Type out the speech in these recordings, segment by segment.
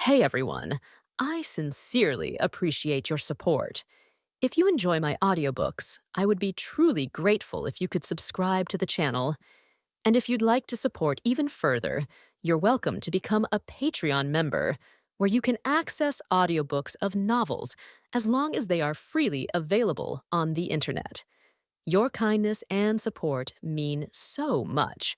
Hey everyone, I sincerely appreciate your support. If you enjoy my audiobooks, I would be truly grateful if you could subscribe to the channel. And if you'd like to support even further, you're welcome to become a Patreon member, where you can access audiobooks of novels as long as they are freely available on the internet. Your kindness and support mean so much.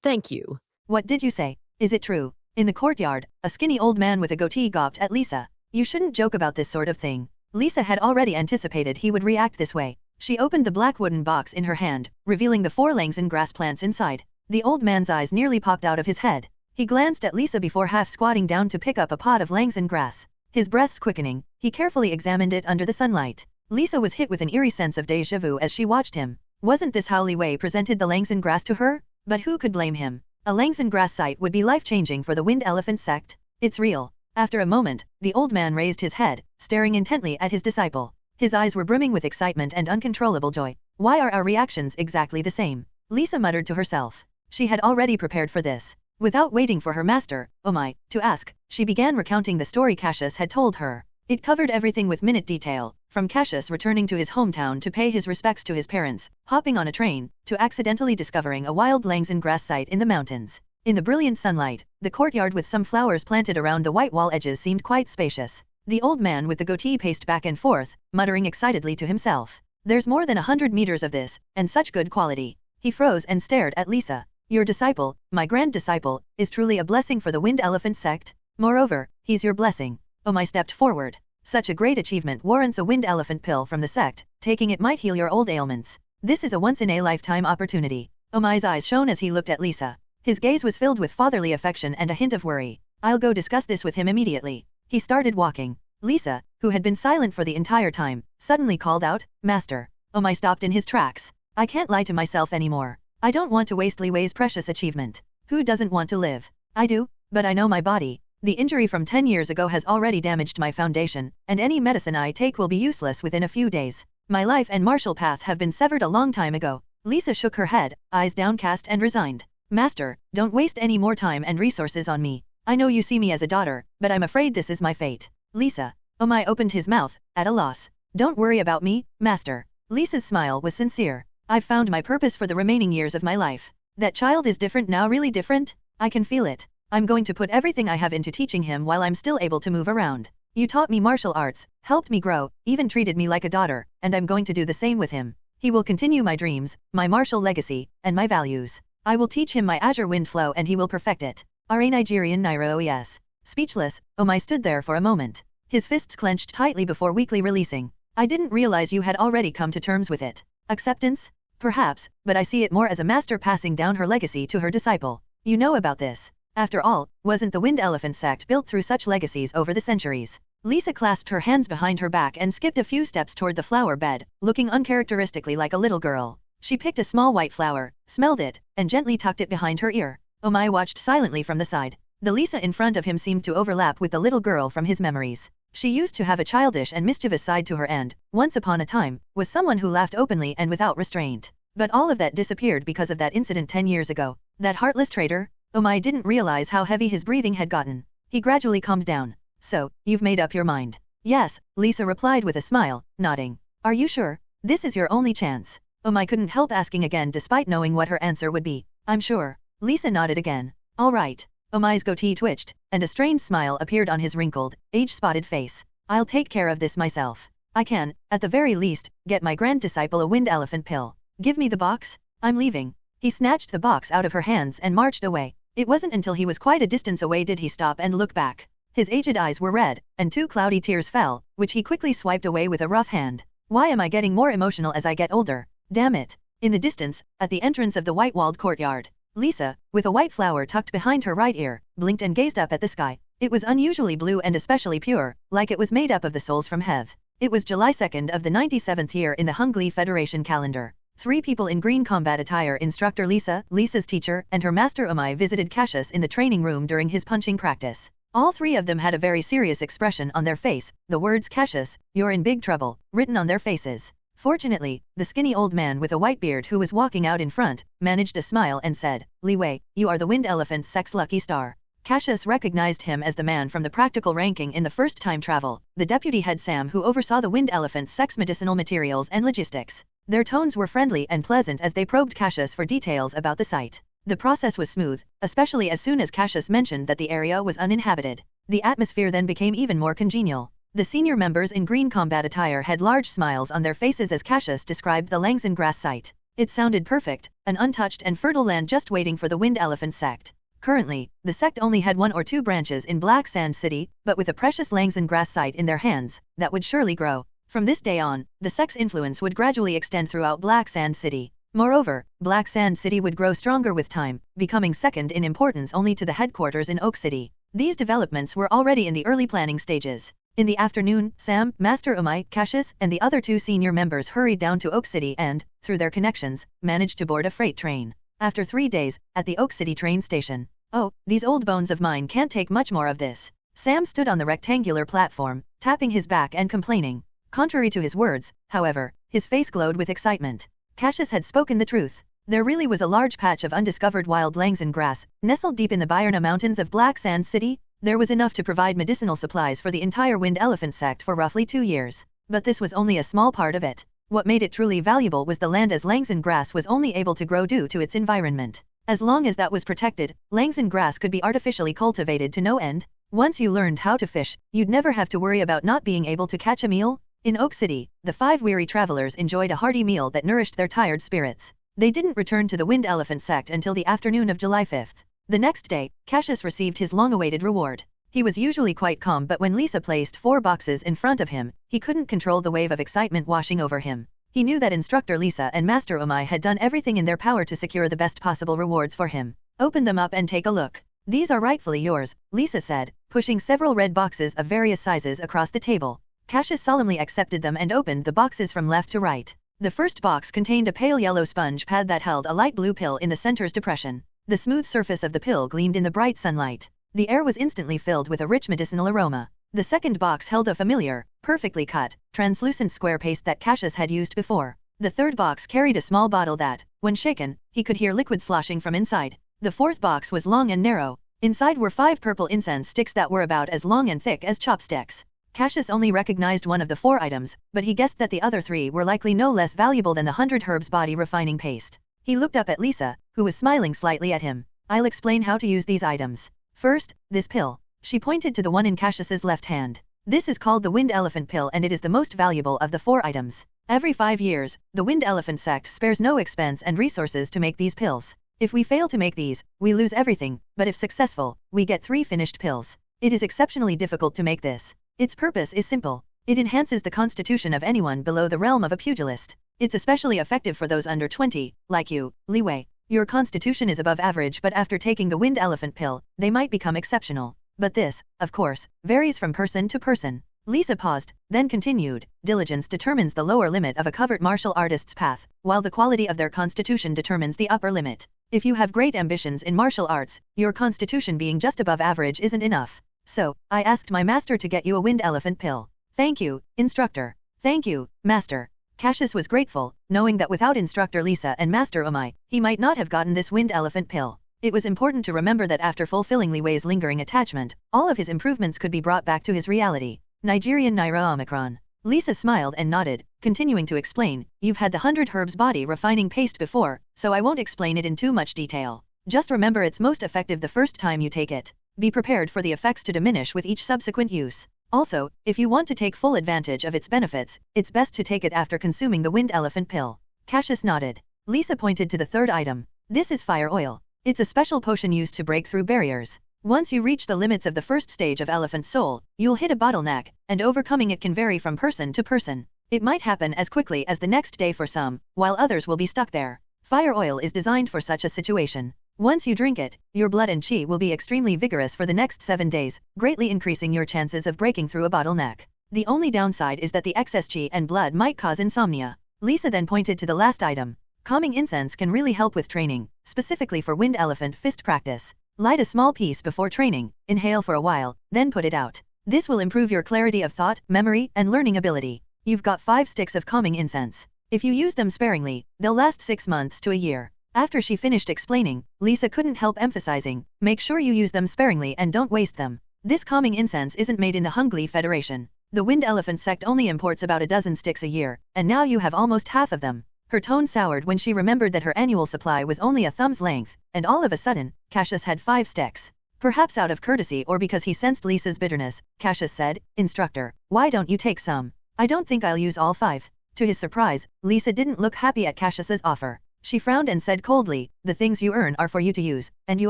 Thank you. What did you say? Is it true? In the courtyard, a skinny old man with a goatee gawped at Lisa. You shouldn't joke about this sort of thing. Lisa had already anticipated he would react this way. She opened the black wooden box in her hand, revealing the 4 Langshan grass plants inside. The old man's eyes nearly popped out of his head. He glanced at Lisa before half squatting down to pick up a pot of Langshan grass. His breaths quickening, he carefully examined it under the sunlight. Lisa was hit with an eerie sense of déjà vu as she watched him. Wasn't this how Li Wei presented the Langshan grass to her? But who could blame him? A Langshan grass site would be life-changing for the Wind Elephant Sect. It's real. After a moment, the old man raised his head, staring intently at his disciple. His eyes were brimming with excitement and uncontrollable joy. Why are our reactions exactly the same? Lisa muttered to herself. She had already prepared for this. Without waiting for her master, to ask, she began recounting the story Cassius had told her. It covered everything with minute detail, from Cassius returning to his hometown to pay his respects to his parents, hopping on a train, to accidentally discovering a wild Langshan grass site in the mountains. In the brilliant sunlight, the courtyard with some flowers planted around the white wall edges seemed quite spacious. The old man with the goatee paced back and forth, muttering excitedly to himself. There's more than 100 meters of this, and such good quality. He froze and stared at Lisa. Your disciple, my grand disciple, is truly a blessing for the Wind Elephant Sect. Moreover, he's your blessing. Omai stepped forward. Such a great achievement warrants a Wind Elephant pill from the sect. Taking it might heal your old ailments. This is a once-in-a-lifetime opportunity. Omai's eyes shone as he looked at Lisa. His gaze was filled with fatherly affection and a hint of worry. I'll go discuss this with him immediately. He started walking. Lisa, who had been silent for the entire time, suddenly called out, Master. Omai stopped in his tracks. I can't lie to myself anymore. I don't want to waste Li Wei's precious achievement. Who doesn't want to live? I do, but I know my body. The injury from 10 years ago has already damaged my foundation, and any medicine I take will be useless within a few days. My life and martial path have been severed a long time ago. Lisa shook her head, eyes downcast and resigned. Master, don't waste any more time and resources on me. I know you see me as a daughter, but I'm afraid this is my fate. Lisa. Omai opened his mouth, at a loss. Don't worry about me, Master. Lisa's smile was sincere. I've found my purpose for the remaining years of my life. That child is different now, really different? I can feel it. I'm going to put everything I have into teaching him while I'm still able to move around. You taught me martial arts, helped me grow, even treated me like a daughter, and I'm going to do the same with him. He will continue my dreams, my martial legacy, and my values. I will teach him my Azure Wind flow and he will perfect it. R.A. Nigerian Nairo OES. Speechless, Omai stood there for a moment. His fists clenched tightly before weakly releasing. I didn't realize you had already come to terms with it. Acceptance? Perhaps, but I see it more as a master passing down her legacy to her disciple. You know about this. After all, wasn't the Wind Elephant Sect built through such legacies over the centuries? Lisa clasped her hands behind her back and skipped a few steps toward the flower bed, looking uncharacteristically like a little girl. She picked a small white flower, smelled it, and gently tucked it behind her ear. Omai watched silently from the side. The Lisa in front of him seemed to overlap with the little girl from his memories. She used to have a childish and mischievous side to her and, once upon a time, was someone who laughed openly and without restraint. But all of that disappeared because of that incident 10 years ago. That heartless traitor? Omai didn't realize how heavy his breathing had gotten. He gradually calmed down. So, you've made up your mind? Yes, Lisa replied with a smile, nodding. Are you sure? This is your only chance. Omai couldn't help asking again despite knowing what her answer would be. I'm sure. Lisa nodded again. All right. Omai's goatee twitched, and a strange smile appeared on his wrinkled, age-spotted face. I'll take care of this myself. I can, at the very least, get my grand disciple a Wind Elephant pill. Give me the box. I'm leaving. He snatched the box out of her hands and marched away. It wasn't until he was quite a distance away did he stop and look back. His aged eyes were red, and 2 cloudy tears fell, which he quickly swiped away with a rough hand. Why am I getting more emotional as I get older? Damn it. In the distance, at the entrance of the white-walled courtyard, Lisa, with a white flower tucked behind her right ear, blinked and gazed up at the sky. It was unusually blue and especially pure, like it was made up of the souls from Hev. It was July 2nd of the 97th year in the Hungli Federation calendar. 3 people in green combat attire, instructor Lisa, Lisa's teacher, and her master Omai visited Cassius in the training room during his punching practice. All 3 of them had a very serious expression on their face, the words Cassius, you're in big trouble, written on their faces. Fortunately, the skinny old man with a white beard who was walking out in front, managed a smile and said, Li Wei, you are the Wind Elephant Sect's lucky star. Cassius recognized him as the man from the practical ranking in the first time travel, the deputy head Sam who oversaw the Wind Elephant Sect's medicinal materials and logistics. Their tones were friendly and pleasant as they probed Cassius for details about the site. The process was smooth, especially as soon as Cassius mentioned that the area was uninhabited. The atmosphere then became even more congenial. The senior members in green combat attire had large smiles on their faces as Cassius described the Langson grass site. It sounded perfect, an untouched and fertile land just waiting for the Wind Elephant Sect. Currently, the sect only had 1 or 2 branches in Black Sand City, but with a precious Langson grass site in their hands, that would surely grow. From this day on, the sect's influence would gradually extend throughout Black Sand City. Moreover, Black Sand City would grow stronger with time, becoming second in importance only to the headquarters in Oak City. These developments were already in the early planning stages. In the afternoon, Sam, Master Umai, Cassius, and the other 2 senior members hurried down to Oak City and, through their connections, managed to board a freight train. After 3 days, at the Oak City train station. Oh, these old bones of mine can't take much more of this. Sam stood on the rectangular platform, tapping his back and complaining. Contrary to his words, however, his face glowed with excitement. Cassius had spoken the truth. There really was a large patch of undiscovered wild Langson grass, nestled deep in the Bayerna Mountains of Black Sand City. There was enough to provide medicinal supplies for the entire Wind Elephant Sect for roughly 2 years. But this was only a small part of it. What made it truly valuable was the land, as Langson grass was only able to grow due to its environment. As long as that was protected, Langson grass could be artificially cultivated to no end. Once you learned how to fish, you'd never have to worry about not being able to catch a meal. In Oak City, the 5 weary travelers enjoyed a hearty meal that nourished their tired spirits. They didn't return to the Wind Elephant Sect until the afternoon of July 5th. The next day, Cassius received his long-awaited reward. He was usually quite calm, but when Lisa placed 4 boxes in front of him, he couldn't control the wave of excitement washing over him. He knew that Instructor Lisa and Master Umai had done everything in their power to secure the best possible rewards for him. Open them up and take a look. These are rightfully yours, Lisa said, pushing several red boxes of various sizes across the table. Cassius solemnly accepted them and opened the boxes from left to right. The first box contained a pale yellow sponge pad that held a light blue pill in the center's depression. The smooth surface of the pill gleamed in the bright sunlight. The air was instantly filled with a rich medicinal aroma. The second box held a familiar, perfectly cut, translucent square paste that Cassius had used before. The third box carried a small bottle that, when shaken, he could hear liquid sloshing from inside. The fourth box was long and narrow. Inside were 5 purple incense sticks that were about as long and thick as chopsticks. Cassius only recognized one of the 4 items, but he guessed that the other 3 were likely no less valuable than the 100 herbs body refining paste. He looked up at Lisa, who was smiling slightly at him. I'll explain how to use these items. First, this pill. She pointed to the one in Cassius's left hand. This is called the Wind Elephant Pill, and it is the most valuable of the 4 items. Every 5 years, the Wind Elephant Sect spares no expense and resources to make these pills. If we fail to make these, we lose everything, but if successful, we get 3 finished pills. It is exceptionally difficult to make this. Its purpose is simple. It enhances the constitution of anyone below the realm of a pugilist. It's especially effective for those under 20, like you, Li Wei. Your constitution is above average, but after taking the Wind Elephant Pill, they might become exceptional. But this, of course, varies from person to person. Lisa paused, then continued. Diligence determines the lower limit of a covert martial artist's path, while the quality of their constitution determines the upper limit. If you have great ambitions in martial arts, your constitution being just above average isn't enough. So, I asked my master to get you a Wind Elephant Pill. Thank you, instructor. Thank you, master. Cassius was grateful, knowing that without Instructor Lisa and Master Umai, he might not have gotten this Wind Elephant Pill. It was important to remember that after fulfilling Li Wei's lingering attachment, all of his improvements could be brought back to his reality. Nigerian Naira Omicron. Lisa smiled and nodded, continuing to explain, you've had the 100 herbs body refining paste before, so I won't explain it in too much detail. Just remember it's most effective the first time you take it. Be prepared for the effects to diminish with each subsequent use. Also, if you want to take full advantage of its benefits, it's best to take it after consuming the Wind Elephant Pill. Cassius nodded. Lisa pointed to the third item. This is fire oil. It's a special potion used to break through barriers. Once you reach the limits of the first stage of Elephant Soul, you'll hit a bottleneck, and overcoming it can vary from person to person. It might happen as quickly as the next day for some, while others will be stuck there. Fire oil is designed for such a situation. Once you drink it, your blood and chi will be extremely vigorous for the next 7 days, greatly increasing your chances of breaking through a bottleneck. The only downside is that the excess chi and blood might cause insomnia. Lisa then pointed to the last item. Calming incense can really help with training, specifically for Wind Elephant fist practice. Light a small piece before training, inhale for a while, then put it out. This will improve your clarity of thought, memory, and learning ability. You've got 5 sticks of calming incense. If you use them sparingly, they'll last 6 months to a year. After she finished explaining, Lisa couldn't help emphasizing, make sure you use them sparingly and don't waste them. This calming incense isn't made in the Hungly Federation. The Wind Elephant Sect only imports about a dozen sticks a year, and now you have almost half of them. Her tone soured when she remembered that her annual supply was only a thumb's length, and all of a sudden, Cassius had 5 sticks. Perhaps out of courtesy or because he sensed Lisa's bitterness, Cassius said, Instructor, why don't you take some? I don't think I'll use all 5. To his surprise, Lisa didn't look happy at Cassius's offer. She frowned and said coldly, the things you earn are for you to use, and you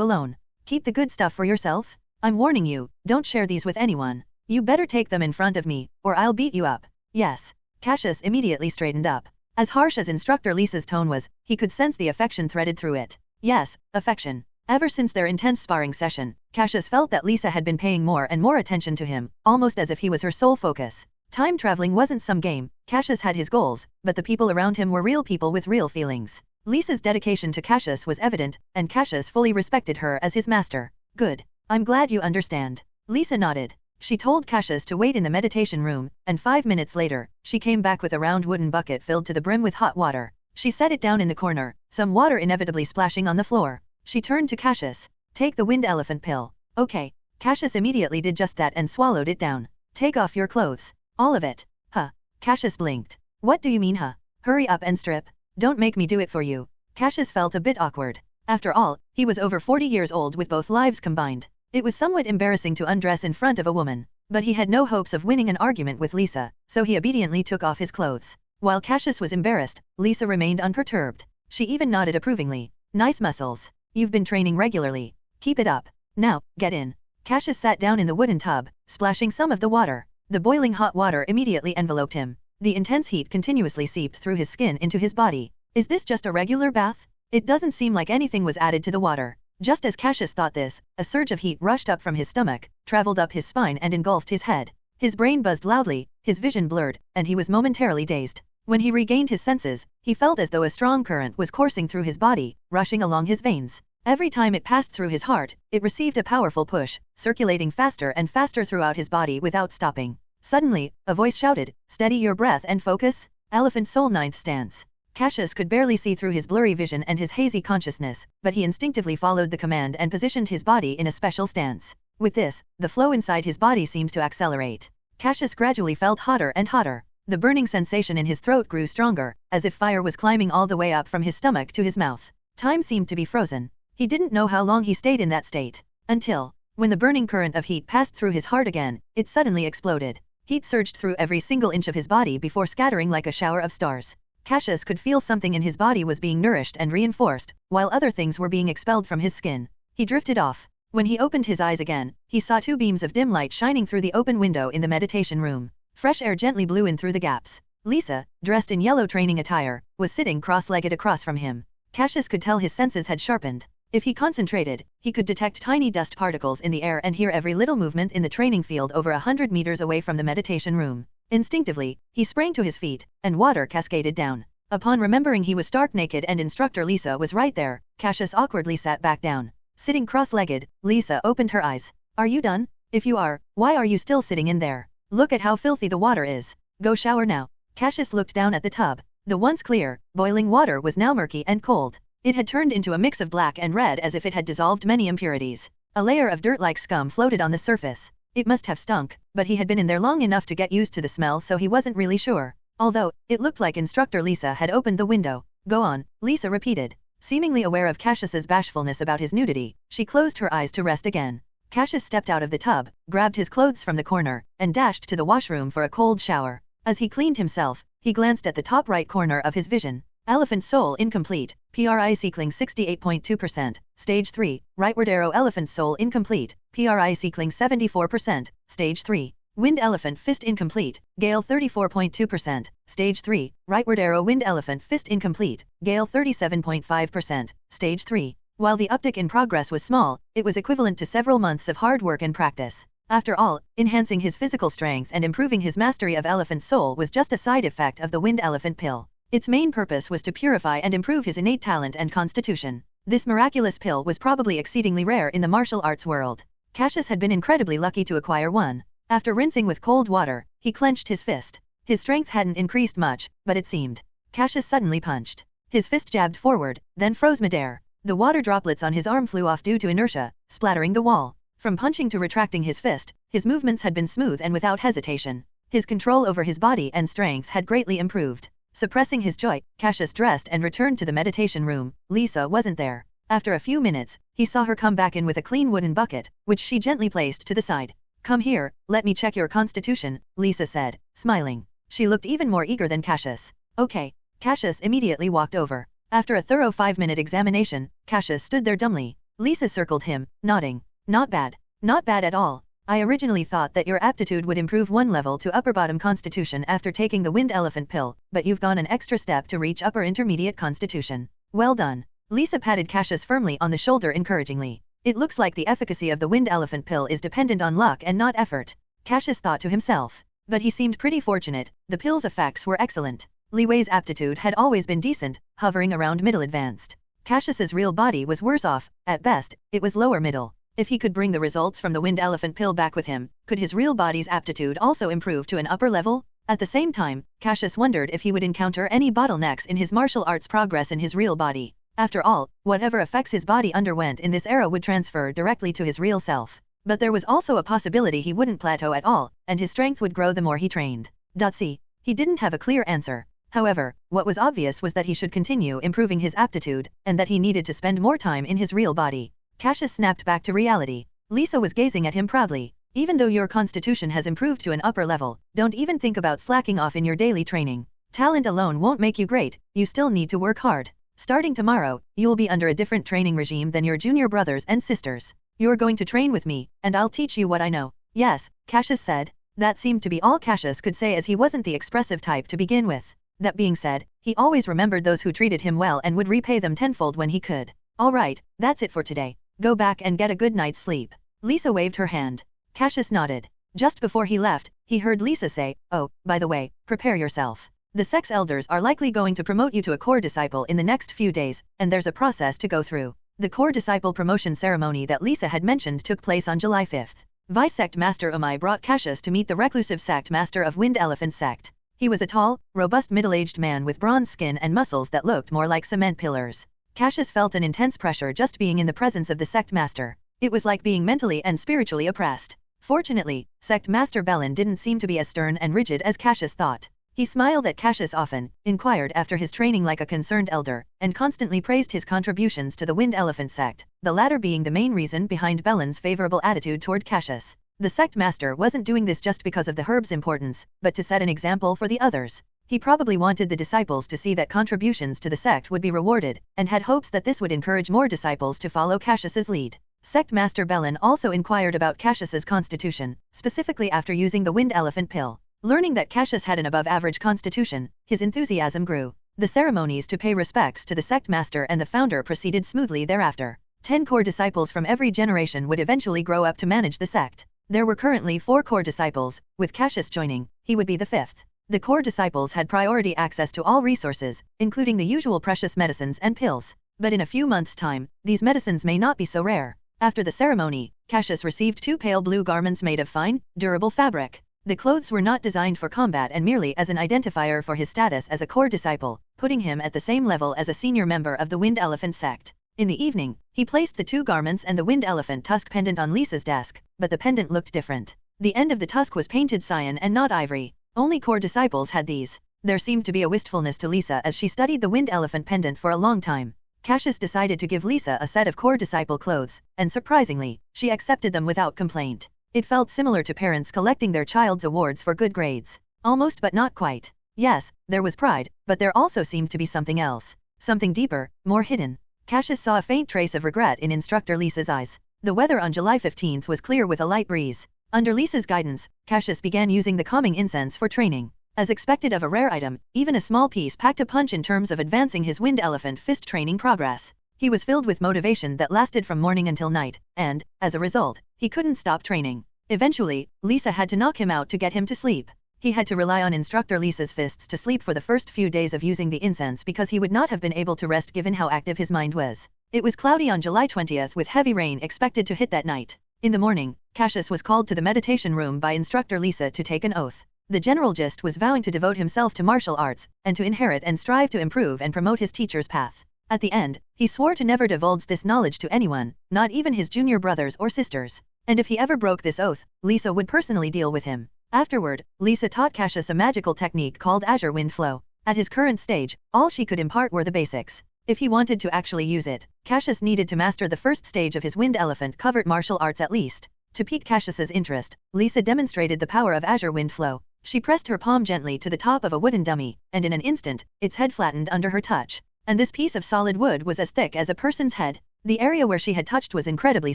alone. Keep the good stuff for yourself. I'm warning you, don't share these with anyone. You better take them in front of me, or I'll beat you up. Yes. Cassius immediately straightened up. As harsh as Instructor Lisa's tone was, he could sense the affection threaded through it. Yes, affection. Ever since their intense sparring session, Cassius felt that Lisa had been paying more and more attention to him, almost as if he was her sole focus. Time traveling wasn't some game, Cassius had his goals, but the people around him were real people with real feelings. Lisa's dedication to Cassius was evident, and Cassius fully respected her as his master. Good. I'm glad you understand. Lisa nodded. She told Cassius to wait in the meditation room, and 5 minutes later, she came back with a round wooden bucket filled to the brim with hot water. She set it down in the corner, some water inevitably splashing on the floor. She turned to Cassius. Take the Wind Elephant pill. Okay. Cassius immediately did just that and swallowed it down. Take off your clothes. All of it. Huh. Cassius blinked. What do you mean huh? Hurry up and strip. Don't make me do it for you. Cassius felt a bit awkward. After all, he was over 40 years old with both lives combined. It was somewhat embarrassing to undress in front of a woman, but he had no hopes of winning an argument with Lisa, so he obediently took off his clothes. While Cassius was embarrassed, Lisa remained unperturbed. She even nodded approvingly. Nice muscles. You've been training regularly. Keep it up. Now, get in. Cassius sat down in the wooden tub, splashing some of the water. The boiling hot water immediately enveloped him. The intense heat continuously seeped through his skin into his body. Is this just a regular bath? It doesn't seem like anything was added to the water. Just as Cassius thought this, a surge of heat rushed up from his stomach, traveled up his spine and engulfed his head. His brain buzzed loudly, his vision blurred, and he was momentarily dazed. When he regained his senses, he felt as though a strong current was coursing through his body, rushing along his veins. Every time it passed through his heart, it received a powerful push, circulating faster and faster throughout his body without stopping. Suddenly, a voice shouted, "Steady your breath and focus." Elephant Soul 9th Stance. Cassius could barely see through his blurry vision and his hazy consciousness, but he instinctively followed the command and positioned his body in a special stance. With this, the flow inside his body seemed to accelerate. Cassius gradually felt hotter and hotter. The burning sensation in his throat grew stronger, as if fire was climbing all the way up from his stomach to his mouth. Time seemed to be frozen. He didn't know how long he stayed in that state. Until, when the burning current of heat passed through his heart again, it suddenly exploded. Heat surged through every single inch of his body before scattering like a shower of stars. Cassius could feel something in his body was being nourished and reinforced, while other things were being expelled from his skin. He drifted off. When he opened his eyes again, he saw 2 beams of dim light shining through the open window in the meditation room. Fresh air gently blew in through the gaps. Lisa, dressed in yellow training attire, was sitting cross-legged across from him. Cassius could tell his senses had sharpened. If he concentrated, he could detect tiny dust particles in the air and hear every little movement in the training field over 100 meters away from the meditation room. Instinctively, he sprang to his feet, and water cascaded down. Upon remembering he was stark naked and Instructor Lisa was right there, Cassius awkwardly sat back down. Sitting cross-legged, Lisa opened her eyes. Are you done? If you are, why are you still sitting in there? Look at how filthy the water is. Go shower now. Cassius looked down at the tub. The once clear, boiling water was now murky and cold. It had turned into a mix of black and red as if it had dissolved many impurities. A layer of dirt-like scum floated on the surface. It must have stunk, but he had been in there long enough to get used to the smell, so he wasn't really sure. Although, it looked like Instructor Lisa had opened the window. Go on, Lisa repeated. Seemingly aware of Cassius's bashfulness about his nudity, she closed her eyes to rest again. Cassius stepped out of the tub, grabbed his clothes from the corner, and dashed to the washroom for a cold shower. As he cleaned himself, he glanced at the top right corner of his vision. Elephant Soul incomplete, PRI sequeling 68.2%, Stage 3, rightward arrow Elephant Soul incomplete, PRI sequeling 74%, Stage 3. Wind Elephant Fist incomplete, Gale 34.2%, Stage 3, rightward arrow Wind Elephant Fist incomplete, Gale 37.5%, Stage 3. While the uptick in progress was small, it was equivalent to several months of hard work and practice. After all, enhancing his physical strength and improving his mastery of Elephant Soul was just a side effect of the Wind Elephant pill. Its main purpose was to purify and improve his innate talent and constitution. This miraculous pill was probably exceedingly rare in the martial arts world. Cassius had been incredibly lucky to acquire one. After rinsing with cold water, he clenched his fist. His strength hadn't increased much, but it seemed. Cassius suddenly punched. His fist jabbed forward, then froze midair. The water droplets on his arm flew off due to inertia, splattering the wall. From punching to retracting his fist, his movements had been smooth and without hesitation. His control over his body and strength had greatly improved. Suppressing his joy, Cassius dressed and returned to the meditation room. Lisa wasn't there. After a few minutes, he saw her come back in with a clean wooden bucket, which she gently placed to the side. "Come here, let me check your constitution," Lisa said, smiling. She looked even more eager than Cassius. "Okay." Cassius immediately walked over. After a thorough 5-minute examination, Cassius stood there dumbly. Lisa circled him, nodding. "Not bad. Not bad at all. I originally thought that your aptitude would improve 1 level to upper bottom constitution after taking the Wind Elephant pill, but you've gone an extra step to reach upper intermediate constitution. Well done." Lisa patted Cassius firmly on the shoulder encouragingly. "It looks like the efficacy of the Wind Elephant pill is dependent on luck and not effort," Cassius thought to himself. But he seemed pretty fortunate. The pill's effects were excellent. Li Wei's aptitude had always been decent, hovering around middle advanced. Cassius's real body was worse off. At best, it was lower middle. If he could bring the results from the Wind Elephant pill back with him, could his real body's aptitude also improve to an upper level? At the same time, Cassius wondered if he would encounter any bottlenecks in his martial arts progress in his real body. After all, whatever effects his body underwent in this era would transfer directly to his real self. But there was also a possibility he wouldn't plateau at all, and his strength would grow the more he trained. See, he didn't have a clear answer. However, what was obvious was that he should continue improving his aptitude, and that he needed to spend more time in his real body. Cassius snapped back to reality. Lisa was gazing at him proudly. "Even though your constitution has improved to an upper level, don't even think about slacking off in your daily training. Talent alone won't make you great, you still need to work hard. Starting tomorrow, you will be under a different training regime than your junior brothers and sisters. You're going to train with me, and I'll teach you what I know." "Yes," Cassius said. That seemed to be all Cassius could say, as he wasn't the expressive type to begin with. That being said, he always remembered those who treated him well and would repay them tenfold when he could. "All right, that's it for today. Go back and get a good night's sleep." Lisa waved her hand. Cassius nodded. Just before he left, he heard Lisa say, "Oh, by the way, prepare yourself. The Sect's elders are likely going to promote you to a core disciple in the next few days, and there's a process to go through." The core disciple promotion ceremony that Lisa had mentioned took place on July 5th. Vice Sect Master Umai brought Cassius to meet the reclusive Sect Master of Wind Elephant Sect. He was a tall, robust middle-aged man with bronze skin and muscles that looked more like cement pillars. Cassius felt an intense pressure just being in the presence of the Sect Master. It was like being mentally and spiritually oppressed. Fortunately, Sect Master Bellin didn't seem to be as stern and rigid as Cassius thought. He smiled at Cassius often, inquired after his training like a concerned elder, and constantly praised his contributions to the Wind Elephant Sect, the latter being the main reason behind Bellin's favorable attitude toward Cassius. The Sect Master wasn't doing this just because of the herb's importance, but to set an example for the others. He probably wanted the disciples to see that contributions to the sect would be rewarded, and had hopes that this would encourage more disciples to follow Cassius's lead. Sect Master Bellin also inquired about Cassius's constitution, specifically after using the Wind Elephant pill. Learning that Cassius had an above-average constitution, his enthusiasm grew. The ceremonies to pay respects to the Sect Master and the founder proceeded smoothly thereafter. 10 core disciples from every generation would eventually grow up to manage the sect. There were currently 4 core disciples, with Cassius joining, he would be the 5th. The core disciples had priority access to all resources, including the usual precious medicines and pills. But in a few months' time, these medicines may not be so rare. After the ceremony, Cassius received 2 pale blue garments made of fine, durable fabric. The clothes were not designed for combat and merely as an identifier for his status as a core disciple, putting him at the same level as a senior member of the Wind Elephant Sect. In the evening, he placed the 2 garments and the Wind Elephant tusk pendant on Lisa's desk, but the pendant looked different. The end of the tusk was painted cyan and not ivory. Only core disciples had these. There seemed to be a wistfulness to Lisa as she studied the Wind Elephant pendant for a long time. Cassius decided to give Lisa a set of core disciple clothes, and surprisingly, she accepted them without complaint. It felt similar to parents collecting their child's awards for good grades. Almost, but not quite. Yes, there was pride, but there also seemed to be something else. Something deeper, more hidden. Cassius saw a faint trace of regret in instructor Lisa's eyes. The weather on July 15th was clear with a light breeze. Under Lisa's guidance, Cassius began using the calming incense for training. As expected of a rare item, even a small piece packed a punch in terms of advancing his Wind Elephant fist training progress. He was filled with motivation that lasted from morning until night, and, as a result, he couldn't stop training. Eventually, Lisa had to knock him out to get him to sleep. He had to rely on instructor Lisa's fists to sleep for the first few days of using the incense because he would not have been able to rest given how active his mind was. It was cloudy on July 20th with heavy rain expected to hit that night. In the morning, Cassius was called to the meditation room by instructor Lisa to take an oath. The general gist was vowing to devote himself to martial arts, and to inherit and strive to improve and promote his teacher's path. At the end, he swore to never divulge this knowledge to anyone, not even his junior brothers or sisters. And if he ever broke this oath, Lisa would personally deal with him. Afterward, Lisa taught Cassius a magical technique called Azure Wind Flow. At his current stage, all she could impart were the basics. If he wanted to actually use it, Cassius needed to master the first stage of his Wind Elephant covered martial arts at least. To pique Cassius's interest, Lisa demonstrated the power of Azure Wind Flow. She pressed her palm gently to the top of a wooden dummy, and in an instant, its head flattened under her touch. And this piece of solid wood was as thick as a person's head. The area where she had touched was incredibly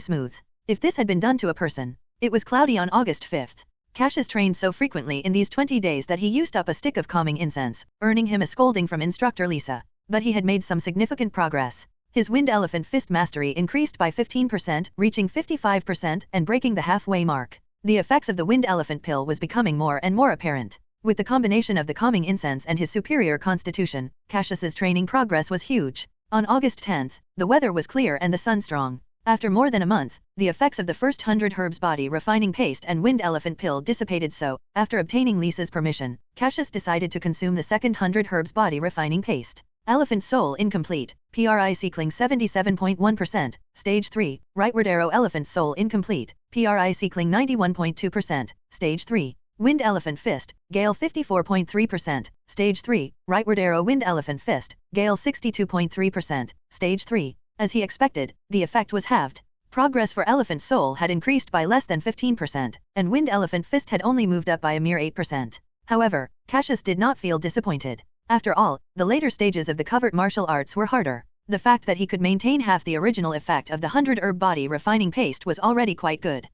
smooth. If this had been done to a person. It was cloudy on August 5th. Cassius trained so frequently in these 20 days that he used up a stick of calming incense, earning him a scolding from instructor Lisa. But he had made some significant progress. His Wind Elephant Fist mastery increased by 15%, reaching 55% and breaking the halfway mark. The effects of the Wind Elephant pill was becoming more and more apparent. With the combination of the calming incense and his superior constitution, Cassius's training progress was huge. On August 10th, the weather was clear and the sun strong. After more than a month, the effects of the first 100 herbs body refining paste and Wind Elephant pill dissipated, so, after obtaining Lisa's permission, Cassius decided to consume the second 100 herbs body refining paste. Elephant Soul Incomplete, PRIC Cling 77.1%, Stage 3, Rightward Arrow Elephant Soul Incomplete, PRIC Cling 91.2%, Stage 3. Wind Elephant Fist, Gale 54.3%, Stage 3, Rightward Arrow Wind Elephant Fist, Gale 62.3%, Stage 3. As he expected, the effect was halved. Progress for Elephant Soul had increased by less than 15%, and Wind Elephant Fist had only moved up by a mere 8%. However, Cassius did not feel disappointed. After all, the later stages of the covert martial arts were harder. The fact that he could maintain half the original effect of the 100 herb body refining paste was already quite good.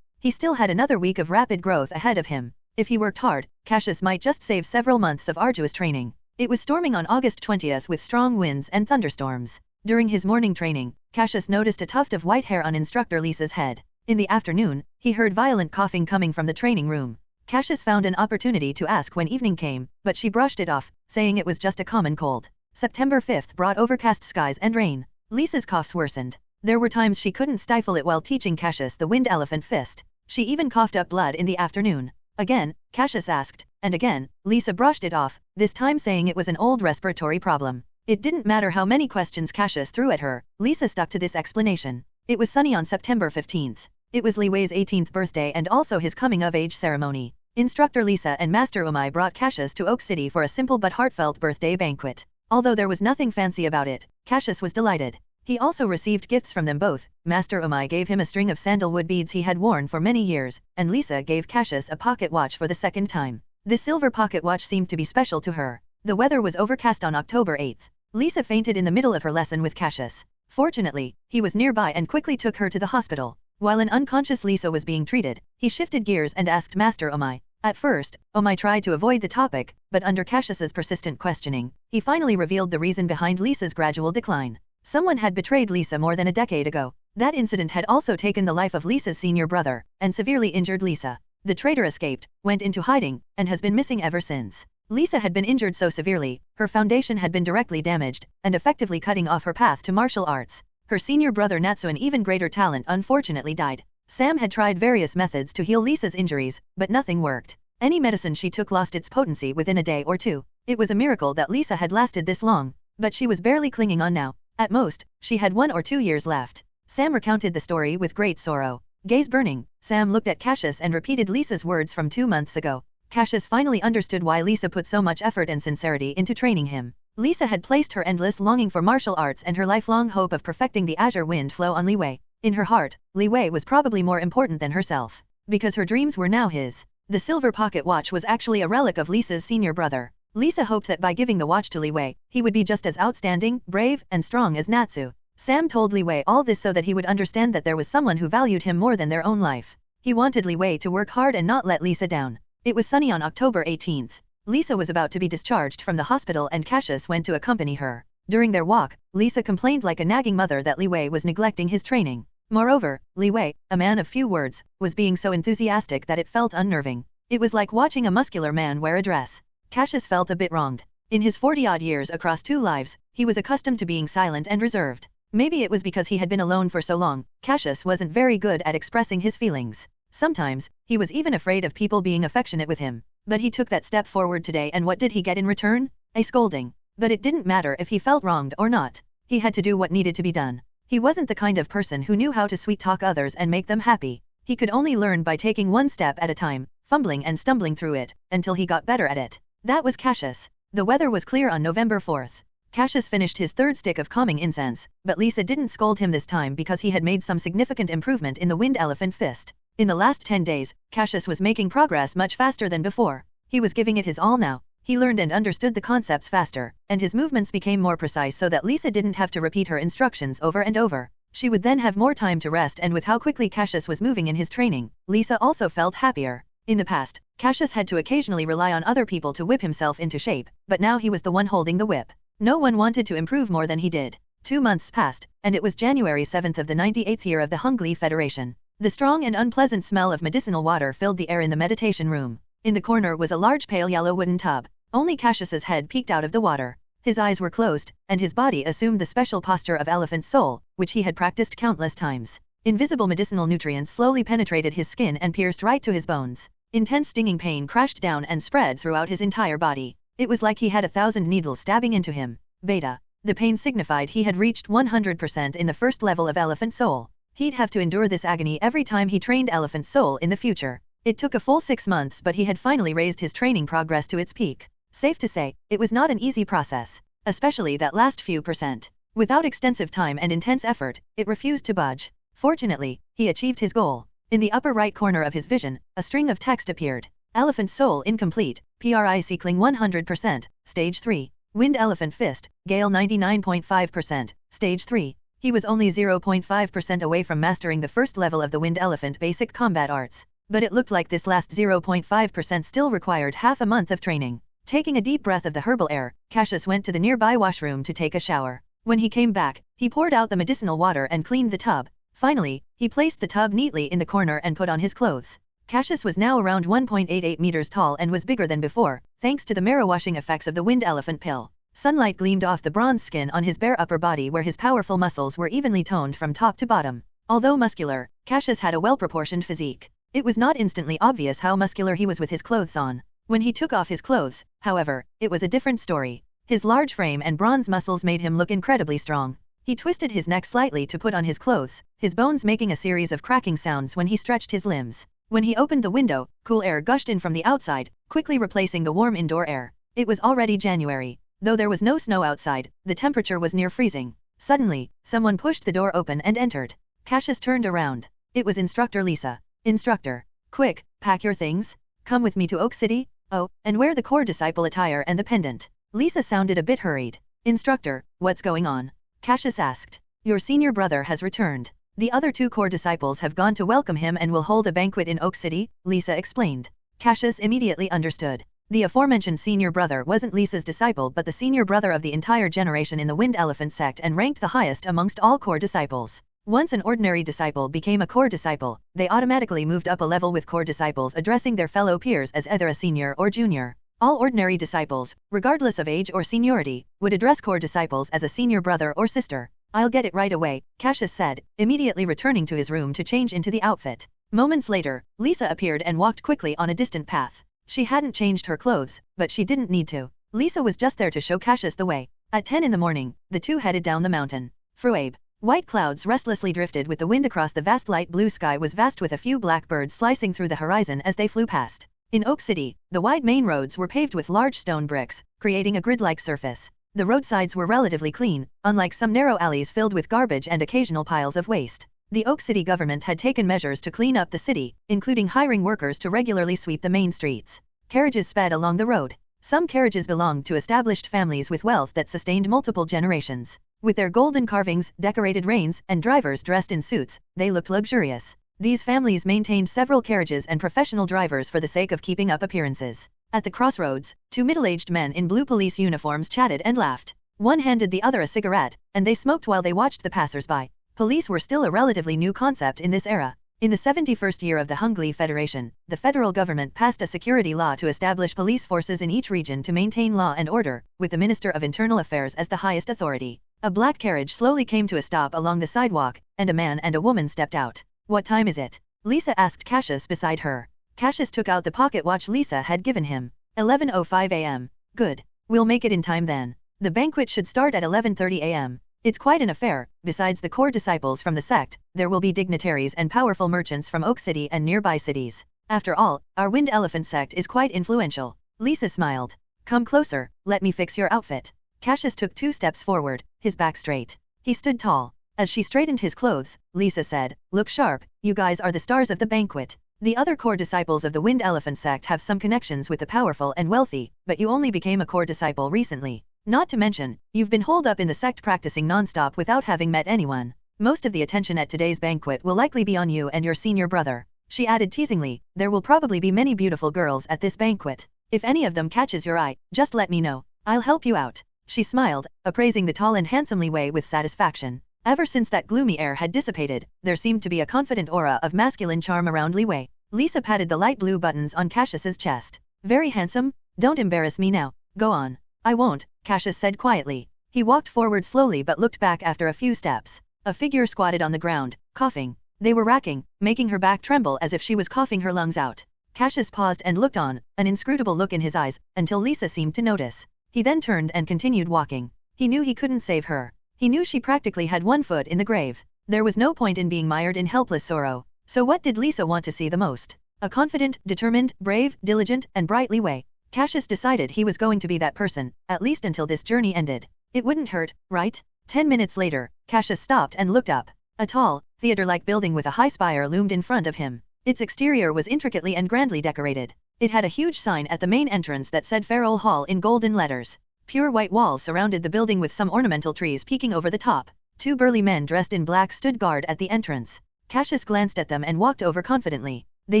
He still had another week of rapid growth ahead of him. If he worked hard, Cassius might just save several months of arduous training. It was storming on August 20th with strong winds and thunderstorms. During his morning training, Cassius noticed a tuft of white hair on instructor Lisa's head. In the afternoon, he heard violent coughing coming from the training room. Cassius found an opportunity to ask when evening came, but she brushed it off, saying it was just a common cold. September 5th brought overcast skies and rain. Lisa's coughs worsened. There were times she couldn't stifle it while teaching Cassius the Wind Elephant Fist. She even coughed up blood in the afternoon. Again, Cassius asked, and again, Lisa brushed it off, this time saying it was an old respiratory problem. It didn't matter how many questions Cassius threw at her, Lisa stuck to this explanation. It was sunny on September 15th. It was Li Wei's 18th birthday and also his coming-of-age ceremony. Instructor Lisa and Master Umai brought Cassius to Oak City for a simple but heartfelt birthday banquet. Although there was nothing fancy about it, Cassius was delighted. He also received gifts from them both. Master Umai gave him a string of sandalwood beads he had worn for many years, and Lisa gave Cassius a pocket watch for the second time. This silver pocket watch seemed to be special to her. The weather was overcast on October 8th. Lisa fainted in the middle of her lesson with Cassius. Fortunately, he was nearby and quickly took her to the hospital. While an unconscious Lisa was being treated, he shifted gears and asked Master Umai. At first, Umai tried to avoid the topic, but under Cassius's persistent questioning, he finally revealed the reason behind Lisa's gradual decline. Someone had betrayed Lisa more than a decade ago. That incident had also taken the life of Lisa's senior brother, and severely injured Lisa. The traitor escaped, went into hiding, and has been missing ever since. Lisa had been injured so severely, her foundation had been directly damaged, and effectively cutting off her path to martial arts. Her senior brother Natsu, an even greater talent, unfortunately died. Sam had tried various methods to heal Lisa's injuries, but nothing worked. Any medicine she took lost its potency within a day or two. It was a miracle that Lisa had lasted this long. But she was barely clinging on now. At most, she had 1 or 2 years left. Sam recounted the story with great sorrow. Gaze burning, Sam looked at Cassius and repeated Lisa's words from 2 months ago. Cassius finally understood why Lisa put so much effort and sincerity into training him. Lisa had placed her endless longing for martial arts and her lifelong hope of perfecting the Azure Wind Flow on Li Wei. In her heart, Li Wei was probably more important than herself. Because her dreams were now his. The silver pocket watch was actually a relic of Lisa's senior brother. Lisa hoped that by giving the watch to Li Wei, he would be just as outstanding, brave, and strong as Natsu. Sam told Li Wei all this so that he would understand that there was someone who valued him more than their own life. He wanted Li Wei to work hard and not let Lisa down. It was sunny on October 18th. Lisa was about to be discharged from the hospital and Cassius went to accompany her. During their walk, Lisa complained like a nagging mother that Li Wei was neglecting his training. Moreover, Li Wei, a man of few words, was being so enthusiastic that it felt unnerving. It was like watching a muscular man wear a dress. Cassius felt a bit wronged. In his 40-odd years across 2 lives, he was accustomed to being silent and reserved. Maybe it was because he had been alone for so long. Cassius wasn't very good at expressing his feelings. Sometimes, he was even afraid of people being affectionate with him. But he took that step forward today, and what did he get in return? A scolding. But it didn't matter if he felt wronged or not. He had to do what needed to be done. He wasn't the kind of person who knew how to sweet-talk others and make them happy. He could only learn by taking one step at a time, fumbling and stumbling through it, until he got better at it. That was Cassius. The weather was clear on November 4th. Cassius finished his third stick of calming incense, but Lisa didn't scold him this time because he had made some significant improvement in the Wind Elephant Fist. In the last 10 days, Cassius was making progress much faster than before. He was giving it his all now. He learned and understood the concepts faster, and his movements became more precise so that Lisa didn't have to repeat her instructions over and over. She would then have more time to rest, and with how quickly Cassius was moving in his training, Lisa also felt happier. In the past, Cassius had to occasionally rely on other people to whip himself into shape, but now he was the one holding the whip. No one wanted to improve more than he did. 2 months passed, and it was January 7th of the 98th year of the Li Federation. The strong and unpleasant smell of medicinal water filled the air in the meditation room. In the corner was a large pale yellow wooden tub. Only Cassius's head peeked out of the water. His eyes were closed, and his body assumed the special posture of elephant soul, which he had practiced countless times. Invisible medicinal nutrients slowly penetrated his skin and pierced right to his bones. Intense stinging pain crashed down and spread throughout his entire body. It was like he had 1,000 needles stabbing into him. Beta. The pain signified he had reached 100% in the first level of elephant soul. He'd have to endure this agony every time he trained elephant soul in the future. It took a full 6 months, but he had finally raised his training progress to its peak. Safe to say, it was not an easy process, especially that last few percent. Without extensive time and intense effort, it refused to budge. Fortunately, he achieved his goal. In the upper right corner of his vision, a string of text appeared. Elephant Soul incomplete, PRIC Kling 100%, Stage 3. Wind Elephant Fist, Gale 99.5%, Stage 3. He was only 0.5% away from mastering the first level of the Wind Elephant Basic Combat Arts. But it looked like this last 0.5% still required half a month of training. Taking a deep breath of the herbal air, Cassius went to the nearby washroom to take a shower. When he came back, he poured out the medicinal water and cleaned the tub. Finally, he placed the tub neatly in the corner and put on his clothes. Cassius was now around 1.88 meters tall and was bigger than before, thanks to the marrow-washing effects of the Wind Elephant pill. Sunlight gleamed off the bronze skin on his bare upper body where his powerful muscles were evenly toned from top to bottom. Although muscular, Cassius had a well-proportioned physique. It was not instantly obvious how muscular he was with his clothes on. When he took off his clothes, however, it was a different story. His large frame and bronze muscles made him look incredibly strong. He twisted his neck slightly to put on his clothes, his bones making a series of cracking sounds when he stretched his limbs. When he opened the window, cool air gushed in from the outside, quickly replacing the warm indoor air. It was already January. Though there was no snow outside, the temperature was near freezing. Suddenly, someone pushed the door open and entered. Cassius turned around. It was Instructor Lisa. Instructor. Quick, pack your things. Come with me to Oak City. Oh, and wear the core disciple attire and the pendant. Lisa sounded a bit hurried. Instructor, what's going on? Cassius asked. Your senior brother has returned. The other 2 core disciples have gone to welcome him and will hold a banquet in Oak City, Lisa explained. Cassius immediately understood. The aforementioned senior brother wasn't Lisa's disciple but the senior brother of the entire generation in the Wind Elephant Sect and ranked the highest amongst all core disciples. Once an ordinary disciple became a core disciple, they automatically moved up a level with core disciples addressing their fellow peers as either a senior or junior. All ordinary disciples, regardless of age or seniority, would address core disciples as a senior brother or sister. I'll get it right away, Cassius said, immediately returning to his room to change into the outfit. Moments later, Lisa appeared and walked quickly on a distant path. She hadn't changed her clothes, but she didn't need to. Lisa was just there to show Cassius the way. At 10 in the morning, the two headed down the mountain. Fruabe. White clouds restlessly drifted with the wind across the vast light blue sky was vast with a few black birds slicing through the horizon as they flew past. In Oak City, the wide main roads were paved with large stone bricks, creating a grid-like surface. The roadsides were relatively clean, unlike some narrow alleys filled with garbage and occasional piles of waste. The Oak City government had taken measures to clean up the city, including hiring workers to regularly sweep the main streets. Carriages sped along the road. Some carriages belonged to established families with wealth that sustained multiple generations. With their golden carvings, decorated reins, and drivers dressed in suits, they looked luxurious. These families maintained several carriages and professional drivers for the sake of keeping up appearances. At the crossroads, two middle-aged men in blue police uniforms chatted and laughed. One handed the other a cigarette, and they smoked while they watched the passers-by. Police were still a relatively new concept in this era. In the 71st year of the Li Federation, the federal government passed a security law to establish police forces in each region to maintain law and order, with the Minister of Internal Affairs as the highest authority. A black carriage slowly came to a stop along the sidewalk, and a man and a woman stepped out. What time is it? Lisa asked Cassius beside her. Cassius took out the pocket watch Lisa had given him. 11:05 a.m. Good. We'll make it in time then. The banquet should start at 11:30 a.m. It's quite an affair. Besides the core disciples from the sect, there will be dignitaries and powerful merchants from Oak City and nearby cities. After all, our Wind Elephant Sect is quite influential. Lisa smiled. Come closer, let me fix your outfit. Cassius took 2 steps forward, his back straight. He stood tall. As she straightened his clothes, Lisa said, look sharp, you guys are the stars of the banquet. The other core disciples of the Wind Elephant Sect have some connections with the powerful and wealthy, but you only became a core disciple recently. Not to mention, you've been holed up in the sect practicing non-stop without having met anyone. Most of the attention at today's banquet will likely be on you and your senior brother. She added teasingly, there will probably be many beautiful girls at this banquet. If any of them catches your eye, just let me know. I'll help you out. She smiled, appraising the tall and handsome Li Wei with satisfaction. Ever since that gloomy air had dissipated, there seemed to be a confident aura of masculine charm around Li Wei. Lisa patted the light blue buttons on Cassius's chest. Very handsome? Don't embarrass me now. Go on. I won't, Cassius said quietly. He walked forward slowly but looked back after a few steps. A figure squatted on the ground, coughing. They were racking, making her back tremble as if she was coughing her lungs out. Cassius paused and looked on, an inscrutable look in his eyes, until Lisa seemed to notice. He then turned and continued walking. He knew he couldn't save her. He knew she practically had one foot in the grave. There was no point in being mired in helpless sorrow. So what did Lisa want to see the most? A confident, determined, brave, diligent, and bright Li Wei. Cassius decided he was going to be that person, at least until this journey ended. It wouldn't hurt, right? 10 minutes later, Cassius stopped and looked up. A tall, theater-like building with a high spire loomed in front of him. Its exterior was intricately and grandly decorated. It had a huge sign at the main entrance that said Farewell Hall in golden letters. Pure white walls surrounded the building with some ornamental trees peeking over the top. 2 burly men dressed in black stood guard at the entrance. Cassius glanced at them and walked over confidently. They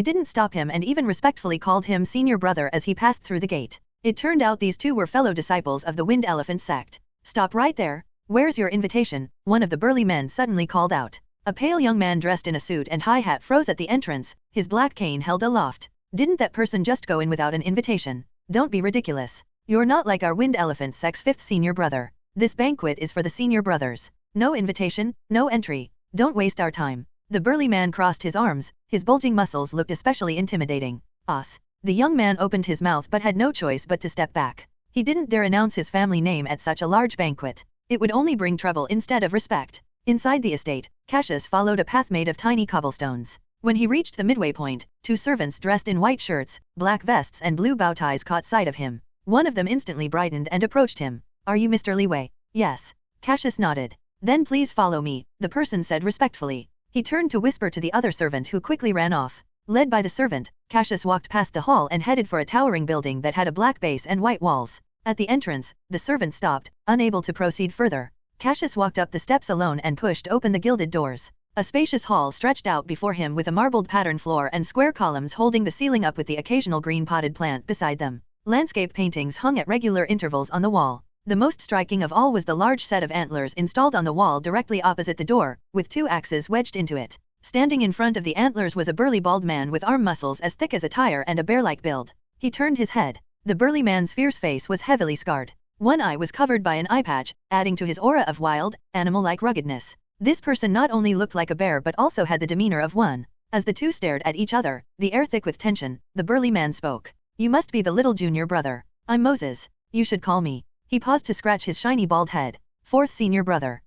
didn't stop him and even respectfully called him senior brother as he passed through the gate. It turned out these 2 were fellow disciples of the Wind Elephant Sect. Stop right there. Where's your invitation? One of the burly men suddenly called out. A pale young man dressed in a suit and high hat froze at the entrance, his black cane held aloft. Didn't that person just go in without an invitation? Don't be ridiculous. You're not like our Wind Elephant Sect's 5th senior brother. This banquet is for the senior brothers. No invitation, no entry. Don't waste our time. The burly man crossed his arms, his bulging muscles looked especially intimidating. Us. The young man opened his mouth but had no choice but to step back. He didn't dare announce his family name at such a large banquet. It would only bring trouble instead of respect. Inside the estate, Cassius followed a path made of tiny cobblestones. When he reached the midway point, 2 servants dressed in white shirts, black vests and blue bow ties caught sight of him. One of them instantly brightened and approached him. Are you Mr. Li Wei? Yes. Cassius nodded. Then please follow me, the person said respectfully. He turned to whisper to the other servant who quickly ran off. Led by the servant, Cassius walked past the hall and headed for a towering building that had a black base and white walls. At the entrance, the servant stopped, unable to proceed further. Cassius walked up the steps alone and pushed open the gilded doors. A spacious hall stretched out before him with a marbled pattern floor and square columns holding the ceiling up with the occasional green potted plant beside them. Landscape paintings hung at regular intervals on the wall. The most striking of all was the large set of antlers installed on the wall directly opposite the door, with 2 axes wedged into it. Standing in front of the antlers was a burly bald man with arm muscles as thick as a tire and a bear-like build. He turned his head. The burly man's fierce face was heavily scarred. One eye was covered by an eye patch, adding to his aura of wild, animal-like ruggedness. This person not only looked like a bear but also had the demeanor of one. As the 2 stared at each other, the air thick with tension, the burly man spoke. You must be the little junior brother. I'm Moses. You should call me. He paused to scratch his shiny bald head. 4th senior brother.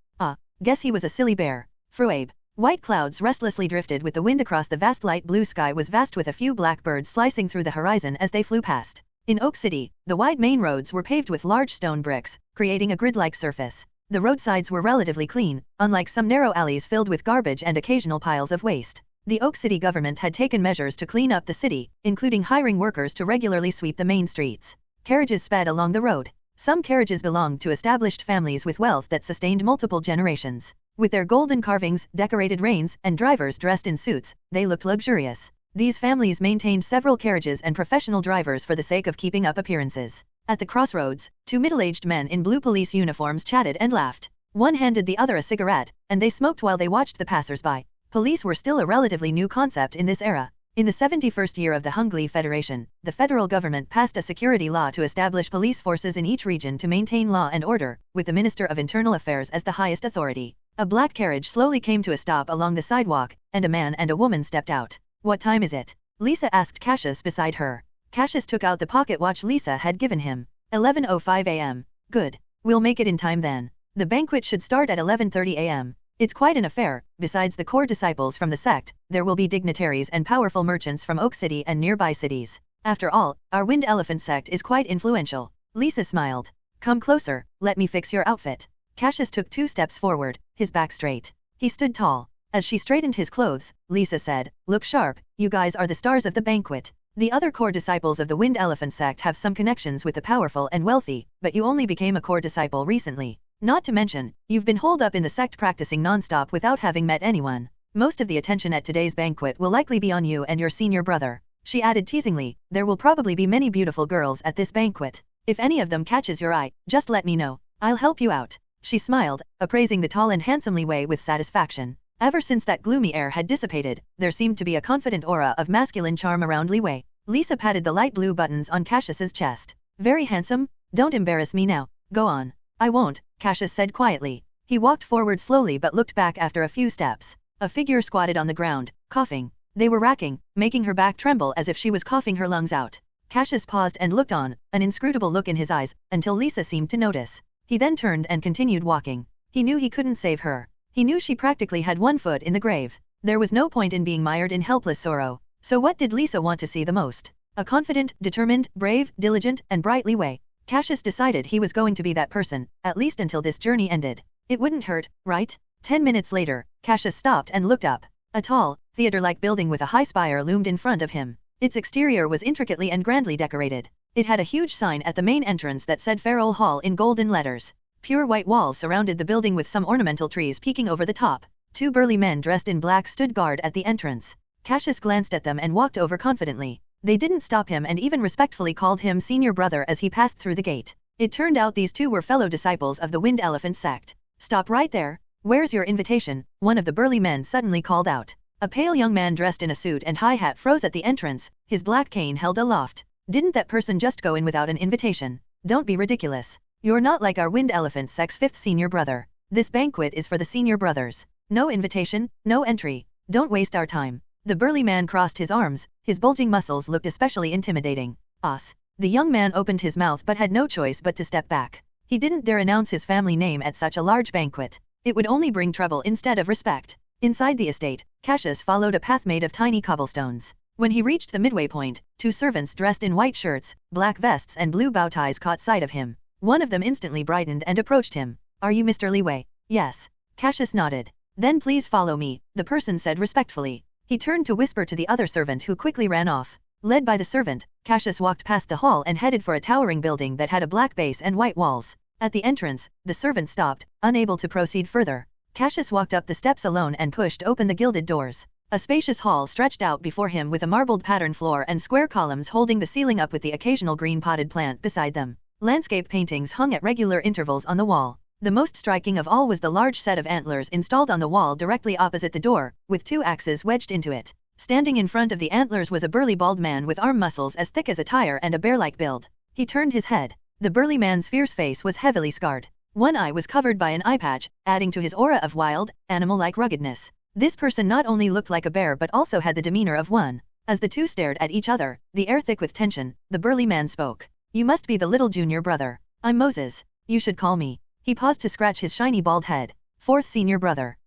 Guess he was a silly bear. Fruabe. White clouds restlessly drifted with the wind across the vast light blue sky was vast with a few black birds slicing through the horizon as they flew past. In Oak City, the wide main roads were paved with large stone bricks, creating a grid-like surface. The roadsides were relatively clean, unlike some narrow alleys filled with garbage and occasional piles of waste. The Oak City government had taken measures to clean up the city, including hiring workers to regularly sweep the main streets. Carriages sped along the road. Some carriages belonged to established families with wealth that sustained multiple generations. With their golden carvings, decorated reins, and drivers dressed in suits, they looked luxurious. These families maintained several carriages and professional drivers for the sake of keeping up appearances. At the crossroads, 2 middle-aged men in blue police uniforms chatted and laughed. One handed the other a cigarette, and they smoked while they watched the passers-by. Police were still a relatively new concept in this era. In the 71st year of the Hungly Federation, the federal government passed a security law to establish police forces in each region to maintain law and order, with the Minister of Internal Affairs as the highest authority. A black carriage slowly came to a stop along the sidewalk, and a man and a woman stepped out. What time is it? Lisa asked Cassius beside her. Cassius took out the pocket watch Lisa had given him. 11:05 a.m. Good. We'll make it in time then. The banquet should start at 11:30 a.m. It's quite an affair. Besides the core disciples from the sect, there will be dignitaries and powerful merchants from Oak City and nearby cities. After all, our Wind Elephant Sect is quite influential. Lisa smiled. Come closer, let me fix your outfit. Cassius took 2 steps forward, his back straight. He stood tall. As she straightened his clothes, Lisa said, look sharp, you guys are the stars of the banquet. The other core disciples of the Wind Elephant Sect have some connections with the powerful and wealthy, but you only became a core disciple recently. Not to mention, you've been holed up in the sect practicing non-stop without having met anyone. Most of the attention at today's banquet will likely be on you and your senior brother. She added teasingly, there will probably be many beautiful girls at this banquet. If any of them catches your eye, just let me know. I'll help you out. She smiled, appraising the tall and handsome Li Wei with satisfaction. Ever since that gloomy air had dissipated, there seemed to be a confident aura of masculine charm around Li Wei. Lisa patted the light blue buttons on Cassius's chest. Very handsome? Don't embarrass me now. Go on. I won't, Cassius said quietly. He walked forward slowly but looked back after a few steps. A figure squatted on the ground, coughing. They were racking, making her back tremble as if she was coughing her lungs out. Cassius paused and looked on, an inscrutable look in his eyes, until Lisa seemed to notice. He then turned and continued walking. He knew he couldn't save her. He knew she practically had one foot in the grave. There was no point in being mired in helpless sorrow. So what did Lisa want to see the most? A confident, determined, brave, diligent, and bright Li Wei. Cassius decided he was going to be that person, at least until this journey ended. It wouldn't hurt, right? 10 minutes later, Cassius stopped and looked up. A tall, theater-like building with a high spire loomed in front of him. Its exterior was intricately and grandly decorated. It had a huge sign at the main entrance that said Farewell Hall in golden letters. Pure white walls surrounded the building with some ornamental trees peeking over the top. 2 burly men dressed in black stood guard at the entrance. Cassius glanced at them and walked over confidently. They didn't stop him and even respectfully called him senior brother as he passed through the gate. It turned out these 2 were fellow disciples of the Wind Elephant Sect. Stop right there. Where's your invitation? One of the burly men suddenly called out. A pale young man dressed in a suit and high hat froze at the entrance, his black cane held aloft. Didn't that person just go in without an invitation? Don't be ridiculous. You're not like our Wind Elephant Sect's 5th senior brother. This banquet is for the senior brothers. No invitation, no entry. Don't waste our time. The burly man crossed his arms, his bulging muscles looked especially intimidating. Us. The young man opened his mouth but had no choice but to step back. He didn't dare announce his family name at such a large banquet. It would only bring trouble instead of respect. Inside the estate, Cassius followed a path made of tiny cobblestones. When he reached the midway point, 2 servants dressed in white shirts, black vests and blue bow ties caught sight of him. One of them instantly brightened and approached him. Are you Mr. Li Wei? Yes. Cassius nodded. Then please follow me, the person said respectfully. He turned to whisper to the other servant who quickly ran off. Led by the servant, Cassius walked past the hall and headed for a towering building that had a black base and white walls. At the entrance, the servant stopped, unable to proceed further. Cassius walked up the steps alone and pushed open the gilded doors. A spacious hall stretched out before him with a marbled pattern floor and square columns holding the ceiling up with the occasional green potted plant beside them. Landscape paintings hung at regular intervals on the wall. The most striking of all was the large set of antlers installed on the wall directly opposite the door, with 2 axes wedged into it. Standing in front of the antlers was a burly bald man with arm muscles as thick as a tire and a bear-like build. He turned his head. The burly man's fierce face was heavily scarred. One eye was covered by an eye patch, adding to his aura of wild, animal-like ruggedness. This person not only looked like a bear but also had the demeanor of one. As the 2 stared at each other, the air thick with tension, the burly man spoke. You must be the little junior brother. I'm Moses. You should call me. He paused to scratch his shiny bald head. 4th senior brother.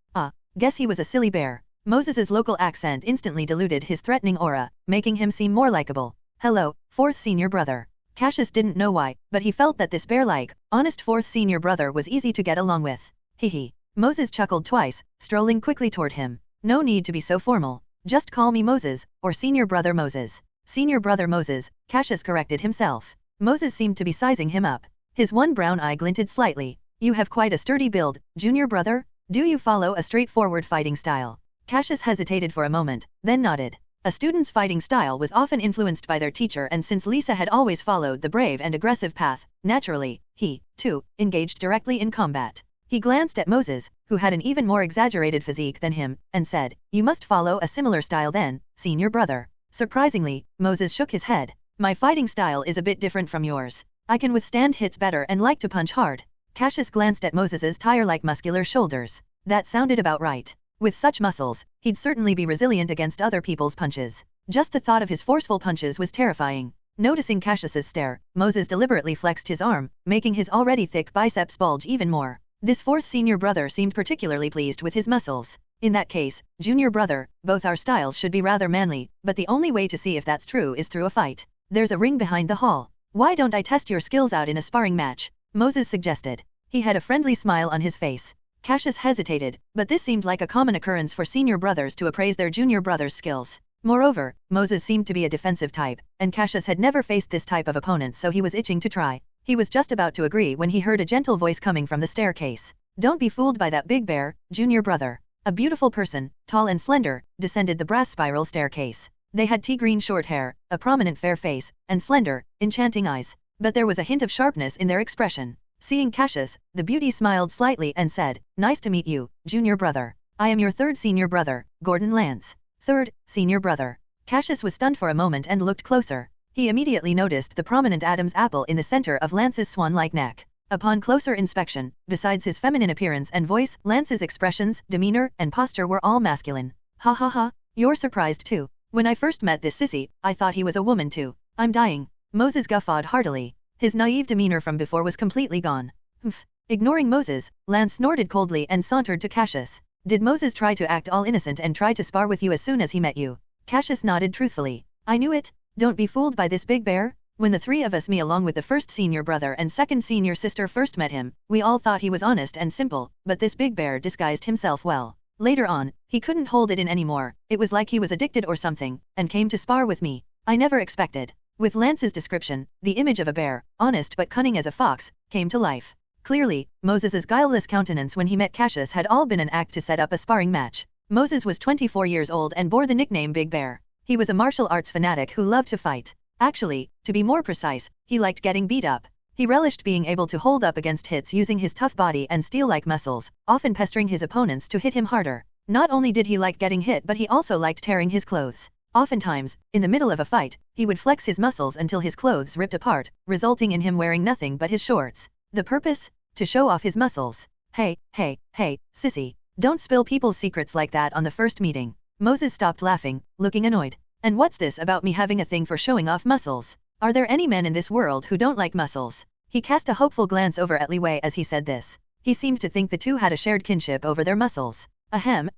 Guess he was a silly bear. Moses's local accent instantly diluted his threatening aura, making him seem more likable. Hello, 4th senior brother. Cassius didn't know why, but he felt that this bear-like, honest 4th senior brother was easy to get along with. Hehe. Moses chuckled twice, strolling quickly toward him. No need to be so formal. Just call me Moses, or senior brother Moses. Senior brother Moses, Cassius corrected himself. Moses seemed to be sizing him up. His one brown eye glinted slightly. You have quite a sturdy build, junior brother. Do you follow a straightforward fighting style? Cassius hesitated for a moment, then nodded. A student's fighting style was often influenced by their teacher, and since Lisa had always followed the brave and aggressive path, naturally, he, too, engaged directly in combat. He glanced at Moses, who had an even more exaggerated physique than him, and said, You must follow a similar style then, senior brother. Surprisingly, Moses shook his head. My fighting style is a bit different from yours. I can withstand hits better and like to punch hard. Cassius glanced at Moses's tire-like muscular shoulders. That sounded about right. With such muscles, he'd certainly be resilient against other people's punches. Just the thought of his forceful punches was terrifying. Noticing Cassius's stare, Moses deliberately flexed his arm, making his already thick biceps bulge even more. This fourth senior brother seemed particularly pleased with his muscles. In that case, junior brother, both our styles should be rather manly, but the only way to see if that's true is through a fight. There's a ring behind the hall. Why don't I test your skills out in a sparring match? Moses suggested. He had a friendly smile on his face. Cassius hesitated, but this seemed like a common occurrence for senior brothers to appraise their junior brother's skills. Moreover, Moses seemed to be a defensive type, and Cassius had never faced this type of opponent, so he was itching to try. He was just about to agree when he heard a gentle voice coming from the staircase. Don't be fooled by that big bear, junior brother. A beautiful person, tall and slender, descended the brass spiral staircase. They had tea-green short hair, a prominent fair face, and slender, enchanting eyes. But there was a hint of sharpness in their expression. Seeing Cassius, the beauty smiled slightly and said, "Nice to meet you, junior brother. I am your third senior brother, Gordon Lance." Third, senior brother. Cassius was stunned for a moment and looked closer. He immediately noticed the prominent Adam's apple in the center of Lance's swan-like neck. Upon closer inspection, besides his feminine appearance and voice, Lance's expressions, demeanor, and posture were all masculine. "Ha ha ha, you're surprised too. When I first met this sissy, I thought he was a woman too. I'm dying." Moses guffawed heartily. His naive demeanor from before was completely gone. "Humph." Ignoring Moses, Lance snorted coldly and sauntered to Cassius. "Did Moses try to act all innocent and try to spar with you as soon as he met you?" Cassius nodded truthfully. "I knew it. Don't be fooled by this big bear. When the three of us, me along with the first senior brother and second senior sister, first met him, we all thought he was honest and simple, but this big bear disguised himself well. Later on, he couldn't hold it in anymore, it was like he was addicted or something, and came to spar with me. I never expected." With Lance's description, the image of a bear, honest but cunning as a fox, came to life. Clearly, Moses's guileless countenance when he met Cassius had all been an act to set up a sparring match. Moses was 24 years old and bore the nickname Big Bear. He was a martial arts fanatic who loved to fight. Actually, to be more precise, he liked getting beat up. He relished being able to hold up against hits using his tough body and steel-like muscles, often pestering his opponents to hit him harder. Not only did he like getting hit, but he also liked tearing his clothes. Oftentimes, in the middle of a fight, he would flex his muscles until his clothes ripped apart, resulting in him wearing nothing but his shorts. The purpose? To show off his muscles. Hey, sissy. Don't spill people's secrets like that on the first meeting." Moses stopped laughing, looking annoyed. "And what's this about me having a thing for showing off muscles? Are there any men in this world who don't like muscles?" He cast a hopeful glance over at Li Wei as he said this. He seemed to think the two had a shared kinship over their muscles. Ahem.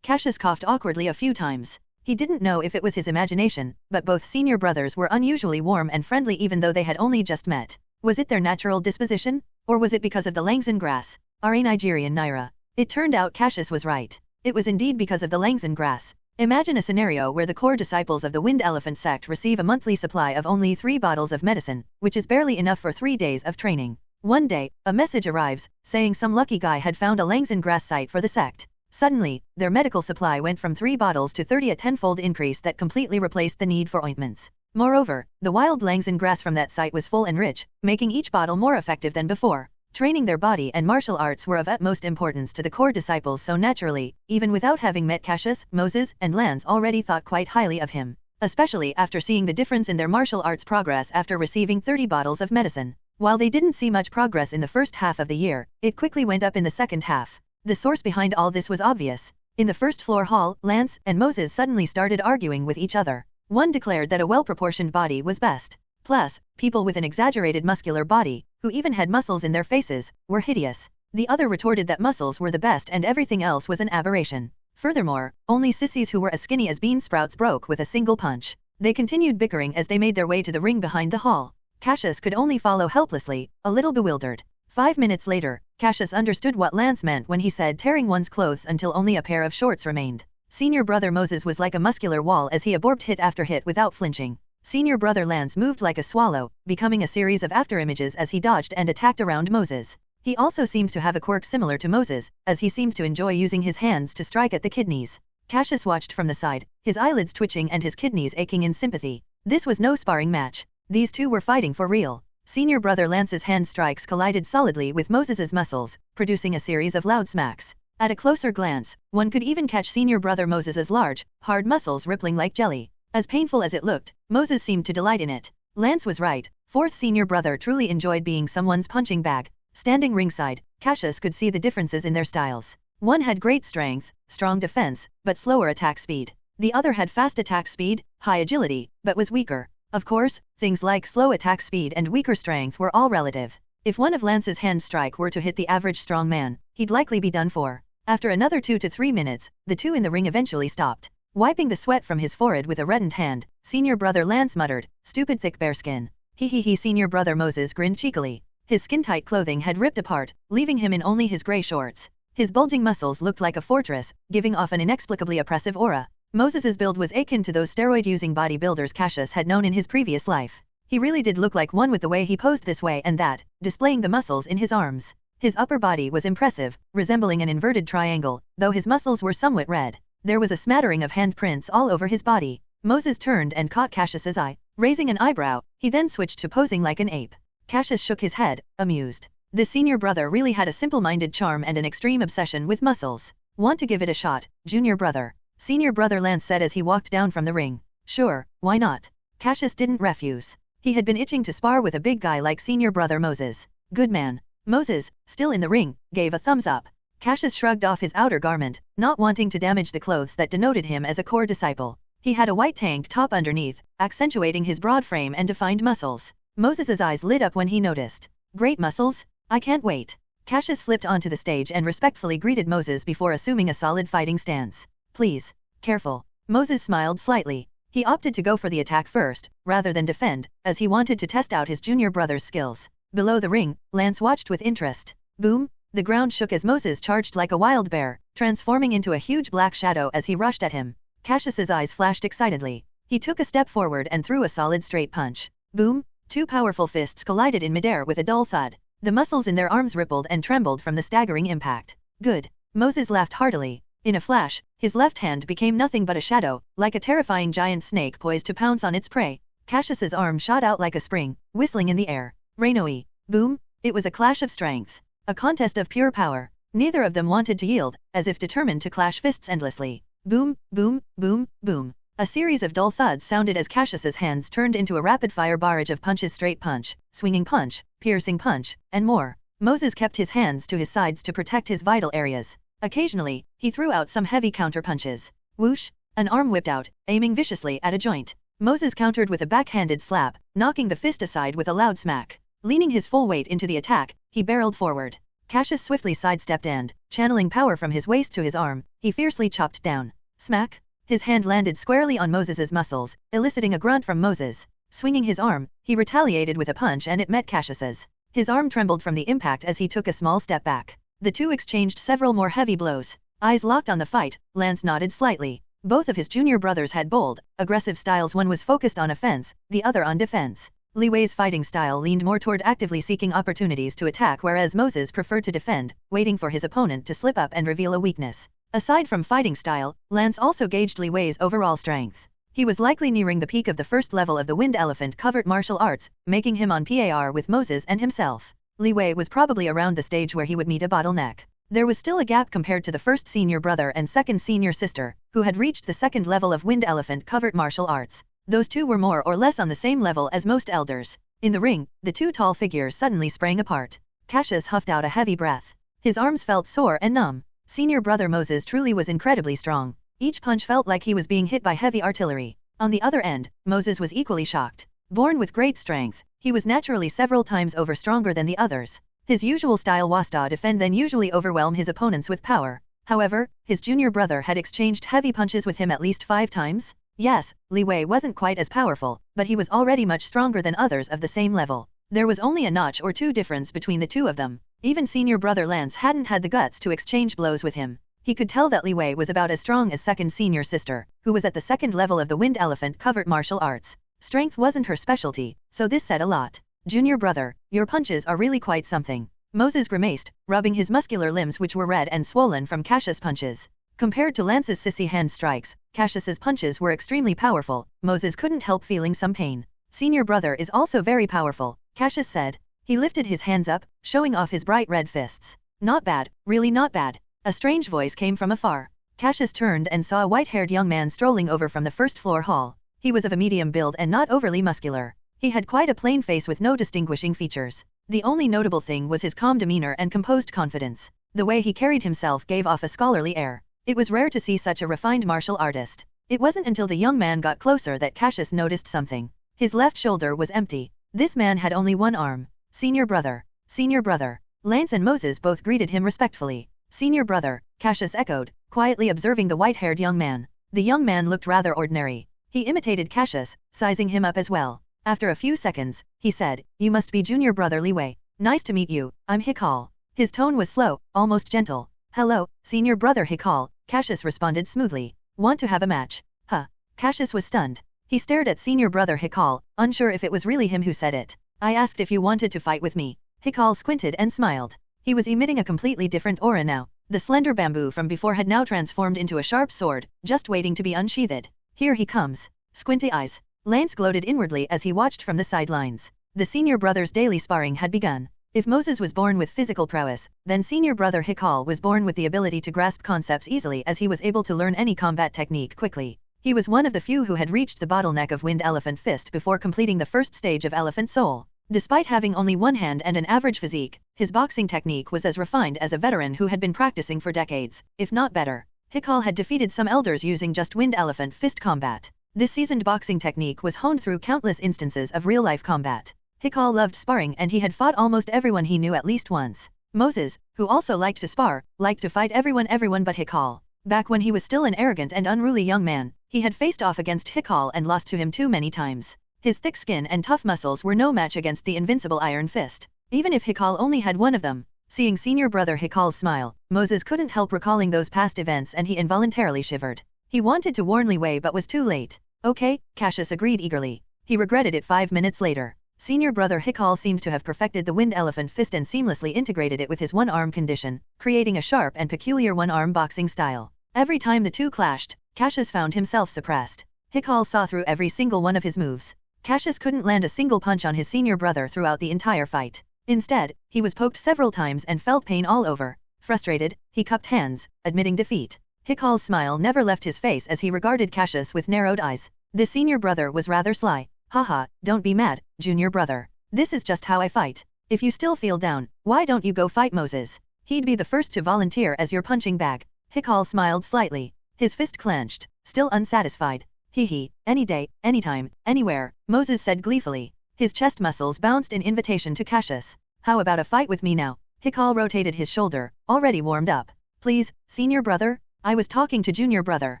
Cassius coughed awkwardly a few times. He didn't know if it was his imagination, but both senior brothers were unusually warm and friendly even though they had only just met. Was it their natural disposition? Or was it because of the Langzan grass? Are Nigerian Naira? It turned out Cassius was right. It was indeed because of the Langzan grass. Imagine a scenario where the core disciples of the Wind Elephant Sect receive a monthly supply of only 3 bottles of medicine, which is barely enough for 3 days of training. One day, a message arrives, saying some lucky guy had found a Langzan grass site for the sect. Suddenly, their medical supply went from 3 bottles to 30, a tenfold increase that completely replaced the need for ointments. Moreover, the wild Langzan grass from that site was full and rich, making each bottle more effective than before. Training their body and martial arts were of utmost importance to the core disciples, so naturally, even without having met Cassius, Moses and Lance already thought quite highly of him. Especially after seeing the difference in their martial arts progress after receiving 30 bottles of medicine. While they didn't see much progress in the first half of the year, it quickly went up in the second half. The source behind all this was obvious. In the first floor hall, Lance and Moses suddenly started arguing with each other. One declared that a well-proportioned body was best. Plus, people with an exaggerated muscular body, who even had muscles in their faces, were hideous. The other retorted that muscles were the best and everything else was an aberration. Furthermore, only sissies who were as skinny as bean sprouts broke with a single punch. They continued bickering as they made their way to the ring behind the hall. Cassius could only follow helplessly, a little bewildered. 5 minutes later, Cassius understood what Lance meant when he said tearing one's clothes until only a pair of shorts remained. Senior brother Moses was like a muscular wall as he absorbed hit after hit without flinching. Senior brother Lance moved like a swallow, becoming a series of afterimages as he dodged and attacked around Moses. He also seemed to have a quirk similar to Moses, as he seemed to enjoy using his hands to strike at the kidneys. Cassius watched from the side, his eyelids twitching and his kidneys aching in sympathy. This was no sparring match. These two were fighting for real. Senior brother Lance's hand strikes collided solidly with Moses's muscles, producing a series of loud smacks. At a closer glance, one could even catch senior brother Moses's large, hard muscles rippling like jelly. As painful as it looked, Moses seemed to delight in it. Lance was right. Fourth senior brother truly enjoyed being someone's punching bag. Standing ringside, Cassius could see the differences in their styles. One had great strength, strong defense, but slower attack speed. The other had fast attack speed, high agility, but was weaker. Of course, things like slow attack speed and weaker strength were all relative. If one of Lance's hand strike were to hit the average strong man, he'd likely be done for. After another 2 to 3 minutes, the two in the ring eventually stopped. Wiping the sweat from his forehead with a reddened hand, senior brother Lance muttered, "Stupid thick bear skin." He. Senior brother Moses grinned cheekily. His skin-tight clothing had ripped apart, leaving him in only his gray shorts. His bulging muscles looked like a fortress, giving off an inexplicably oppressive aura. Moses's build was akin to those steroid-using bodybuilders Cassius had known in his previous life. He really did look like one with the way he posed this way and that, displaying the muscles in his arms. His upper body was impressive, resembling an inverted triangle, though his muscles were somewhat red. There was a smattering of handprints all over his body. Moses turned and caught Cassius's eye. Raising an eyebrow, he then switched to posing like an ape. Cassius shook his head, amused. This senior brother really had a simple-minded charm and an extreme obsession with muscles. "Want to give it a shot, junior brother?" Senior brother Lance said as he walked down from the ring. "Sure, why not?" Cassius didn't refuse. He had been itching to spar with a big guy like senior brother Moses. "Good man." Moses, still in the ring, gave a thumbs up. Cassius shrugged off his outer garment, not wanting to damage the clothes that denoted him as a core disciple. He had a white tank top underneath, accentuating his broad frame and defined muscles. Moses's eyes lit up when he noticed. "Great muscles? I can't wait." Cassius flipped onto the stage and respectfully greeted Moses before assuming a solid fighting stance. "Please, careful." Moses smiled slightly. He opted to go for the attack first, rather than defend, as he wanted to test out his junior brother's skills. Below the ring, Lance watched with interest. Boom! The ground shook as Moses charged like a wild bear, transforming into a huge black shadow as he rushed at him. Cassius's eyes flashed excitedly. He took a step forward and threw a solid straight punch. Boom! Two powerful fists collided in midair with a dull thud. The muscles in their arms rippled and trembled from the staggering impact. "Good." Moses laughed heartily. In a flash, his left hand became nothing but a shadow, like a terrifying giant snake poised to pounce on its prey. Cassius's arm shot out like a spring, whistling in the air. Rainoi. Boom! It was a clash of strength. A contest of pure power. Neither of them wanted to yield, as if determined to clash fists endlessly. Boom, boom, boom, boom. A series of dull thuds sounded as Cassius's hands turned into a rapid-fire barrage of punches: straight punch, swinging punch, piercing punch, and more. Moses kept his hands to his sides to protect his vital areas. Occasionally, he threw out some heavy counter-punches. Whoosh! An arm whipped out, aiming viciously at a joint. Moses countered with a backhanded slap, knocking the fist aside with a loud smack. Leaning his full weight into the attack, he barreled forward. Cassius swiftly sidestepped and, channeling power from his waist to his arm, he fiercely chopped down. Smack! His hand landed squarely on Moses's muscles, eliciting a grunt from Moses. Swinging his arm, he retaliated with a punch and it met Cassius's. His arm trembled from the impact as he took a small step back. The two exchanged several more heavy blows. Eyes locked on the fight, Lance nodded slightly. Both of his junior brothers had bold, aggressive styles. One was focused on offense, the other on defense. Li Wei's fighting style leaned more toward actively seeking opportunities to attack, whereas Moses preferred to defend, waiting for his opponent to slip up and reveal a weakness. Aside from fighting style, Lance also gauged Li Wei's overall strength. He was likely nearing the peak of the first level of the Wind Elephant covert martial arts, making him on par with Moses and himself. Li Wei was probably around the stage where he would meet a bottleneck. There was still a gap compared to the first senior brother and second senior sister, who had reached the second level of Wind Elephant covert martial arts. Those two were more or less on the same level as most elders. In the ring, the two tall figures suddenly sprang apart. Cassius huffed out a heavy breath. His arms felt sore and numb. Senior brother Moses truly was incredibly strong. Each punch felt like he was being hit by heavy artillery. On the other end, Moses was equally shocked. Born with great strength, he was naturally several times over stronger than the others. His usual style was to defend, then usually overwhelm his opponents with power. However, his junior brother had exchanged heavy punches with him at least 5 times. Yes, Li Wei wasn't quite as powerful, but he was already much stronger than others of the same level. There was only a notch or two difference between the two of them. Even senior brother Lance hadn't had the guts to exchange blows with him. He could tell that Li Wei was about as strong as second senior sister, who was at the second level of the Wind Elephant covert martial arts. Strength wasn't her specialty, so this said a lot. "Junior brother, your punches are really quite something." Moses grimaced, rubbing his muscular limbs which were red and swollen from Cassius' punches. Compared to Lance's sissy hand strikes, Cassius's punches were extremely powerful. Moses couldn't help feeling some pain. "Senior brother is also very powerful," Cassius said. He lifted his hands up, showing off his bright red fists. "Not bad, really not bad." A strange voice came from afar. Cassius turned and saw a white-haired young man strolling over from the first-floor hall. He was of a medium build and not overly muscular. He had quite a plain face with no distinguishing features. The only notable thing was his calm demeanor and composed confidence. The way he carried himself gave off a scholarly air. It was rare to see such a refined martial artist. It wasn't until the young man got closer that Cassius noticed something. His left shoulder was empty. This man had only one arm. Senior brother. Senior brother. Lance and Moses both greeted him respectfully. Senior brother, Cassius echoed, quietly observing the white-haired young man. The young man looked rather ordinary. He imitated Cassius, sizing him up as well. After a few seconds, he said, "You must be junior brother Li Wei. Nice to meet you, I'm Hikal." His tone was slow, almost gentle. "Hello, senior brother Hikal," Cassius responded smoothly. "Want to have a match?" Huh. Cassius was stunned. He stared at senior brother Hikal, unsure if it was really him who said it. "I asked if you wanted to fight with me." Hikal squinted and smiled. He was emitting a completely different aura now. The slender bamboo from before had now transformed into a sharp sword, just waiting to be unsheathed. "Here he comes." Squinty eyes. Lance gloated inwardly as he watched from the sidelines. The senior brother's daily sparring had begun. If Moses was born with physical prowess, then senior brother Hikal was born with the ability to grasp concepts easily, as he was able to learn any combat technique quickly. He was one of the few who had reached the bottleneck of Wind Elephant Fist before completing the first stage of Elephant Soul. Despite having only one hand and an average physique, his boxing technique was as refined as a veteran who had been practicing for decades, if not better. Hikal had defeated some elders using just Wind Elephant Fist combat. This seasoned boxing technique was honed through countless instances of real-life combat. Hikal loved sparring, and he had fought almost everyone he knew at least once. Moses, who also liked to spar, liked to fight everyone but Hikal. Back when he was still an arrogant and unruly young man, he had faced off against Hikal and lost to him too many times. His thick skin and tough muscles were no match against the invincible Iron Fist. Even if Hikal only had one of them. Seeing senior brother Hikal's smile, Moses couldn't help recalling those past events, and he involuntarily shivered. He wanted to warn Li Wei but was too late. "Okay," Cassius agreed eagerly. He regretted it 5 minutes later. Senior brother Hikal seemed to have perfected the Wind Elephant Fist and seamlessly integrated it with his one-arm condition, creating a sharp and peculiar one-arm boxing style. Every time the two clashed, Cassius found himself suppressed. Hikal saw through every single one of his moves. Cassius couldn't land a single punch on his senior brother throughout the entire fight. Instead, he was poked several times and felt pain all over. Frustrated, he cupped hands, admitting defeat. Hikal's smile never left his face as he regarded Cassius with narrowed eyes. The senior brother was rather sly. "Haha, don't be mad, junior brother. This is just how I fight. If you still feel down, why don't you go fight Moses? He'd be the first to volunteer as your punching bag." Hikal smiled slightly. His fist clenched, still unsatisfied. "Hee, any day, anytime, anywhere," Moses said gleefully. His chest muscles bounced in invitation to Cassius. "How about a fight with me now?" Hikal rotated his shoulder, already warmed up. "Please, senior brother? I was talking to junior brother."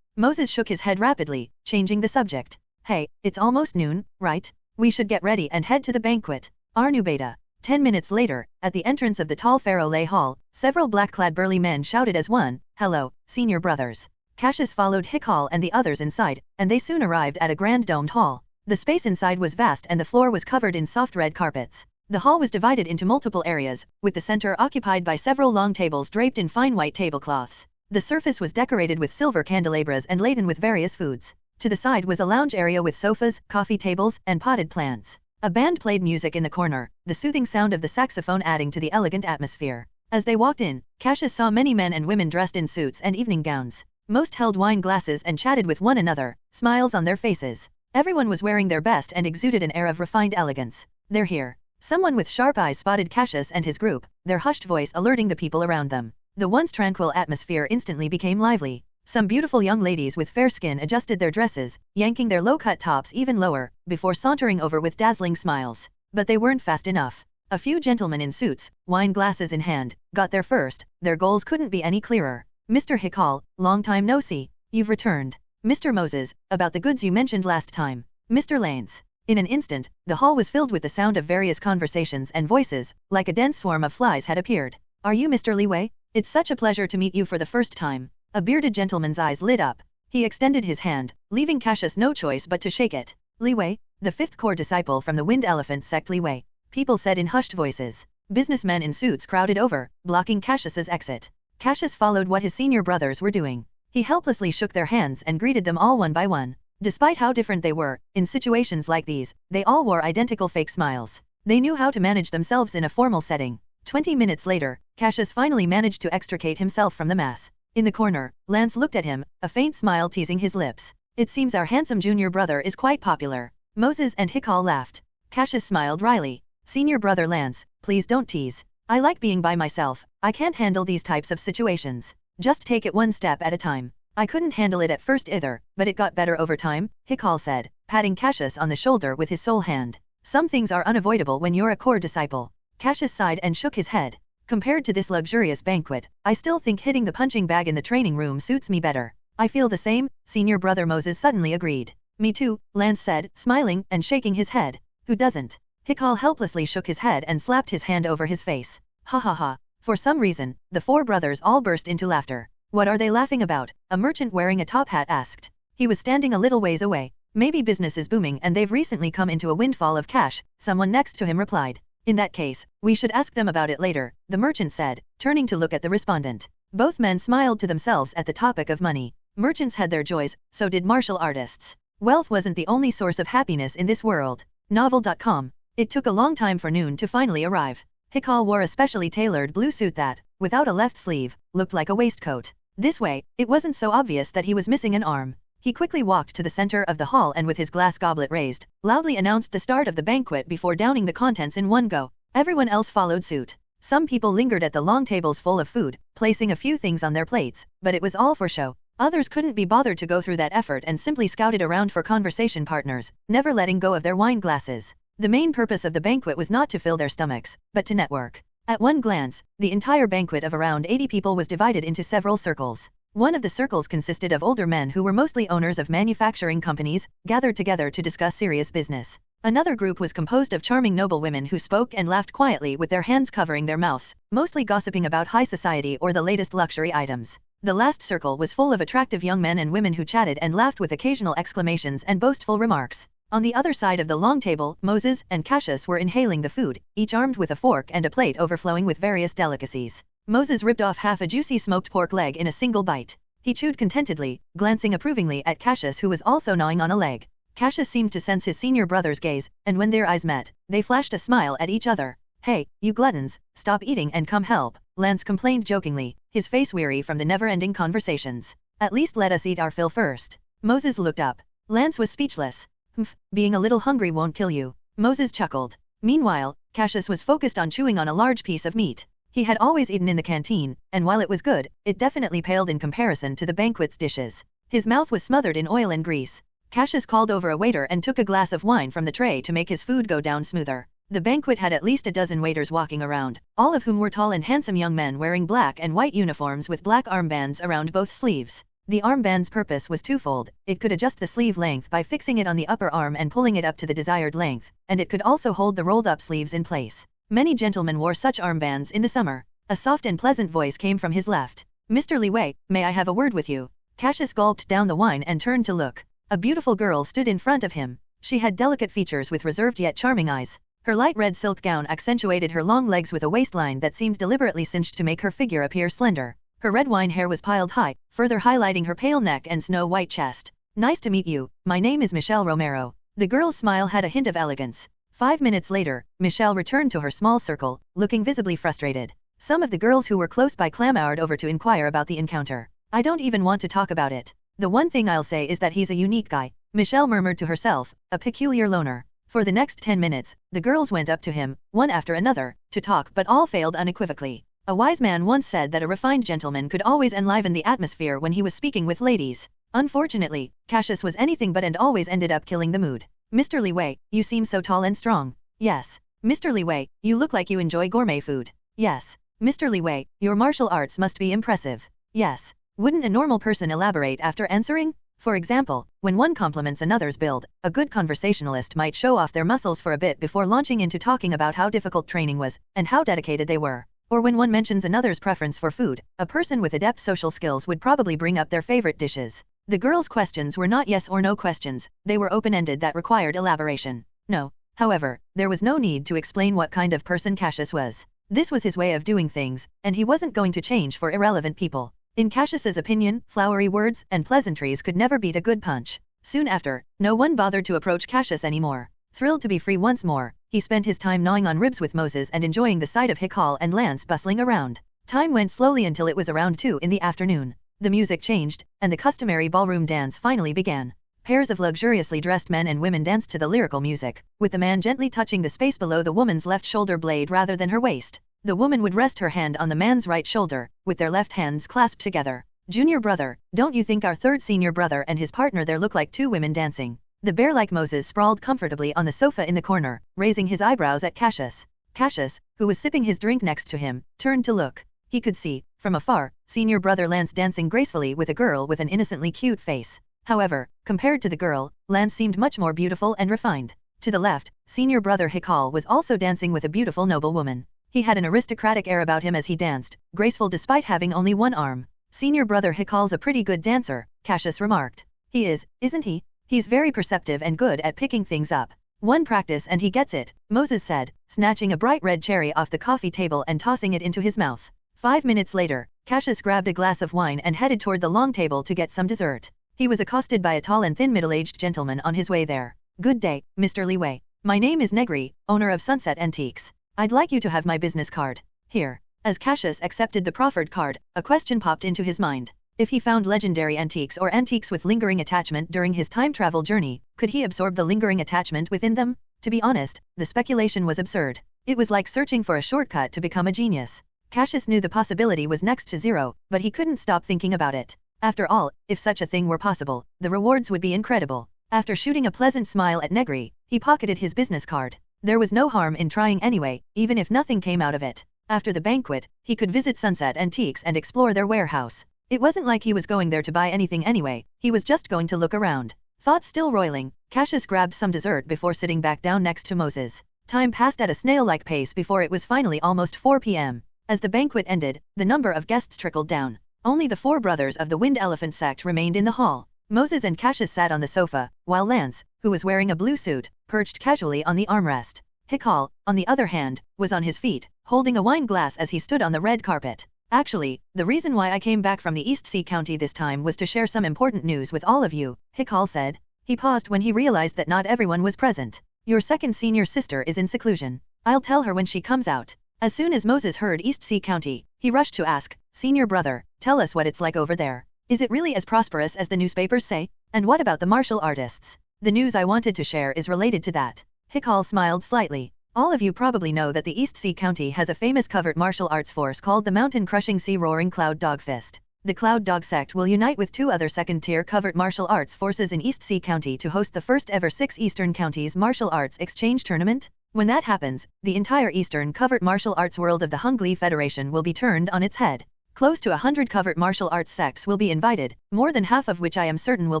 Moses shook his head rapidly, changing the subject. "Hey, it's almost noon, right? We should get ready and head to the banquet." Arnu Beta. 10 minutes later, at the entrance of the tall Pharaoh Lay Hall, several black-clad burly men shouted as one, "Hello, senior brothers." Cassius followed Hikal and the others inside, and they soon arrived at a grand domed hall. The space inside was vast and the floor was covered in soft red carpets. The hall was divided into multiple areas, with the center occupied by several long tables draped in fine white tablecloths. The surface was decorated with silver candelabras and laden with various foods. To the side was a lounge area with sofas, coffee tables, and potted plants. A band played music in the corner, the soothing sound of the saxophone adding to the elegant atmosphere. As they walked in, Cassius saw many men and women dressed in suits and evening gowns. Most held wine glasses and chatted with one another, smiles on their faces. Everyone was wearing their best and exuded an air of refined elegance. "They're here." Someone with sharp eyes spotted Cassius and his group, their hushed voice alerting the people around them. The once tranquil atmosphere instantly became lively. Some beautiful young ladies with fair skin adjusted their dresses, yanking their low-cut tops even lower, before sauntering over with dazzling smiles. But they weren't fast enough. A few gentlemen in suits, wine glasses in hand, got there first. Their goals couldn't be any clearer. "Mr. Hikal, long time no see. You've returned." "Mr. Moses, about the goods you mentioned last time." "Mr. Lance." In an instant, the hall was filled with the sound of various conversations and voices, like a dense swarm of flies had appeared. "Are you Mr. Li Wei? It's such a pleasure to meet you for the first time." A bearded gentleman's eyes lit up. He extended his hand, leaving Cassius no choice but to shake it. "Li Wei, the fifth core disciple from the Wind Elephant Sect. Li Wei," people said in hushed voices. Businessmen in suits crowded over, blocking Cassius's exit. Cassius followed what his senior brothers were doing. He helplessly shook their hands and greeted them all one by one. Despite how different they were, in situations like these, they all wore identical fake smiles. They knew how to manage themselves in a formal setting. 20 minutes later, Cassius finally managed to extricate himself from the mass. In the corner, Lance looked at him, a faint smile teasing his lips. "It seems our handsome junior brother is quite popular." Moses and Hikal laughed. Cassius smiled wryly. "Senior brother Lance, please don't tease. I like being by myself, I can't handle these types of situations. Just take it one step at a time. I couldn't handle it at first either, but it got better over time, Hikal said, patting Cassius on the shoulder with his sole hand. Some things are unavoidable when you're a core disciple. Cassius sighed and shook his head. Compared to this luxurious banquet, I still think hitting the punching bag in the training room suits me better. I feel the same, senior brother Moses suddenly agreed. Me too, Lance said, smiling and shaking his head. Who doesn't? Hikal helplessly shook his head and slapped his hand over his face. Ha ha ha. For some reason, the four brothers all burst into laughter. What are they laughing about? A merchant wearing a top hat asked. He was standing a little ways away. Maybe business is booming and they've recently come into a windfall of cash, someone next to him replied. In that case, we should ask them about it later, the merchant said, turning to look at the respondent. Both men smiled to themselves at the topic of money. Merchants had their joys, so did martial artists. Wealth wasn't the only source of happiness in this world. Novel.com. It took a long time for noon to finally arrive. Hikal wore a specially tailored blue suit that, without a left sleeve, looked like a waistcoat. This way, it wasn't so obvious that he was missing an arm. He quickly walked to the center of the hall and with his glass goblet raised, loudly announced the start of the banquet before downing the contents in one go. Everyone else followed suit. Some people lingered at the long tables full of food, placing a few things on their plates, but it was all for show. Others couldn't be bothered to go through that effort and simply scouted around for conversation partners, never letting go of their wine glasses. The main purpose of the banquet was not to fill their stomachs, but to network. At one glance, the entire banquet of around 80 people was divided into several circles. One of the circles consisted of older men who were mostly owners of manufacturing companies, gathered together to discuss serious business. Another group was composed of charming noble women who spoke and laughed quietly with their hands covering their mouths, mostly gossiping about high society or the latest luxury items. The last circle was full of attractive young men and women who chatted and laughed with occasional exclamations and boastful remarks. On the other side of the long table, Moses and Cassius were inhaling the food, each armed with a fork and a plate overflowing with various delicacies. Moses ripped off half a juicy smoked pork leg in a single bite. He chewed contentedly, glancing approvingly at Cassius who was also gnawing on a leg. Cassius seemed to sense his senior brother's gaze, and when their eyes met, they flashed a smile at each other. Hey, you gluttons, stop eating and come help, Lance complained jokingly, his face weary from the never-ending conversations. At least let us eat our fill first. Moses looked up. Lance was speechless. Humph, being a little hungry won't kill you. Moses chuckled. Meanwhile, Cassius was focused on chewing on a large piece of meat. He had always eaten in the canteen, and while it was good, it definitely paled in comparison to the banquet's dishes. His mouth was smothered in oil and grease. Cassius called over a waiter and took a glass of wine from the tray to make his food go down smoother. The banquet had at least a dozen waiters walking around, all of whom were tall and handsome young men wearing black and white uniforms with black armbands around both sleeves. The armband's purpose was twofold. It could adjust the sleeve length by fixing it on the upper arm and pulling it up to the desired length, and it could also hold the rolled-up sleeves in place. Many gentlemen wore such armbands in the summer. A soft and pleasant voice came from his left. Mr. Li Wei, may I have a word with you? Cassius gulped down the wine and turned to look. A beautiful girl stood in front of him. She had delicate features with reserved yet charming eyes. Her light red silk gown accentuated her long legs with a waistline that seemed deliberately cinched to make her figure appear slender. Her red wine hair was piled high, further highlighting her pale neck and snow-white chest. Nice to meet you, my name is Michelle Romero. The girl's smile had a hint of elegance. 5 minutes later, Michelle returned to her small circle, looking visibly frustrated. Some of the girls who were close by clamored over to inquire about the encounter. I don't even want to talk about it. The one thing I'll say is that he's a unique guy, Michelle murmured to herself, a peculiar loner. For the next 10 minutes, the girls went up to him, one after another, to talk but all failed unequivocally. A wise man once said that a refined gentleman could always enliven the atmosphere when he was speaking with ladies. Unfortunately, Cassius was anything but and always ended up killing the mood. Mr. Li Wei, you seem so tall and strong. Yes. Mr. Li Wei, you look like you enjoy gourmet food. Yes. Mr. Li Wei, your martial arts must be impressive. Yes. Wouldn't a normal person elaborate after answering? For example, when one compliments another's build, a good conversationalist might show off their muscles for a bit before launching into talking about how difficult training was, and how dedicated they were. Or when one mentions another's preference for food, a person with adept social skills would probably bring up their favorite dishes. The girls' questions were not yes or no questions, they were open-ended that required elaboration. No. However, there was no need to explain what kind of person Cassius was. This was his way of doing things, and he wasn't going to change for irrelevant people. In Cassius's opinion, flowery words and pleasantries could never beat a good punch. Soon after, no one bothered to approach Cassius anymore. Thrilled to be free once more, he spent his time gnawing on ribs with Moses and enjoying the sight of Hikal and Lance bustling around. Time went slowly until it was around 2 in the afternoon. The music changed, and the customary ballroom dance finally began. Pairs of luxuriously dressed men and women danced to the lyrical music, with the man gently touching the space below the woman's left shoulder blade rather than her waist. The woman would rest her hand on the man's right shoulder, with their left hands clasped together. Junior brother, don't you think our third senior brother and his partner there look like two women dancing? The bear-like Moses sprawled comfortably on the sofa in the corner, raising his eyebrows at Cassius. Cassius, who was sipping his drink next to him, turned to look. He could see, from afar, senior brother Lance dancing gracefully with a girl with an innocently cute face. However, compared to the girl, Lance seemed much more beautiful and refined. To the left, senior brother Hikal was also dancing with a beautiful noble woman. He had an aristocratic air about him as he danced, graceful despite having only one arm. Senior brother Hikal's a pretty good dancer, Cassius remarked. He is, isn't he? He's very perceptive and good at picking things up. One practice and he gets it, Moses said, snatching a bright red cherry off the coffee table and tossing it into his mouth. 5 minutes later, Cassius grabbed a glass of wine and headed toward the long table to get some dessert. He was accosted by a tall and thin middle-aged gentleman on his way there. Good day, Mr. Li Wei. My name is Negri, owner of Sunset Antiques. I'd like you to have my business card. Here. As Cassius accepted the proffered card, a question popped into his mind. If he found legendary antiques or antiques with lingering attachment during his time travel journey, could he absorb the lingering attachment within them? To be honest, the speculation was absurd. It was like searching for a shortcut to become a genius. Cassius knew the possibility was next to zero, but he couldn't stop thinking about it. After all, if such a thing were possible, the rewards would be incredible. After shooting a pleasant smile at Negri, he pocketed his business card. There was no harm in trying anyway, even if nothing came out of it. After the banquet, he could visit Sunset Antiques and explore their warehouse. It wasn't like he was going there to buy anything anyway, he was just going to look around. Thoughts still roiling, Cassius grabbed some dessert before sitting back down next to Moses. Time passed at a snail-like pace before it was finally almost 4 p.m. As the banquet ended, the number of guests trickled down. Only the 4 brothers of the Wind Elephant Sect remained in the hall. Moses and Cassius sat on the sofa, while Lance, who was wearing a blue suit, perched casually on the armrest. Hikal, on the other hand, was on his feet, holding a wine glass as he stood on the red carpet. Actually, the reason why I came back from the East Sea County this time was to share some important news with all of you, Hikal said. He paused when he realized that not everyone was present. Your second senior sister is in seclusion. I'll tell her when she comes out. As soon as Moses heard East Sea County, he rushed to ask, Senior brother, tell us what it's like over there. Is it really as prosperous as the newspapers say? And what about the martial artists? The news I wanted to share is related to that. Hikal smiled slightly. All of you probably know that the East Sea County has a famous covert martial arts force called the Mountain-Crushing Sea-Roaring Cloud Dog Fist. The Cloud Dog Sect will unite with 2 other second-tier covert martial arts forces in East Sea County to host the first ever 6 Eastern Counties Martial Arts Exchange Tournament. When that happens, the entire Eastern covert martial arts world of the Hungly Federation will be turned on its head. Close to 100 covert martial arts sects will be invited, more than half of which I am certain will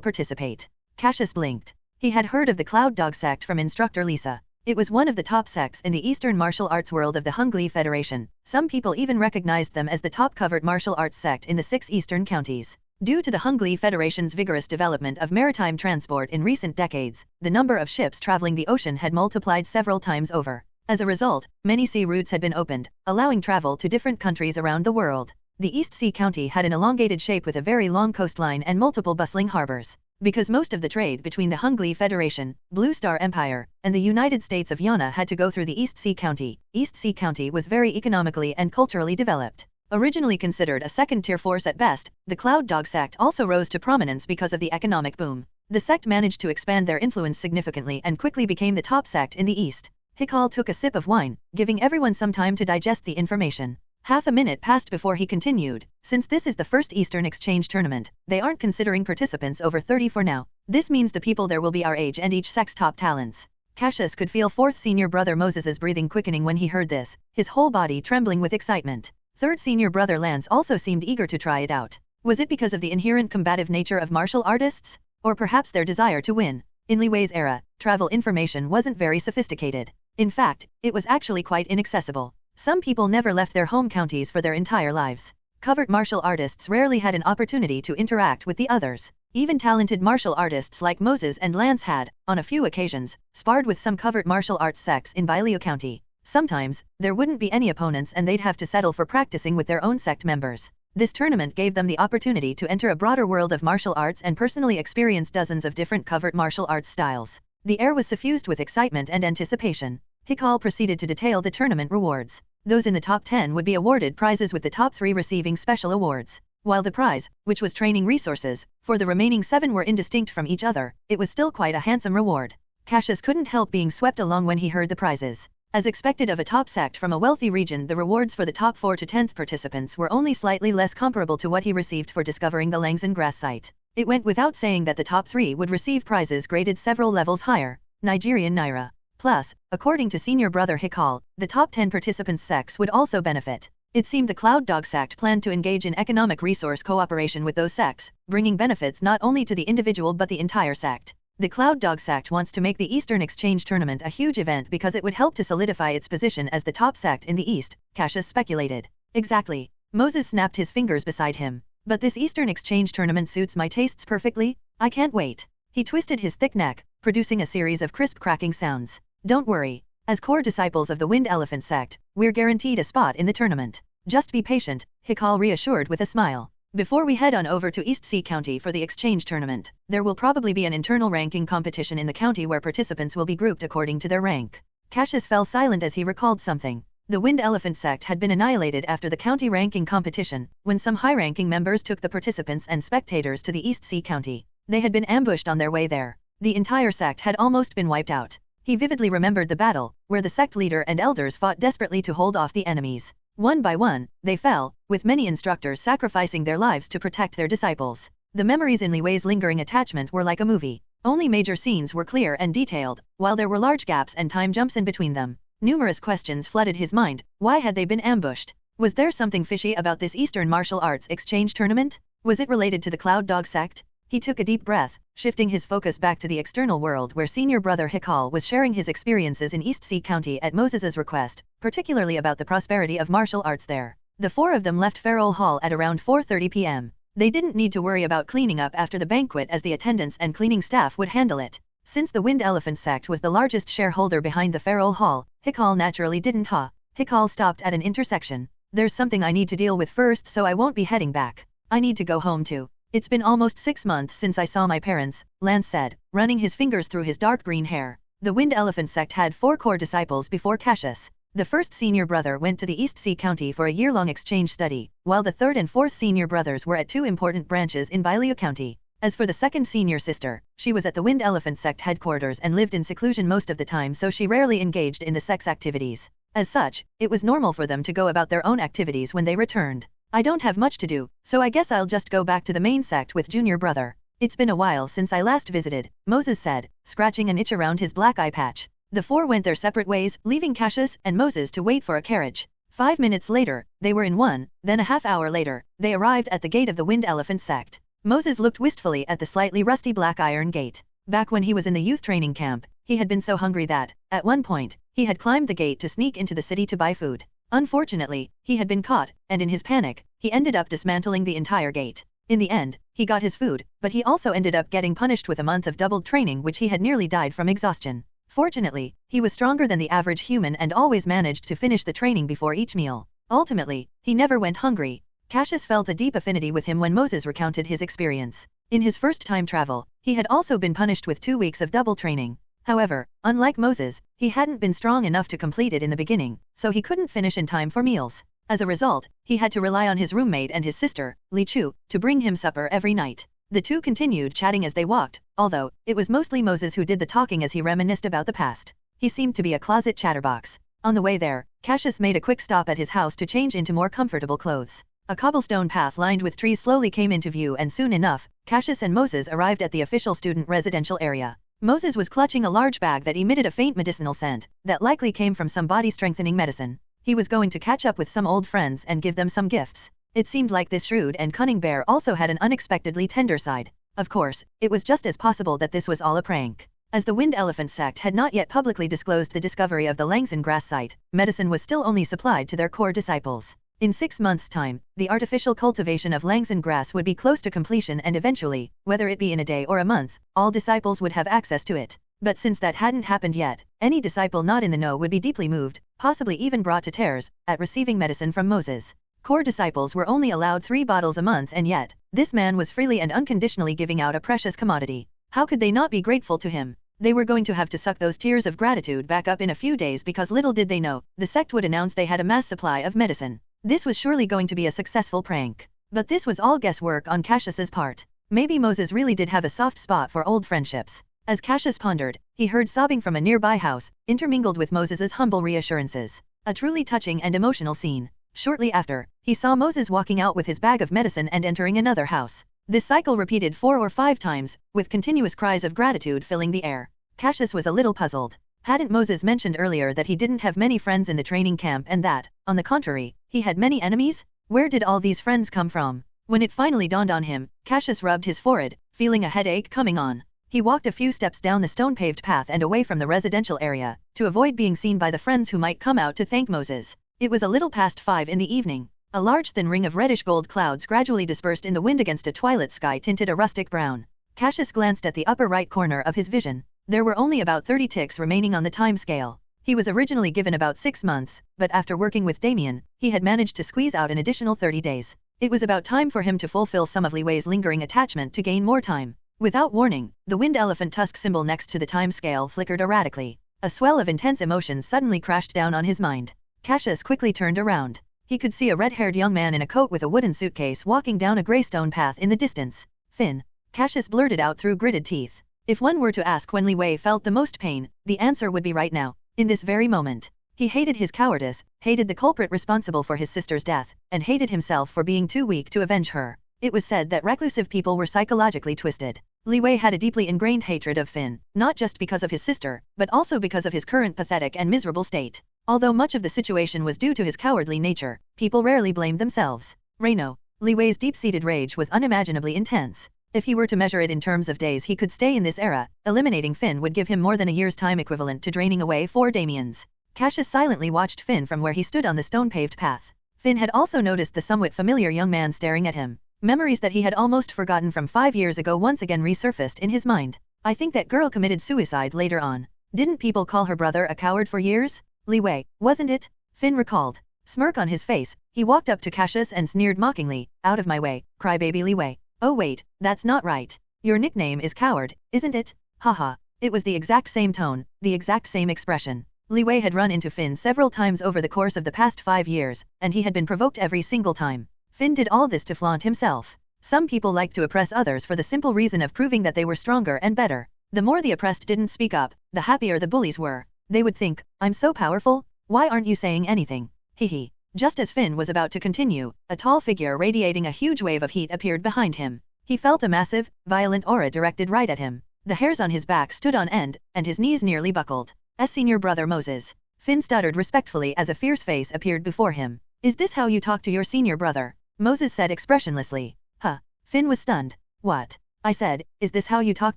participate. Cassius blinked. He had heard of the Cloud Dog Sect from instructor Lisa. It was one of the top sects in the Eastern martial arts world of the Hungly Federation. Some people even recognized them as the top covert martial arts sect in the 6 Eastern counties. Due to the Hungly Federation's vigorous development of maritime transport in recent decades, the number of ships traveling the ocean had multiplied several times over. As a result, many sea routes had been opened, allowing travel to different countries around the world. The East Sea County had an elongated shape with a very long coastline and multiple bustling harbors. Because most of the trade between the Hungly Federation, Blue Star Empire, and the United States of Yana had to go through the East Sea County was very economically and culturally developed. Originally considered a second-tier force at best, the Cloud Dog Sect also rose to prominence because of the economic boom. The sect managed to expand their influence significantly and quickly became the top sect in the East. Hikal took a sip of wine, giving everyone some time to digest the information. Half a minute passed before he continued. Since this is the first Eastern Exchange Tournament, they aren't considering participants over 30 for now. This means the people there will be our age and each sect's top talents. Cassius could feel 4th senior brother Moses's breathing quickening when he heard this, his whole body trembling with excitement. 3rd senior brother Lance also seemed eager to try it out. Was it because of the inherent combative nature of martial artists? Or perhaps their desire to win? In Li Wei's era, travel information wasn't very sophisticated. In fact, it was actually quite inaccessible. Some people never left their home counties for their entire lives. Covert martial artists rarely had an opportunity to interact with the others. Even talented martial artists like Moses and Lance had, on a few occasions, sparred with some covert martial arts sects in Baileo County. Sometimes, there wouldn't be any opponents and they'd have to settle for practicing with their own sect members. This tournament gave them the opportunity to enter a broader world of martial arts and personally experience dozens of different covert martial arts styles. The air was suffused with excitement and anticipation. Hikal proceeded to detail the tournament rewards. Those in the top 10 would be awarded prizes with the top 3 receiving special awards. While the prize, which was training resources, for the remaining 7 were indistinct from each other, it was still quite a handsome reward. Cassius couldn't help being swept along when he heard the prizes. As expected of a top sect from a wealthy region, the rewards for the top 4 to 10th participants were only slightly less comparable to what he received for discovering the Langson grass site. It went without saying that the top 3 would receive prizes graded several levels higher, Nigerian Naira. Plus, according to senior brother Hikal, the top 10 participants' sects would also benefit. It seemed the Cloud Dog sect planned to engage in economic resource cooperation with those sects, bringing benefits not only to the individual but the entire sect. The Cloud Dog sect wants to make the Eastern Exchange Tournament a huge event because it would help to solidify its position as the top sect in the East, Cassius speculated. Exactly. Moses snapped his fingers beside him. But this Eastern Exchange Tournament suits my tastes perfectly. I can't wait. He twisted his thick neck, producing a series of crisp cracking sounds. Don't worry. As core disciples of the Wind Elephant Sect, we're guaranteed a spot in the tournament. Just be patient, Hikal reassured with a smile. Before we head on over to East Sea County for the exchange tournament, there will probably be an internal ranking competition in the county where participants will be grouped according to their rank. Cassius fell silent as he recalled something. The Wind Elephant Sect had been annihilated after the county ranking competition, when some high-ranking members took the participants and spectators to the East Sea County. They had been ambushed on their way there. The entire sect had almost been wiped out. He vividly remembered the battle, where the sect leader and elders fought desperately to hold off the enemies. One by one, they fell, with many instructors sacrificing their lives to protect their disciples. The memories in Li Wei's lingering attachment were like a movie. Only major scenes were clear and detailed, while there were large gaps and time jumps in between them. Numerous questions flooded his mind. Why had they been ambushed? Was there something fishy about this Eastern martial arts exchange tournament? Was it related to the Cloud Dog sect? He took a deep breath, shifting his focus back to the external world where senior brother Hikal was sharing his experiences in East Sea County at Moses's request, particularly about the prosperity of martial arts there. The 4 of them left Farrell Hall at around 4:30 p.m. They didn't need to worry about cleaning up after the banquet as the attendants and cleaning staff would handle it. Since the Wind Elephant Sect was the largest shareholder behind the Farrell Hall, Hikal naturally didn't Hikal stopped at an intersection. There's something I need to deal with first, so I won't be heading back. I need to go home too. It's been almost 6 months since I saw my parents, Lance said, running his fingers through his dark green hair. The Wind Elephant Sect had 4 core disciples before Cassius. The first senior brother went to the East Sea County for a year-long exchange study, while the third and fourth senior brothers were at 2 important branches in Bilia County. As for the second senior sister, she was at the Wind Elephant Sect headquarters and lived in seclusion most of the time, so she rarely engaged in the sect's activities. As such, it was normal for them to go about their own activities when they returned. I don't have much to do, so I guess I'll just go back to the main sect with junior brother. It's been a while since I last visited, Moses said, scratching an itch around his black eye patch. The 4 went their separate ways, leaving Cassius and Moses to wait for a carriage. 5 minutes later, they were in one, then a half-hour later, they arrived at the gate of the Wind Elephant Sect. Moses looked wistfully at the slightly rusty black iron gate. Back when he was in the youth training camp, he had been so hungry that, at one point, he had climbed the gate to sneak into the city to buy food. Unfortunately, he had been caught, and in his panic, he ended up dismantling the entire gate. In the end, he got his food, but he also ended up getting punished with a month of doubled training, which he had nearly died from exhaustion. Fortunately, he was stronger than the average human and always managed to finish the training before each meal. Ultimately, he never went hungry. Cassius felt a deep affinity with him when Moses recounted his experience. In his first time travel, he had also been punished with 2 weeks of double training. However, unlike Moses, he hadn't been strong enough to complete it in the beginning, so he couldn't finish in time for meals. As a result, he had to rely on his roommate and his sister, Li Chu, to bring him supper every night. The two continued chatting as they walked, although it was mostly Moses who did the talking as he reminisced about the past. He seemed to be a closet chatterbox. On the way there, Cassius made a quick stop at his house to change into more comfortable clothes. A cobblestone path lined with trees slowly came into view, and soon enough, Cassius and Moses arrived at the official student residential area. Moses was clutching a large bag that emitted a faint medicinal scent, that likely came from some body-strengthening medicine. He was going to catch up with some old friends and give them some gifts. It seemed like this shrewd and cunning bear also had an unexpectedly tender side. Of course, it was just as possible that this was all a prank. As the Wind Elephant Sect had not yet publicly disclosed the discovery of the Langson grass site, medicine was still only supplied to their core disciples. In 6 months' time, the artificial cultivation of Langson grass would be close to completion, and eventually, whether it be in a day or a month, all disciples would have access to it. But since that hadn't happened yet, any disciple not in the know would be deeply moved, possibly even brought to tears, at receiving medicine from Moses. Core disciples were only allowed 3 bottles a month, and yet, this man was freely and unconditionally giving out a precious commodity. How could they not be grateful to him? They were going to have to suck those tears of gratitude back up in a few days, because little did they know, the sect would announce they had a mass supply of medicine. This was surely going to be a successful prank. But this was all guesswork on Cassius's part. Maybe Moses really did have a soft spot for old friendships. As Cassius pondered, he heard sobbing from a nearby house, intermingled with Moses's humble reassurances. A truly touching and emotional scene. Shortly after, he saw Moses walking out with his bag of medicine and entering another house. This cycle repeated 4 or 5 times, with continuous cries of gratitude filling the air. Cassius was a little puzzled. Hadn't Moses mentioned earlier that he didn't have many friends in the training camp and that, on the contrary, he had many enemies? Where did all these friends come from? When it finally dawned on him, Cassius rubbed his forehead, feeling a headache coming on. He walked a few steps down the stone-paved path and away from the residential area, to avoid being seen by the friends who might come out to thank Moses. It was a little past 5 in the evening. A large thin ring of reddish-gold clouds gradually dispersed in the wind against a twilight sky tinted a rustic brown. Cassius glanced at the upper right corner of his vision. There were only about 30 ticks remaining on the time scale. He was originally given about 6 months, but after working with Damien, he had managed to squeeze out an additional 30 days. It was about time for him to fulfill some of Li Wei's lingering attachment to gain more time. Without warning, the wind elephant tusk symbol next to the time scale flickered erratically. A swell of intense emotions suddenly crashed down on his mind. Cassius quickly turned around. He could see a red-haired young man in a coat with a wooden suitcase walking down a grey stone path in the distance. Finn. Cassius blurted out through gritted teeth. If one were to ask when Li Wei felt the most pain, the answer would be right now, in this very moment. He hated his cowardice, hated the culprit responsible for his sister's death, and hated himself for being too weak to avenge her. It was said that reclusive people were psychologically twisted. Li Wei had a deeply ingrained hatred of Finn, not just because of his sister, but also because of his current pathetic and miserable state. Although much of the situation was due to his cowardly nature, people rarely blamed themselves. Reino. Li Wei's deep-seated rage was unimaginably intense. If he were to measure it in terms of days he could stay in this era, eliminating Finn would give him more than a year's time equivalent to draining away 4 Damiens. Cassius silently watched Finn from where he stood on the stone-paved path. Finn had also noticed the somewhat familiar young man staring at him. Memories that he had almost forgotten from 5 years ago once again resurfaced in his mind. I think that girl committed suicide later on. Didn't people call her brother a coward for years? Li Wei, wasn't it? Finn recalled. Smirk on his face, he walked up to Cassius and sneered mockingly, out of my way, crybaby Li Wei. Oh wait, that's not right. Your nickname is Coward, isn't it? Haha. It was the exact same tone, the exact same expression. Li Wei had run into Finn several times over the course of the past 5 years, and he had been provoked every single time. Finn did all this to flaunt himself. Some people like to oppress others for the simple reason of proving that they were stronger and better. The more the oppressed didn't speak up, the happier the bullies were. They would think, I'm so powerful, why aren't you saying anything? Hehe. Just as Finn was about to continue, a tall figure radiating a huge wave of heat appeared behind him. He felt a massive, violent aura directed right at him. The hairs on his back stood on end, and his knees nearly buckled. Senior brother Moses. Finn stuttered respectfully as a fierce face appeared before him. Is this how you talk to your senior brother? Moses said expressionlessly. Huh. Finn was stunned. What? I said, is this how you talk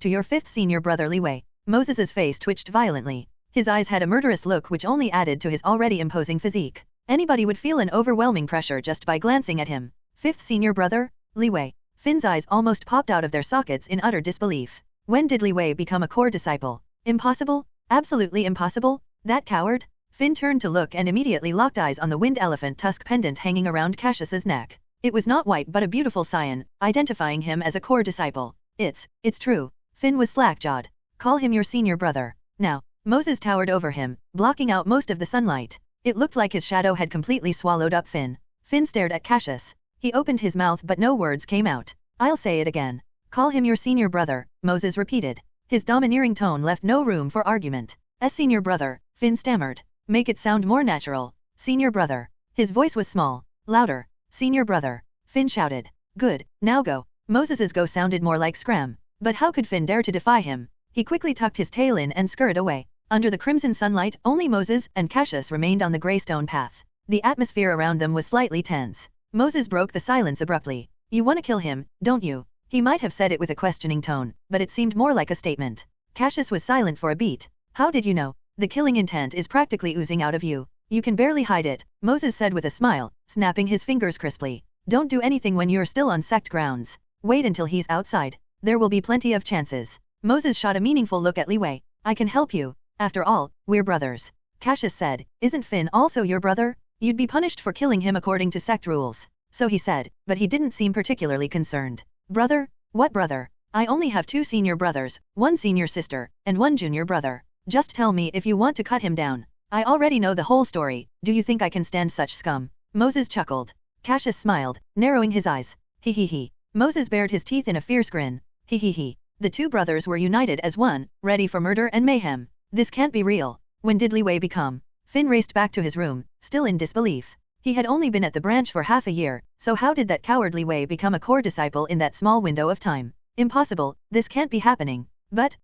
to your 5th senior brother Li Wei? Moses's face twitched violently. His eyes had a murderous look which only added to his already imposing physique. Anybody would feel an overwhelming pressure just by glancing at him. 5th senior brother? Li Wei. Finn's eyes almost popped out of their sockets in utter disbelief. When did Li Wei become a core disciple? Impossible? Absolutely impossible? That coward? Finn turned to look and immediately locked eyes on the wind elephant tusk pendant hanging around Cassius's neck. It was not white but a beautiful cyan, identifying him as a core disciple. It's true. Finn was slack-jawed. Call him your senior brother. Now. Moses towered over him, blocking out most of the sunlight. It looked like his shadow had completely swallowed up Finn. Finn stared at Cassius. He opened his mouth but no words came out. I'll say it again. Call him your senior brother, Moses repeated. His domineering tone left no room for argument. Senior brother, Finn stammered. Make it sound more natural. Senior brother. His voice was small. Louder. Senior brother. Finn shouted. Good, now go. Moses's go sounded more like scram. But how could Finn dare to defy him? He quickly tucked his tail in and scurried away. Under the crimson sunlight, only Moses and Cassius remained on the grey stone path. The atmosphere around them was slightly tense. Moses broke the silence abruptly. You want to kill him, don't you? He might have said it with a questioning tone, but it seemed more like a statement. Cassius was silent for a beat. How did you know? The killing intent is practically oozing out of you. You can barely hide it, Moses said with a smile, snapping his fingers crisply. Don't do anything when you're still on sect grounds. Wait until he's outside. There will be plenty of chances. Moses shot a meaningful look at Li Wei. I can help you. After all, we're brothers. Cassius said, isn't Finn also your brother? You'd be punished for killing him according to sect rules. So he said, but he didn't seem particularly concerned. Brother? What brother? I only have 2 senior brothers, 1 senior sister, and 1 junior brother. Just tell me if you want to cut him down. I already know the whole story. Do you think I can stand such scum? Moses chuckled. Cassius smiled, narrowing his eyes. He. Moses bared his teeth in a fierce grin. He. The two brothers were united as one, ready for murder and mayhem. This can't be real. When did Li Wei become? Finn raced back to his room, still in disbelief. He had only been at the branch for half a year, so how did that coward Li Wei become a core disciple in that small window of time? Impossible, this can't be happening. But.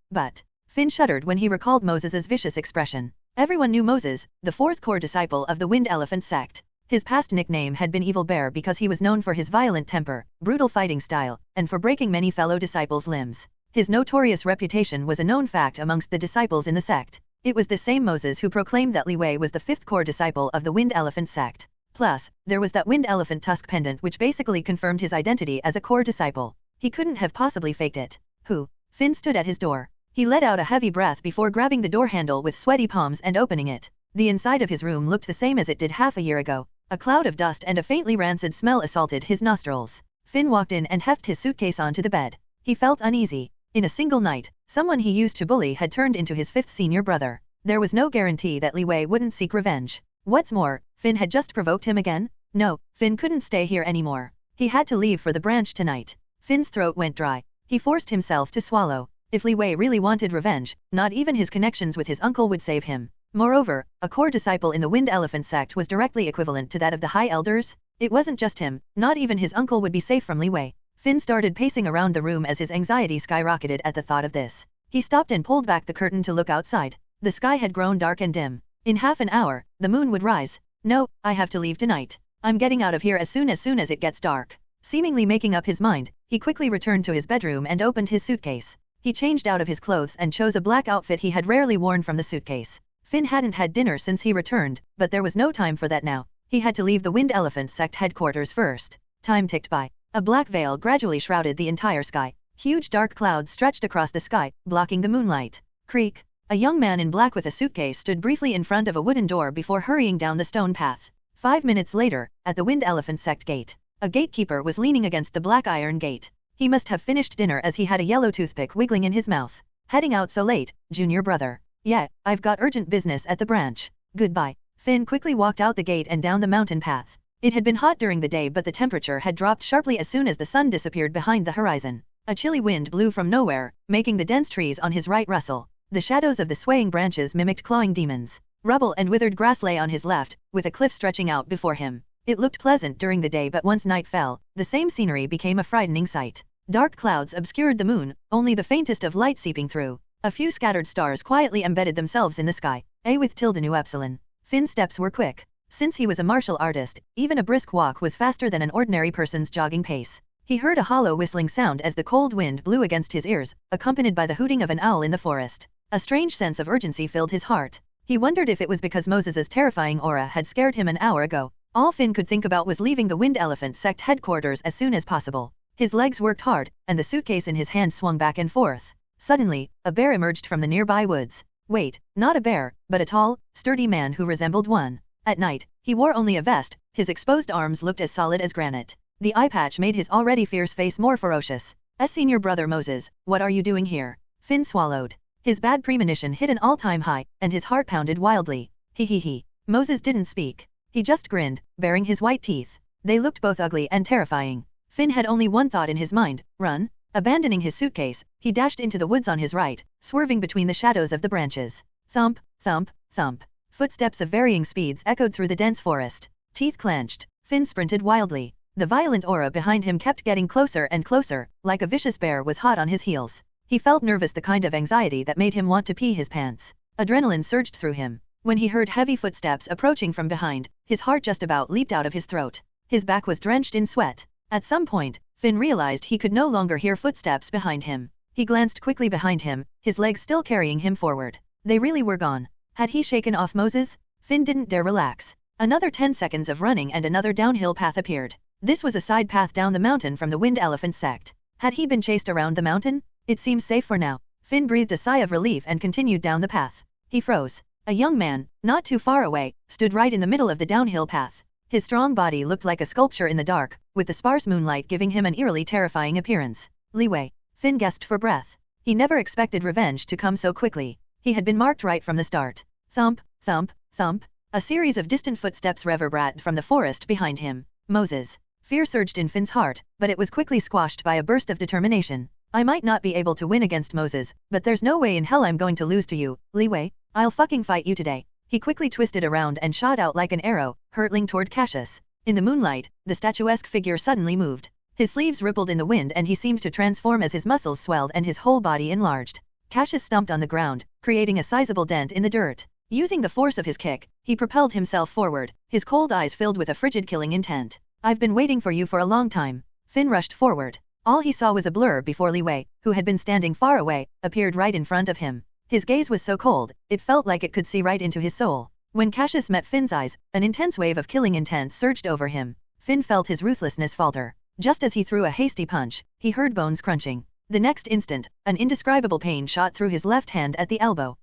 Finn shuddered when he recalled Moses's vicious expression. Everyone knew Moses, the fourth core disciple of the Wind Elephant Sect. His past nickname had been Evil Bear because he was known for his violent temper, brutal fighting style, and for breaking many fellow disciples' limbs. His notorious reputation was a known fact amongst the disciples in the sect. It was the same Moses who proclaimed that Li Wei was the fifth core disciple of the Wind Elephant Sect. Plus, there was that Wind Elephant Tusk pendant which basically confirmed his identity as a core disciple. He couldn't have possibly faked it. Who? Finn stood at his door. He let out a heavy breath before grabbing the door handle with sweaty palms and opening it. The inside of his room looked the same as it did half a year ago. A cloud of dust and a faintly rancid smell assaulted his nostrils. Finn walked in and hefted his suitcase onto the bed. He felt uneasy. In a single night, someone he used to bully had turned into his fifth senior brother. There was no guarantee that Li Wei wouldn't seek revenge. What's more, Finn had just provoked him again? No, Finn couldn't stay here anymore. He had to leave for the branch tonight. Finn's throat went dry. He forced himself to swallow. If Li Wei really wanted revenge, not even his connections with his uncle would save him. Moreover, a core disciple in the Wind Elephant Sect was directly equivalent to that of the High Elders. It wasn't just him, not even his uncle would be safe from Li Wei. Finn started pacing around the room as his anxiety skyrocketed at the thought of this. He stopped and pulled back the curtain to look outside. The sky had grown dark and dim. In half an hour, the moon would rise. No, I have to leave tonight. I'm getting out of here as soon as it gets dark. Seemingly making up his mind, he quickly returned to his bedroom and opened his suitcase. He changed out of his clothes and chose a black outfit he had rarely worn from the suitcase. Finn hadn't had dinner since he returned, but there was no time for that now. He had to leave the Wind Elephant Sect headquarters first. Time ticked by. A black veil gradually shrouded the entire sky. Huge dark clouds stretched across the sky, blocking the moonlight. Creak. A young man in black with a suitcase stood briefly in front of a wooden door before hurrying down the stone path. 5 minutes later, at the Wind Elephant Sect gate, a gatekeeper was leaning against the black iron gate. He must have finished dinner as he had a yellow toothpick wiggling in his mouth. Heading out so late, junior brother. Yeah, I've got urgent business at the branch. Goodbye. Finn quickly walked out the gate and down the mountain path. It had been hot during the day but the temperature had dropped sharply as soon as the sun disappeared behind the horizon. A chilly wind blew from nowhere, making the dense trees on his right rustle. The shadows of the swaying branches mimicked clawing demons. Rubble and withered grass lay on his left, with a cliff stretching out before him. It looked pleasant during the day but once night fell, the same scenery became a frightening sight. Dark clouds obscured the moon, only the faintest of light seeping through. A few scattered stars quietly embedded themselves in the sky. A with tilde nu epsilon. Finn's steps were quick. Since he was a martial artist, even a brisk walk was faster than an ordinary person's jogging pace. He heard a hollow whistling sound as the cold wind blew against his ears, accompanied by the hooting of an owl in the forest. A strange sense of urgency filled his heart. He wondered if it was because Moses's terrifying aura had scared him an hour ago. All Finn could think about was leaving the Wind Elephant Sect headquarters as soon as possible. His legs worked hard, and the suitcase in his hand swung back and forth. Suddenly, a bear emerged from the nearby woods. Wait, not a bear, but a tall, sturdy man who resembled one. At night, he wore only a vest, his exposed arms looked as solid as granite. The eye patch made his already fierce face more ferocious. Senior brother Moses, what are you doing here? Finn swallowed. His bad premonition hit an all-time high, and his heart pounded wildly. He. Moses didn't speak. He just grinned, baring his white teeth. They looked both ugly and terrifying. Finn had only one thought in his mind, run. Abandoning his suitcase, he dashed into the woods on his right, swerving between the shadows of the branches. Thump, thump, thump. Footsteps of varying speeds echoed through the dense forest. Teeth clenched, Finn sprinted wildly. The violent aura behind him kept getting closer and closer, like a vicious bear was hot on his heels. He felt nervous, the kind of anxiety that made him want to pee his pants. Adrenaline surged through him. When he heard heavy footsteps approaching from behind, his heart just about leaped out of his throat. His back was drenched in sweat. At some point, Finn realized he could no longer hear footsteps behind him. He glanced quickly behind him, his legs still carrying him forward. They really were gone. Had he shaken off Moses? Finn didn't dare relax. Another 10 seconds of running and another downhill path appeared. This was a side path down the mountain from the Wind Elephant Sect. Had he been chased around the mountain? It seems safe for now. Finn breathed a sigh of relief and continued down the path. He froze. A young man, not too far away, stood right in the middle of the downhill path. His strong body looked like a sculpture in the dark, with the sparse moonlight giving him an eerily terrifying appearance. Li Wei. Finn gasped for breath. He never expected revenge to come so quickly. He had been marked right from the start. Thump, thump, thump. A series of distant footsteps reverberated from the forest behind him. Moses. Fear surged in Finn's heart, but it was quickly squashed by a burst of determination. I might not be able to win against Moses, but there's no way in hell I'm going to lose to you, Li Wei. I'll fucking fight you today. He quickly twisted around and shot out like an arrow, hurtling toward Cassius. In the moonlight, the statuesque figure suddenly moved. His sleeves rippled in the wind and he seemed to transform as his muscles swelled and his whole body enlarged. Cassius stomped on the ground, creating a sizable dent in the dirt. Using the force of his kick, he propelled himself forward, his cold eyes filled with a frigid killing intent. I've been waiting for you for a long time. Finn rushed forward. All he saw was a blur before Li Wei, who had been standing far away, appeared right in front of him. His gaze was so cold, it felt like it could see right into his soul. When Cassius met Finn's eyes, an intense wave of killing intent surged over him. Finn felt his ruthlessness falter. Just as he threw a hasty punch, he heard bones crunching. The next instant, an indescribable pain shot through his left hand at the elbow.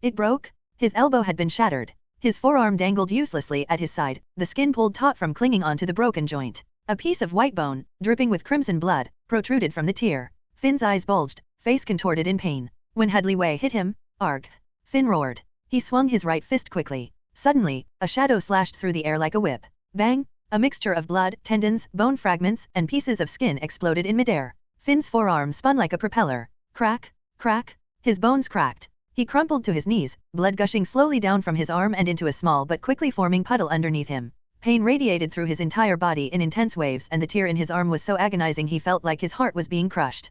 It broke? His elbow had been shattered. His forearm dangled uselessly at his side, the skin pulled taut from clinging onto the broken joint. A piece of white bone, dripping with crimson blood, protruded from the tear. Finn's eyes bulged, face contorted in pain. When had Li Wei hit him? Arg! Finn roared. He swung his right fist quickly. Suddenly, a shadow slashed through the air like a whip. Bang! A mixture of blood, tendons, bone fragments, and pieces of skin exploded in midair. Finn's forearm spun like a propeller. Crack! Crack! His bones cracked. He crumpled to his knees, blood gushing slowly down from his arm and into a small but quickly forming puddle underneath him. Pain radiated through his entire body in intense waves and the tear in his arm was so agonizing he felt like his heart was being crushed.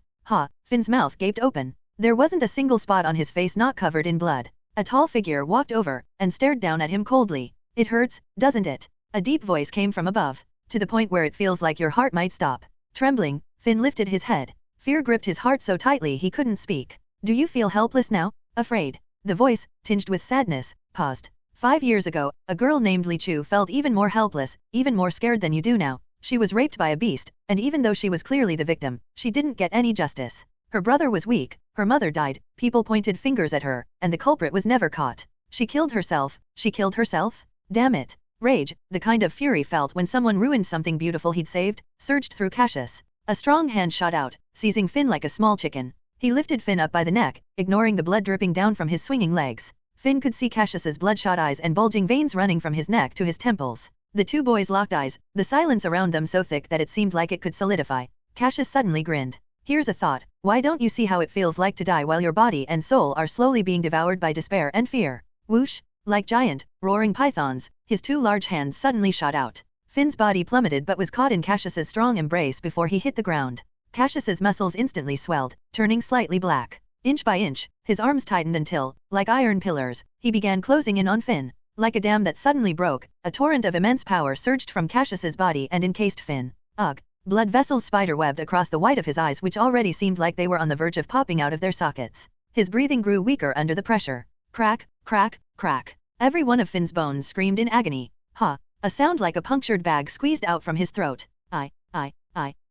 Finn's mouth gaped open. There wasn't a single spot on his face not covered in blood. A tall figure walked over and stared down at him coldly. It hurts, doesn't it? A deep voice came from above, to the point where it feels like your heart might stop. Trembling, Finn lifted his head. Fear gripped his heart so tightly he couldn't speak. Do you feel helpless now? Afraid? The voice, tinged with sadness, paused. 5 years ago, a girl named Li Chu felt even more helpless, even more scared than you do now. She was raped by a beast, and even though she was clearly the victim, she didn't get any justice. Her brother was weak, her mother died, people pointed fingers at her, and the culprit was never caught. She killed herself. She killed herself? Damn it. Rage, the kind of fury felt when someone ruined something beautiful he'd saved, surged through Cassius. A strong hand shot out, seizing Finn like a small chicken. He lifted Finn up by the neck, ignoring the blood dripping down from his swinging legs. Finn could see Cassius's bloodshot eyes and bulging veins running from his neck to his temples. The two boys locked eyes, the silence around them so thick that it seemed like it could solidify. Cassius suddenly grinned. Here's a thought. Why don't you see how it feels like to die while your body and soul are slowly being devoured by despair and fear? Whoosh! Like giant, roaring pythons, his two large hands suddenly shot out. Finn's body plummeted but was caught in Cassius's strong embrace before he hit the ground. Cassius's muscles instantly swelled, turning slightly black. Inch by inch, his arms tightened until, like iron pillars, he began closing in on Finn. Like a dam that suddenly broke, a torrent of immense power surged from Cassius's body and encased Finn. Ugh! Blood vessels spider-webbed across the white of his eyes which already seemed like they were on the verge of popping out of their sockets. His breathing grew weaker under the pressure. Crack, crack, crack. Every one of Finn's bones screamed in agony. A sound like a punctured bag squeezed out from his throat. I.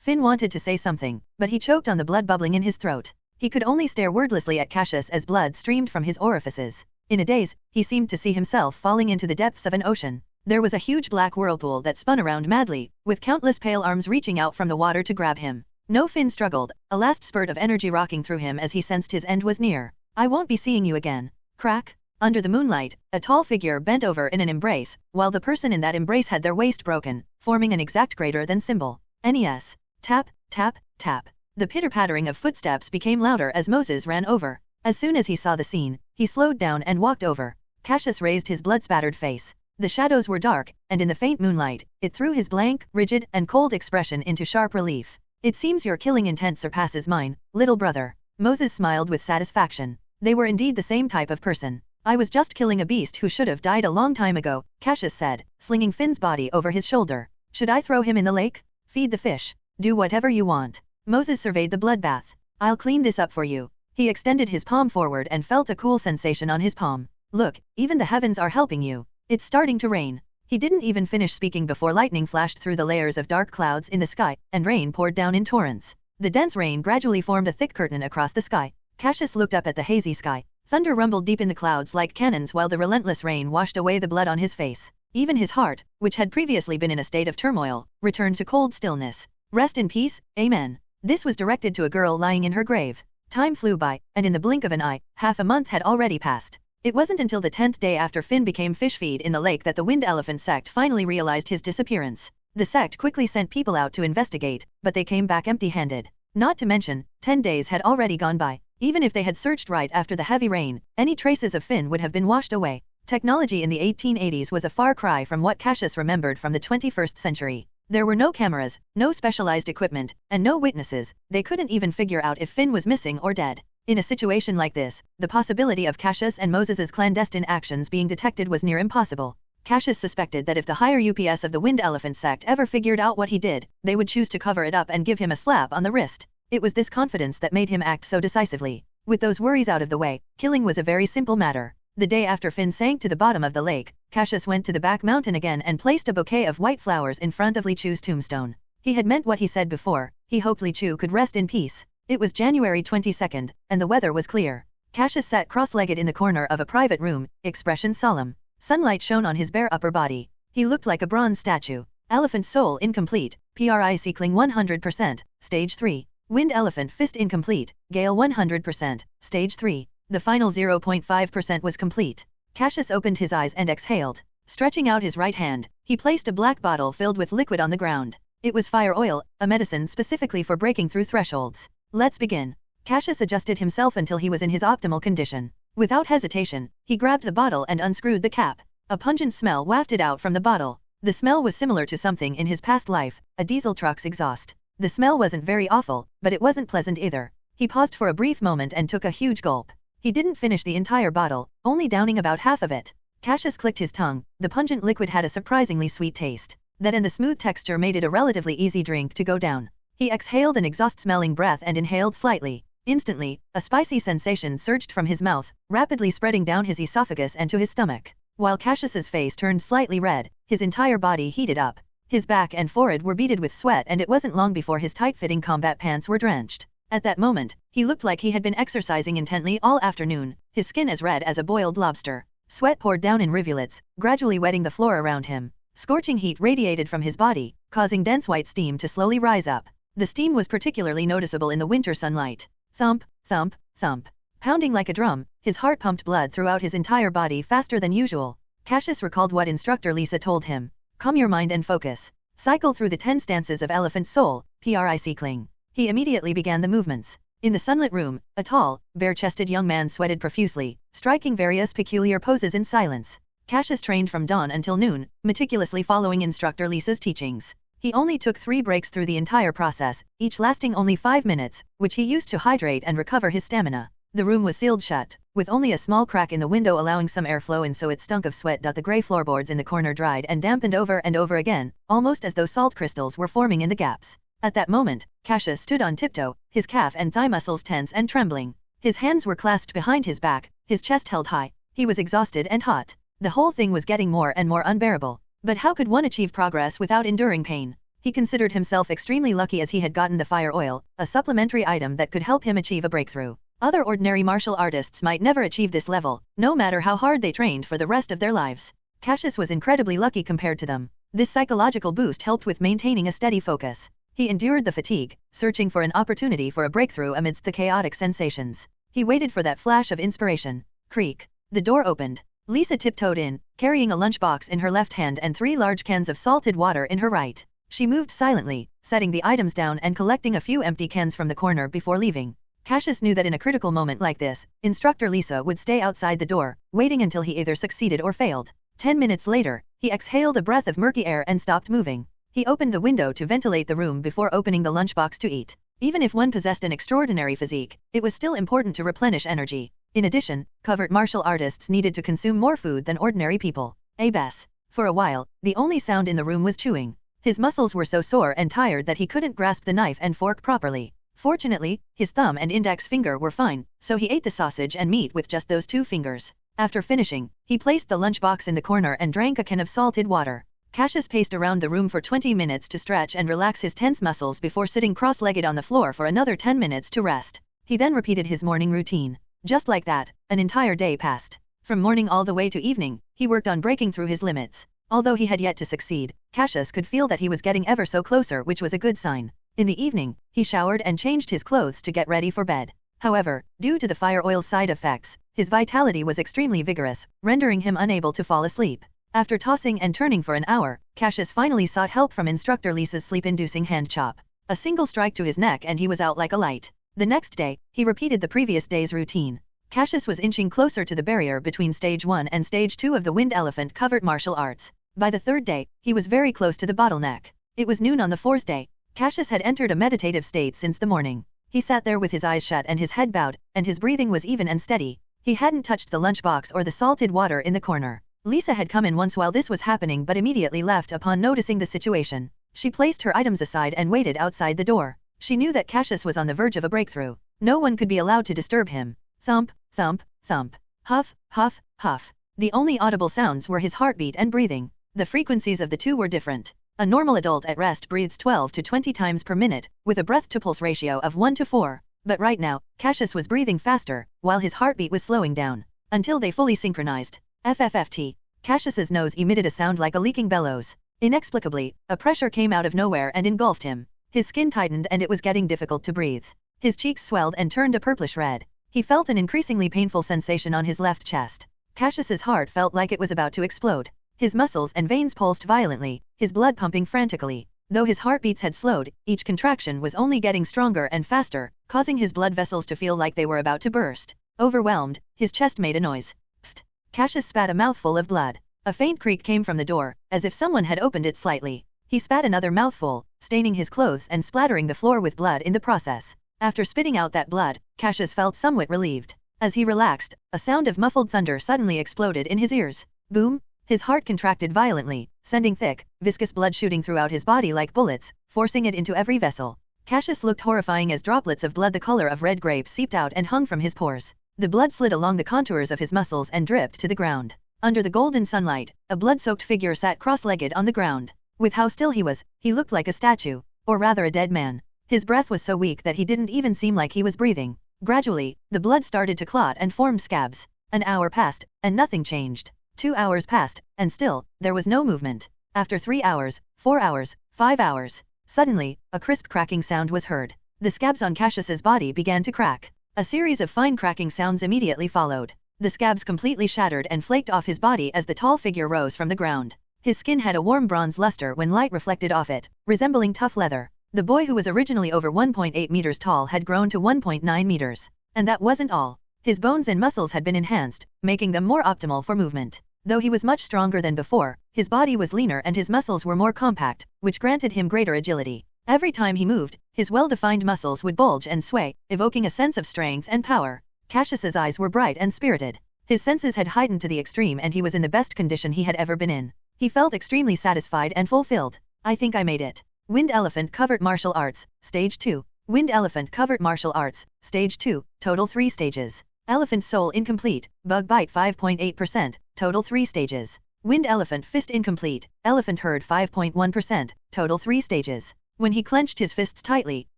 Finn wanted to say something, but he choked on the blood bubbling in his throat. He could only stare wordlessly at Cassius as blood streamed from his orifices. In a daze, he seemed to see himself falling into the depths of an ocean. There was a huge black whirlpool that spun around madly, with countless pale arms reaching out from the water to grab him. No, Finn struggled, a last spurt of energy rocking through him as he sensed his end was near. I won't be seeing you again. Crack. Under the moonlight, a tall figure bent over in an embrace, while the person in that embrace had their waist broken, forming an exact greater than symbol. NES. Tap, tap, tap. The pitter-pattering of footsteps became louder as Moses ran over. As soon as he saw the scene, he slowed down and walked over. Cassius raised his blood-spattered face. The shadows were dark, and in the faint moonlight, it threw his blank, rigid, and cold expression into sharp relief. It seems your killing intent surpasses mine, little brother. Moses smiled with satisfaction. They were indeed the same type of person. I was just killing a beast who should have died a long time ago, Cassius said, slinging Finn's body over his shoulder. Should I throw him in the lake? Feed the fish. Do whatever you want. Moses surveyed the bloodbath. I'll clean this up for you. He extended his palm forward and felt a cool sensation on his palm. Look, even the heavens are helping you. It's starting to rain. He didn't even finish speaking before lightning flashed through the layers of dark clouds in the sky, and rain poured down in torrents. The dense rain gradually formed a thick curtain across the sky. Cassius looked up at the hazy sky. Thunder rumbled deep in the clouds like cannons while the relentless rain washed away the blood on his face. Even his heart, which had previously been in a state of turmoil, returned to cold stillness. Rest in peace, amen. This was directed to a girl lying in her grave. Time flew by, and in the blink of an eye, half a month had already passed. It wasn't until the 10th day after Finn became fish feed in the lake that the Wind Elephant Sect finally realized his disappearance. The sect quickly sent people out to investigate, but they came back empty-handed. Not to mention, 10 days had already gone by. Even if they had searched right after the heavy rain, any traces of Finn would have been washed away. Technology in the 1880s was a far cry from what Cassius remembered from the 21st century. There were no cameras, no specialized equipment, and no witnesses. They couldn't even figure out if Finn was missing or dead. In a situation like this, the possibility of Cassius and Moses's clandestine actions being detected was near impossible. Cassius suspected that if the higher UPS of the Wind Elephant Sect ever figured out what he did, they would choose to cover it up and give him a slap on the wrist. It was this confidence that made him act so decisively. With those worries out of the way, killing was a very simple matter. The day after Finn sank to the bottom of the lake, Cassius went to the back mountain again and placed a bouquet of white flowers in front of Li Chu's tombstone. He had meant what he said before. He hoped Li Chu could rest in peace. It was January 22nd, and the weather was clear. Cassius sat cross-legged in the corner of a private room, expression solemn. Sunlight shone on his bare upper body. He looked like a bronze statue. Elephant soul incomplete, PRIC cling 100%, stage 3. Wind elephant fist incomplete, gale 100%, stage 3. The final 0.5% was complete. Cassius opened his eyes and exhaled. Stretching out his right hand, he placed a black bottle filled with liquid on the ground. It was fire oil, a medicine specifically for breaking through thresholds. Let's begin. Cassius adjusted himself until he was in his optimal condition. Without hesitation, he grabbed the bottle and unscrewed the cap. A pungent smell wafted out from the bottle. The smell was similar to something in his past life, a diesel truck's exhaust. The smell wasn't very awful, but it wasn't pleasant either. He paused for a brief moment and took a huge gulp. He didn't finish the entire bottle, only downing about half of it. Cassius clicked his tongue. The pungent liquid had a surprisingly sweet taste. That and the smooth texture made it a relatively easy drink to go down. He exhaled an exhaust-smelling breath and inhaled slightly. Instantly, a spicy sensation surged from his mouth, rapidly spreading down his esophagus and to his stomach. While Cassius's face turned slightly red, his entire body heated up. His back and forehead were beaded with sweat, and it wasn't long before his tight-fitting combat pants were drenched. At that moment, he looked like he had been exercising intently all afternoon, his skin as red as a boiled lobster. Sweat poured down in rivulets, gradually wetting the floor around him. Scorching heat radiated from his body, causing dense white steam to slowly rise up. The steam was particularly noticeable in the winter sunlight. Thump, thump, thump. Pounding like a drum, his heart pumped blood throughout his entire body faster than usual. Cassius recalled what instructor Lisa told him. Calm your mind and focus. Cycle through the 10 stances of Elephant Soul, PRIC cling. He immediately began the movements. In the sunlit room, a tall, bare-chested young man sweated profusely, striking various peculiar poses in silence. Cassius trained from dawn until noon, meticulously following instructor Lisa's teachings. He only took 3 breaks through the entire process, each lasting only 5 minutes, which he used to hydrate and recover his stamina. The room was sealed shut, with only a small crack in the window allowing some airflow in, so it stunk of sweat. The gray floorboards in the corner dried and dampened over and over again, almost as though salt crystals were forming in the gaps. At that moment, Cassius stood on tiptoe, his calf and thigh muscles tense and trembling. His hands were clasped behind his back, his chest held high. He was exhausted and hot. The whole thing was getting more and more unbearable. But how could one achieve progress without enduring pain? He considered himself extremely lucky, as he had gotten the fire oil, a supplementary item that could help him achieve a breakthrough. Other ordinary martial artists might never achieve this level, no matter how hard they trained for the rest of their lives. Cassius was incredibly lucky compared to them. This psychological boost helped with maintaining a steady focus. He endured the fatigue, searching for an opportunity for a breakthrough amidst the chaotic sensations. He waited for that flash of inspiration. Creak. The door opened. Lisa tiptoed in, carrying a lunchbox in her left hand and 3 large cans of salted water in her right. She moved silently, setting the items down and collecting a few empty cans from the corner before leaving. Cassius knew that in a critical moment like this, instructor Lisa would stay outside the door, waiting until he either succeeded or failed. 10 minutes later, he exhaled a breath of murky air and stopped moving. He opened the window to ventilate the room before opening the lunchbox to eat. Even if one possessed an extraordinary physique, it was still important to replenish energy. In addition, covert martial artists needed to consume more food than ordinary people. Bess. For a while, the only sound in the room was chewing. His muscles were so sore and tired that he couldn't grasp the knife and fork properly. Fortunately, his thumb and index finger were fine, so he ate the sausage and meat with just those 2 fingers. After finishing, he placed the lunchbox in the corner and drank a can of salted water. Cassius paced around the room for 20 minutes to stretch and relax his tense muscles before sitting cross-legged on the floor for another 10 minutes to rest. He then repeated his morning routine. Just like that, an entire day passed. From morning all the way to evening, he worked on breaking through his limits. Although he had yet to succeed, Cassius could feel that he was getting ever so closer, which was a good sign. In the evening, he showered and changed his clothes to get ready for bed. However, due to the fire oil's side effects, his vitality was extremely vigorous, rendering him unable to fall asleep. After tossing and turning for an hour, Cassius finally sought help from instructor Lisa's sleep-inducing hand chop. A single strike to his neck and he was out like a light. The next day, he repeated the previous day's routine. Cassius was inching closer to the barrier between Stage 1 and Stage 2 of the Wind Elephant covered martial arts. By the third day, he was very close to the bottleneck. It was noon on the fourth day. Cassius had entered a meditative state since the morning. He sat there with his eyes shut and his head bowed, and his breathing was even and steady. He hadn't touched the lunchbox or the salted water in the corner. Lisa had come in once while this was happening but immediately left upon noticing the situation. She placed her items aside and waited outside the door. She knew that Cassius was on the verge of a breakthrough. No one could be allowed to disturb him. Thump, thump, thump. Huff, huff, huff. The only audible sounds were his heartbeat and breathing. The frequencies of the two were different. A normal adult at rest breathes 12 to 20 times per minute, with a breath-to-pulse ratio of 1 to 4. But right now, Cassius was breathing faster, while his heartbeat was slowing down. Until they fully synchronized. FFFT. Cassius's nose emitted a sound like a leaking bellows. Inexplicably, a pressure came out of nowhere and engulfed him. His skin tightened and it was getting difficult to breathe. His cheeks swelled and turned a purplish red. He felt an increasingly painful sensation on his left chest. Cassius's heart felt like it was about to explode. His muscles and veins pulsed violently, his blood pumping frantically. Though his heartbeats had slowed, each contraction was only getting stronger and faster, causing his blood vessels to feel like they were about to burst. Overwhelmed, his chest made a noise. Pfft. Cassius spat a mouthful of blood. A faint creak came from the door, as if someone had opened it slightly. He spat another mouthful, staining his clothes and splattering the floor with blood in the process. After spitting out that blood, Cassius felt somewhat relieved. As he relaxed, a sound of muffled thunder suddenly exploded in his ears. Boom! His heart contracted violently, sending thick, viscous blood shooting throughout his body like bullets, forcing it into every vessel. Cassius looked horrifying as droplets of blood the color of red grape seeped out and hung from his pores. The blood slid along the contours of his muscles and dripped to the ground. Under the golden sunlight, a blood-soaked figure sat cross-legged on the ground. With how still he was, he looked like a statue, or rather a dead man. His breath was so weak that he didn't even seem like he was breathing. Gradually, the blood started to clot and formed scabs. An hour passed, and nothing changed. 2 hours passed, and still, there was no movement. After 3 hours, 4 hours, 5 hours. Suddenly, a crisp cracking sound was heard. The scabs on Cassius's body began to crack. A series of fine cracking sounds immediately followed. The scabs completely shattered and flaked off his body as the tall figure rose from the ground. His skin had a warm bronze luster when light reflected off it, resembling tough leather. The boy who was originally over 1.8 meters tall had grown to 1.9 meters. And that wasn't all. His bones and muscles had been enhanced, making them more optimal for movement. Though he was much stronger than before, his body was leaner and his muscles were more compact, which granted him greater agility. Every time he moved, his well-defined muscles would bulge and sway, evoking a sense of strength and power. Cassius's eyes were bright and spirited. His senses had heightened to the extreme and he was in the best condition he had ever been in. He felt extremely satisfied and fulfilled. I think I made it. Wind Elephant Covered Martial Arts, Stage 2. Wind Elephant Covered Martial Arts, Stage 2, total 3 stages. Elephant Soul incomplete, Bug Bite 5.8%, total 3 stages. Wind Elephant Fist incomplete, Elephant Herd 5.1%, total 3 stages. When he clenched his fists tightly,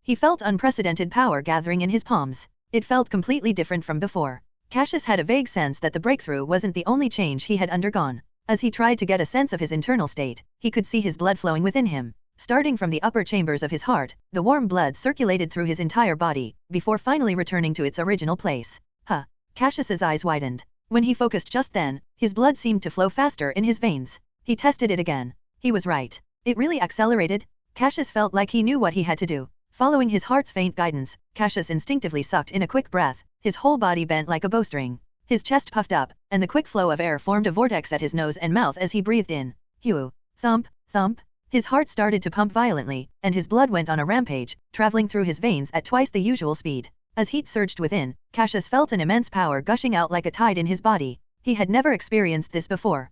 he felt unprecedented power gathering in his palms. It felt completely different from before. Cassius had a vague sense that the breakthrough wasn't the only change he had undergone. As he tried to get a sense of his internal state, he could see his blood flowing within him. Starting from the upper chambers of his heart, the warm blood circulated through his entire body, before finally returning to its original place. Cassius's eyes widened. When he focused just then, his blood seemed to flow faster in his veins. He tested it again. He was right. It really accelerated. Cassius felt like he knew what he had to do. Following his heart's faint guidance, Cassius instinctively sucked in a quick breath, his whole body bent like a bowstring. His chest puffed up, and the quick flow of air formed a vortex at his nose and mouth as he breathed in. Hew. Thump, thump. His heart started to pump violently, and his blood went on a rampage, traveling through his veins at twice the usual speed. As heat surged within, Cassius felt an immense power gushing out like a tide in his body. He had never experienced this before.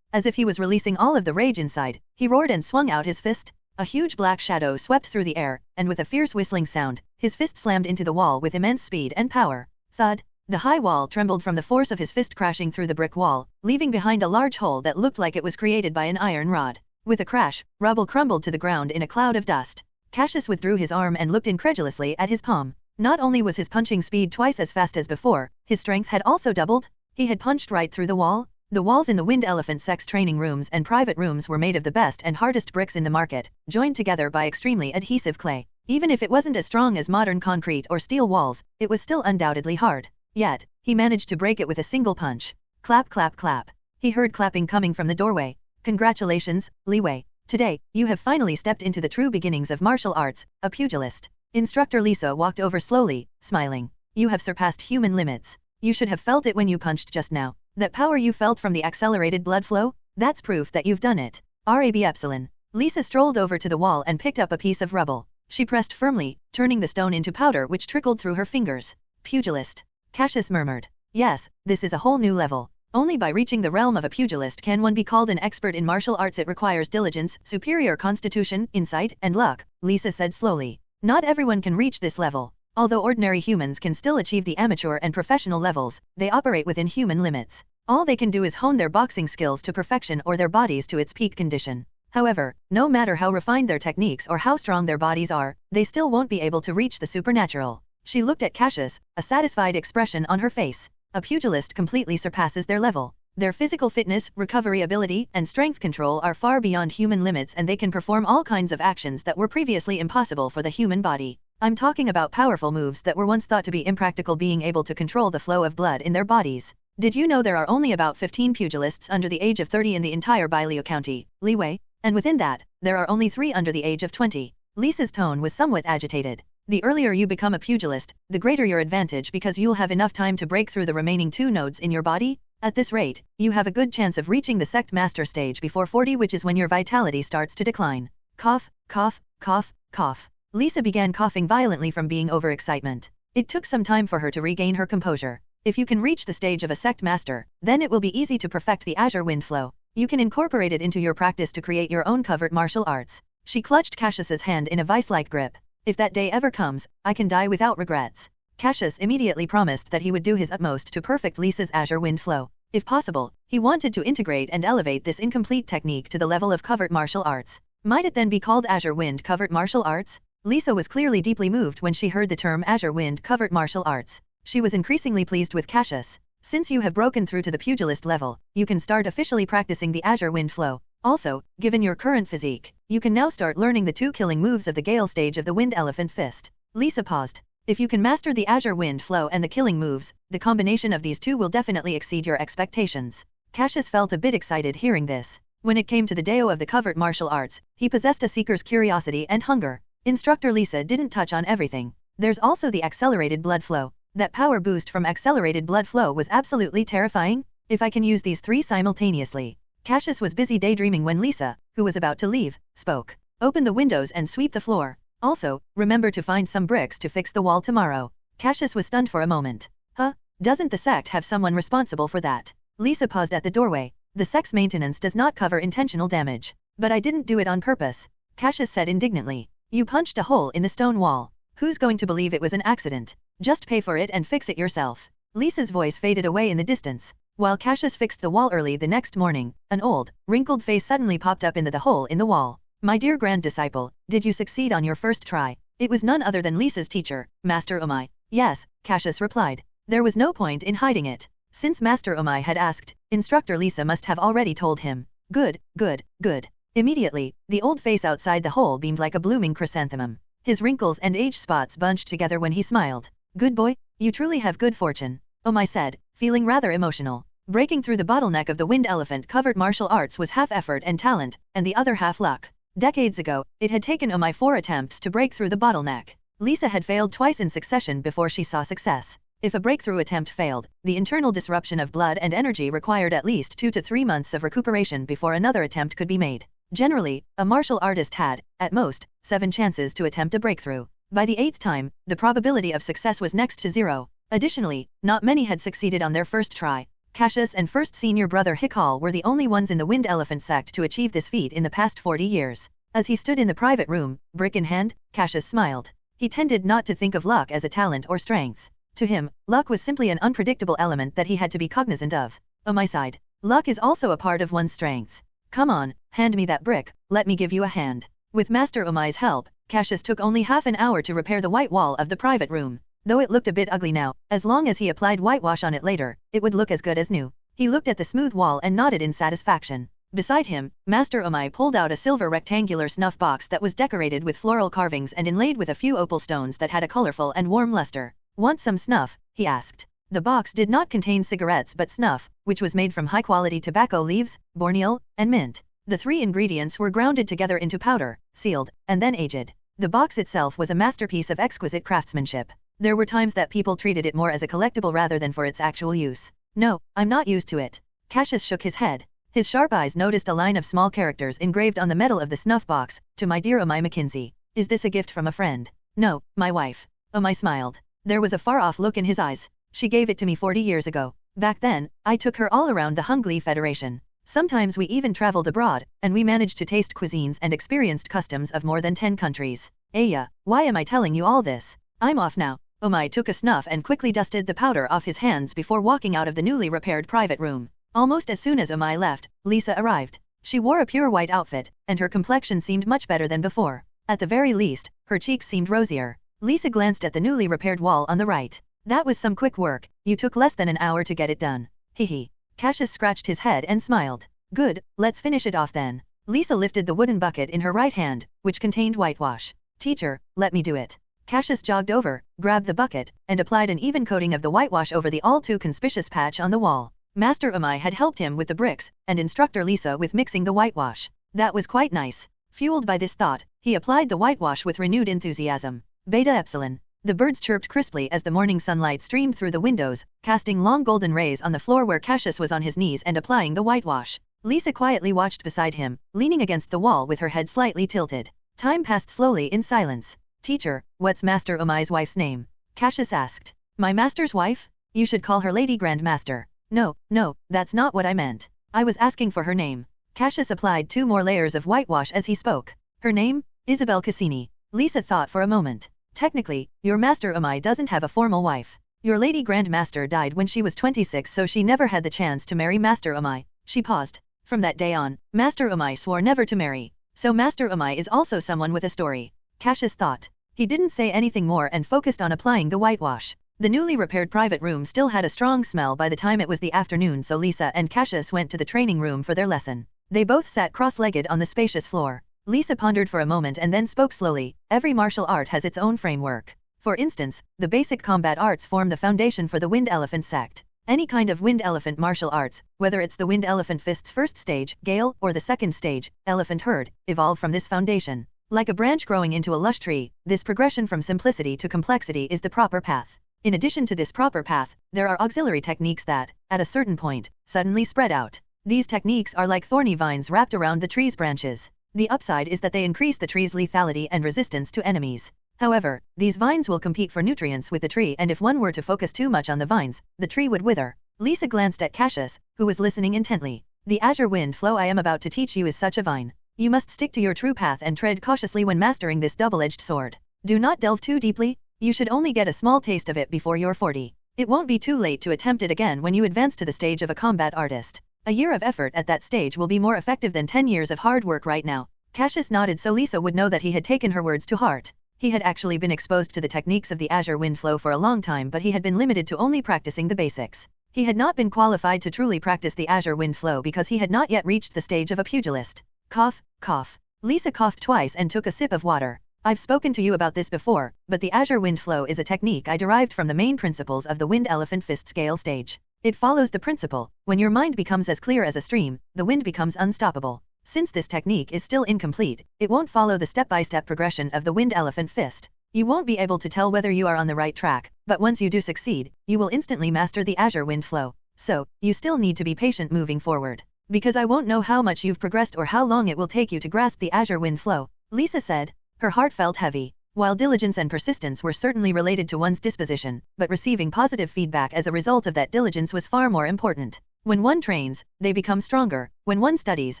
As if he was releasing all of the rage inside, he roared and swung out his fist. A huge black shadow swept through the air, and with a fierce whistling sound, his fist slammed into the wall with immense speed and power. Thud! The high wall trembled from the force of his fist crashing through the brick wall, leaving behind a large hole that looked like it was created by an iron rod. With a crash, rubble crumbled to the ground in a cloud of dust. Cassius withdrew his arm and looked incredulously at his palm. Not only was his punching speed twice as fast as before, his strength had also doubled. He had punched right through the wall. The walls in the Wind Elephant Sect's training rooms and private rooms were made of the best and hardest bricks in the market, joined together by extremely adhesive clay. Even if it wasn't as strong as modern concrete or steel walls, it was still undoubtedly hard. Yet, he managed to break it with a single punch. Clap, clap, clap. He heard clapping coming from the doorway. Congratulations, Li Wei. Today, you have finally stepped into the true beginnings of martial arts, a pugilist. Instructor Lisa walked over slowly, smiling. You have surpassed human limits. You should have felt it when you punched just now. That power you felt from the accelerated blood flow? That's proof that you've done it. Rab Epsilon. Lisa strolled over to the wall and picked up a piece of rubble. She pressed firmly, turning the stone into powder which trickled through her fingers. Pugilist. Cassius murmured. Yes, this is a whole new level. Only by reaching the realm of a pugilist can one be called an expert in martial arts. It requires diligence, superior constitution, insight, and luck, Lisa said slowly. Not everyone can reach this level. Although ordinary humans can still achieve the amateur and professional levels, they operate within human limits. All they can do is hone their boxing skills to perfection or their bodies to its peak condition. However, no matter how refined their techniques or how strong their bodies are, they still won't be able to reach the supernatural. She looked at Cassius, a satisfied expression on her face. A pugilist completely surpasses their level. Their physical fitness, recovery ability, and strength control are far beyond human limits, and they can perform all kinds of actions that were previously impossible for the human body. I'm talking about powerful moves that were once thought to be impractical, being able to control the flow of blood in their bodies. Did you know there are only about 15 pugilists under the age of 30 in the entire Bailiu County, Li Wei? And within that, there are only 3 under the age of 20. Lisa's tone was somewhat agitated. The earlier you become a pugilist, the greater your advantage, because you'll have enough time to break through the remaining 2 nodes in your body. At this rate, you have a good chance of reaching the sect master stage before 40, which is when your vitality starts to decline. Cough, cough, cough, cough. Lisa began coughing violently from being overexcitement. It took some time for her to regain her composure. If you can reach the stage of a sect master, then it will be easy to perfect the Azure Wind Flow. You can incorporate it into your practice to create your own covert martial arts. She clutched Cassius's hand in a vice-like grip. If that day ever comes, I can die without regrets. Cassius immediately promised that he would do his utmost to perfect Lisa's Azure Wind Flow. If possible, he wanted to integrate and elevate this incomplete technique to the level of covert martial arts. Might it then be called Azure Wind Covert Martial Arts? Lisa was clearly deeply moved when she heard the term Azure Wind Covert Martial Arts. She was increasingly pleased with Cassius. Since you have broken through to the pugilist level, you can start officially practicing the Azure Wind Flow. Also, given your current physique, you can now start learning the 2 killing moves of the Gale stage of the Wind Elephant Fist. Lisa paused. If you can master the Azure Wind Flow and the killing moves, the combination of these 2 will definitely exceed your expectations. Cassius felt a bit excited hearing this. When it came to the Dao of the covert martial arts, he possessed a seeker's curiosity and hunger. Instructor Lisa didn't touch on everything. There's also the accelerated blood flow. That power boost from accelerated blood flow was absolutely terrifying. If I can use these 3 simultaneously. Cassius was busy daydreaming when Lisa, who was about to leave, spoke. Open the windows and sweep the floor. Also, remember to find some bricks to fix the wall tomorrow. Cassius was stunned for a moment. Huh? Doesn't the sect have someone responsible for that? Lisa paused at the doorway. The sect's maintenance does not cover intentional damage. But I didn't do it on purpose, Cassius said indignantly. You punched a hole in the stone wall. Who's going to believe it was an accident? Just pay for it and fix it yourself. Lisa's voice faded away in the distance. While Cassius fixed the wall early the next morning, an old, wrinkled face suddenly popped up in the hole in the wall. My dear grand disciple, did you succeed on your first try? It was none other than Lisa's teacher, Master Omai. Yes, Cassius replied. There was no point in hiding it. Since Master Omai had asked, Instructor Lisa must have already told him. Good, good, good. Immediately, the old face outside the hole beamed like a blooming chrysanthemum. His wrinkles and age spots bunched together when he smiled. Good boy, you truly have good fortune, Omai said, feeling rather emotional. Breaking through the bottleneck of the Wind Elephant covered martial arts was half effort and talent, and the other half luck. Decades ago, it had taken Omai 4 attempts to break through the bottleneck. Lisa had failed twice in succession before she saw success. If a breakthrough attempt failed, the internal disruption of blood and energy required at least 2 to 3 months of recuperation before another attempt could be made. Generally, a martial artist had, at most, 7 chances to attempt a breakthrough. By the 8th time, the probability of success was next to 0. Additionally, not many had succeeded on their first try. Cassius and first senior brother Hikal were the only ones in the Wind Elephant Sect to achieve this feat in the past 40 years. As he stood in the private room, brick in hand, Cassius smiled. He tended not to think of luck as a talent or strength. To him, luck was simply an unpredictable element that he had to be cognizant of. On my side, luck is also a part of one's strength. Come on, hand me that brick, let me give you a hand. With Master Omai's help, Cassius took only half an hour to repair the white wall of the private room. Though it looked a bit ugly now, as long as he applied whitewash on it later, it would look as good as new. He looked at the smooth wall and nodded in satisfaction. Beside him, Master Omai pulled out a silver rectangular snuff box that was decorated with floral carvings and inlaid with a few opal stones that had a colorful and warm luster. Want some snuff? He asked. The box did not contain cigarettes but snuff, which was made from high-quality tobacco leaves, borneol, and mint. The 3 ingredients were grounded together into powder, sealed, and then aged. The box itself was a masterpiece of exquisite craftsmanship. There were times that people treated it more as a collectible rather than for its actual use. No, I'm not used to it. Cassius shook his head. His sharp eyes noticed a line of small characters engraved on the metal of the snuff box, "To my dear Omai Mackenzie. Is this a gift from a friend?" "No, my wife." Omai smiled. There was a far-off look in his eyes. "She gave it to me 40 years ago. Back then, I took her all around the Hungly Federation. Sometimes we even traveled abroad, and we managed to taste cuisines and experienced customs of more than 10 countries. Aya, why am I telling you all this? I'm off now." Omai took a snuff and quickly dusted the powder off his hands before walking out of the newly repaired private room. Almost as soon as Omai left, Lisa arrived. She wore a pure white outfit, and her complexion seemed much better than before. At the very least, her cheeks seemed rosier. Lisa glanced at the newly repaired wall on the right. "That was some quick work. You took less than an hour to get it done." Hehe. Cassius scratched his head and smiled. "Good, let's finish it off then." Lisa lifted the wooden bucket in her right hand, which contained whitewash. "Teacher, let me do it." Cassius jogged over, grabbed the bucket, and applied an even coating of the whitewash over the all-too-conspicuous patch on the wall. Master Omai had helped him with the bricks, and Instructor Lisa with mixing the whitewash. That was quite nice. Fueled by this thought, he applied the whitewash with renewed enthusiasm. Beta Epsilon. The birds chirped crisply as the morning sunlight streamed through the windows, casting long golden rays on the floor where Cassius was on his knees and applying the whitewash. Lisa quietly watched beside him, leaning against the wall with her head slightly tilted. Time passed slowly in silence. "Teacher, what's Master Omai's wife's name?" Cassius asked. "My master's wife? You should call her Lady Grandmaster." No, that's not what I meant. I was asking for her name." Cassius applied 2 more layers of whitewash as he spoke. "Her name? Isabel Cassini." Lisa thought for a moment. "Technically, your Master Omai doesn't have a formal wife. Your Lady Grandmaster died when she was 26, so she never had the chance to marry Master Omai." She paused. From that day on, Master Omai swore never to marry. So Master Omai is also someone with a story. Cassius thought. He didn't say anything more and focused on applying the whitewash. The newly repaired private room still had a strong smell by the time it was the afternoon, so Lisa and Cassius went to the training room for their lesson. They both sat cross-legged on the spacious floor. Lisa pondered for a moment and then spoke slowly. "Every martial art has its own framework. For instance, the basic combat arts form the foundation for the Wind Elephant Sect. Any kind of Wind Elephant martial arts, whether it's the Wind Elephant Fist's first stage, Gale, or the second stage, Elephant Herd, evolve from this foundation. Like a branch growing into a lush tree, this progression from simplicity to complexity is the proper path. In addition to this proper path, there are auxiliary techniques that, at a certain point, suddenly spread out. These techniques are like thorny vines wrapped around the tree's branches. The upside is that they increase the tree's lethality and resistance to enemies. However, these vines will compete for nutrients with the tree, and if one were to focus too much on the vines, the tree would wither." Lisa glanced at Cassius, who was listening intently. "The azure wind flow I am about to teach you is such a vine. You must stick to your true path and tread cautiously when mastering this double-edged sword. Do not delve too deeply. You should only get a small taste of it before you're 40. It won't be too late to attempt it again when you advance to the stage of a combat artist. A year of effort at that stage will be more effective than 10 years of hard work right now." Cassius nodded so Lisa would know that he had taken her words to heart. He had actually been exposed to the techniques of the azure wind flow for a long time, but he had been limited to only practicing the basics. He had not been qualified to truly practice the azure wind flow because he had not yet reached the stage of a pugilist. Cough, cough. Lisa coughed twice and took a sip of water. "I've spoken to you about this before, but the azure wind flow is a technique I derived from the main principles of the Wind Elephant Fist scale stage. It follows the principle, when your mind becomes as clear as a stream, the wind becomes unstoppable. Since this technique is still incomplete, it won't follow the step-by-step progression of the Wind Elephant Fist. You won't be able to tell whether you are on the right track, but once you do succeed, you will instantly master the azure wind flow. So, you still need to be patient moving forward. Because I won't know how much you've progressed or how long it will take you to grasp the azure wind flow," Lisa said. Her heart felt heavy. While diligence and persistence were certainly related to one's disposition, but receiving positive feedback as a result of that diligence was far more important. When one trains, they become stronger. When one studies,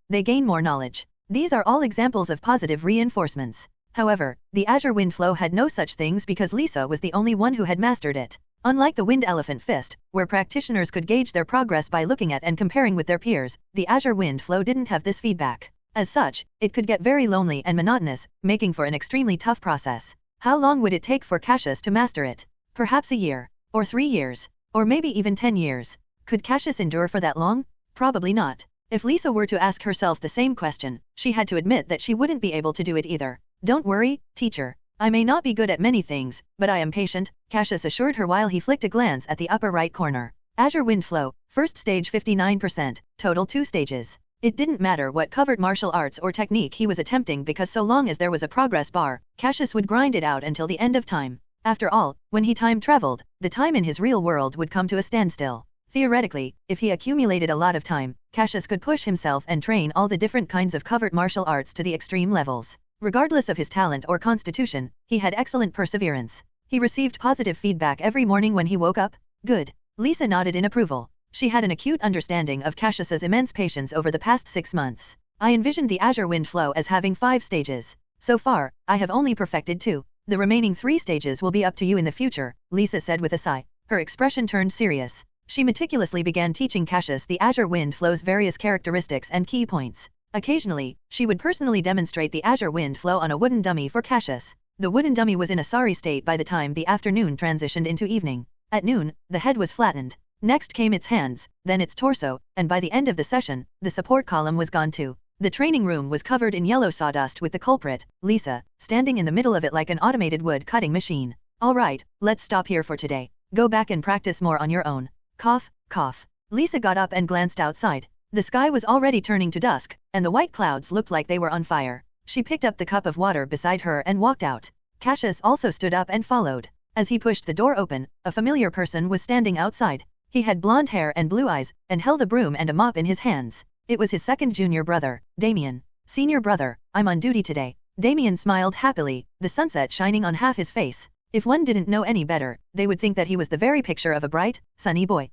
they gain more knowledge. These are all examples of positive reinforcements. However, the azure wind flow had no such things because Lisa was the only one who had mastered it. Unlike the Wind Elephant Fist, where practitioners could gauge their progress by looking at and comparing with their peers, the azure wind flow didn't have this feedback. As such, it could get very lonely and monotonous, making for an extremely tough process. How long would it take for Cassius to master it? Perhaps a year. Or 3 years. Or maybe even 10 years. Could Cassius endure for that long? Probably not. If Lisa were to ask herself the same question, she had to admit that she wouldn't be able to do it either. "Don't worry, teacher. I may not be good at many things, but I am patient," Cassius assured her while he flicked a glance at the upper right corner. Azure wind flow, first stage 59%, total 2 stages. It didn't matter what covert martial arts or technique he was attempting because so long as there was a progress bar, Cassius would grind it out until the end of time. After all, when he time traveled, the time in his real world would come to a standstill. Theoretically, if he accumulated a lot of time, Cassius could push himself and train all the different kinds of covert martial arts to the extreme levels. Regardless of his talent or constitution, he had excellent perseverance. He received positive feedback every morning when he woke up. Good. Lisa nodded in approval. She had an acute understanding of Cassius's immense patience over the past 6 months. I envisioned the Azure Wind flow as having 5 stages. So far, I have only perfected 2. The remaining 3 stages will be up to you in the future, Lisa said with a sigh. Her expression turned serious. She meticulously began teaching Cassius the Azure Wind flow's various characteristics and key points. Occasionally, she would personally demonstrate the Azure Wind flow on a wooden dummy for Cassius. The wooden dummy was in a sorry state by the time the afternoon transitioned into evening. At noon, the head was flattened. Next came its hands, then its torso, and by the end of the session, the support column was gone too. The training room was covered in yellow sawdust with the culprit, Lisa, standing in the middle of it like an automated wood-cutting machine. All right, let's stop here for today. Go back and practice more on your own. Cough, cough. Lisa got up and glanced outside. The sky was already turning to dusk, and the white clouds looked like they were on fire. She picked up the cup of water beside her and walked out. Cassius also stood up and followed. As he pushed the door open, a familiar person was standing outside. He had blonde hair and blue eyes, and held a broom and a mop in his hands. It was his second junior brother, Damien. Senior brother, I'm on duty today. Damien smiled happily, the sunset shining on half his face. If one didn't know any better, they would think that he was the very picture of a bright, sunny boy.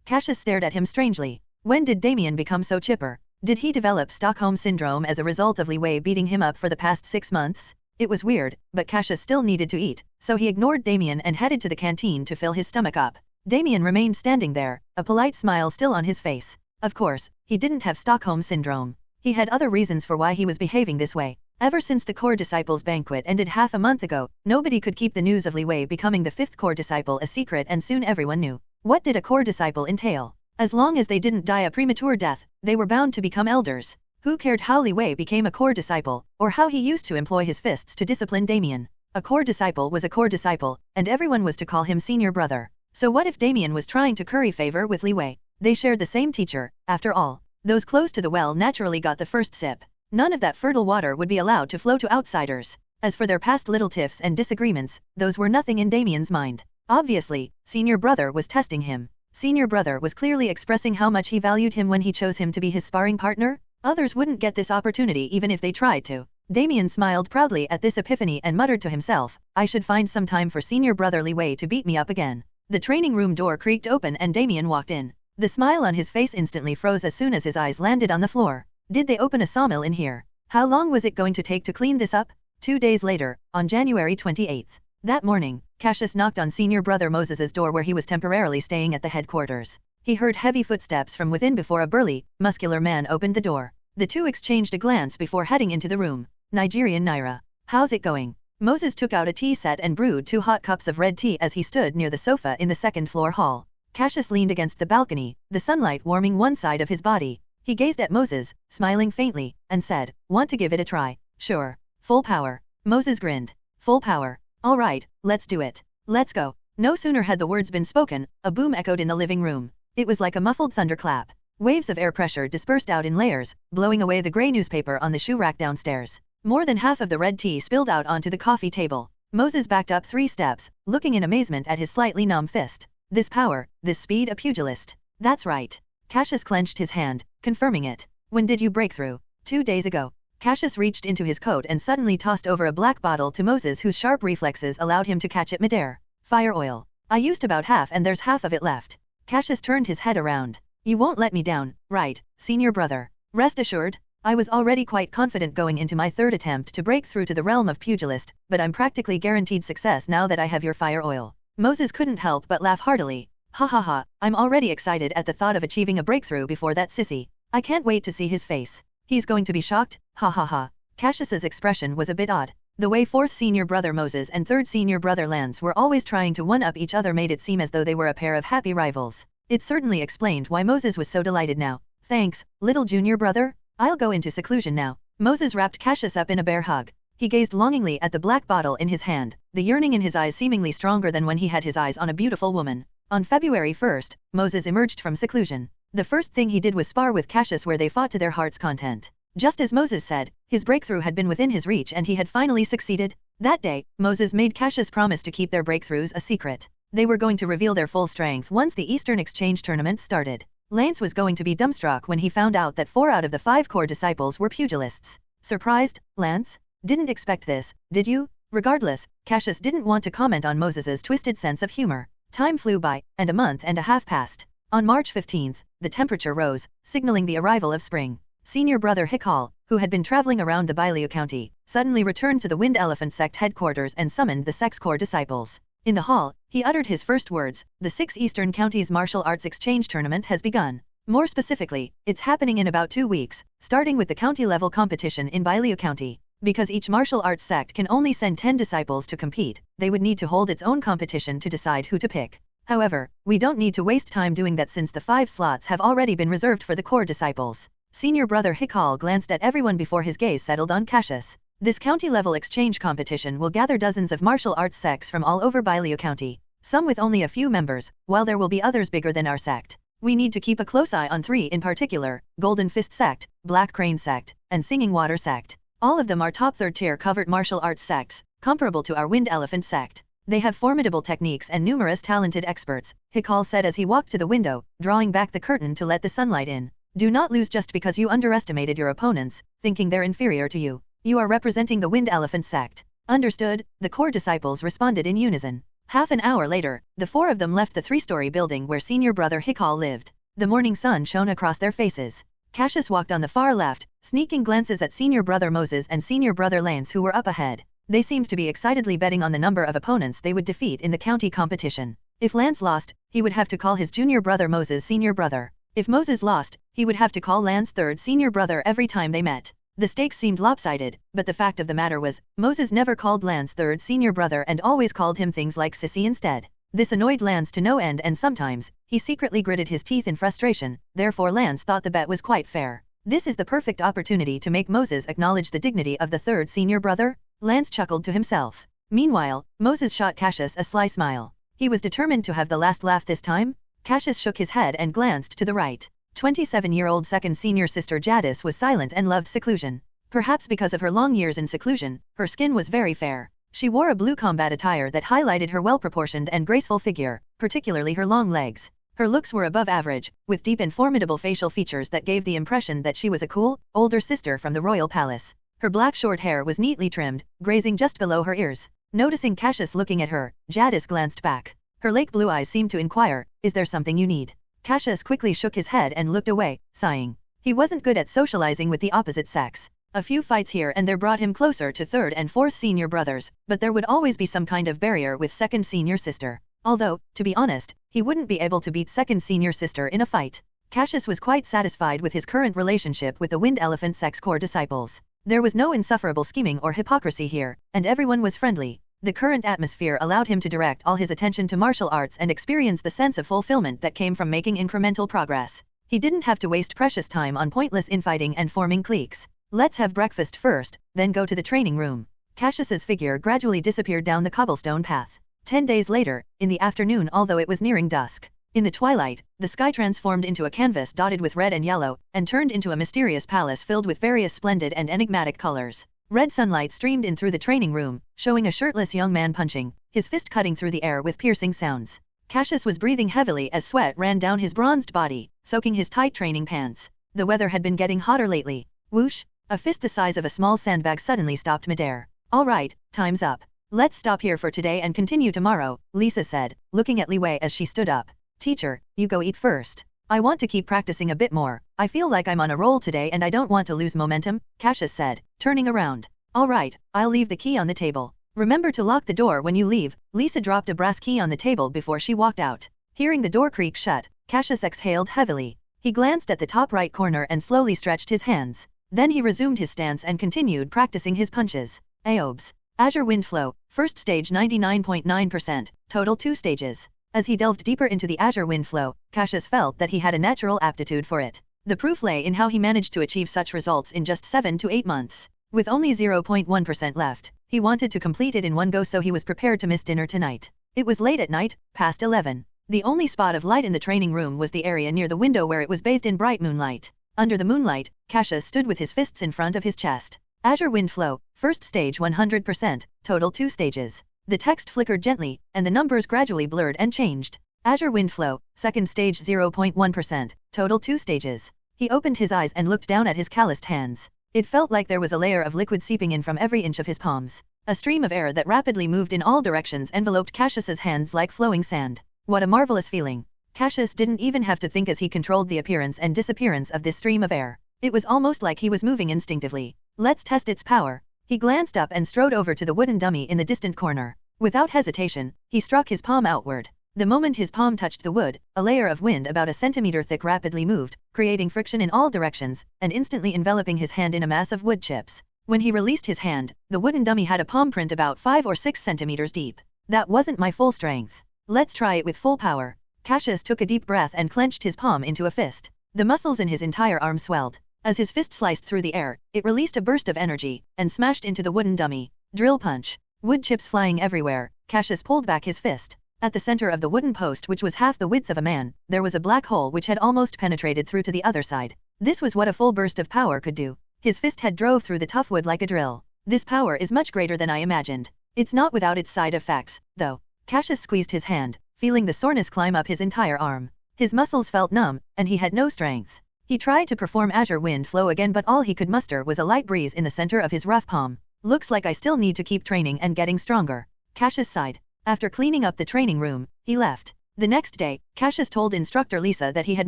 Cassius stared at him strangely. When did Damien become so chipper? Did he develop Stockholm Syndrome as a result of Li Wei beating him up for the past 6 months? It was weird, but Cassius still needed to eat, so he ignored Damien and headed to the canteen to fill his stomach up. Damien remained standing there, a polite smile still on his face. Of course, he didn't have Stockholm Syndrome. He had other reasons for why he was behaving this way. Ever since the core disciples banquet ended half a month ago, nobody could keep the news of Li Wei becoming the 5th core disciple a secret, and soon everyone knew. What did a core disciple entail? As long as they didn't die a premature death, they were bound to become elders. Who cared how Li Wei became a core disciple, or how he used to employ his fists to discipline Damien? A core disciple was a core disciple, and everyone was to call him senior brother. So what if Damien was trying to curry favor with Li Wei? They shared the same teacher, after all. Those close to the well naturally got the first sip. None of that fertile water would be allowed to flow to outsiders. As for their past little tiffs and disagreements, those were nothing in Damien's mind. Obviously, senior brother was testing him. Senior brother was clearly expressing how much he valued him when he chose him to be his sparring partner. Others wouldn't get this opportunity even if they tried to. Damien smiled proudly at this epiphany and muttered to himself, I should find some time for senior brother Li Wei to beat me up again. The training room door creaked open and Damien walked in. The smile on his face instantly froze as soon as his eyes landed on the floor. Did they open a sawmill in here? How long was it going to take to clean this up? 2 days later, on January 28th. That morning, Cassius knocked on senior brother Moses's door where he was temporarily staying at the headquarters. He heard heavy footsteps from within before a burly, muscular man opened the door. The two exchanged a glance before heading into the room. Nigerian Naira. How's it going? Moses took out a tea set and brewed 2 hot cups of red tea as he stood near the sofa in the second-floor hall. Cassius leaned against the balcony, the sunlight warming one side of his body. He gazed at Moses, smiling faintly, and said, Want to give it a try? Sure. Full power. Moses grinned. Full power. All right, let's do it. Let's go. No sooner had the words been spoken, a boom echoed in the living room. It was like a muffled thunderclap. Waves of air pressure dispersed out in layers, blowing away the gray newspaper on the shoe rack downstairs. More than half of the red tea spilled out onto the coffee table. Moses backed up 3 steps, looking in amazement at his slightly numb fist. This power, this speed, a pugilist. That's right. Cassius clenched his hand, confirming it. When did you break through? 2 days ago. Cassius reached into his coat and suddenly tossed over a black bottle to Moses, whose sharp reflexes allowed him to catch it midair. Fire oil. I used about half and there's half of it left. Cassius turned his head around. You won't let me down, right, senior brother? Rest assured. I was already quite confident going into my 3rd attempt to break through to the realm of pugilist, but I'm practically guaranteed success now that I have your fire oil. Moses couldn't help but laugh heartily. Ha ha ha, I'm already excited at the thought of achieving a breakthrough before that sissy. I can't wait to see his face. He's going to be shocked, ha ha ha. Cassius's expression was a bit odd. The way 4th senior brother Moses and 3rd senior brother Lance were always trying to one-up each other made it seem as though they were a pair of happy rivals. It certainly explained why Moses was so delighted now. Thanks, little junior brother. I'll go into seclusion now. Moses wrapped Cassius up in a bear hug. He gazed longingly at the black bottle in his hand, the yearning in his eyes seemingly stronger than when he had his eyes on a beautiful woman. On February 1st, Moses emerged from seclusion. The first thing he did was spar with Cassius, where they fought to their heart's content. Just as Moses said, his breakthrough had been within his reach and he had finally succeeded. That day, Moses made Cassius promise to keep their breakthroughs a secret. They were going to reveal their full strength once the Eastern Exchange Tournament started. Lance was going to be dumbstruck when he found out that 4 out of the 5 core disciples were pugilists. Surprised, Lance? Didn't expect this, did you? Regardless, Cassius didn't want to comment on Moses's twisted sense of humor. Time flew by, and a month and a half passed. On March 15th, the temperature rose, signaling the arrival of spring. Senior brother Hikal, who had been traveling around the Bailu County, suddenly returned to the Wind Elephant Sect headquarters and summoned the sect's core disciples. In the hall, he uttered his first words: "The 6 Eastern Counties Martial Arts Exchange Tournament has begun. More specifically, it's happening in about 2 weeks, starting with the county-level competition in Bailu County. Because each martial arts sect can only send 10 disciples to compete, they would need to hold its own competition to decide who to pick. However, we don't need to waste time doing that since the 5 slots have already been reserved for the core disciples." Senior brother Hikal glanced at everyone before his gaze settled on Cassius. This county-level exchange competition will gather dozens of martial arts sects from all over Bailu County, some with only a few members, while there will be others bigger than our sect. We need to keep a close eye on 3 in particular: Golden Fist Sect, Black Crane Sect, and Singing Water Sect. All of them are top 3rd-tier covert martial arts sects, comparable to our Wind Elephant Sect. They have formidable techniques and numerous talented experts, Hikal said as he walked to the window, drawing back the curtain to let the sunlight in. Do not lose just because you underestimated your opponents, thinking they're inferior to you. You are representing the Wind Elephant Sect. Understood, the core disciples responded in unison. Half an hour later, the 4 of them left the 3-story building where senior brother Hikal lived. The morning sun shone across their faces. Cassius walked on the far left, sneaking glances at senior brother Moses and senior brother Lance, who were up ahead. They seemed to be excitedly betting on the number of opponents they would defeat in the county competition. If Lance lost, he would have to call his junior brother Moses senior brother. If Moses lost, he would have to call Lance 3rd senior brother every time they met. The stakes seemed lopsided, but the fact of the matter was, Moses never called Lance 3rd senior brother and always called him things like sissy instead. This annoyed Lance to no end, and sometimes, he secretly gritted his teeth in frustration. Therefore Lance thought the bet was quite fair. This is the perfect opportunity to make Moses acknowledge the dignity of the 3rd senior brother, Lance chuckled to himself. Meanwhile, Moses shot Cassius a sly smile. He was determined to have the last laugh this time. Cassius shook his head and glanced to the right. 27-year-old second senior sister Jadis was silent and loved seclusion. Perhaps because of her long years in seclusion, her skin was very fair. She wore a blue combat attire that highlighted her well-proportioned and graceful figure, particularly her long legs. Her looks were above average, with deep and formidable facial features that gave the impression that she was a cool, older sister from the royal palace. Her black short hair was neatly trimmed, grazing just below her ears. Noticing Cassius looking at her, Jadis glanced back. Her lake blue eyes seemed to inquire, "Is there something you need?" Cassius quickly shook his head and looked away, sighing. He wasn't good at socializing with the opposite sex. A few fights here and there brought him closer to 3rd and 4th senior brothers, but there would always be some kind of barrier with 2nd senior sister. Although, to be honest, he wouldn't be able to beat 2nd senior sister in a fight. Cassius was quite satisfied with his current relationship with the Wind Elephant Sect's core disciples. There was no insufferable scheming or hypocrisy here, and everyone was friendly. The current atmosphere allowed him to direct all his attention to martial arts and experience the sense of fulfillment that came from making incremental progress. He didn't have to waste precious time on pointless infighting and forming cliques. Let's have breakfast first, then go to the training room. Cassius's figure gradually disappeared down the cobblestone path. 10 days later, in the afternoon, although it was nearing dusk, in the twilight, the sky transformed into a canvas dotted with red and yellow, and turned into a mysterious palace filled with various splendid and enigmatic colors. Red sunlight streamed in through the training room, showing a shirtless young man punching, his fist cutting through the air with piercing sounds. Cassius was breathing heavily as sweat ran down his bronzed body, soaking his tight training pants. The weather had been getting hotter lately. Whoosh! A fist the size of a small sandbag suddenly stopped midair. "All right, time's up. Let's stop here for today and continue tomorrow," Lisa said, looking at Li Wei as she stood up. "Teacher, you go eat first. I want to keep practicing a bit more. I feel like I'm on a roll today and I don't want to lose momentum," Cassius said, turning around. "All right, I'll leave the key on the table. Remember to lock the door when you leave." Lisa dropped a brass key on the table before she walked out. Hearing the door creak shut, Cassius exhaled heavily. He glanced at the top right corner and slowly stretched his hands. Then he resumed his stance and continued practicing his punches. Aobs. Azure Wind Flow, first stage 99.9%, total 2 stages. As he delved deeper into the Azure Wind Flow, Cassius felt that he had a natural aptitude for it. The proof lay in how he managed to achieve such results in just 7 to 8 months. With only 0.1% left, he wanted to complete it in one go, so he was prepared to miss dinner tonight. It was late at night, past 11. The only spot of light in the training room was the area near the window where it was bathed in bright moonlight. Under the moonlight, Cassius stood with his fists in front of his chest. Azure Wind Flow, first stage 100%, total 2 stages. The text flickered gently, and the numbers gradually blurred and changed. Azure Wind Flow, second stage 0.1%, total 2 stages. He opened his eyes and looked down at his calloused hands. It felt like there was a layer of liquid seeping in from every inch of his palms. A stream of air that rapidly moved in all directions enveloped Cassius's hands like flowing sand. What a marvelous feeling. Cassius didn't even have to think as he controlled the appearance and disappearance of this stream of air. It was almost like he was moving instinctively. Let's test its power. He glanced up and strode over to the wooden dummy in the distant corner. Without hesitation, he struck his palm outward. The moment his palm touched the wood, a layer of wind about a centimeter thick rapidly moved, creating friction in all directions, and instantly enveloping his hand in a mass of wood chips. When he released his hand, the wooden dummy had a palm print about 5 or 6 centimeters deep. That wasn't my full strength. Let's try it with full power. Cassius took a deep breath and clenched his palm into a fist. The muscles in his entire arm swelled. As his fist sliced through the air, it released a burst of energy, and smashed into the wooden dummy. Drill punch. Wood chips flying everywhere, Cassius pulled back his fist. At the center of the wooden post, which was half the width of a man, there was a black hole which had almost penetrated through to the other side. This was what a full burst of power could do. His fist had drove through the tough wood like a drill. This power is much greater than I imagined. It's not without its side effects, though. Cassius squeezed his hand, feeling the soreness climb up his entire arm. His muscles felt numb, and he had no strength. He tried to perform Azure Wind Flow again, but all he could muster was a light breeze in the center of his rough palm. Looks like I still need to keep training and getting stronger. Cassius sighed. After cleaning up the training room, he left. The next day, Cassius told instructor Lisa that he had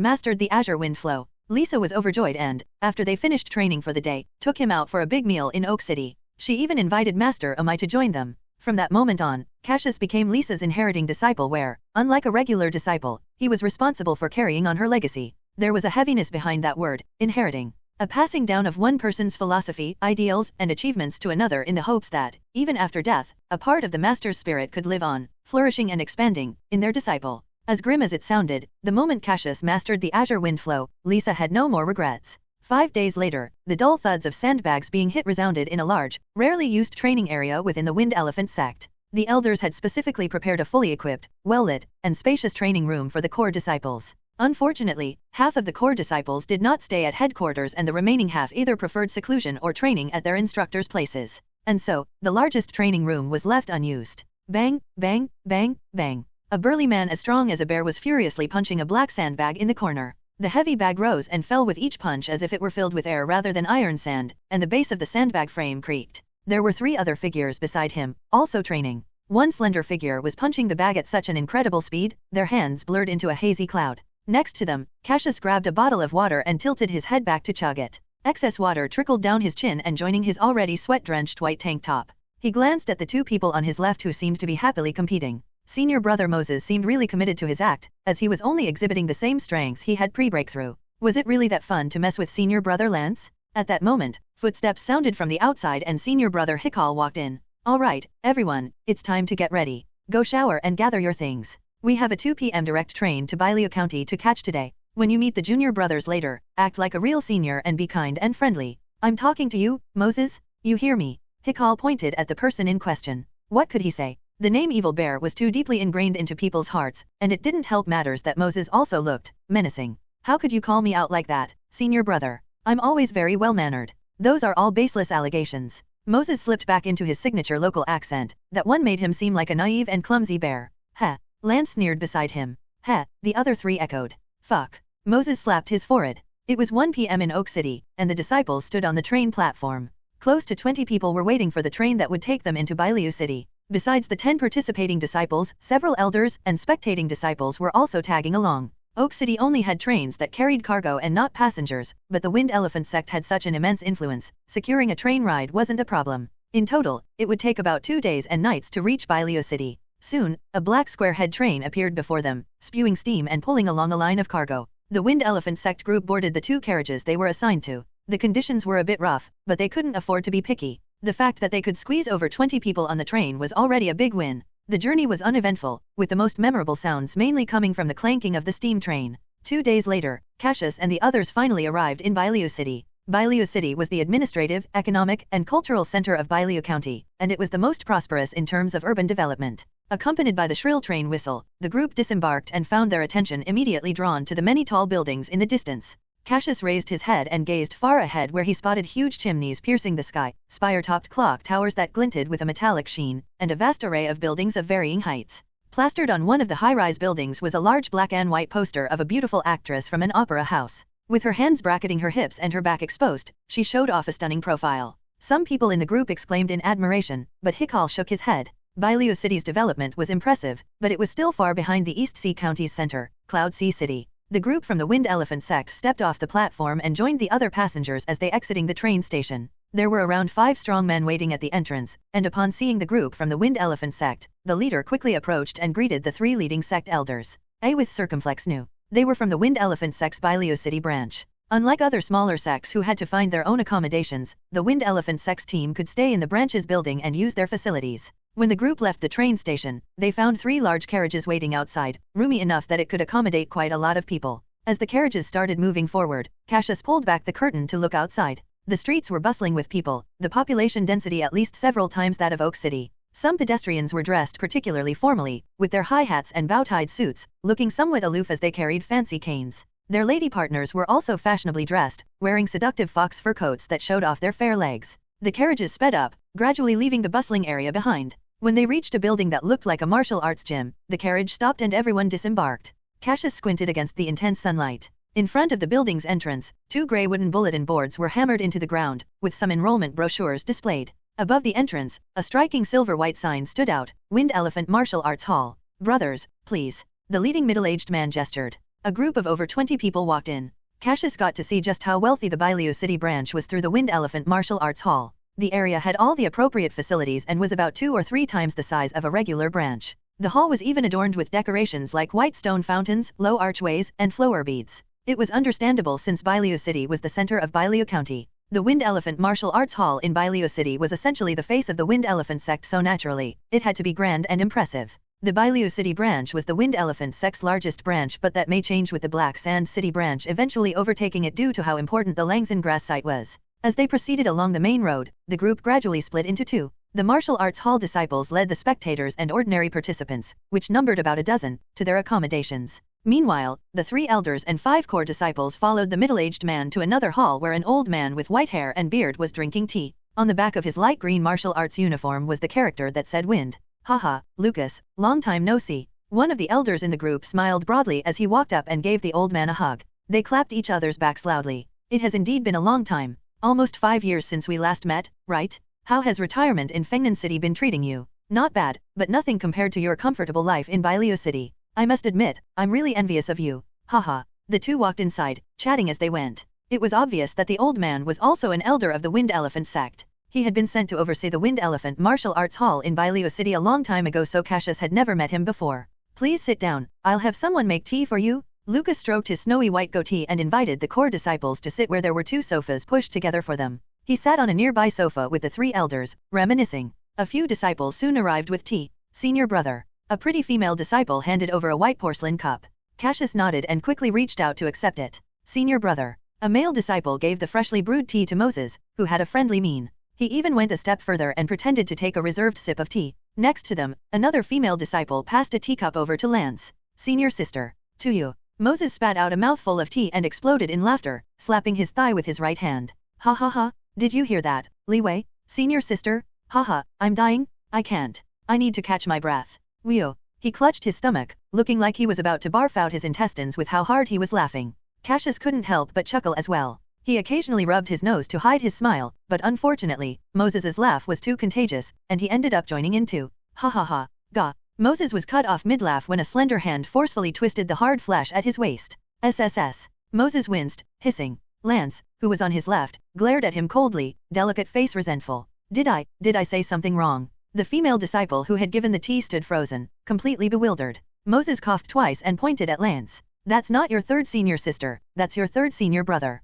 mastered the Azure Wind Flow. Lisa was overjoyed and, after they finished training for the day, took him out for a big meal in Oak City. She even invited Master Amai to join them. From that moment on, Cassius became Lisa's inheriting disciple where, unlike a regular disciple, he was responsible for carrying on her legacy. There was a heaviness behind that word, inheriting. A passing down of one person's philosophy, ideals, and achievements to another in the hopes that, even after death, a part of the master's spirit could live on, flourishing and expanding, in their disciple. As grim as it sounded, the moment Cassius mastered the Azure Wind Flow, Lisa had no more regrets. 5 days later, the dull thuds of sandbags being hit resounded in a large, rarely used training area within the Wind Elephant Sect. The elders had specifically prepared a fully equipped, well-lit, and spacious training room for the core disciples. Unfortunately, half of the core disciples did not stay at headquarters and the remaining half either preferred seclusion or training at their instructors' places. And so, the largest training room was left unused. Bang, bang, bang, bang. A burly man as strong as a bear was furiously punching a black sandbag in the corner. The heavy bag rose and fell with each punch as if it were filled with air rather than iron sand, and the base of the sandbag frame creaked. There were 3 other figures beside him, also training. One slender figure was punching the bag at such an incredible speed, their hands blurred into a hazy cloud. Next to them, Cassius grabbed a bottle of water and tilted his head back to chug it. Excess water trickled down his chin and joining his already sweat-drenched white tank top. He glanced at the 2 people on his left who seemed to be happily competing. Senior brother Moses seemed really committed to his act, as he was only exhibiting the same strength he had pre-breakthrough. Was it really that fun to mess with senior brother Lance? At that moment, footsteps sounded from the outside and senior brother Hikal walked in. All right, everyone, it's time to get ready. Go shower and gather your things. We have a 2 p.m. direct train to Bailiu County to catch today. When you meet the junior brothers later, act like a real senior and be kind and friendly. I'm talking to you, Moses, you hear me? Hikal pointed at the person in question. What could he say? The name Evil Bear was too deeply ingrained into people's hearts, and it didn't help matters that Moses also looked menacing. How could you call me out like that, senior brother? I'm always very well-mannered. Those are all baseless allegations. Moses slipped back into his signature local accent, that one made him seem like a naive and clumsy bear. Heh. Lance sneered beside him. Heh, the other 3 echoed. Fuck. Moses slapped his forehead. It was 1 p.m. in Oak City, and the disciples stood on the train platform. Close to 20 people were waiting for the train that would take them into Bailiu City. Besides the 10 participating disciples, several elders and spectating disciples were also tagging along. Oak City only had trains that carried cargo and not passengers, but the Wind Elephant Sect had such an immense influence, securing a train ride wasn't a problem. In total, it would take about 2 days and nights to reach Bailiu City. Soon, a black square-head train appeared before them, spewing steam and pulling along a line of cargo. The Wind Elephant Sect group boarded the 2 carriages they were assigned to. The conditions were a bit rough, but they couldn't afford to be picky. The fact that they could squeeze over 20 people on the train was already a big win. The journey was uneventful, with the most memorable sounds mainly coming from the clanking of the steam train. 2 days later, Cassius and the others finally arrived in Bailiu City. Bailiu City was the administrative, economic, and cultural center of Bailiu County, and it was the most prosperous in terms of urban development. Accompanied by the shrill train whistle, the group disembarked and found their attention immediately drawn to the many tall buildings in the distance. Cassius raised his head and gazed far ahead where he spotted huge chimneys piercing the sky, spire-topped clock towers that glinted with a metallic sheen, and a vast array of buildings of varying heights. Plastered on one of the high-rise buildings was a large black and white poster of a beautiful actress from an opera house. With her hands bracketing her hips and her back exposed, she showed off a stunning profile. Some people in the group exclaimed in admiration, but Hikal shook his head. Bailuo City's development was impressive, but it was still far behind the East Sea County's center, Cloud Sea City. The group from the Wind Elephant Sect stepped off the platform and joined the other passengers as they exiting the train station. There were around 5 strong men waiting at the entrance, and upon seeing the group from the Wind Elephant Sect, the leader quickly approached and greeted the 3 leading sect elders. With circumflex knew. They were from the Wind Elephant Sect's Bailuo City branch. Unlike other smaller sects who had to find their own accommodations, the Wind Elephant Sect's team could stay in the branch's building and use their facilities. When the group left the train station, they found 3 large carriages waiting outside, roomy enough that it could accommodate quite a lot of people. As the carriages started moving forward, Cassius pulled back the curtain to look outside. The streets were bustling with people, the population density at least several times that of Oak City. Some pedestrians were dressed particularly formally, with their high hats and bow-tied suits, looking somewhat aloof as they carried fancy canes. Their lady partners were also fashionably dressed, wearing seductive fox fur coats that showed off their fair legs. The carriages sped up, gradually leaving the bustling area behind. When they reached a building that looked like a martial arts gym, the carriage stopped and everyone disembarked. Cassius squinted against the intense sunlight. In front of the building's entrance, 2 gray wooden bulletin boards were hammered into the ground, with some enrollment brochures displayed. Above the entrance, a striking silver-white sign stood out, Wind Elephant Martial Arts Hall. Brothers, please. The leading middle-aged man gestured. A group of over 20 people walked in. Cassius got to see just how wealthy the Bailuo City branch was through the Wind Elephant Martial Arts Hall. The area had all the appropriate facilities and was about 2 or 3 times the size of a regular branch. The hall was even adorned with decorations like white stone fountains, low archways, and flower beads. It was understandable since Bailuo City was the center of Bailuo County. The Wind Elephant Martial Arts Hall in Bailuo City was essentially the face of the Wind Elephant Sect, so naturally, it had to be grand and impressive. The Bailuo City branch was the Wind Elephant Sect's largest branch, but that may change with the Black Sand City branch eventually overtaking it due to how important the Langsan grass site was. As they proceeded along the main road, the group gradually split into 2. The martial arts hall disciples led the spectators and ordinary participants, which numbered about a dozen, to their accommodations. Meanwhile, the 3 elders and 5 core disciples followed the middle-aged man to another hall where an old man with white hair and beard was drinking tea. On the back of his light green martial arts uniform was the character that said Wind. Haha, Lucas, long time no see. One of the elders in the group smiled broadly as he walked up and gave the old man a hug. They clapped each other's backs loudly. It has indeed been a long time. Almost 5 years since we last met, right? How has retirement in Fengnan City been treating you? Not bad, but nothing compared to your comfortable life in Bailuo City. I must admit, I'm really envious of you. Haha. The 2 walked inside, chatting as they went. It was obvious that the old man was also an elder of the Wind Elephant Sect. He had been sent to oversee the Wind Elephant Martial Arts Hall in Bailuo City a long time ago, so Cassius had never met him before. Please sit down, I'll have someone make tea for you. Lucas stroked his snowy white goatee and invited the core disciples to sit where there were 2 sofas pushed together for them. He sat on a nearby sofa with the 3 elders, reminiscing. A few disciples soon arrived with tea. Senior brother. A pretty female disciple handed over a white porcelain cup. Cassius nodded and quickly reached out to accept it. Senior brother. A male disciple gave the freshly brewed tea to Moses, who had a friendly mien. He even went a step further and pretended to take a reserved sip of tea. Next to them, another female disciple passed a teacup over to Lance. Senior sister. To you. Moses spat out a mouthful of tea and exploded in laughter, slapping his thigh with his right hand. Ha ha ha. Did you hear that, Li Wei? Senior sister? Haha, I'm dying? I can't. I need to catch my breath. Whew. He clutched his stomach, looking like he was about to barf out his intestines with how hard he was laughing. Cassius couldn't help but chuckle as well. He occasionally rubbed his nose to hide his smile, but unfortunately, Moses's laugh was too contagious, and he ended up joining in too. Ha ha ha. Gah. Moses was cut off mid-laugh when a slender hand forcefully twisted the hard flesh at his waist. SSS. Moses winced, hissing. Lance, who was on his left, glared at him coldly, delicate face resentful. Did I say something wrong? The female disciple who had given the tea stood frozen, completely bewildered. Moses coughed twice and pointed at Lance. That's not your 3rd senior sister, that's your 3rd senior brother.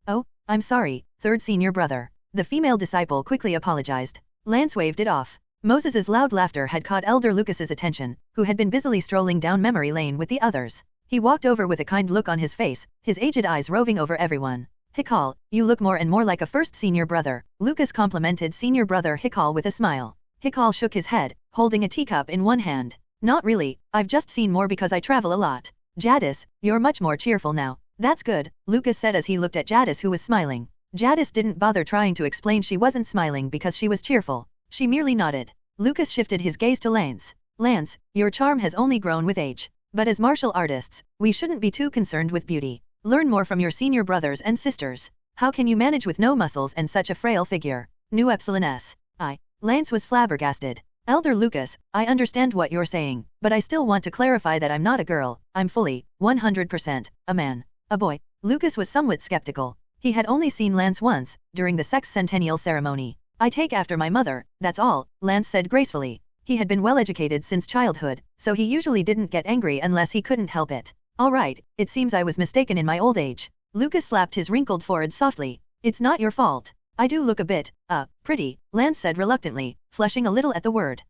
Oh, I'm sorry, 3rd senior brother. The female disciple quickly apologized. Lance waved it off. Moses's loud laughter had caught Elder Lucas's attention, who had been busily strolling down memory lane with the others. He walked over with a kind look on his face, his aged eyes roving over everyone. Hikal, you look more and more like a 1st senior brother, Lucas complimented senior brother Hikal with a smile. Hikal shook his head, holding a teacup in one hand. Not really, I've just seen more because I travel a lot. Jadis, you're much more cheerful now. That's good, Lucas said as he looked at Jadis, who was smiling. Jadis didn't bother trying to explain she wasn't smiling because she was cheerful. She merely nodded. Lucas shifted his gaze to Lance. Lance, your charm has only grown with age. But as martial artists, we shouldn't be too concerned with beauty. Learn more from your senior brothers and sisters. How can you manage with no muscles and such a frail figure? Nu Epsilon S. Lance was flabbergasted. Elder Lucas, I understand what you're saying, but I still want to clarify that I'm not a girl, I'm fully, 100%, a man. A boy. Lucas was somewhat skeptical. He had only seen Lance once, during the sex centennial ceremony. I take after my mother, that's all, Lance said gracefully. He had been well educated since childhood, so he usually didn't get angry unless he couldn't help it. All right, it seems I was mistaken in my old age. Lucas slapped his wrinkled forehead softly. It's not your fault. I do look a bit, pretty, Lance said reluctantly, flushing a little at the word.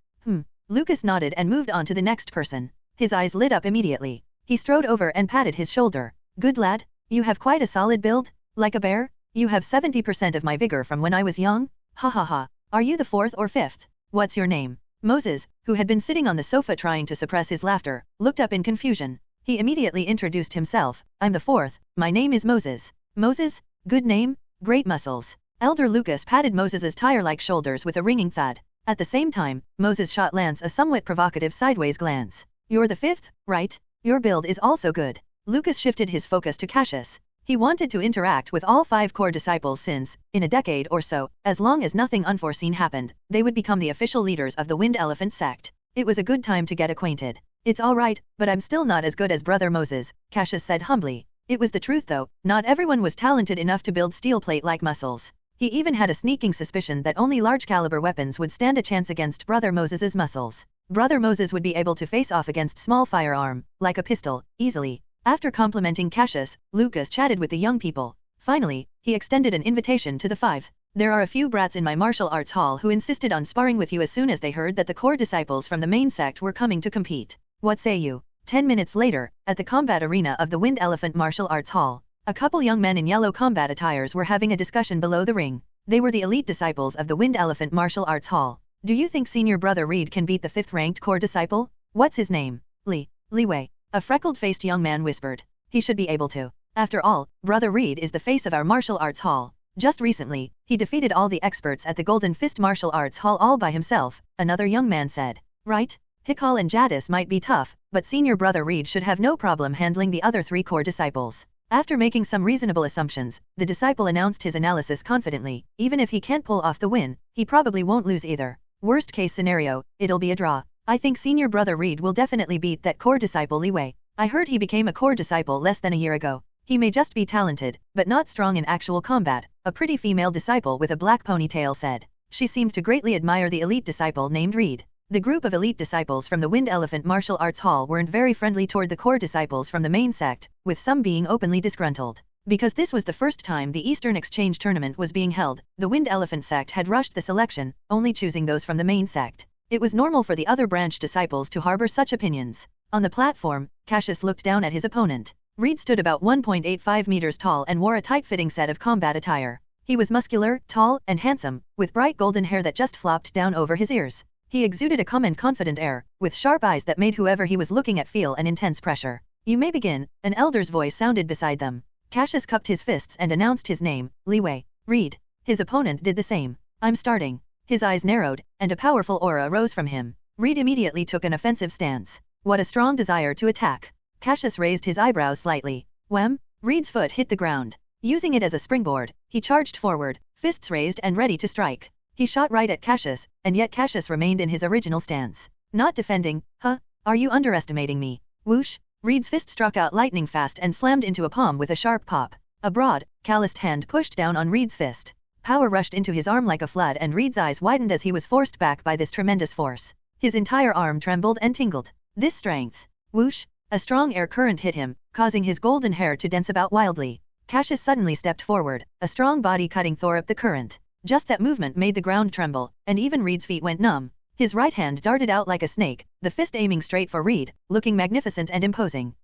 Lucas nodded and moved on to the next person. His eyes lit up immediately. He strode over and patted his shoulder. Good lad, you have quite a solid build, like a bear. You have 70% of my vigor from when I was young. Ha ha ha. Are you the fourth or fifth? What's your name? Moses, who had been sitting on the sofa trying to suppress his laughter, looked up in confusion. He immediately introduced himself. I'm the fourth, my name is Moses. Moses? Good name, great muscles. Elder Lucas patted Moses's tire-like shoulders with a ringing thud. At the same time, Moses shot Lance a somewhat provocative sideways glance. You're the fifth, right? Your build is also good. Lucas shifted his focus to Cassius. He wanted to interact with all 5 core disciples since, in a decade or so, as long as nothing unforeseen happened, they would become the official leaders of the Wind Elephant Sect. It was a good time to get acquainted. It's alright, but I'm still not as good as Brother Moses, Cassius said humbly. It was the truth though, not everyone was talented enough to build steel plate-like muscles. He even had a sneaking suspicion that only large-caliber weapons would stand a chance against Brother Moses's muscles. Brother Moses would be able to face off against small firearm, like a pistol, easily. After complimenting Cassius, Lucas chatted with the young people. Finally, he extended an invitation to the 5. There are a few brats in my martial arts hall who insisted on sparring with you as soon as they heard that the core disciples from the main sect were coming to compete. What say you? 10 minutes later, at the combat arena of the Wind Elephant Martial Arts Hall, a couple young men in yellow combat attires were having a discussion below the ring. They were the elite disciples of the Wind Elephant Martial Arts Hall. Do you think senior brother Reed can beat the 5th-ranked core disciple? What's his name? Li Wei. A freckled-faced young man whispered. He should be able to. After all, Brother Reed is the face of our martial arts hall. Just recently, he defeated all the experts at the Golden Fist Martial Arts Hall all by himself, another young man said. Right? Hikal and Jadis might be tough, but senior brother Reed should have no problem handling the other 3 core disciples. After making some reasonable assumptions, the disciple announced his analysis confidently. Even if he can't pull off the win, he probably won't lose either. Worst case scenario, it'll be a draw. I think senior brother Reed will definitely beat that core disciple Li Wei. I heard he became a core disciple less than a year ago. He may just be talented, but not strong in actual combat, a pretty female disciple with a black ponytail said. She seemed to greatly admire the elite disciple named Reed. The group of elite disciples from the Wind Elephant Martial Arts Hall weren't very friendly toward the core disciples from the main sect, with some being openly disgruntled. Because this was the first time the Eastern Exchange Tournament was being held, the Wind Elephant Sect had rushed the selection, only choosing those from the main sect. It was normal for the other branch disciples to harbor such opinions. On the platform, Cassius looked down at his opponent. Reed stood about 1.85 meters tall and wore a tight-fitting set of combat attire. He was muscular, tall, and handsome, with bright golden hair that just flopped down over his ears. He exuded a calm and confident air, with sharp eyes that made whoever he was looking at feel an intense pressure. You may begin, an elder's voice sounded beside them. Cassius cupped his fists and announced his name, Li Wei. Reed. His opponent did the same. I'm starting. His eyes narrowed, and a powerful aura rose from him. Reed immediately took an offensive stance. What a strong desire to attack. Cassius raised his eyebrows slightly. Wham! Reed's foot hit the ground. Using it as a springboard, he charged forward, fists raised and ready to strike. He shot right at Cassius, and yet Cassius remained in his original stance. Not defending, huh? Are you underestimating me? Whoosh! Reed's fist struck out lightning fast and slammed into a palm with a sharp pop. A broad, calloused hand pushed down on Reed's fist. Power rushed into his arm like a flood and Reed's eyes widened as he was forced back by this tremendous force. His entire arm trembled and tingled. This strength. Whoosh! A strong air current hit him, causing his golden hair to dance about wildly. Cassius suddenly stepped forward, a strong body cutting through the current. Just that movement made the ground tremble, and even Reed's feet went numb. His right hand darted out like a snake, the fist aiming straight for Reed, looking magnificent and imposing.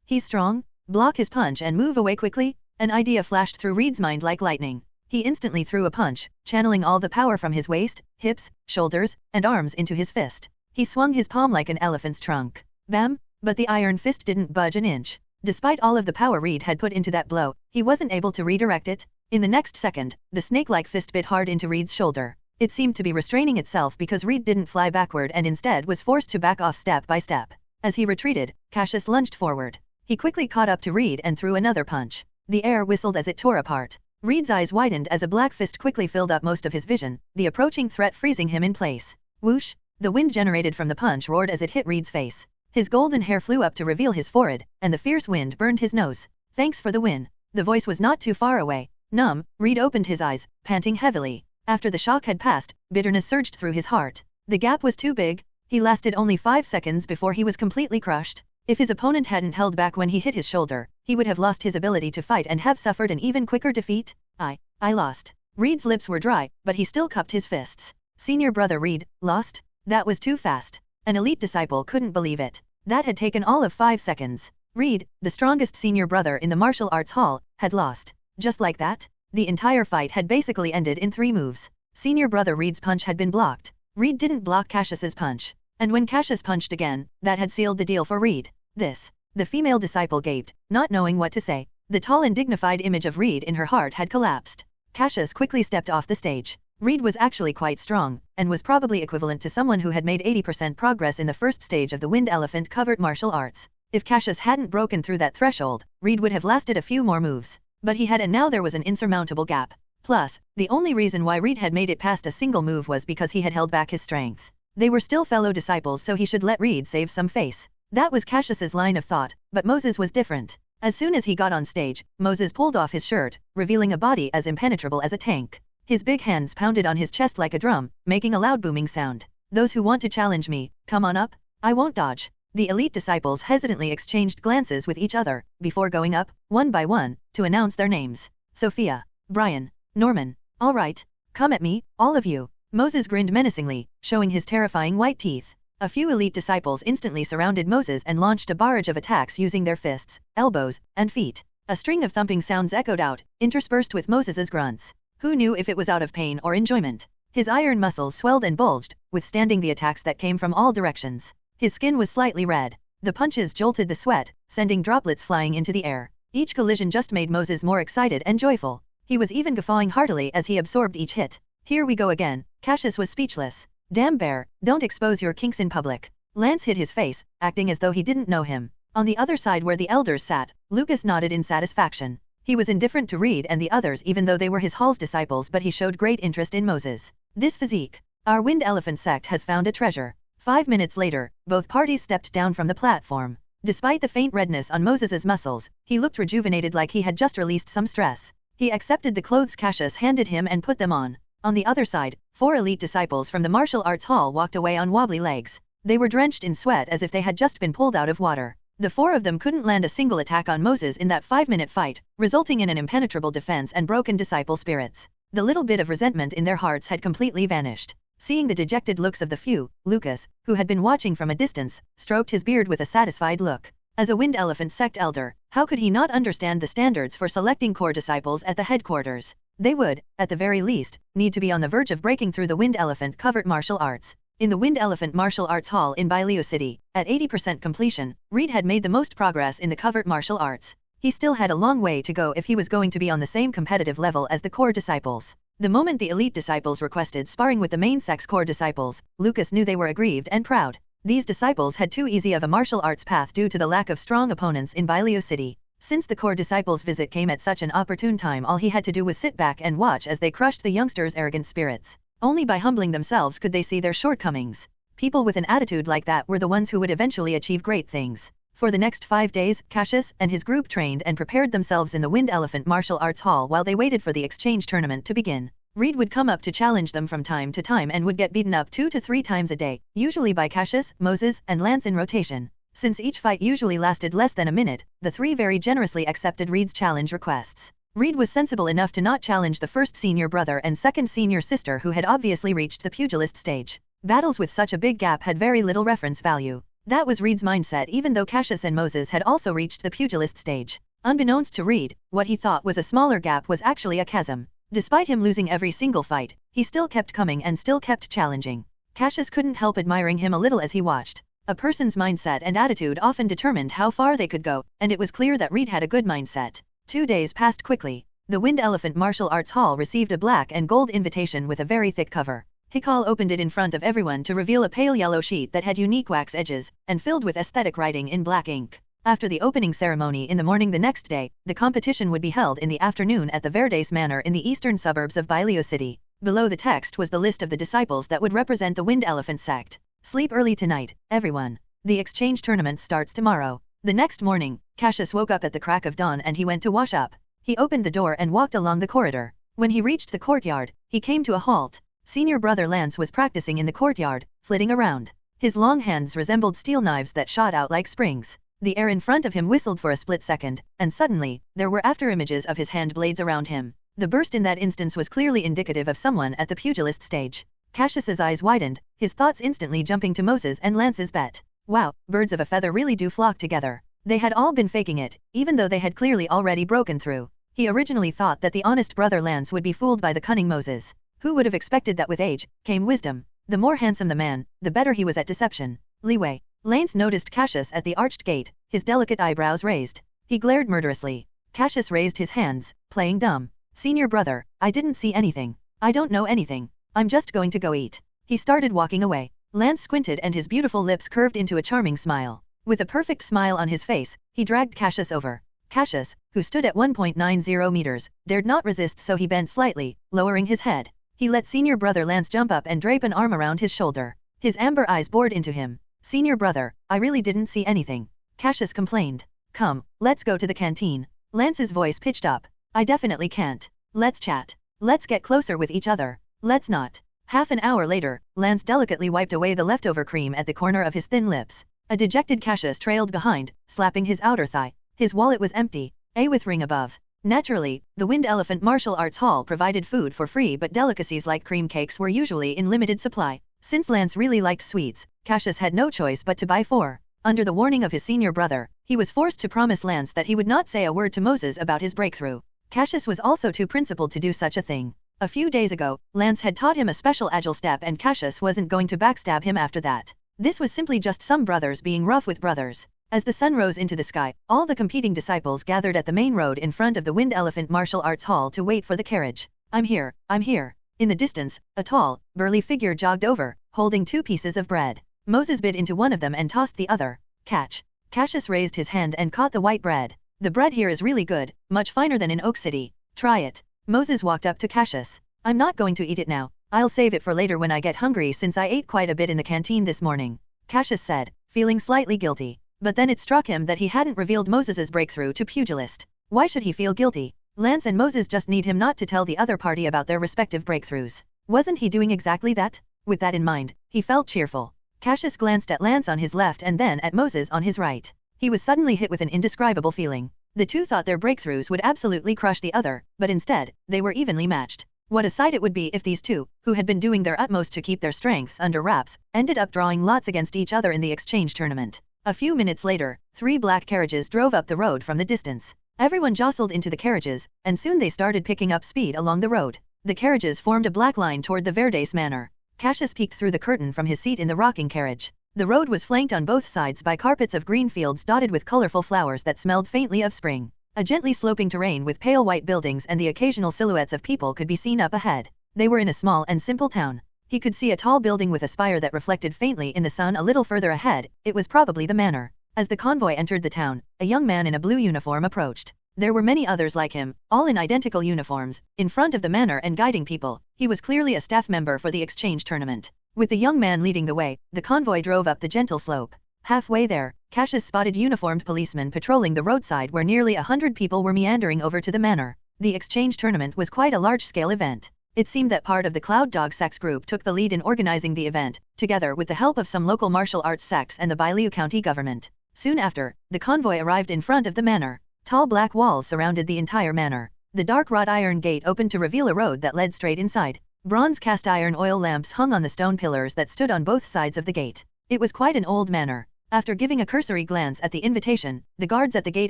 He's strong? Block his punch and move away quickly? An idea flashed through Reed's mind like lightning. He instantly threw a punch, channeling all the power from his waist, hips, shoulders, and arms into his fist. He swung his palm like an elephant's trunk. Bam! But the iron fist didn't budge an inch. Despite all of the power Reed had put into that blow, he wasn't able to redirect it. In the next second, the snake-like fist bit hard into Reed's shoulder. It seemed to be restraining itself because Reed didn't fly backward and instead was forced to back off step by step. As he retreated, Cassius lunged forward. He quickly caught up to Reed and threw another punch. The air whistled as it tore apart. Reed's eyes widened as a black fist quickly filled up most of his vision, the approaching threat freezing him in place. Whoosh! The wind generated from the punch roared as it hit Reed's face. His golden hair flew up to reveal his forehead, and the fierce wind burned his nose. Thanks for the win. The voice was not too far away. Numb, Reed opened his eyes, panting heavily. After the shock had passed, bitterness surged through his heart. The gap was too big. He lasted only 5 seconds before he was completely crushed. If his opponent hadn't held back when he hit his shoulder, he would have lost his ability to fight and have suffered an even quicker defeat. I lost. Reed's lips were dry, but he still cupped his fists. Senior brother Reed, lost? That was too fast. An elite disciple couldn't believe it. That had taken all of 5 seconds. Reed, the strongest senior brother in the martial arts hall, had lost. Just like that? The entire fight had basically ended in 3 moves. Senior brother Reed's punch had been blocked. Reed didn't block Cassius's punch. And when Cassius punched again, that had sealed the deal for Reed. The female disciple gaped, not knowing what to say. The tall and dignified image of Reed in her heart had collapsed. Cassius quickly stepped off the stage. Reed was actually quite strong, and was probably equivalent to someone who had made 80% progress in the first stage of the Wind Elephant covered martial arts. If Cassius hadn't broken through that threshold, Reed would have lasted a few more moves. But he had, and now there was an insurmountable gap. Plus, the only reason why Reed had made it past a single move was because he had held back his strength. They were still fellow disciples, so he should let Reed save some face. That was Cassius's line of thought, but Moses was different. As soon as he got on stage, Moses pulled off his shirt, revealing a body as impenetrable as a tank. His big hands pounded on his chest like a drum, making a loud booming sound. Those who want to challenge me, come on up. I won't dodge. The elite disciples hesitantly exchanged glances with each other, before going up, one by one, to announce their names. Sophia, Brian, Norman. All right. Come at me, all of you. Moses grinned menacingly, showing his terrifying white teeth. A few elite disciples instantly surrounded Moses and launched a barrage of attacks using their fists, elbows, and feet. A string of thumping sounds echoed out, interspersed with Moses's grunts. Who knew if it was out of pain or enjoyment? His iron muscles swelled and bulged, withstanding the attacks that came from all directions. His skin was slightly red. The punches jolted the sweat, sending droplets flying into the air. Each collision just made Moses more excited and joyful. He was even guffawing heartily as he absorbed each hit. Here we go again. Cassius was speechless. Damn bear, don't expose your kinks in public. Lance hid his face, acting as though he didn't know him. On the other side where the elders sat, Lucas nodded in satisfaction. He was indifferent to Reed and the others even though they were his hall's disciples, but he showed great interest in Moses. This physique. Our Wind Elephant Sect has found a treasure. 5 minutes later, both parties stepped down from the platform. Despite the faint redness on Moses's muscles, he looked rejuvenated like he had just released some stress. He accepted the clothes Cassius handed him and put them on. On the other side, 4 elite disciples from the martial arts hall walked away on wobbly legs. They were drenched in sweat as if they had just been pulled out of water. The 4 of them couldn't land a single attack on Moses in that 5-minute fight, resulting in an impenetrable defense and broken disciple spirits. The little bit of resentment in their hearts had completely vanished. Seeing the dejected looks of the few, Lucas, who had been watching from a distance, stroked his beard with a satisfied look. As a Wind Elephant Sect elder, how could he not understand the standards for selecting core disciples at the headquarters? They would, at the very least, need to be on the verge of breaking through the Wind Elephant covert martial arts. In the Wind Elephant Martial Arts Hall in Bailu City, at 80% completion, Reed had made the most progress in the covert martial arts. He still had a long way to go if he was going to be on the same competitive level as the core disciples. The moment the elite disciples requested sparring with the main sect's core disciples, Lucas knew they were aggrieved and proud. These disciples had too easy of a martial arts path due to the lack of strong opponents in Bailu City. Since the core disciples' visit came at such an opportune time, all he had to do was sit back and watch as they crushed the youngsters' arrogant spirits. Only by humbling themselves could they see their shortcomings. People with an attitude like that were the ones who would eventually achieve great things. For the next 5 days, Cassius and his group trained and prepared themselves in the Wind Elephant Martial Arts Hall while they waited for the exchange tournament to begin. Reed would come up to challenge them from time to time and would get beaten up 2 to 3 times a day, usually by Cassius, Moses, and Lance in rotation. Since each fight usually lasted less than a minute, the 3 very generously accepted Reed's challenge requests. Reed was sensible enough to not challenge the first senior brother and second senior sister who had obviously reached the pugilist stage. Battles with such a big gap had very little reference value. That was Reed's mindset even though Cassius and Moses had also reached the pugilist stage. Unbeknownst to Reed, what he thought was a smaller gap was actually a chasm. Despite him losing every single fight, he still kept coming and still kept challenging. Cassius couldn't help admiring him a little as he watched. A person's mindset and attitude often determined how far they could go, and it was clear that Reed had a good mindset. 2 days passed quickly. The Wind Elephant Martial Arts Hall received a black and gold invitation with a very thick cover. Hikal opened it in front of everyone to reveal a pale yellow sheet that had unique wax edges, and filled with aesthetic writing in black ink. After the opening ceremony in the morning the next day, the competition would be held in the afternoon at the Verdes Manor in the eastern suburbs of Byleo City. Below the text was the list of the disciples that would represent the Wind Elephant Sect. Sleep early tonight, everyone. The exchange tournament starts tomorrow. The next morning, Cassius woke up at the crack of dawn and he went to wash up. He opened the door and walked along the corridor. When he reached the courtyard, he came to a halt. Senior brother Lance was practicing in the courtyard, flitting around. His long hands resembled steel knives that shot out like springs. The air in front of him whistled for a split second, and suddenly, there were afterimages of his hand blades around him. The burst in that instance was clearly indicative of someone at the pugilist stage. Cassius's eyes widened, his thoughts instantly jumping to Moses and Lance's bet. Wow, birds of a feather really do flock together. They had all been faking it, even though they had clearly already broken through. He originally thought that the honest brother Lance would be fooled by the cunning Moses. Who would have expected that with age came wisdom? The more handsome the man, the better he was at deception. Li Wei. Lance noticed Cassius at the arched gate, his delicate eyebrows raised. He glared murderously. Cassius raised his hands, playing dumb. Senior brother, I didn't see anything. I don't know anything. I'm just going to go eat. He started walking away. Lance squinted and his beautiful lips curved into a charming smile. With a perfect smile on his face, he dragged Cassius over. Cassius, who stood at 1.90 meters, dared not resist, so he bent slightly, lowering his head. He let senior brother Lance jump up and drape an arm around his shoulder. His amber eyes bored into him. Senior brother, I really didn't see anything. Cassius complained. Come, let's go to the canteen. Lance's voice pitched up. I definitely can't. Let's chat. Let's get closer with each other. Let's not. Half an hour later, Lance delicately wiped away the leftover cream at the corner of his thin lips. A dejected Cassius trailed behind, slapping his outer thigh. His wallet was empty, with ring above. Naturally, the Wind Elephant Martial Arts Hall provided food for free, but delicacies like cream cakes were usually in limited supply. Since Lance really liked sweets, Cassius had no choice but to buy 4. Under the warning of his senior brother, he was forced to promise Lance that he would not say a word to Moses about his breakthrough. Cassius was also too principled to do such a thing. A few days ago, Lance had taught him a special agile step and Cassius wasn't going to backstab him after that. This was simply just some brothers being rough with brothers. As the sun rose into the sky, all the competing disciples gathered at the main road in front of the Wind Elephant Martial Arts Hall to wait for the carriage. I'm here, I'm here. In the distance, a tall, burly figure jogged over, holding 2 pieces of bread. Moses bit into one of them and tossed the other. Catch. Cassius raised his hand and caught the white bread. The bread here is really good, much finer than in Oak City. Try it. Moses walked up to Cassius. I'm not going to eat it now. I'll save it for later when I get hungry since I ate quite a bit in the canteen this morning. Cassius said, feeling slightly guilty. But then it struck him that he hadn't revealed Moses's breakthrough to pugilist. Why should he feel guilty? Lance and Moses just need him not to tell the other party about their respective breakthroughs. Wasn't he doing exactly that? With that in mind, he felt cheerful. Cassius glanced at Lance on his left and then at Moses on his right. He was suddenly hit with an indescribable feeling. The two thought their breakthroughs would absolutely crush the other, but instead, they were evenly matched. What a sight it would be if these two, who had been doing their utmost to keep their strengths under wraps, ended up drawing lots against each other in the exchange tournament. A few minutes later, 3 black carriages drove up the road from the distance. Everyone jostled into the carriages, and soon they started picking up speed along the road. The carriages formed a black line toward the Verdes Manor. Cassius peeked through the curtain from his seat in the rocking carriage. The road was flanked on both sides by carpets of green fields dotted with colorful flowers that smelled faintly of spring. A gently sloping terrain with pale white buildings and the occasional silhouettes of people could be seen up ahead. They were in a small and simple town. He could see a tall building with a spire that reflected faintly in the sun a little further ahead. It was probably the manor. As the convoy entered the town, a young man in a blue uniform approached. There were many others like him, all in identical uniforms, in front of the manor and guiding people. He was clearly a staff member for the exchange tournament. With the young man leading the way, the convoy drove up the gentle slope. Halfway there, Cassius spotted uniformed policemen patrolling the roadside where nearly 100 people were meandering over to the manor. The exchange tournament was quite a large-scale event. It seemed that part of the Cloud Dog Sects group took the lead in organizing the event, together with the help of some local martial arts sects and the Byleo County government. Soon after, the convoy arrived in front of the manor. Tall black walls surrounded the entire manor. The dark wrought iron gate opened to reveal a road that led straight inside. Bronze cast iron oil lamps hung on the stone pillars that stood on both sides of the gate. It was quite an old manor. After giving a cursory glance at the invitation, the guards at the gate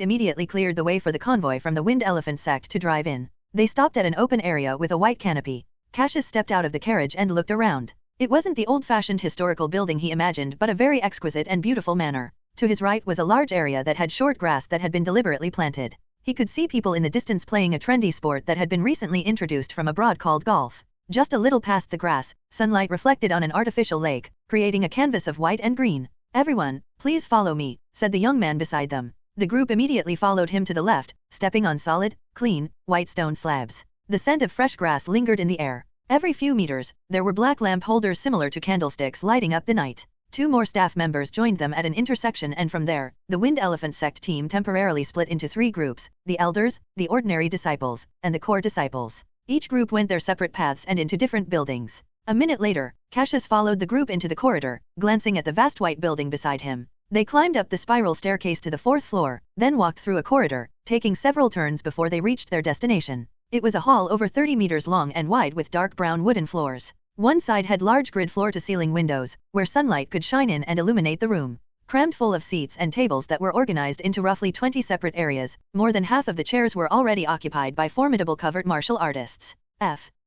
immediately cleared the way for the convoy from the Wind Elephant Sect to drive in. They stopped at an open area with a white canopy. Cassius stepped out of the carriage and looked around. It wasn't the old-fashioned historical building he imagined but a very exquisite and beautiful manor. To his right was a large area that had short grass that had been deliberately planted. He could see people in the distance playing a trendy sport that had been recently introduced from abroad called golf. Just a little past the grass, sunlight reflected on an artificial lake, creating a canvas of white and green. "Everyone, please follow me," said the young man beside them. The group immediately followed him to the left, stepping on solid, clean, white stone slabs. The scent of fresh grass lingered in the air. Every few meters, there were black lamp holders similar to candlesticks lighting up the night. 2 more staff members joined them at an intersection, and from there, the Wind Elephant Sect team temporarily split into 3 groups: the Elders, the Ordinary Disciples, and the Core Disciples. Each group went their separate paths and into different buildings. A minute later, Cassius followed the group into the corridor, glancing at the vast white building beside him. They climbed up the spiral staircase to the 4th floor, then walked through a corridor, taking several turns before they reached their destination. It was a hall over 30 meters long and wide with dark brown wooden floors. One side had large grid floor-to-ceiling windows, where sunlight could shine in and illuminate the room. Crammed full of seats and tables that were organized into roughly 20 separate areas, more than half of the chairs were already occupied by formidable covert martial artists.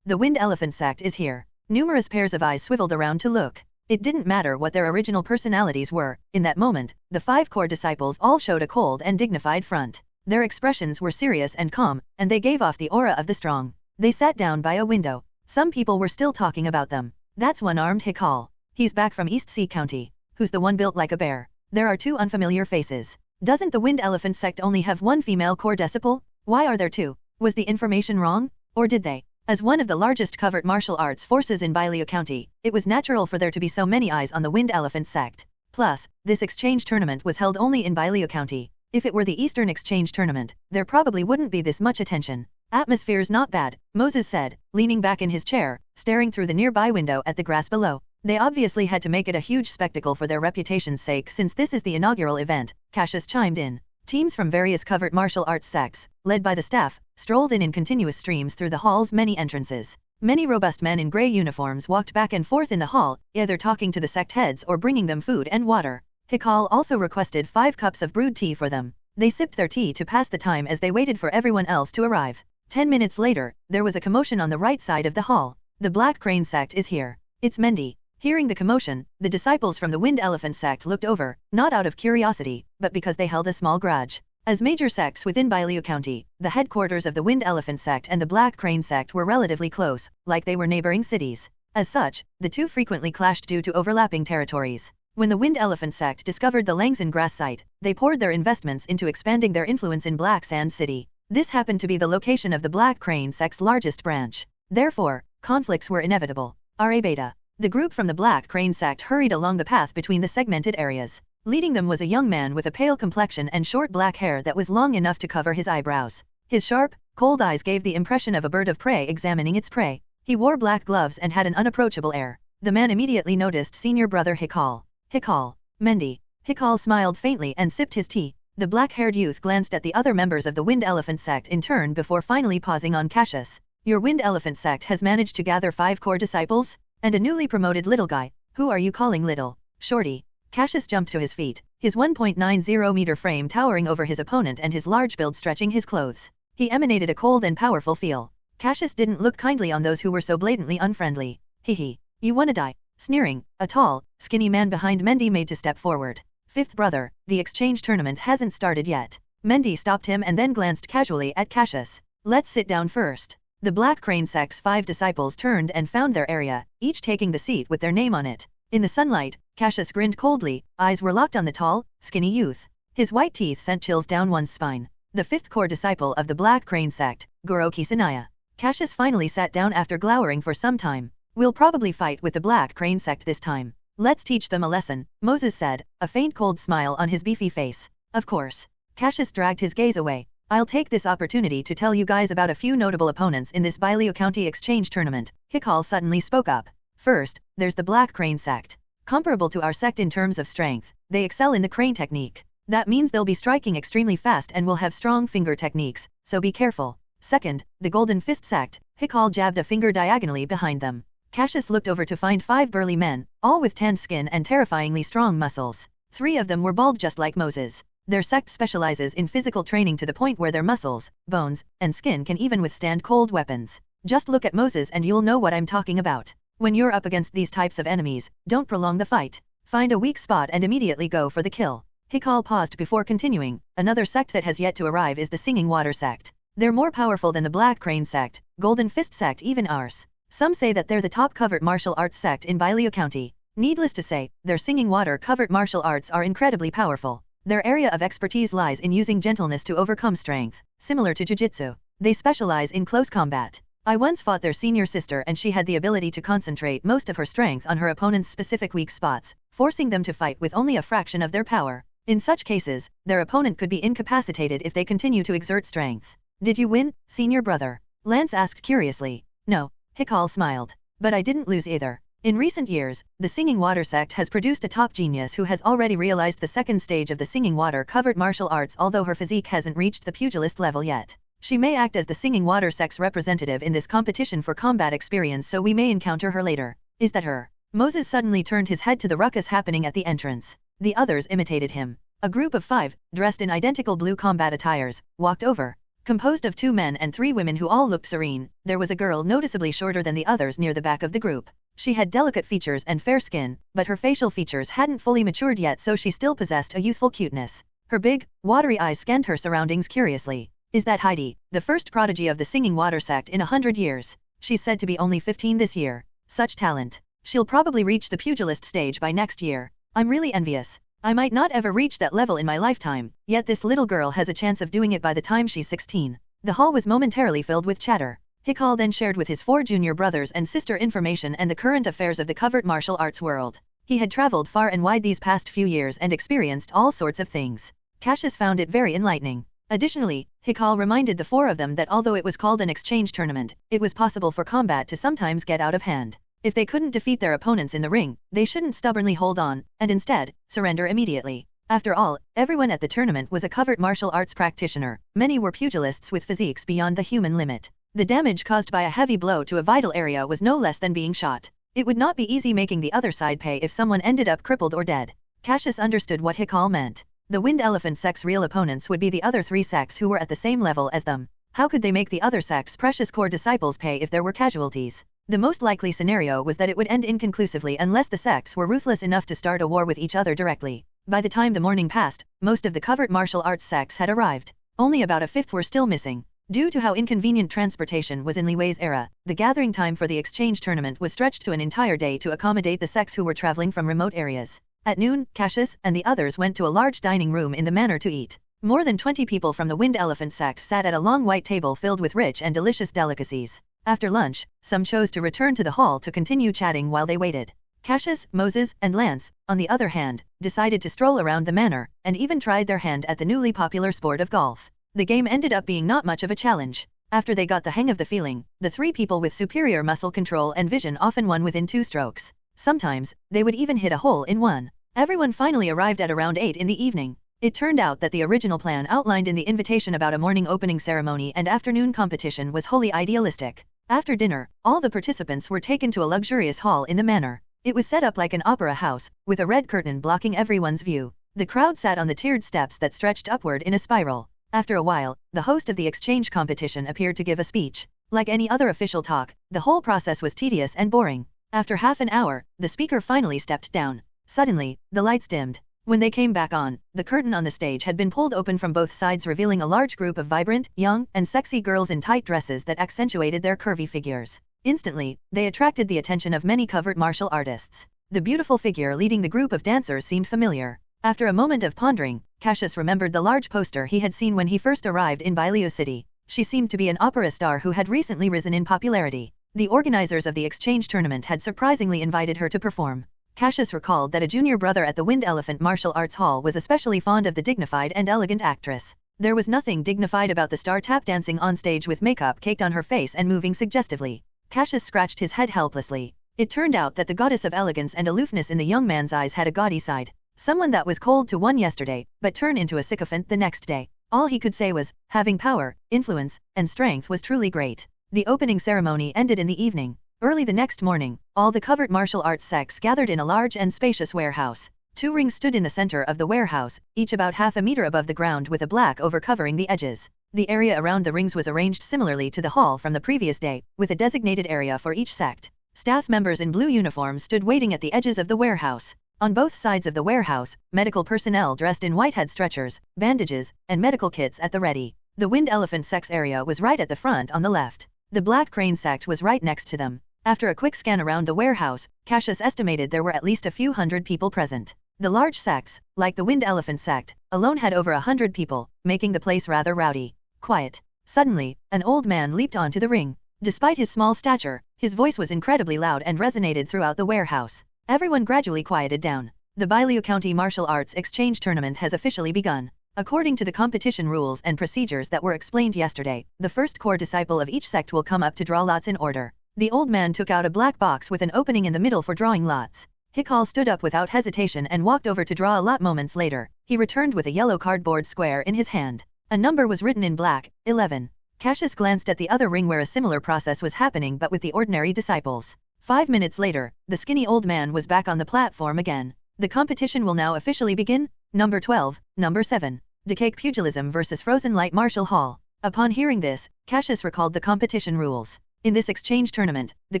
The Wind Elephant Sect is here. Numerous pairs of eyes swiveled around to look. It didn't matter what their original personalities were. In that moment, the 5 core disciples all showed a cold and dignified front. Their expressions were serious and calm, and they gave off the aura of the strong. They sat down by a window. Some people were still talking about them. "That's one-armed Hikal. He's back from East Sea County. Who's the one built like a bear?" There are 2 unfamiliar faces. "Doesn't the Wind Elephant Sect only have 1 female core disciple? Why are there 2? Was the information wrong? Or did they?" As one of the largest covert martial arts forces in Bailiu County, it was natural for there to be so many eyes on the Wind Elephant Sect. Plus, this exchange tournament was held only in Bailiu County. If it were the Eastern Exchange Tournament, there probably wouldn't be this much attention. "Atmosphere's not bad," Moses said, leaning back in his chair, staring through the nearby window at the grass below. "They obviously had to make it a huge spectacle for their reputation's sake since this is the inaugural event," Cassius chimed in. Teams from various covert martial arts sects, led by the staff, strolled in continuous streams through the hall's many entrances. Many robust men in gray uniforms walked back and forth in the hall, either talking to the sect heads or bringing them food and water. Hikal also requested 5 cups of brewed tea for them. They sipped their tea to pass the time as they waited for everyone else to arrive. 10 minutes later, there was a commotion on the right side of the hall. "The Black Crane Sect is here. It's Mendy." Hearing the commotion, the disciples from the Wind Elephant Sect looked over, not out of curiosity, but because they held a small grudge. As major sects within Bailiu County, the headquarters of the Wind Elephant Sect and the Black Crane Sect were relatively close, like they were neighboring cities. As such, the 2 frequently clashed due to overlapping territories. When the Wind Elephant Sect discovered the Langzhen grass site, they poured their investments into expanding their influence in Black Sand City. This happened to be the location of the Black Crane Sect's largest branch. Therefore, conflicts were inevitable. Ra Beta. The group from the Black Crane Sect hurried along the path between the segmented areas. Leading them was a young man with a pale complexion and short black hair that was long enough to cover his eyebrows. His sharp, cold eyes gave the impression of a bird of prey examining its prey. He wore black gloves and had an unapproachable air. The man immediately noticed senior brother Hikal. "Hikal. Mendy." Hikal smiled faintly and sipped his tea. The black-haired youth glanced at the other members of the Wind Elephant Sect in turn before finally pausing on Cassius. "Your Wind Elephant Sect has managed to gather 5 core disciples? And a newly promoted little guy. Who are you calling little?" "Shorty." Cassius jumped to his feet, his 1.90-meter frame towering over his opponent and his large build stretching his clothes. He emanated a cold and powerful feel. Cassius didn't look kindly on those who were so blatantly unfriendly. "Hehe. You wanna die?" Sneering, a tall, skinny man behind Mendy made to step forward. "5th brother, the exchange tournament hasn't started yet." Mendy stopped him and then glanced casually at Cassius. "Let's sit down first." The Black Crane Sect's 5 disciples turned and found their area, each taking the seat with their name on it. In the sunlight, Cassius grinned coldly, eyes were locked on the tall, skinny youth. His white teeth sent chills down one's spine. The 5th core disciple of the Black Crane Sect, Goro Kisanaya. Cassius finally sat down after glowering for some time. "We'll probably fight with the Black Crane Sect this time. Let's teach them a lesson," Moses said, a faint cold smile on his beefy face. "Of course." Cassius dragged his gaze away. "I'll take this opportunity to tell you guys about a few notable opponents in this Bailiu County exchange tournament." Hikal suddenly spoke up. "First, there's the Black Crane Sect. Comparable to our sect in terms of strength, they excel in the crane technique. That means they'll be striking extremely fast and will have strong finger techniques, so be careful." Second, the Golden Fist Sect. Hikal jabbed a finger diagonally behind them. Cassius looked over to find 5 burly men, all with tanned skin and terrifyingly strong muscles. 3 of them were bald just like Moses. Their sect specializes in physical training to the point where their muscles, bones, and skin can even withstand cold weapons. Just look at Moses and you'll know what I'm talking about. When you're up against these types of enemies, don't prolong the fight. Find a weak spot and immediately go for the kill. Hikal paused before continuing. Another sect that has yet to arrive is the Singing Water Sect. They're more powerful than the Black Crane Sect, Golden Fist Sect, even ours. Some say that they're the top covert martial arts sect in Bailiu County. Needless to say, their Singing Water covert martial arts are incredibly powerful. Their area of expertise lies in using gentleness to overcome strength, similar to jiu-jitsu. They specialize in close combat. I once fought their senior sister and she had the ability to concentrate most of her strength on her opponent's specific weak spots, forcing them to fight with only a fraction of their power. In such cases, their opponent could be incapacitated if they continue to exert strength. Did you win, senior brother? Lance asked curiously. No, Hikal smiled. But I didn't lose either. In recent years, the Singing Water Sect has produced a top genius who has already realized the second stage of the Singing Water covered martial arts, although her physique hasn't reached the pugilist level yet. She may act as the Singing Water Sect's representative in this competition for combat experience, so we may encounter her later. Is that her? Moses suddenly turned his head to the ruckus happening at the entrance. The others imitated him. A group of 5, dressed in identical blue combat attires, walked over. Composed of 2 men and 3 women who all looked serene, there was a girl noticeably shorter than the others near the back of the group. She had delicate features and fair skin, but her facial features hadn't fully matured yet, so she still possessed a youthful cuteness. Her big, watery eyes scanned her surroundings curiously. Is that Heidi, the first prodigy of the Singing Water Sect in 100 years? She's said to be only 15 this year. Such talent. She'll probably reach the pugilist stage by next year. I'm really envious. I might not ever reach that level in my lifetime, yet this little girl has a chance of doing it by the time she's 16. The hall was momentarily filled with chatter. Hikal then shared with his 4 junior brothers and sister information and the current affairs of the covert martial arts world. He had traveled far and wide these past few years and experienced all sorts of things. Cassius found it very enlightening. Additionally, Hikal reminded the 4 of them that although it was called an exchange tournament, it was possible for combat to sometimes get out of hand. If they couldn't defeat their opponents in the ring, they shouldn't stubbornly hold on, and instead, surrender immediately. After all, everyone at the tournament was a covert martial arts practitioner. Many were pugilists with physiques beyond the human limit. The damage caused by a heavy blow to a vital area was no less than being shot. It would not be easy making the other side pay if someone ended up crippled or dead. Cassius understood what Hikal meant. The Wind Elephant Sect's real opponents would be the other 3 sects who were at the same level as them. How could they make the other sect's precious core disciples pay if there were casualties? The most likely scenario was that it would end inconclusively unless the sects were ruthless enough to start a war with each other directly. By the time the morning passed, most of the covert martial arts sects had arrived. Only about a fifth were still missing. Due to how inconvenient transportation was in Li Wei's era, the gathering time for the exchange tournament was stretched to an entire day to accommodate the sects who were traveling from remote areas. At noon, Cassius and the others went to a large dining room in the manor to eat. More than 20 people from the Wind Elephant Sect sat at a long white table filled with rich and delicious delicacies. After lunch, some chose to return to the hall to continue chatting while they waited. Cassius, Moses, and Lance, on the other hand, decided to stroll around the manor, and even tried their hand at the newly popular sport of golf. The game ended up being not much of a challenge. After they got the hang of the feeling, the 3 people with superior muscle control and vision often won within 2 strokes. Sometimes, they would even hit a hole in one. Everyone finally arrived at around 8 in the evening. It turned out that the original plan outlined in the invitation about a morning opening ceremony and afternoon competition was wholly idealistic. After dinner, all the participants were taken to a luxurious hall in the manor. It was set up like an opera house, with a red curtain blocking everyone's view. The crowd sat on the tiered steps that stretched upward in a spiral. After a while, the host of the exchange competition appeared to give a speech. Like any other official talk, the whole process was tedious and boring. After half an hour, the speaker finally stepped down. Suddenly, the lights dimmed. When they came back on, the curtain on the stage had been pulled open from both sides, revealing a large group of vibrant, young, and sexy girls in tight dresses that accentuated their curvy figures. Instantly, they attracted the attention of many covert martial artists. The beautiful figure leading the group of dancers seemed familiar. After a moment of pondering, Cassius remembered the large poster he had seen when he first arrived in Bailiu City. She seemed to be an opera star who had recently risen in popularity. The organizers of the exchange tournament had surprisingly invited her to perform. Cassius recalled that a junior brother at the Wind Elephant Martial Arts Hall was especially fond of the dignified and elegant actress. There was nothing dignified about the star tap dancing on stage with makeup caked on her face and moving suggestively. Cassius scratched his head helplessly. It turned out that the goddess of elegance and aloofness in the young man's eyes had a gaudy side. Someone that was cold to one yesterday, but turned into a sycophant the next day. All he could say was, having power, influence, and strength was truly great. The opening ceremony ended in the evening. Early the next morning, all the covert martial arts sects gathered in a large and spacious warehouse. 2 rings stood in the center of the warehouse, each about half a meter above the ground with a black over covering the edges. The area around the rings was arranged similarly to the hall from the previous day, with a designated area for each sect. Staff members in blue uniforms stood waiting at the edges of the warehouse. On both sides of the warehouse, medical personnel dressed in white had stretchers, bandages, and medical kits at the ready. The Wind Elephant Sect's area was right at the front on the left. The Black Crane Sect was right next to them. After a quick scan around the warehouse, Cassius estimated there were at least a few hundred people present. The large sects, like the Wind Elephant Sect, alone had over 100 people, making the place rather rowdy. Quiet. Suddenly, an old man leaped onto the ring. Despite his small stature, his voice was incredibly loud and resonated throughout the warehouse. Everyone gradually quieted down. The Bailu County Martial Arts Exchange Tournament has officially begun. According to the competition rules and procedures that were explained yesterday, the first core disciple of each sect will come up to draw lots in order. The old man took out a black box with an opening in the middle for drawing lots. Hikal stood up without hesitation and walked over to draw a lot. Moments later, he returned with a yellow cardboard square in his hand. A number was written in black, 11. Cassius glanced at the other ring where a similar process was happening but with the ordinary disciples. 5 minutes later, the skinny old man was back on the platform again. The competition will now officially begin. Number 12, Number 7. Decake Pugilism vs Frozen Light Martial Hall. Upon hearing this, Cassius recalled the competition rules. In this exchange tournament, the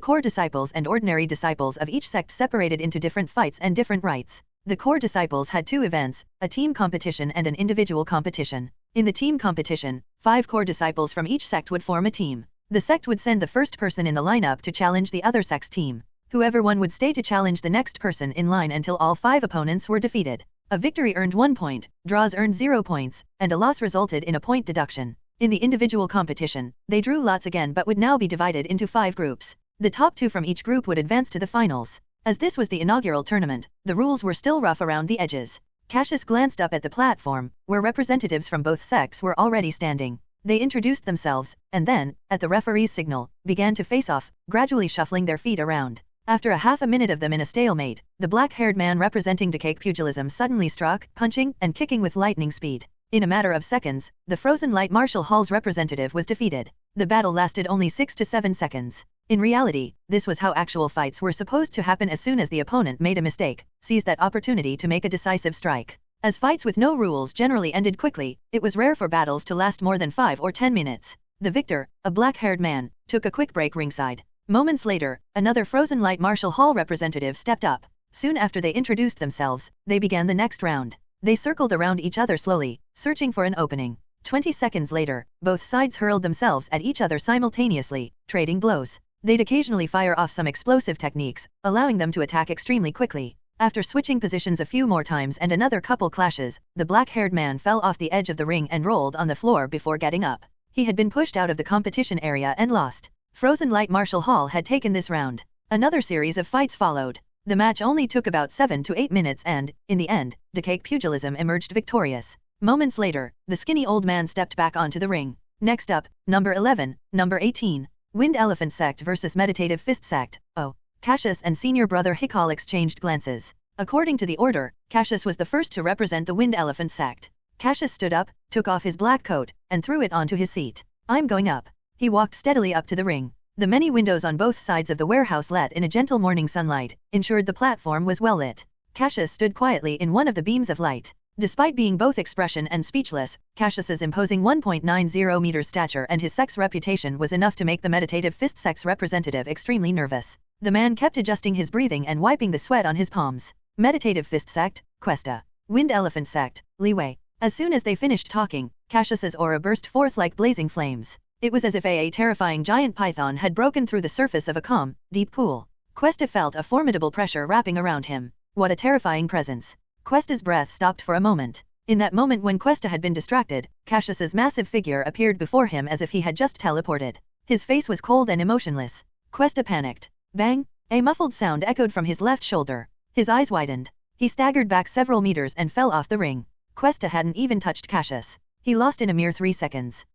core disciples and ordinary disciples of each sect separated into different fights and different rights. The core disciples had 2 events, a team competition and an individual competition. In the team competition, 5 core disciples from each sect would form a team. The sect would send the first person in the lineup to challenge the other sect's team. Whoever won would stay to challenge the next person in line until all 5 opponents were defeated. A victory earned 1 point, draws earned 0 points, and a loss resulted in a point deduction. In the individual competition, they drew lots again but would now be divided into 5 groups. The top 2 from each group would advance to the finals. As this was the inaugural tournament, the rules were still rough around the edges. Cassius glanced up at the platform, where representatives from both sects were already standing. They introduced themselves, and then, at the referee's signal, began to face off, gradually shuffling their feet around. After a half a minute of them in a stalemate, the black-haired man representing Decake Pugilism suddenly struck, punching and kicking with lightning speed. In a matter of seconds, the Frozen Light Martial Hall's representative was defeated. The battle lasted only 6 to 7 seconds. In reality, this was how actual fights were supposed to happen. As soon as the opponent made a mistake, seized that opportunity to make a decisive strike. As fights with no rules generally ended quickly, it was rare for battles to last more than 5 or 10 minutes. The victor, a black-haired man, took a quick break ringside. Moments later, another Frozen Light Martial Hall representative stepped up. Soon after they introduced themselves, they began the next round. They circled around each other slowly, searching for an opening. 20 seconds later, both sides hurled themselves at each other simultaneously, trading blows. They'd occasionally fire off some explosive techniques, allowing them to attack extremely quickly. After switching positions a few more times and another couple clashes, the black-haired man fell off the edge of the ring and rolled on the floor before getting up. He had been pushed out of the competition area and lost. Frozen Light Martial Hall had taken this round. Another series of fights followed. The match only took about 7 to 8 minutes and, in the end, Decake Pugilism emerged victorious. Moments later, the skinny old man stepped back onto the ring. Next up, number 11, number 18. Wind Elephant Sect vs Meditative Fist Sect. Oh. Cassius and senior brother Hikal exchanged glances. According to the order, Cassius was the first to represent the Wind Elephant Sect. Cassius stood up, took off his black coat, and threw it onto his seat. I'm going up. He walked steadily up to the ring. The many windows on both sides of the warehouse let in a gentle morning sunlight, ensured the platform was well lit. Cassius stood quietly in one of the beams of light. Despite being both expression and speechless, Cassius's imposing 1.90 meters stature and his sect's reputation was enough to make the Meditative Fist Sect's representative extremely nervous. The man kept adjusting his breathing and wiping the sweat on his palms. Meditative Fist Sect, Questa. Wind Elephant Sect, Li Wei. As soon as they finished talking, Cassius's aura burst forth like blazing flames. It was as if a terrifying giant python had broken through the surface of a calm, deep pool. Questa felt a formidable pressure wrapping around him. What a terrifying presence. Questa's breath stopped for a moment. In that moment when Questa had been distracted, Cassius's massive figure appeared before him as if he had just teleported. His face was cold and emotionless. Questa panicked. Bang! A muffled sound echoed from his left shoulder. His eyes widened. He staggered back several meters and fell off the ring. Questa hadn't even touched Cassius. He lost in a mere 3 seconds.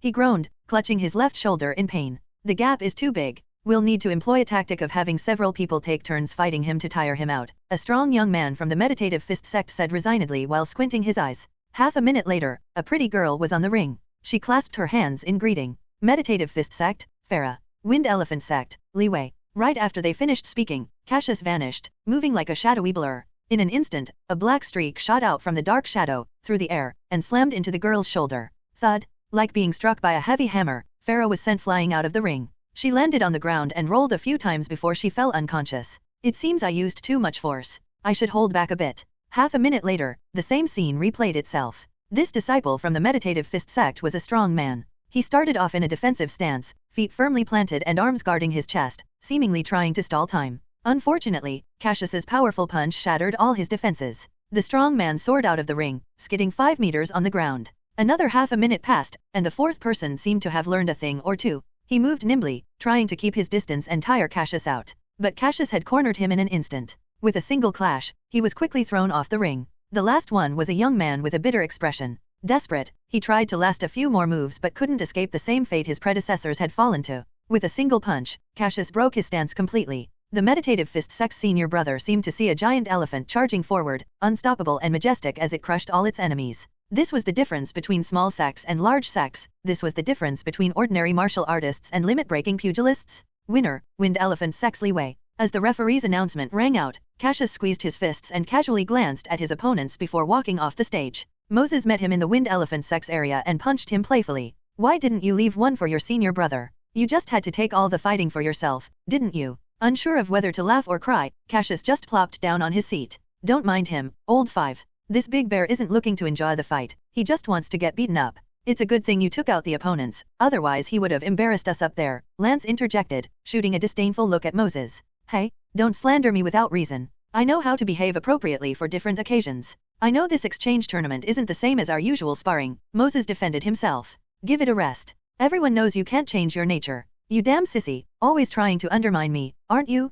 He groaned, clutching his left shoulder in pain. The gap is too big. We'll need to employ a tactic of having several people take turns fighting him to tire him out, a strong young man from the Meditative Fist Sect said resignedly while squinting his eyes. Half a minute later, a pretty girl was on the ring. She clasped her hands in greeting. Meditative Fist Sect, Farah. Wind Elephant Sect, Li Wei. Right after they finished speaking, Cassius vanished, moving like a shadowy blur. In an instant, a black streak shot out from the dark shadow, through the air, and slammed into the girl's shoulder. Thud. Like being struck by a heavy hammer, Pharaoh was sent flying out of the ring. She landed on the ground and rolled a few times before she fell unconscious. It seems I used too much force. I should hold back a bit. Half a minute later, the same scene replayed itself. This disciple from the Meditative Fist sect was a strong man. He started off in a defensive stance, feet firmly planted and arms guarding his chest, seemingly trying to stall time. Unfortunately, Cassius's powerful punch shattered all his defenses. The strong man soared out of the ring, skidding 5 meters on the ground. Another half a minute passed, and the fourth person seemed to have learned a thing or two. He moved nimbly, trying to keep his distance and tire Cassius out. But Cassius had cornered him in an instant. With a single clash, he was quickly thrown off the ring. The last one was a young man with a bitter expression. Desperate, he tried to last a few more moves but couldn't escape the same fate his predecessors had fallen to. With a single punch, Cassius broke his stance completely. The Meditative Fist sect's senior brother seemed to see a giant elephant charging forward, unstoppable and majestic as it crushed all its enemies. This was the difference between small sects and large sects. This was the difference between ordinary martial artists and limit-breaking pugilists. Winner, Wind Elephant Sect's Li Wei. As the referee's announcement rang out, Cassius squeezed his fists and casually glanced at his opponents before walking off the stage. Moses met him in the Wind Elephant Sect's area and punched him playfully. Why didn't you leave one for your senior brother? You just had to take all the fighting for yourself, didn't you? Unsure of whether to laugh or cry, Cassius just plopped down on his seat. Don't mind him, old five. This big bear isn't looking to enjoy the fight, he just wants to get beaten up. It's a good thing you took out the opponents, otherwise he would have embarrassed us up there, Lance interjected, shooting a disdainful look at Moses. Hey, don't slander me without reason. I know how to behave appropriately for different occasions. I know this exchange tournament isn't the same as our usual sparring, Moses defended himself. Give it a rest. Everyone knows you can't change your nature. You damn sissy, always trying to undermine me, aren't you?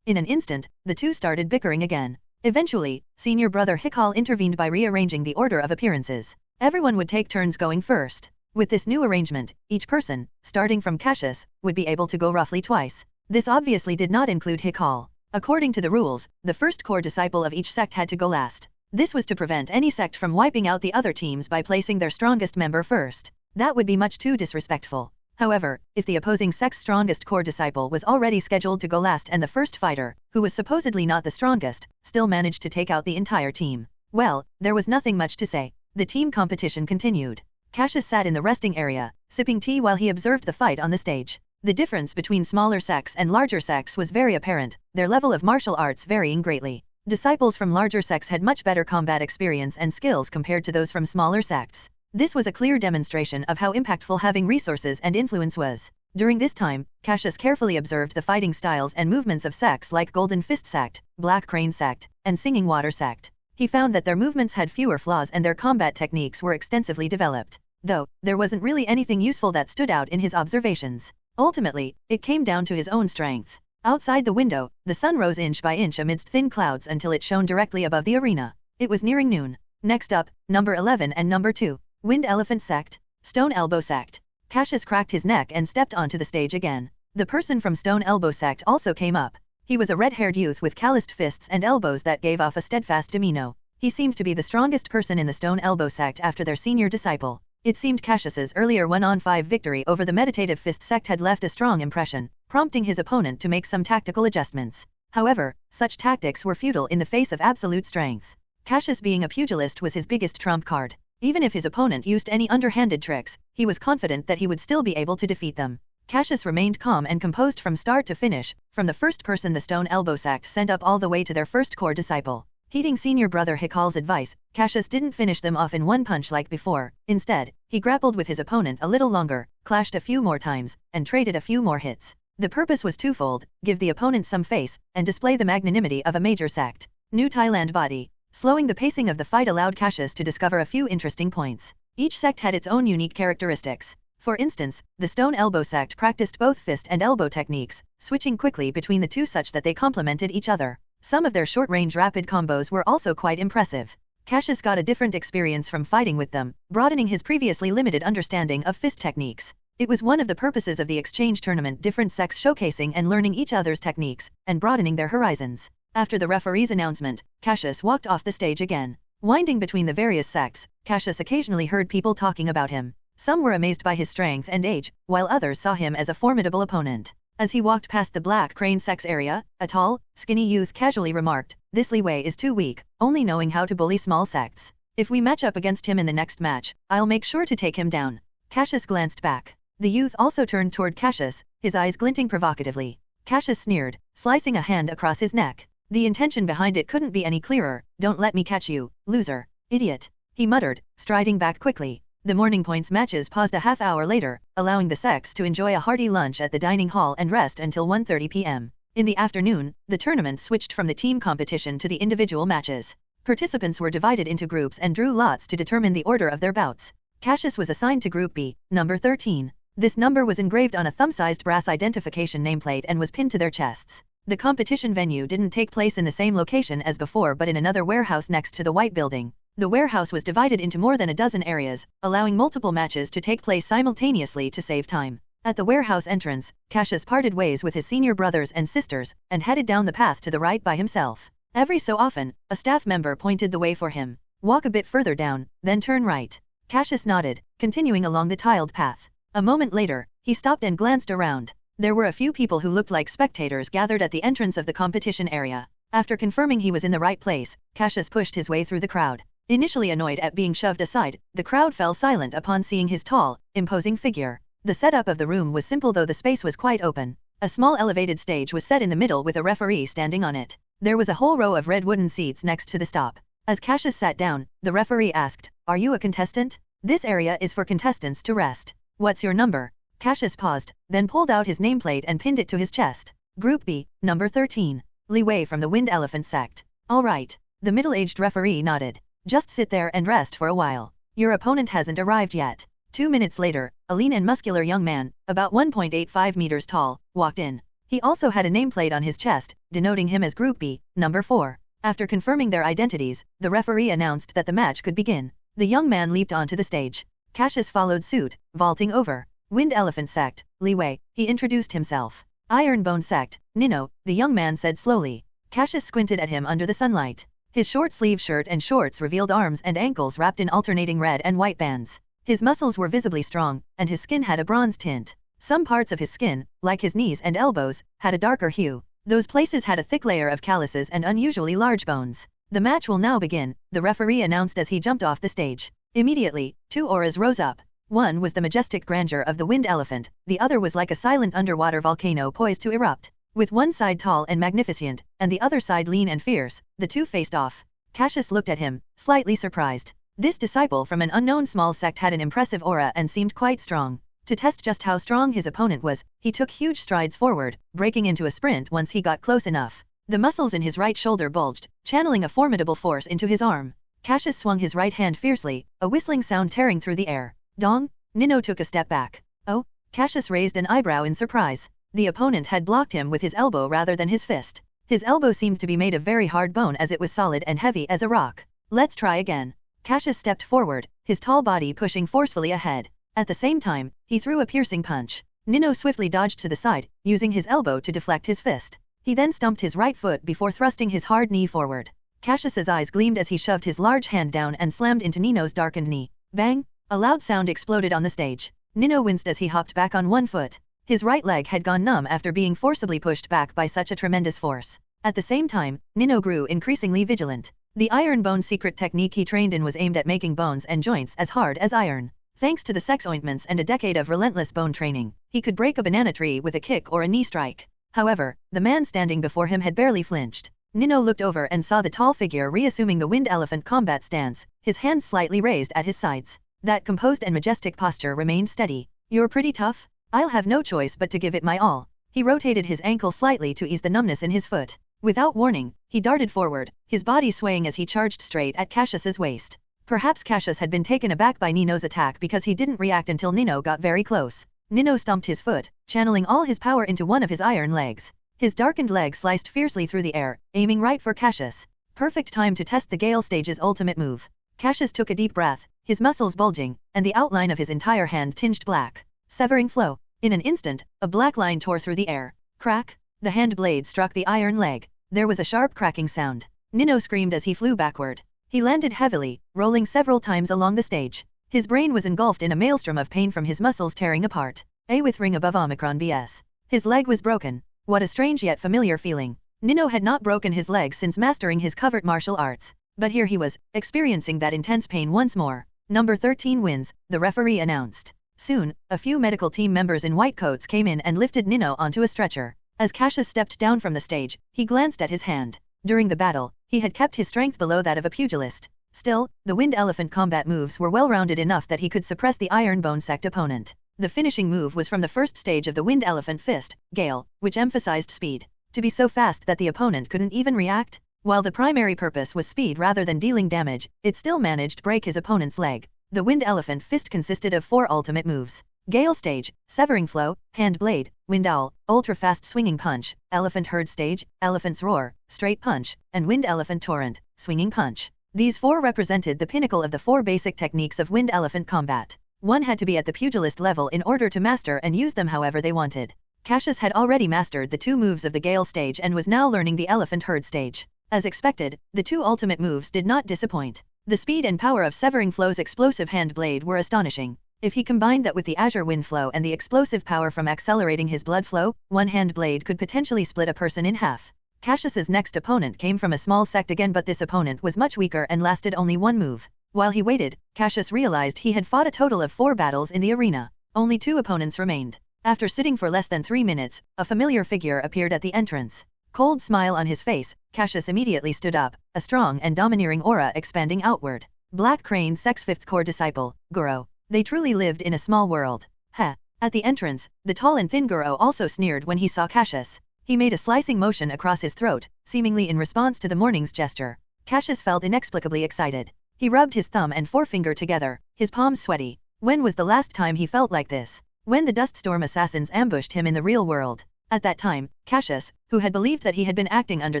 In an instant, the two started bickering again. Eventually, senior brother Hikal intervened by rearranging the order of appearances. Everyone would take turns going first. With this new arrangement, each person, starting from Cassius, would be able to go roughly twice. This obviously did not include Hikal. According to the rules, the first core disciple of each sect had to go last. This was to prevent any sect from wiping out the other teams by placing their strongest member first. That would be much too disrespectful. However, if the opposing sect's strongest core disciple was already scheduled to go last and the first fighter, who was supposedly not the strongest, still managed to take out the entire team, well, there was nothing much to say. The team competition continued. Cassius sat in the resting area, sipping tea while he observed the fight on the stage. The difference between smaller sects and larger sects was very apparent, their level of martial arts varying greatly. Disciples from larger sects had much better combat experience and skills compared to those from smaller sects. This was a clear demonstration of how impactful having resources and influence was. During this time, Cassius carefully observed the fighting styles and movements of sects like Golden Fist Sect, Black Crane Sect, and Singing Water Sect. He found that their movements had fewer flaws and their combat techniques were extensively developed. Though, there wasn't really anything useful that stood out in his observations. Ultimately, it came down to his own strength. Outside the window, the sun rose inch by inch amidst thin clouds until it shone directly above the arena. It was nearing noon. Next up, number 11 and number 2. Wind Elephant Sect, Stone Elbow Sect. Cassius cracked his neck and stepped onto the stage again. The person from Stone Elbow Sect also came up. He was a red-haired youth with calloused fists and elbows that gave off a steadfast demeanor. He seemed to be the strongest person in the Stone Elbow Sect after their senior disciple. It seemed Cassius's earlier 1-on-5 victory over the Meditative Fist Sect had left a strong impression, prompting his opponent to make some tactical adjustments. However, such tactics were futile in the face of absolute strength. Cassius being a pugilist was his biggest trump card. Even if his opponent used any underhanded tricks, he was confident that he would still be able to defeat them. Cassius remained calm and composed from start to finish, from the first person the Stone Elbow Sect sent up all the way to their first core disciple. Heeding senior brother Hikal's advice, Cassius didn't finish them off in one punch like before. Instead, he grappled with his opponent a little longer, clashed a few more times, and traded a few more hits. The purpose was twofold: give the opponent some face, and display the magnanimity of a major sect. New Thailand body. Slowing the pacing of the fight allowed Cassius to discover a few interesting points. Each sect had its own unique characteristics. For instance, the Stone Elbow Sect practiced both fist and elbow techniques, switching quickly between the two such that they complemented each other. Some of their short-range rapid combos were also quite impressive. Cassius got a different experience from fighting with them, broadening his previously limited understanding of fist techniques. It was one of the purposes of the exchange tournament, different sects showcasing and learning each other's techniques, and broadening their horizons. After the referee's announcement, Cassius walked off the stage again. Winding between the various sects, Cassius occasionally heard people talking about him. Some were amazed by his strength and age, while others saw him as a formidable opponent. As he walked past the Black Crane sex area, a tall, skinny youth casually remarked, "This Li Wei is too weak, only knowing how to bully small sects. If we match up against him in the next match, I'll make sure to take him down." Cassius glanced back. The youth also turned toward Cassius, his eyes glinting provocatively. Cassius sneered, slicing a hand across his neck. The intention behind it couldn't be any clearer. "Don't let me catch you, loser. Idiot," he muttered, striding back quickly. The Morning Points matches paused a half-hour later, allowing the sects to enjoy a hearty lunch at the dining hall and rest until 1:30 p.m. In the afternoon, the tournament switched from the team competition to the individual matches. Participants were divided into groups and drew lots to determine the order of their bouts. Cassius was assigned to Group B, number 13. This number was engraved on a thumb-sized brass identification nameplate and was pinned to their chests. The competition venue didn't take place in the same location as before but in another warehouse next to the White Building. The warehouse was divided into more than a dozen areas, allowing multiple matches to take place simultaneously to save time. At the warehouse entrance, Cassius parted ways with his senior brothers and sisters, and headed down the path to the right by himself. Every so often, a staff member pointed the way for him. "Walk a bit further down, then turn right." Cassius nodded, continuing along the tiled path. A moment later, he stopped and glanced around. There were a few people who looked like spectators gathered at the entrance of the competition area. After confirming he was in the right place, Cassius pushed his way through the crowd. Initially annoyed at being shoved aside, the crowd fell silent upon seeing his tall, imposing figure. The setup of the room was simple though the space was quite open. A small elevated stage was set in the middle with a referee standing on it. There was a whole row of red wooden seats next to the stop. As Cassius sat down, the referee asked, "Are you a contestant? This area is for contestants to rest. What's your number?" Cassius paused, then pulled out his nameplate and pinned it to his chest. "Group B, number 13. Li Wei from the Wind Elephant Sect." "All right." The middle-aged referee nodded. "Just sit there and rest for a while. Your opponent hasn't arrived yet." 2 minutes later, a lean and muscular young man, about 1.85 meters tall, walked in. He also had a nameplate on his chest, denoting him as Group B, number 4. After confirming their identities, the referee announced that the match could begin. The young man leaped onto the stage. Cassius followed suit, vaulting over. "Wind Elephant Sect, Li Wei," he introduced himself. "Ironbone Sect, Nino," the young man said slowly. Cassius squinted at him under the sunlight. His short-sleeved shirt and shorts revealed arms and ankles wrapped in alternating red and white bands. His muscles were visibly strong, and his skin had a bronze tint. Some parts of his skin, like his knees and elbows, had a darker hue. Those places had a thick layer of calluses and unusually large bones. "The match will now begin," the referee announced as he jumped off the stage. Immediately, 2 auras rose up. One was the majestic grandeur of the wind elephant, the other was like a silent underwater volcano poised to erupt. With one side tall and magnificent, and the other side lean and fierce, the two faced off. Cassius looked at him, slightly surprised. This disciple from an unknown small sect had an impressive aura and seemed quite strong. To test just how strong his opponent was, he took huge strides forward, breaking into a sprint once he got close enough. The muscles in his right shoulder bulged, channeling a formidable force into his arm. Cassius swung his right hand fiercely, a whistling sound tearing through the air. "Dong!" Nino took a step back. "Oh?" Cassius raised an eyebrow in surprise. The opponent had blocked him with his elbow rather than his fist. His elbow seemed to be made of very hard bone as it was solid and heavy as a rock. "Let's try again." Cassius stepped forward, his tall body pushing forcefully ahead. At the same time, he threw a piercing punch. Nino swiftly dodged to the side, using his elbow to deflect his fist. He then stumped his right foot before thrusting his hard knee forward. Cassius's eyes gleamed as he shoved his large hand down and slammed into Nino's darkened knee. Bang! A loud sound exploded on the stage. Nino winced as he hopped back on one foot. His right leg had gone numb after being forcibly pushed back by such a tremendous force. At the same time, Nino grew increasingly vigilant. The iron bone secret technique he trained in was aimed at making bones and joints as hard as iron. Thanks to the sex ointments and a decade of relentless bone training, he could break a banana tree with a kick or a knee strike. However, the man standing before him had barely flinched. Nino looked over and saw the tall figure reassuming the wind elephant combat stance, his hands slightly raised at his sides. That composed and majestic posture remained steady. "You're pretty tough? I'll have no choice but to give it my all." He rotated his ankle slightly to ease the numbness in his foot. Without warning, he darted forward, his body swaying as he charged straight at Cassius's waist. Perhaps Cassius had been taken aback by Nino's attack because he didn't react until Nino got very close. Nino stomped his foot, channeling all his power into one of his iron legs. His darkened leg sliced fiercely through the air, aiming right for Cassius. Perfect time to test the Gale Stage's ultimate move. Cassius took a deep breath, his muscles bulging, and the outline of his entire hand tinged black. Severing flow. In an instant, a black line tore through the air. Crack! The hand blade struck the iron leg. There was a sharp cracking sound. Nino screamed as he flew backward. He landed heavily, rolling several times along the stage. His brain was engulfed in a maelstrom of pain from his muscles tearing apart. A with ring above Omicron BS. His leg was broken. What a strange yet familiar feeling. Nino had not broken his leg since mastering his covert martial arts. But here he was, experiencing that intense pain once more. Number 13 wins, the referee announced. Soon, a few medical team members in white coats came in and lifted Nino onto a stretcher. As Cassius stepped down from the stage, he glanced at his hand. During the battle, he had kept his strength below that of a pugilist. Still, the Wind Elephant combat moves were well-rounded enough that he could suppress the Ironbone Sect opponent. The finishing move was from the first stage of the Wind Elephant Fist, Gale, which emphasized speed. To be so fast that the opponent couldn't even react? While the primary purpose was speed rather than dealing damage, it still managed to break his opponent's leg. The Wind Elephant Fist consisted of 4 ultimate moves. Gale Stage, Severing Flow, Hand Blade, Wind Owl, Ultra Fast Swinging Punch, Elephant Herd Stage, Elephant's Roar, Straight Punch, and Wind Elephant Torrent, Swinging Punch. These 4 represented the pinnacle of the 4 basic techniques of Wind Elephant combat. One had to be at the pugilist level in order to master and use them however they wanted. Cassius had already mastered the 2 moves of the Gale Stage and was now learning the Elephant Herd Stage. As expected, the 2 ultimate moves did not disappoint. The speed and power of Severing Flow's explosive Hand Blade were astonishing. If he combined that with the Azure Wind Flow and the explosive power from accelerating his blood flow, one Hand Blade could potentially split a person in half. Cassius's next opponent came from a small sect again, but this opponent was much weaker and lasted only 1 move. While he waited, Cassius realized he had fought a total of 4 battles in the arena. Only 2 opponents remained. After sitting for less than 3 minutes, a familiar figure appeared at the entrance. Cold smile on his face, Cassius immediately stood up, a strong and domineering aura expanding outward. Black Crane Sect's 5th core disciple, Guro. They truly lived in a small world. Heh. At the entrance, the tall and thin Guro also sneered when he saw Cassius. He made a slicing motion across his throat, seemingly in response to the morning's gesture. Cassius felt inexplicably excited. He rubbed his thumb and forefinger together, his palms sweaty. When was the last time he felt like this? When the Duststorm assassins ambushed him in the real world. At that time, Cassius, who had believed that he had been acting under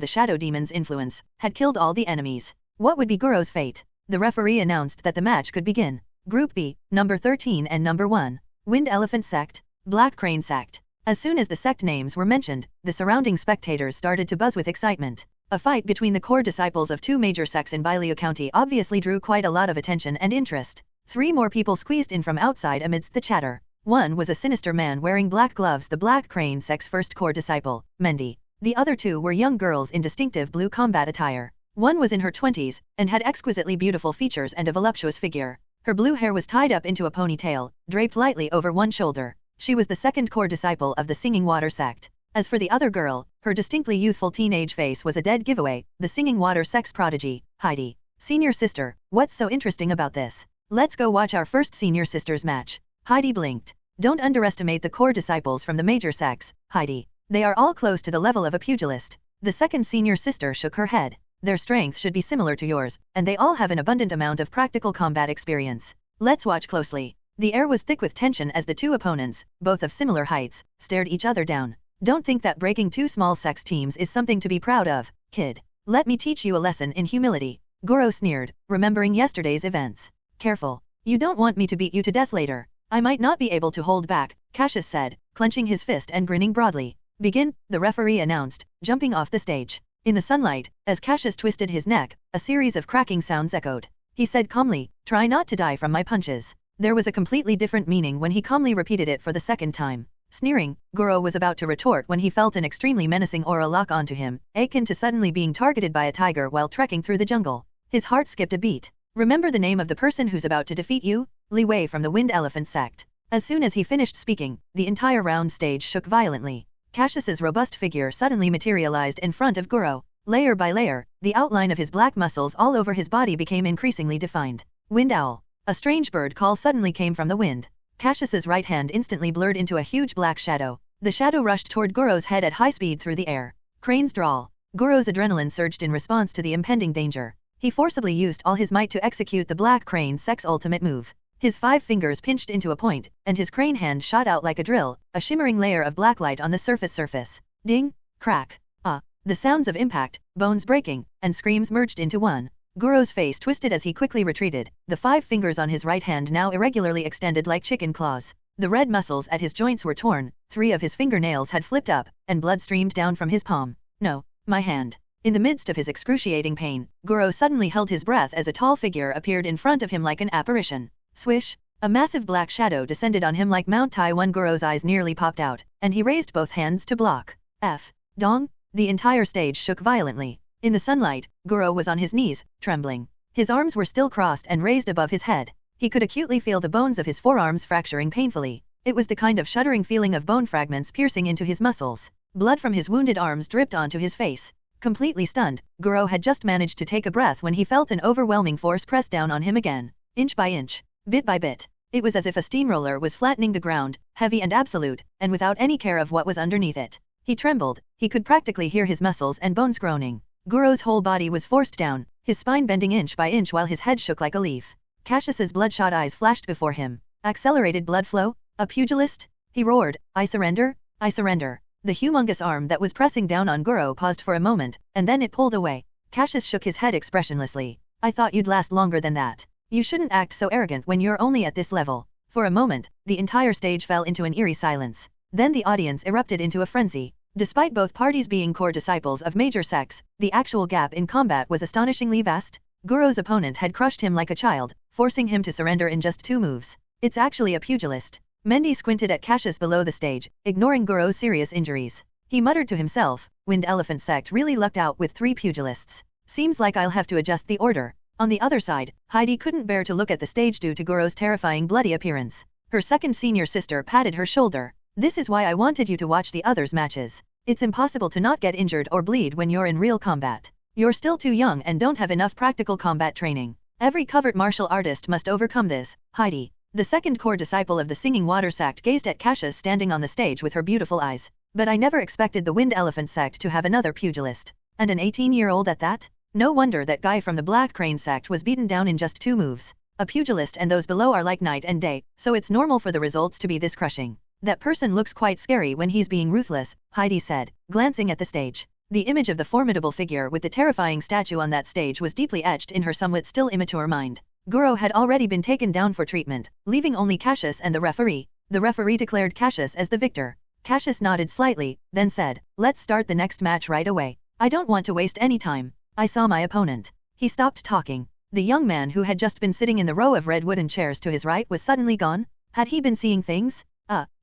the Shadow Demon's influence, had killed all the enemies. What would be Guro's fate? The referee announced that the match could begin. Group B, number 13 and number 1. Wind Elephant Sect, Black Crane Sect. As soon as the sect names were mentioned, the surrounding spectators started to buzz with excitement. A fight between the core disciples of 2 major sects in Bailiu County obviously drew quite a lot of attention and interest. 3 more people squeezed in from outside amidst the chatter. One was a sinister man wearing black gloves, the Black Crane Sect's 1st core disciple, Mendy. The other 2 were young girls in distinctive blue combat attire. One was in her 20s, and had exquisitely beautiful features and a voluptuous figure. Her blue hair was tied up into a ponytail, draped lightly over one shoulder. She was the 2nd core disciple of the Singing Water Sect. As for the other girl, her distinctly youthful teenage face was a dead giveaway, the Singing Water Sect's prodigy, Heidi. Senior sister, what's so interesting about this? Let's go watch our first senior sisters match. Heidi blinked. Don't underestimate the core disciples from the major sects, Heidi. They are all close to the level of a pugilist. The 2nd senior sister shook her head. Their strength should be similar to yours, and they all have an abundant amount of practical combat experience. Let's watch closely. The air was thick with tension as the 2 opponents, both of similar heights, stared each other down. Don't think that breaking 2 small sex teams is something to be proud of, kid. Let me teach you a lesson in humility. Guro sneered, remembering yesterday's events. Careful. You don't want me to beat you to death later. I might not be able to hold back, Cassius said, clenching his fist and grinning broadly. Begin, the referee announced, jumping off the stage. In the sunlight, as Cassius twisted his neck, a series of cracking sounds echoed. He said calmly, try not to die from my punches. There was a completely different meaning when he calmly repeated it for the 2nd time. Sneering, Guro was about to retort when he felt an extremely menacing aura lock onto him, akin to suddenly being targeted by a tiger while trekking through the jungle. His heart skipped a beat. Remember the name of the person who's about to defeat you? Li Wei from the Wind Elephant Sect. As soon as he finished speaking, the entire round stage shook violently. Cassius's robust figure suddenly materialized in front of Guro. Layer by layer, the outline of his black muscles all over his body became increasingly defined. Wind Owl. A strange bird call suddenly came from the wind. Cassius's right hand instantly blurred into a huge black shadow. The shadow rushed toward Guro's head at high speed through the air. Crane's drawl. Guro's adrenaline surged in response to the impending danger. He forcibly used all his might to execute the Black Crane Sect's ultimate move. His 5 fingers pinched into a point, and his crane hand shot out like a drill, a shimmering layer of black light on the surface. Ding! Crack! Ah! The sounds of impact, bones breaking, and screams merged into one. Guro's face twisted as he quickly retreated, the 5 fingers on his right hand now irregularly extended like chicken claws. The red muscles at his joints were torn, 3 of his fingernails had flipped up, and blood streamed down from his palm. No, my hand. In the midst of his excruciating pain, Guro suddenly held his breath as a tall figure appeared in front of him like an apparition. Swish! A massive black shadow descended on him like Mount Taiwan. Guro's eyes nearly popped out, and he raised both hands to block. Dong! The entire stage shook violently. In the sunlight, Guro was on his knees, trembling. His arms were still crossed and raised above his head. He could acutely feel the bones of his forearms fracturing painfully. It was the kind of shuddering feeling of bone fragments piercing into his muscles. Blood from his wounded arms dripped onto his face. Completely stunned, Guro had just managed to take a breath when he felt an overwhelming force press down on him again. Inch by inch, bit by bit. It was as if a steamroller was flattening the ground, heavy and absolute, and without any care of what was underneath it. He trembled. He could practically hear his muscles and bones groaning. Guro's whole body was forced down, his spine bending inch by inch while his head shook like a leaf. Cassius's bloodshot eyes flashed before him. Accelerated blood flow? A pugilist? He roared, I surrender? I surrender. The humongous arm that was pressing down on Guro paused for a moment, and then it pulled away. Cassius shook his head expressionlessly. I thought you'd last longer than that. You shouldn't act so arrogant when you're only at this level. For a moment, the entire stage fell into an eerie silence. Then the audience erupted into a frenzy. Despite both parties being core disciples of major sects, the actual gap in combat was astonishingly vast. Guro's opponent had crushed him like a child, forcing him to surrender in just 2 moves. It's actually a pugilist. Mendy squinted at Cassius below the stage, ignoring Guro's serious injuries. He muttered to himself, Wind Elephant Sect really lucked out with 3 pugilists. Seems like I'll have to adjust the order. On the other side, Heidi couldn't bear to look at the stage due to Guro's terrifying bloody appearance. Her second senior sister patted her shoulder. This is why I wanted you to watch the others' matches. It's impossible to not get injured or bleed when you're in real combat. You're still too young and don't have enough practical combat training. Every covert martial artist must overcome this, Heidi. The second core disciple of the Singing Water Sect gazed at Cassius standing on the stage with her beautiful eyes. But I never expected the Wind Elephant Sect to have another pugilist. And an 18-year-old at that? No wonder that guy from the Black Crane Sect was beaten down in just 2 moves. A pugilist and those below are like night and day, so it's normal for the results to be this crushing. That person looks quite scary when he's being ruthless, Heidi said, glancing at the stage. The image of the formidable figure with the terrifying statue on that stage was deeply etched in her somewhat still immature mind. Guro had already been taken down for treatment, leaving only Cassius and the referee. The referee declared Cassius as the victor. Cassius nodded slightly, then said, let's start the next match right away. I don't want to waste any time. I saw my opponent. He stopped talking. The young man who had just been sitting in the row of red wooden chairs to his right was suddenly gone. Had he been seeing things?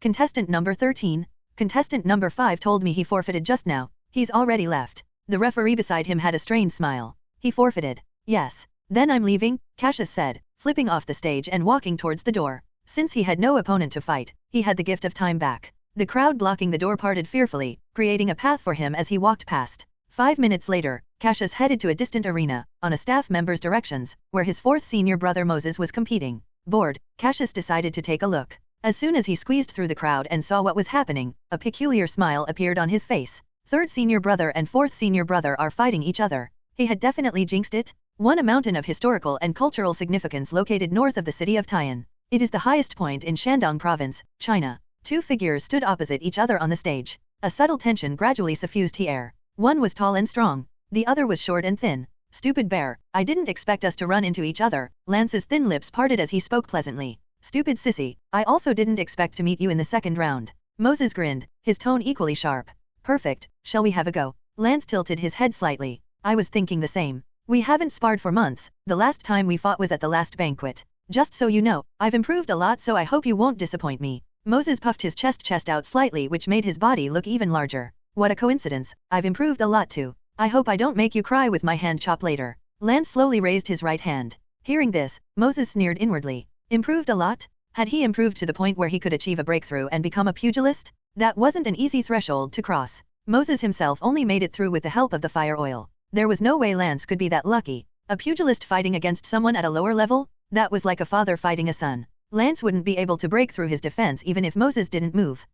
Contestant number 13. Contestant number 5 told me he forfeited just now. He's already left. The referee beside him had a strained smile. He forfeited. Yes. Then I'm leaving, Cassius said, flipping off the stage and walking towards the door. Since he had no opponent to fight, he had the gift of time back. The crowd blocking the door parted fearfully, creating a path for him as he walked past. 5 minutes later, Cassius headed to a distant arena, on a staff member's directions, where his 4th senior brother Moses was competing. Bored, Cassius decided to take a look. As soon as he squeezed through the crowd and saw what was happening, a peculiar smile appeared on his face. 3rd senior brother and 4th senior brother are fighting each other. He had definitely jinxed it. One, a mountain of historical and cultural significance located north of the city of Tian. It is the highest point in Shandong province, China. 2 figures stood opposite each other on the stage. A subtle tension gradually suffused the air. One was tall and strong. The other was short and thin. Stupid bear, I didn't expect us to run into each other. Lance's thin lips parted as he spoke pleasantly. Stupid sissy, I also didn't expect to meet you in the 2nd round. Moses grinned, his tone equally sharp. Perfect, shall we have a go? Lance tilted his head slightly. I was thinking the same. We haven't sparred for months. The last time we fought was at the last banquet. Just so you know, I've improved a lot, so I hope you won't disappoint me. Moses puffed his chest out slightly, which made his body look even larger. What a coincidence, I've improved a lot too. I hope I don't make you cry with my hand chop later. Lance slowly raised his right hand. Hearing this, Moses sneered inwardly. Improved a lot? Had he improved to the point where he could achieve a breakthrough and become a pugilist? That wasn't an easy threshold to cross. Moses himself only made it through with the help of the fire oil. There was no way Lance could be that lucky. A pugilist fighting against someone at a lower level? That was like a father fighting a son. Lance wouldn't be able to break through his defense even if Moses didn't move.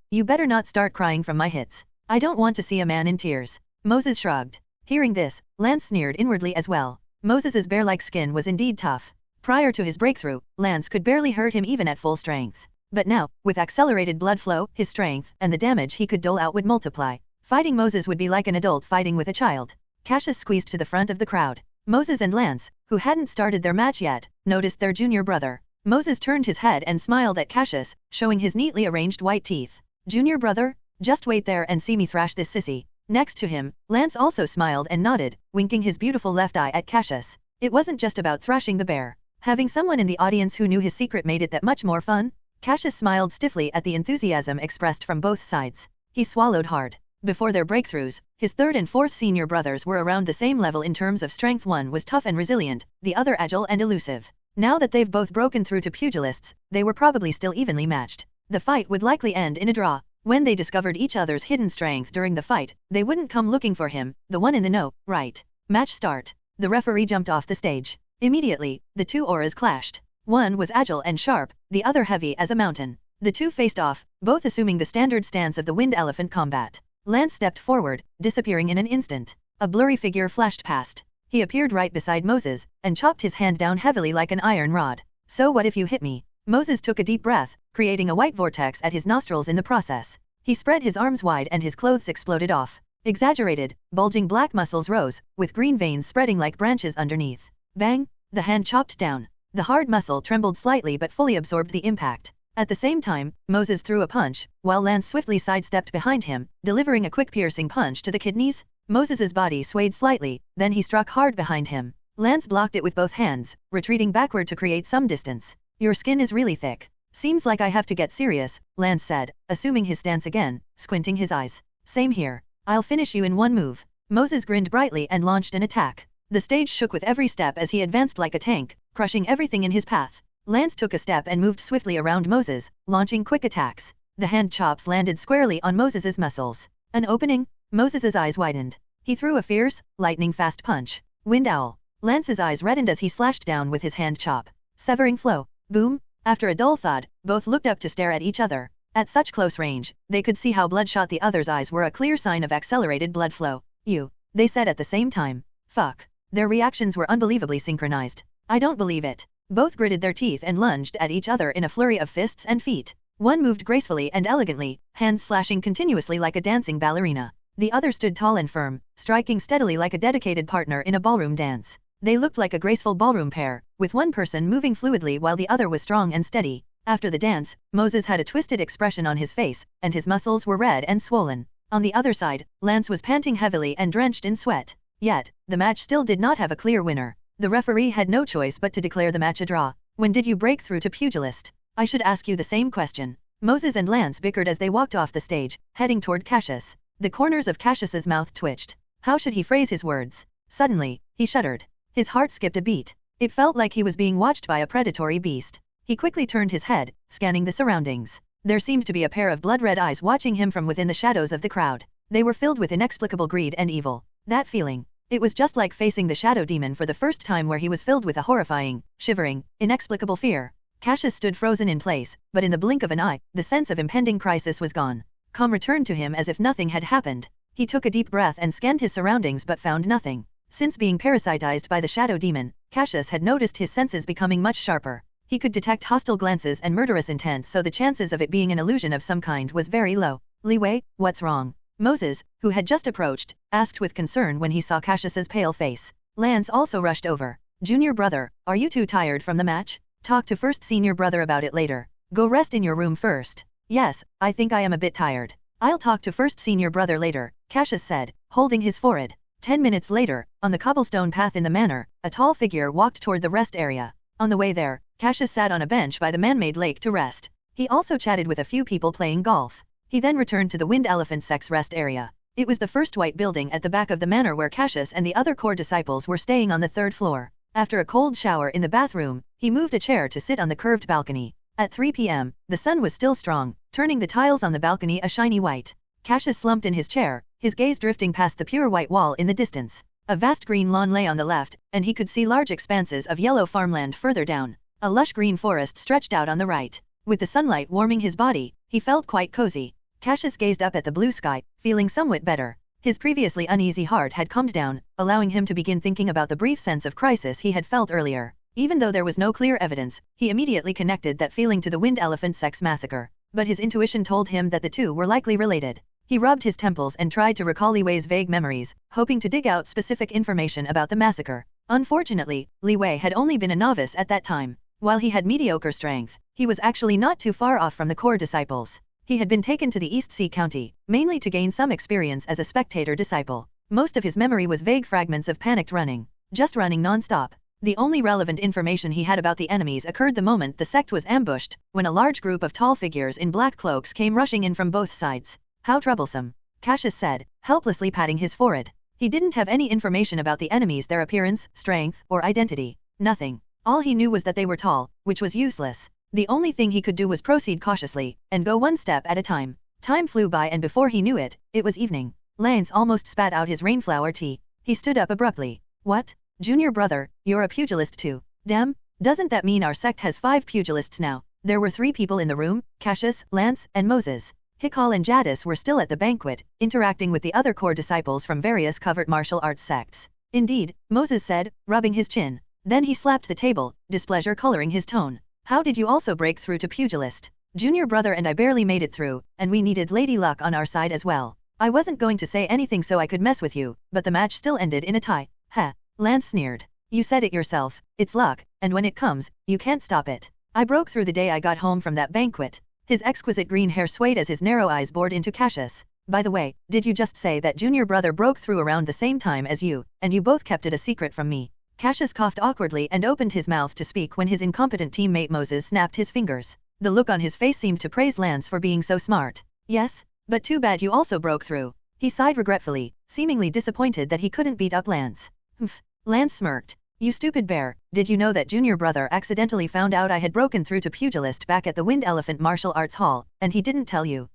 You better not start crying from my hits. I don't want to see a man in tears. Moses shrugged. Hearing this, Lance sneered inwardly as well. Moses's bear-like skin was indeed tough. Prior to his breakthrough, Lance could barely hurt him even at full strength. But now, with accelerated blood flow, his strength, and the damage he could dole out would multiply. Fighting Moses would be like an adult fighting with a child. Cassius squeezed to the front of the crowd. Moses and Lance, who hadn't started their match yet, noticed their junior brother. Moses turned his head and smiled at Cassius, showing his neatly arranged white teeth. Junior brother? Just wait there and see me thrash this sissy. Next to him, Lance also smiled and nodded, winking his beautiful left eye at Cassius. It wasn't just about thrashing the bear. Having someone in the audience who knew his secret made it that much more fun. Cassius smiled stiffly at the enthusiasm expressed from both sides. He swallowed hard. Before their breakthroughs, his third and fourth senior brothers were around the same level in terms of strength. One was tough and resilient, the other agile and elusive. Now that they've both broken through to pugilists, they were probably still evenly matched. The fight would likely end in a draw. When they discovered each other's hidden strength during the fight, they wouldn't come looking for him, the one in the know, right? Match start. The referee jumped off the stage. Immediately, the two auras clashed. One was agile and sharp, the other heavy as a mountain. The two faced off, both assuming the standard stance of the Wind Elephant combat. Lance stepped forward, disappearing in an instant. A blurry figure flashed past. He appeared right beside Moses, and chopped his hand down heavily like an iron rod. So what if you hit me? Moses took a deep breath, creating a white vortex at his nostrils in the process. He spread his arms wide and his clothes exploded off. Exaggerated, bulging black muscles rose, with green veins spreading like branches underneath. Bang! The hand chopped down. The hard muscle trembled slightly but fully absorbed the impact. At the same time, Moses threw a punch, while Lance swiftly sidestepped behind him, delivering a quick piercing punch to the kidneys. Moses's body swayed slightly, then he struck hard behind him. Lance blocked it with both hands, retreating backward to create some distance. Your skin is really thick. Seems like I have to get serious, Lance said, assuming his stance again, squinting his eyes. Same here. I'll finish you in one move. Moses grinned brightly and launched an attack. The stage shook with every step as he advanced like a tank, crushing everything in his path. Lance took a step and moved swiftly around Moses, launching quick attacks. The hand chops landed squarely on Moses's muscles. An opening? Moses's eyes widened. He threw a fierce, lightning-fast punch. Wind owl. Lance's eyes reddened as he slashed down with his hand chop. Severing flow. Boom. After a dull thud, both looked up to stare at each other. At such close range, they could see how bloodshot the other's eyes were, a clear sign of accelerated blood flow. You. They said at the same time. Fuck. Their reactions were unbelievably synchronized. I don't believe it. Both gritted their teeth and lunged at each other in a flurry of fists and feet. One moved gracefully and elegantly, hands slashing continuously like a dancing ballerina. The other stood tall and firm, striking steadily like a dedicated partner in a ballroom dance. They looked like a graceful ballroom pair, with one person moving fluidly while the other was strong and steady. After the dance, Moses had a twisted expression on his face, and his muscles were red and swollen. On the other side, Lance was panting heavily and drenched in sweat. Yet, the match still did not have a clear winner. The referee had no choice but to declare the match a draw. When did you break through to pugilist? I should ask you the same question. Moses and Lance bickered as they walked off the stage, heading toward Cassius. The corners of Cassius's mouth twitched. How should he phrase his words? Suddenly, he shuddered. His heart skipped a beat. It felt like he was being watched by a predatory beast. He quickly turned his head, scanning the surroundings. There seemed to be a pair of blood-red eyes watching him from within the shadows of the crowd. They were filled with inexplicable greed and evil. That feeling. It was just like facing the shadow demon for the first time, where he was filled with a horrifying, shivering, inexplicable fear. Cassius stood frozen in place, but in the blink of an eye, the sense of impending crisis was gone. Calm returned to him as if nothing had happened. He took a deep breath and scanned his surroundings but found nothing. Since being parasitized by the shadow demon, Cassius had noticed his senses becoming much sharper. He could detect hostile glances and murderous intent, so the chances of it being an illusion of some kind was very low. Li Wei, what's wrong? Moses, who had just approached, asked with concern when he saw Cassius's pale face. Lance also rushed over. Junior brother, are you too tired from the match? Talk to first senior brother about it later. Go rest in your room first. Yes, I think I am a bit tired. I'll talk to first senior brother later, Cassius said, holding his forehead. 10 minutes later, on the cobblestone path in the manor, a tall figure walked toward the rest area. On the way there, Cassius sat on a bench by the man-made lake to rest. He also chatted with a few people playing golf. He then returned to the Wind Elephant Sect's rest area. It was the first white building at the back of the manor, where Cassius and the other core disciples were staying on the third floor. After a cold shower in the bathroom, he moved a chair to sit on the curved balcony. At 3 p.m., the sun was still strong, turning the tiles on the balcony a shiny white. Cassius slumped in his chair, his gaze drifting past the pure white wall in the distance. A vast green lawn lay on the left, and he could see large expanses of yellow farmland further down. A lush green forest stretched out on the right. With the sunlight warming his body, he felt quite cozy. Cassius gazed up at the blue sky, feeling somewhat better. His previously uneasy heart had calmed down, allowing him to begin thinking about the brief sense of crisis he had felt earlier. Even though there was no clear evidence, he immediately connected that feeling to the Wind Elephant Sect's massacre. But his intuition told him that the two were likely related. He rubbed his temples and tried to recall Li Wei's vague memories, hoping to dig out specific information about the massacre. Unfortunately, Li Wei had only been a novice at that time. While he had mediocre strength, he was actually not too far off from the core disciples. He had been taken to the East Sea County, mainly to gain some experience as a spectator disciple. Most of his memory was vague fragments of panicked running, just running non-stop. The only relevant information he had about the enemies occurred the moment the sect was ambushed, when a large group of tall figures in black cloaks came rushing in from both sides. How troublesome, Cassius said, helplessly patting his forehead. He didn't have any information about the enemies, their appearance, strength, or identity. Nothing. All he knew was that they were tall, which was useless. The only thing he could do was proceed cautiously, and go one step at a time. Time flew by, and before he knew it, it was evening. Lance almost spat out his rainflower tea. He stood up abruptly. What? Junior brother, you're a pugilist too. Damn, doesn't that mean our sect has 5 pugilists now? There were 3 people in the room, Cassius, Lance, and Moses. Hikal and Jadis were still at the banquet, interacting with the other core disciples from various covert martial arts sects. Indeed, Moses said, rubbing his chin. Then he slapped the table, displeasure coloring his tone. How did you also break through to pugilist? Junior brother and I barely made it through, and we needed Lady Luck on our side as well. I wasn't going to say anything so I could mess with you, but the match still ended in a tie. Heh. Lance sneered. You said it yourself, it's luck, and when it comes, you can't stop it. I broke through the day I got home from that banquet. His exquisite green hair swayed as his narrow eyes bored into Cassius. By the way, did you just say that junior brother broke through around the same time as you, and you both kept it a secret from me? Cassius coughed awkwardly and opened his mouth to speak when his incompetent teammate Moses snapped his fingers. The look on his face seemed to praise Lance for being so smart. Yes, but too bad you also broke through. He sighed regretfully, seemingly disappointed that he couldn't beat up Lance. Humph. Lance smirked. You stupid bear, did you know that junior brother accidentally found out I had broken through to pugilist back at the Wind Elephant Martial Arts Hall, and he didn't tell you?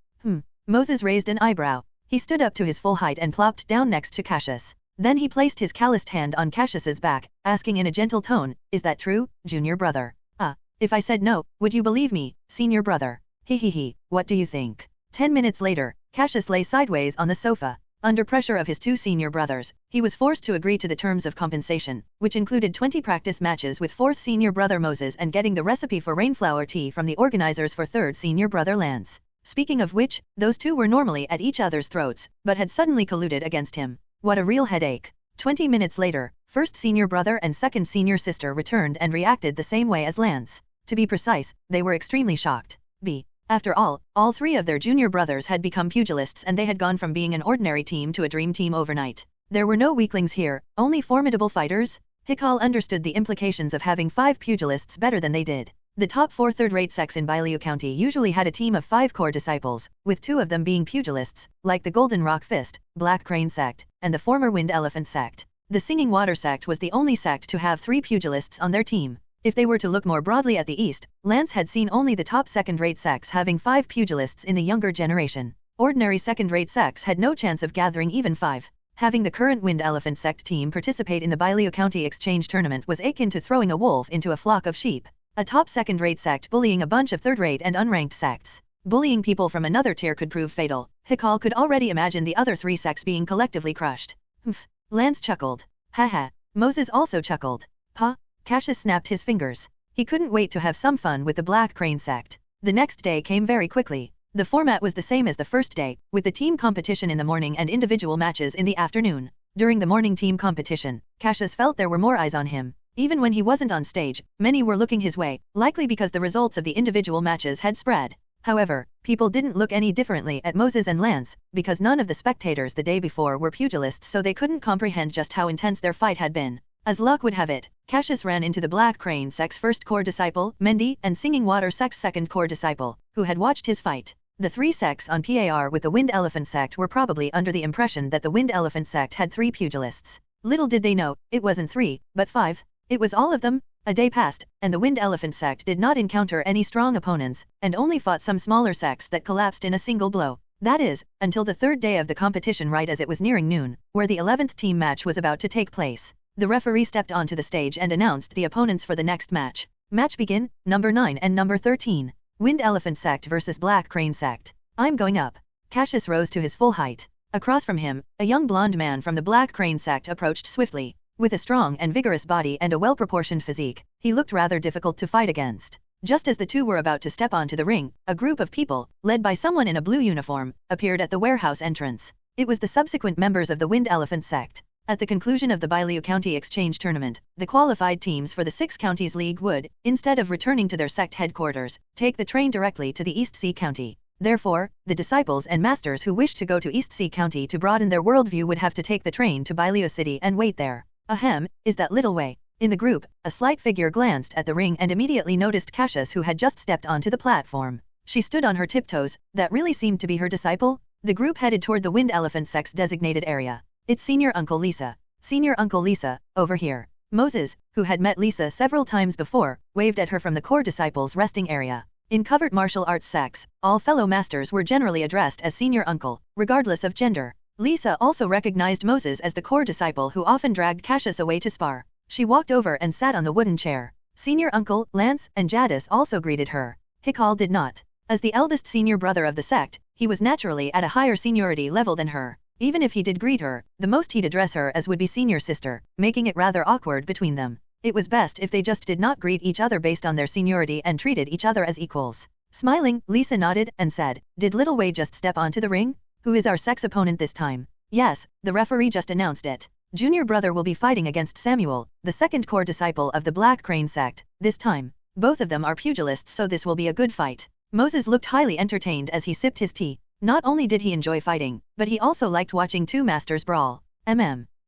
Moses raised an eyebrow. He stood up to his full height and plopped down next to Cassius. Then he placed his calloused hand on Cassius's back, asking in a gentle tone, is that true, junior brother? If I said no, would you believe me, senior brother? He, what do you think? 10 minutes later, Cassius lay sideways on the sofa. Under pressure of his 2 senior brothers, he was forced to agree to the terms of compensation, which included 20 practice matches with 4th senior brother Moses and getting the recipe for rainflower tea from the organizers for 3rd senior brother Lance. Speaking of which, those 2 were normally at each other's throats, but had suddenly colluded against him. What a real headache. 20 minutes later, 1st senior brother and 2nd senior sister returned and reacted the same way as Lance. To be precise, they were extremely shocked. After all 3 of their junior brothers had become pugilists, and they had gone from being an ordinary team to a dream team overnight. There were no weaklings here, only formidable fighters. Hikal understood the implications of having 5 pugilists better than they did. The top 4 third-rate sects in Bailiu County usually had a team of 5 core disciples, with 2 of them being pugilists, like the Golden Rock Fist, Black Crane Sect, and the former Wind Elephant Sect. The Singing Water Sect was the only sect to have 3 pugilists on their team. If they were to look more broadly at the East, Lance had seen only the top second-rate sects having 5 pugilists in the younger generation. Ordinary second-rate sects had no chance of gathering even 5. Having the current Wind Elephant Sect team participate in the Bailiu County Exchange Tournament was akin to throwing a wolf into a flock of sheep. A top second-rate sect bullying a bunch of third-rate and unranked sects. Bullying people from another tier could prove fatal. Hikal could already imagine the other 3 sects being collectively crushed. Lance chuckled. Haha. Moses also chuckled. Cassius snapped his fingers. He couldn't wait to have some fun with the Black Crane Sect. The next day came very quickly. The format was the same as the first day, with the team competition in the morning and individual matches in the afternoon. During the morning team competition, Cassius felt there were more eyes on him. Even when he wasn't on stage, many were looking his way, likely because the results of the individual matches had spread. However, people didn't look any differently at Moses and Lance, because none of the spectators the day before were pugilists, so they couldn't comprehend just how intense their fight had been. As luck would have it, Cassius ran into the Black Crane Sect's 1st core disciple, Mendy, and Singing Water Sect's 2nd core disciple, who had watched his fight. The 3 sects on par with the Wind Elephant Sect were probably under the impression that the Wind Elephant Sect had 3 pugilists. Little did they know, it wasn't 3, but 5. It was all of them. A day passed, and the Wind Elephant Sect did not encounter any strong opponents, and only fought some smaller sects that collapsed in a single blow. That is, until the 3rd day of the competition, right as it was nearing noon, where the 11th team match was about to take place. The referee stepped onto the stage and announced the opponents for the next match. Match begin, number 9 and number 13. Wind Elephant Sect versus Black Crane Sect. I'm going up. Cassius rose to his full height. Across from him, a young blonde man from the Black Crane Sect approached swiftly. With a strong and vigorous body and a well-proportioned physique, he looked rather difficult to fight against. Just as the 2 were about to step onto the ring, a group of people, led by someone in a blue uniform, appeared at the warehouse entrance. It was the subsequent members of the Wind Elephant Sect. At the conclusion of the Bailiu County Exchange Tournament, the qualified teams for the 6 counties league would, instead of returning to their sect headquarters, take the train directly to the East Sea County. Therefore, the disciples and masters who wished to go to East Sea County to broaden their worldview would have to take the train to Bailiu City and wait there. Ahem, is that Li Wei? In the group, a slight figure glanced at the ring and immediately noticed Cassius, who had just stepped onto the platform. She stood on her tiptoes. That really seemed to be her disciple. The group headed toward the Wind Elephant Sect's designated area. It's Senior Uncle Lisa. Senior Uncle Lisa, over here. Moses, who had met Lisa several times before, waved at her from the core disciples' resting area. In covert martial arts sects, all fellow masters were generally addressed as Senior Uncle, regardless of gender. Lisa also recognized Moses as the core disciple who often dragged Cassius away to spar. She walked over and sat on the wooden chair. Senior Uncle, Lance, and Jadis also greeted her. Hikal did not. As the eldest senior brother of the sect, he was naturally at a higher seniority level than her. Even if he did greet her, the most he'd address her as would be senior sister, making it rather awkward between them. It was best if they just did not greet each other based on their seniority and treated each other as equals. Smiling, Lisa nodded and said, "Did Little Wei just step onto the ring? Who is our sex opponent this time?" "Yes, the referee just announced it. Junior brother will be fighting against Samuel, the second core disciple of the Black Crane sect, this time. Both of them are pugilists, so this will be a good fight." Moses looked highly entertained as he sipped his tea. Not only did he enjoy fighting, but he also liked watching two masters brawl.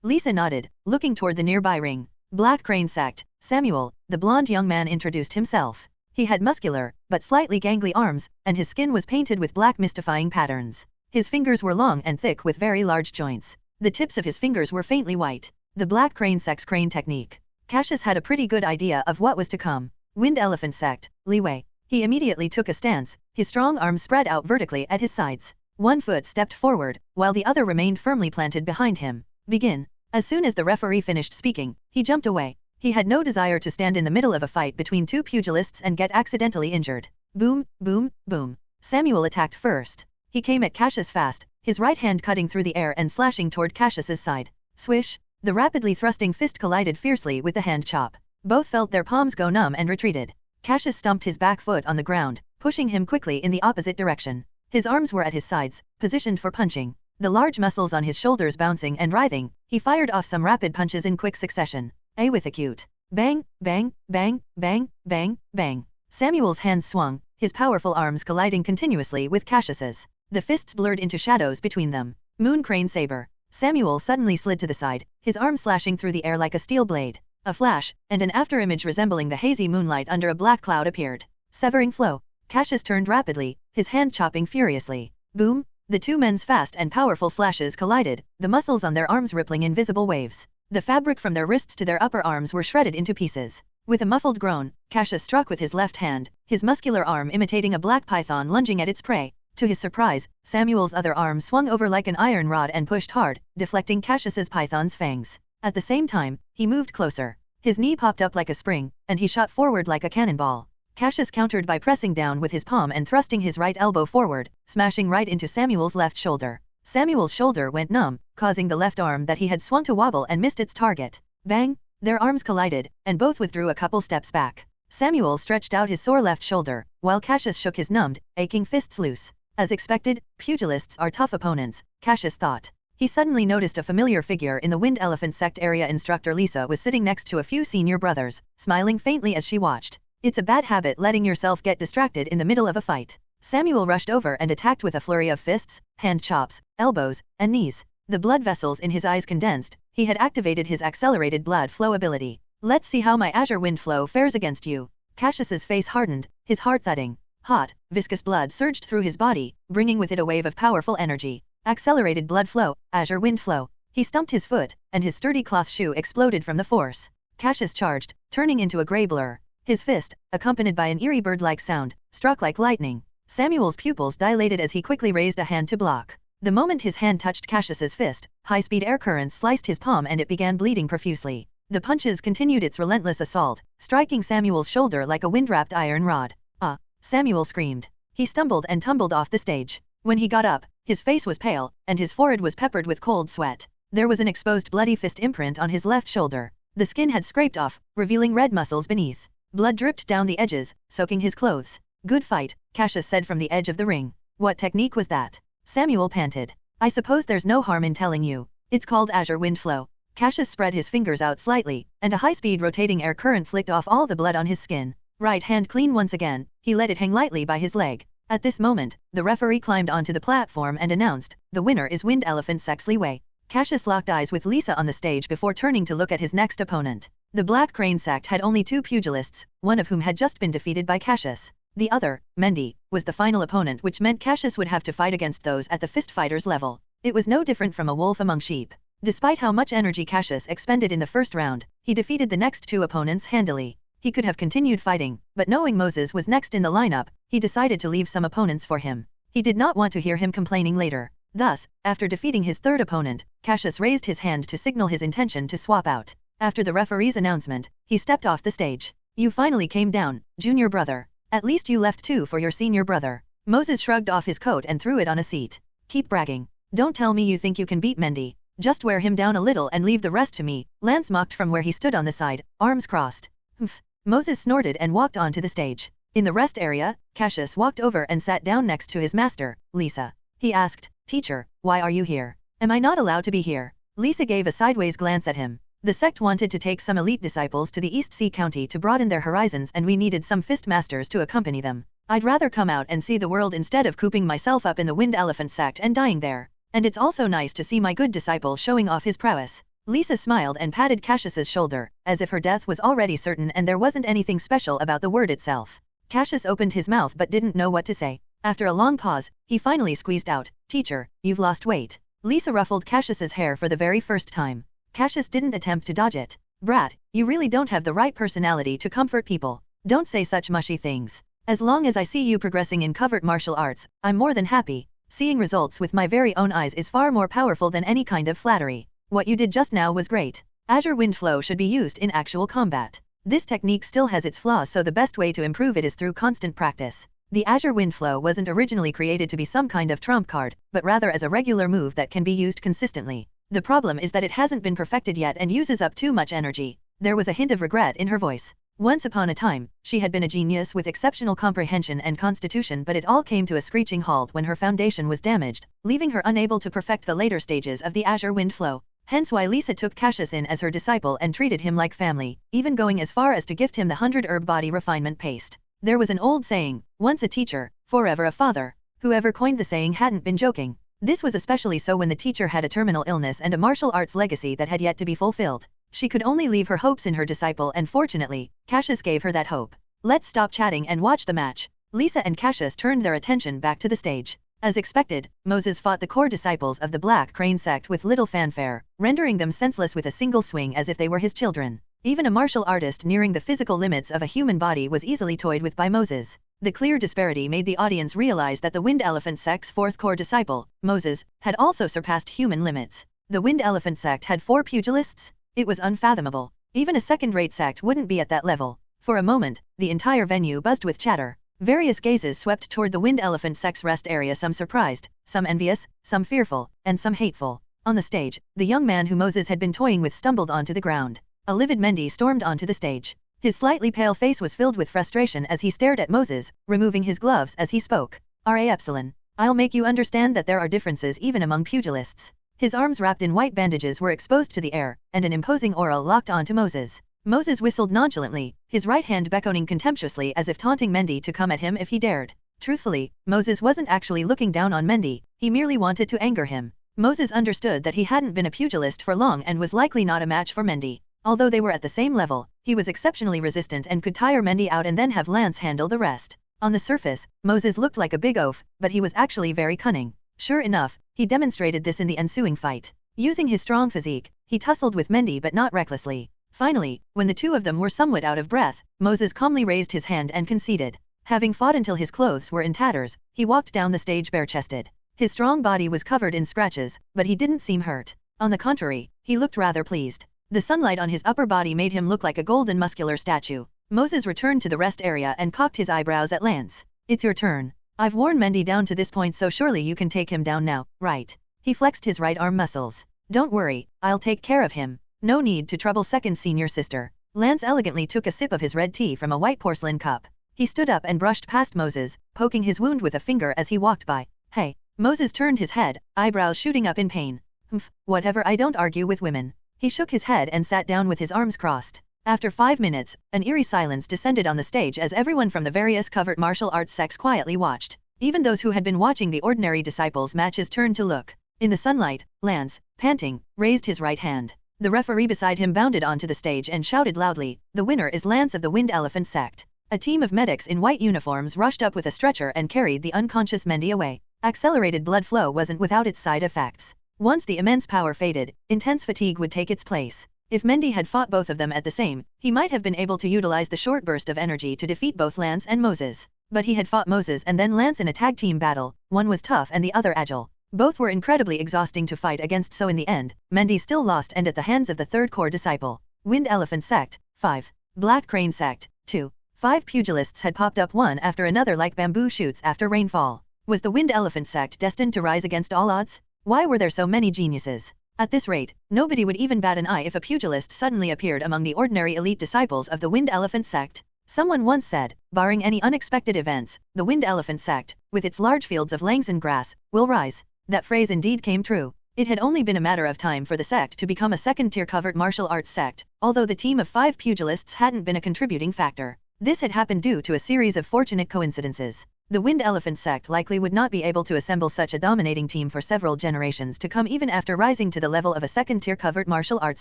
Lisa nodded, looking toward the nearby ring. Black Crane sect, Samuel, the blonde young man introduced himself. He had muscular, but slightly gangly arms, and his skin was painted with black mystifying patterns. His fingers were long and thick with very large joints. The tips of his fingers were faintly white. The Black Crane sect's crane technique. Cassius had a pretty good idea of what was to come. Wind Elephant Sect, Li Wei. He immediately took a stance, his strong arms spread out vertically at his sides. One foot stepped forward, while the other remained firmly planted behind him. Begin. As soon as the referee finished speaking, he jumped away. He had no desire to stand in the middle of a fight between two pugilists and get accidentally injured. Boom, boom, boom. Samuel attacked first. He came at Cassius fast, his right hand cutting through the air and slashing toward Cassius's side. Swish. The rapidly thrusting fist collided fiercely with the hand chop. Both felt their palms go numb and retreated. Cassius stomped his back foot on the ground, pushing him quickly in the opposite direction. His arms were at his sides, positioned for punching. The large muscles on his shoulders bouncing and writhing, he fired off some rapid punches in quick succession. With a cute bang, bang, bang, bang, bang, bang. Samuel's hands swung, his powerful arms colliding continuously with Cassius's. The fists blurred into shadows between them. Moon Crane Saber. Samuel suddenly slid to the side, his arm slashing through the air like a steel blade. A flash, and an afterimage resembling the hazy moonlight under a black cloud appeared. Severing flow. Cassius turned rapidly, his hand chopping furiously. Boom. The two men's fast and powerful slashes collided, the muscles on their arms rippling in visible waves. The fabric from their wrists to their upper arms were shredded into pieces. With a muffled groan, Cassius struck with his left hand, his muscular arm imitating a black python lunging at its prey. To his surprise, Samuel's other arm swung over like an iron rod and pushed hard, deflecting Cassius's python's fangs. At the same time, he moved closer. His knee popped up like a spring, and he shot forward like a cannonball. Cassius countered by pressing down with his palm and thrusting his right elbow forward, smashing right into Samuel's left shoulder. Samuel's shoulder went numb, causing the left arm that he had swung to wobble and missed its target. Bang! Their arms collided, and both withdrew a couple steps back. Samuel stretched out his sore left shoulder, while Cassius shook his numbed, aching fists loose. As expected, pugilists are tough opponents, Cassius thought. He suddenly noticed a familiar figure in the Wind Elephant Sect area. Instructor Lisa was sitting next to a few senior brothers, smiling faintly as she watched. It's a bad habit letting yourself get distracted in the middle of a fight. Samuel rushed over and attacked with a flurry of fists, hand chops, elbows, and knees. The blood vessels in his eyes condensed. He had activated his accelerated blood flow ability. Let's see how my Azure Wind Flow fares against you. Cassius's face hardened, his heart thudding. Hot, viscous blood surged through his body, bringing with it a wave of powerful energy. Accelerated blood flow, Azure Wind Flow. He stumped his foot, and his sturdy cloth shoe exploded from the force. Cassius charged, turning into a gray blur. His fist, accompanied by an eerie bird-like sound, struck like lightning. Samuel's pupils dilated as he quickly raised a hand to block. The moment his hand touched Cassius's fist, high-speed air currents sliced his palm and it began bleeding profusely. The punches continued its relentless assault, striking Samuel's shoulder like a wind-wrapped iron rod. "Ah!" Samuel screamed. He stumbled and tumbled off the stage. When he got up, his face was pale, and his forehead was peppered with cold sweat. There was an exposed bloody fist imprint on his left shoulder. The skin had scraped off, revealing red muscles beneath. Blood dripped down the edges, soaking his clothes. "Good fight," Cassius said from the edge of the ring. "What technique was that?" Samuel panted. "I suppose there's no harm in telling you. It's called Azure Wind Flow." Cassius spread his fingers out slightly, and a high-speed rotating air current flicked off all the blood on his skin. Right hand clean once again, he let it hang lightly by his leg. At this moment, the referee climbed onto the platform and announced, "The winner is Wind Elephant Sect's Li Wei." Cassius locked eyes with Lisa on the stage before turning to look at his next opponent. The Black Crane Sect had only 2 pugilists, one of whom had just been defeated by Cassius. The other, Mendy, was the final opponent, which meant Cassius would have to fight against those at the fist fighters level. It was no different from a wolf among sheep. Despite how much energy Cassius expended in the first round, he defeated the next 2 opponents handily. He could have continued fighting, but knowing Moses was next in the lineup, he decided to leave some opponents for him. He did not want to hear him complaining later. Thus, after defeating his third opponent, Cassius raised his hand to signal his intention to swap out. After the referee's announcement, he stepped off the stage. "You finally came down, junior brother. At least you left 2 for your senior brother." Moses shrugged off his coat and threw it on a seat. "Keep bragging. Don't tell me you think you can beat Mendy. Just wear him down a little and leave the rest to me," Lance mocked from where he stood on the side, arms crossed. "Humph." Moses snorted and walked onto the stage. In the rest area, Cassius walked over and sat down next to his master, Lisa. He asked, "Teacher, why are you here? Am I not allowed to be here?" Lisa gave a sideways glance at him. "The sect wanted to take some elite disciples to the East Sea County to broaden their horizons, and we needed some fist masters to accompany them. I'd rather come out and see the world instead of cooping myself up in the Wind Elephant Sect and dying there. And it's also nice to see my good disciple showing off his prowess." Lisa smiled and patted Cassius's shoulder, as if her death was already certain and there wasn't anything special about the word itself. Cassius opened his mouth but didn't know what to say. After a long pause, he finally squeezed out, "Teacher, you've lost weight." Lisa ruffled Cassius's hair for the very first time. Cassius didn't attempt to dodge it. "Brat, you really don't have the right personality to comfort people. Don't say such mushy things. As long as I see you progressing in covert martial arts, I'm more than happy. Seeing results with my very own eyes is far more powerful than any kind of flattery. What you did just now was great. Azure Wind Flow should be used in actual combat. This technique still has its flaws, so the best way to improve it is through constant practice. The Azure Wind Flow wasn't originally created to be some kind of trump card, but rather as a regular move that can be used consistently. The problem is that it hasn't been perfected yet and uses up too much energy." There was a hint of regret in her voice. Once upon a time, she had been a genius with exceptional comprehension and constitution, but it all came to a screeching halt when her foundation was damaged, leaving her unable to perfect the later stages of the Azure Wind Flow. Hence why Lisa took Cassius in as her disciple and treated him like family, even going as far as to gift him the 100 herb body refinement paste. There was an old saying, "Once a teacher, forever a father." Whoever coined the saying hadn't been joking. This was especially so when the teacher had a terminal illness and a martial arts legacy that had yet to be fulfilled. She could only leave her hopes in her disciple, and fortunately, Cassius gave her that hope. "Let's stop chatting and watch the match." Lisa and Cassius turned their attention back to the stage. As expected, Moses fought the core disciples of the Black Crane Sect with little fanfare, rendering them senseless with a single swing as if they were his children. Even a martial artist nearing the physical limits of a human body was easily toyed with by Moses. The clear disparity made the audience realize that the Wind Elephant Sect's 4th core disciple, Moses, had also surpassed human limits. The Wind Elephant Sect had 4 pugilists? It was unfathomable. Even a second-rate sect wouldn't be at that level. For a moment, the entire venue buzzed with chatter. Various gazes swept toward the Wind Elephant Sect's rest area, some surprised, some envious, some fearful, and some hateful. On the stage, the young man who Moses had been toying with stumbled onto the ground. A livid Mendy stormed onto the stage. His slightly pale face was filled with frustration as he stared at Moses, removing his gloves as he spoke. "Ra-Epsilon. I'll make you understand that there are differences even among pugilists." His arms wrapped in white bandages were exposed to the air, and an imposing aura locked onto Moses. Moses whistled nonchalantly, his right hand beckoning contemptuously as if taunting Mendy to come at him if he dared. Truthfully, Moses wasn't actually looking down on Mendy, he merely wanted to anger him. Moses understood that he hadn't been a pugilist for long and was likely not a match for Mendy. Although they were at the same level, he was exceptionally resistant and could tire Mendy out and then have Lance handle the rest. On the surface, Moses looked like a big oaf, but he was actually very cunning. Sure enough, he demonstrated this in the ensuing fight. Using his strong physique, he tussled with Mendy but not recklessly. Finally, when the two of them were somewhat out of breath, Moses calmly raised his hand and conceded. Having fought until his clothes were in tatters, he walked down the stage bare-chested. His strong body was covered in scratches, but he didn't seem hurt. On the contrary, he looked rather pleased. The sunlight on his upper body made him look like a golden muscular statue. Moses returned to the rest area and cocked his eyebrows at Lance. "It's your turn. I've worn Mendy down to this point, so surely you can take him down now, right?" He flexed his right arm muscles. "Don't worry, I'll take care of him. No need to trouble second senior sister." Lance elegantly took a sip of his red tea from a white porcelain cup. He stood up and brushed past Moses, poking his wound with a finger as he walked by. "Hey." Moses turned his head, eyebrows shooting up in pain. "Humph, whatever, I don't argue with women." He shook his head and sat down with his arms crossed. After 5 minutes, an eerie silence descended on the stage as everyone from the various covert martial arts sects quietly watched. Even those who had been watching the ordinary disciples' matches turned to look. In the sunlight, Lance, panting, raised his right hand. The referee beside him bounded onto the stage and shouted loudly, "The winner is Lance of the Wind Elephant Sect." A team of medics in white uniforms rushed up with a stretcher and carried the unconscious Mendy away. Accelerated blood flow wasn't without its side effects. Once the immense power faded, intense fatigue would take its place. If Mendy had fought both of them at the same, he might have been able to utilize the short burst of energy to defeat both Lance and Moses. But he had fought Moses and then Lance in a tag team battle, one was tough and the other agile. Both were incredibly exhausting to fight against, so in the end, Mendy still lost and at the hands of the third core disciple. Wind Elephant Sect, 5. Black Crane Sect, 2. 5 pugilists had popped up one after another like bamboo shoots after rainfall. Was the Wind Elephant Sect destined to rise against all odds? Why were there so many geniuses? At this rate, nobody would even bat an eye if a pugilist suddenly appeared among the ordinary elite disciples of the Wind Elephant Sect. Someone once said, barring any unexpected events, the Wind Elephant Sect, with its large fields of Langson grass, will rise. That phrase indeed came true. It had only been a matter of time for the sect to become a second-tier covert martial arts sect, although the team of 5 pugilists hadn't been a contributing factor. This had happened due to a series of fortunate coincidences. The Wind Elephant Sect likely would not be able to assemble such a dominating team for several generations to come even after rising to the level of a second-tier covert martial arts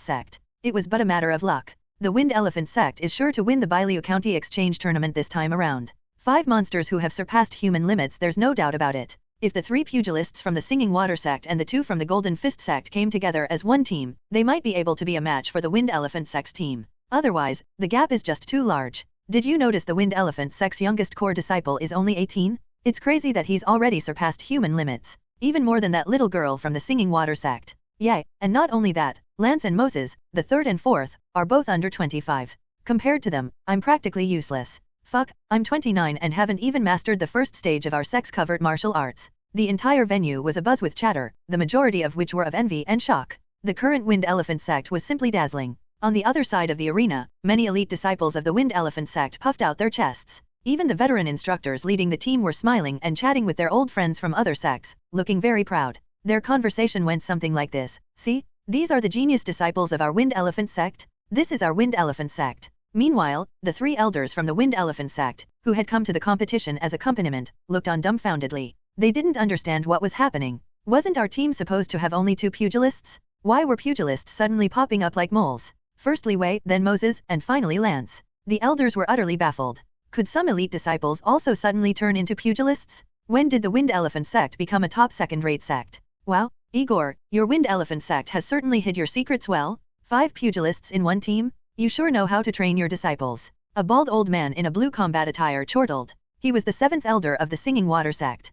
sect. It was but a matter of luck. The Wind Elephant Sect is sure to win the Bailiu County Exchange Tournament this time around. 5 monsters who have surpassed human limits, there's no doubt about it. If the 3 pugilists from the Singing Water Sect and the 2 from the Golden Fist Sect came together as one team, they might be able to be a match for the Wind Elephant Sect's team. Otherwise, the gap is just too large. Did you notice the Wind Elephant Sect's youngest core disciple is only 18? It's crazy that he's already surpassed human limits. Even more than that little girl from the Singing Water Sect. Yay, and not only that, Lance and Moses, the 3rd and 4th, are both under 25. Compared to them, I'm practically useless. Fuck, I'm 29 and haven't even mastered the first stage of our sex-covered martial arts. The entire venue was abuzz with chatter, the majority of which were of envy and shock. The current Wind Elephant Sect was simply dazzling. On the other side of the arena, many elite disciples of the Wind Elephant Sect puffed out their chests. Even the veteran instructors leading the team were smiling and chatting with their old friends from other sects, looking very proud. Their conversation went something like this: "See? These are the genius disciples of our Wind Elephant Sect. This is our Wind Elephant Sect." Meanwhile, the 3 elders from the Wind Elephant Sect, who had come to the competition as accompaniment, looked on dumbfoundedly. They didn't understand what was happening. Wasn't our team supposed to have only 2 pugilists? Why were pugilists suddenly popping up like moles? First Li Wei, then Moses, and finally Lance. The elders were utterly baffled. Could some elite disciples also suddenly turn into pugilists? When did the Wind Elephant Sect become a top second-rate sect? Wow, Igor, your Wind Elephant Sect has certainly hid your secrets well. 5 pugilists in one team? You sure know how to train your disciples. A bald old man in a blue combat attire chortled. He was the 7th elder of the Singing Water Sect.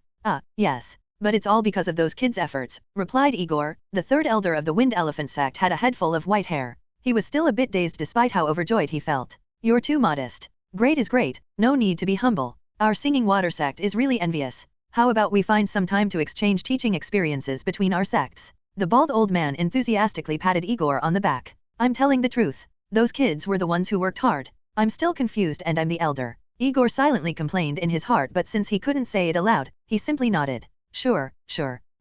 Yes. But it's all because of those kids' efforts, replied Igor. The 3rd elder of the Wind Elephant Sect had a head full of white hair. He was still a bit dazed despite how overjoyed he felt. You're too modest. Great is great, no need to be humble. Our Singing Water Sect is really envious. How about we find some time to exchange teaching experiences between our sects? The bald old man enthusiastically patted Igor on the back. I'm telling the truth. Those kids were the ones who worked hard. I'm still confused and I'm the elder. Igor silently complained in his heart, but since he couldn't say it aloud, he simply nodded. Sure.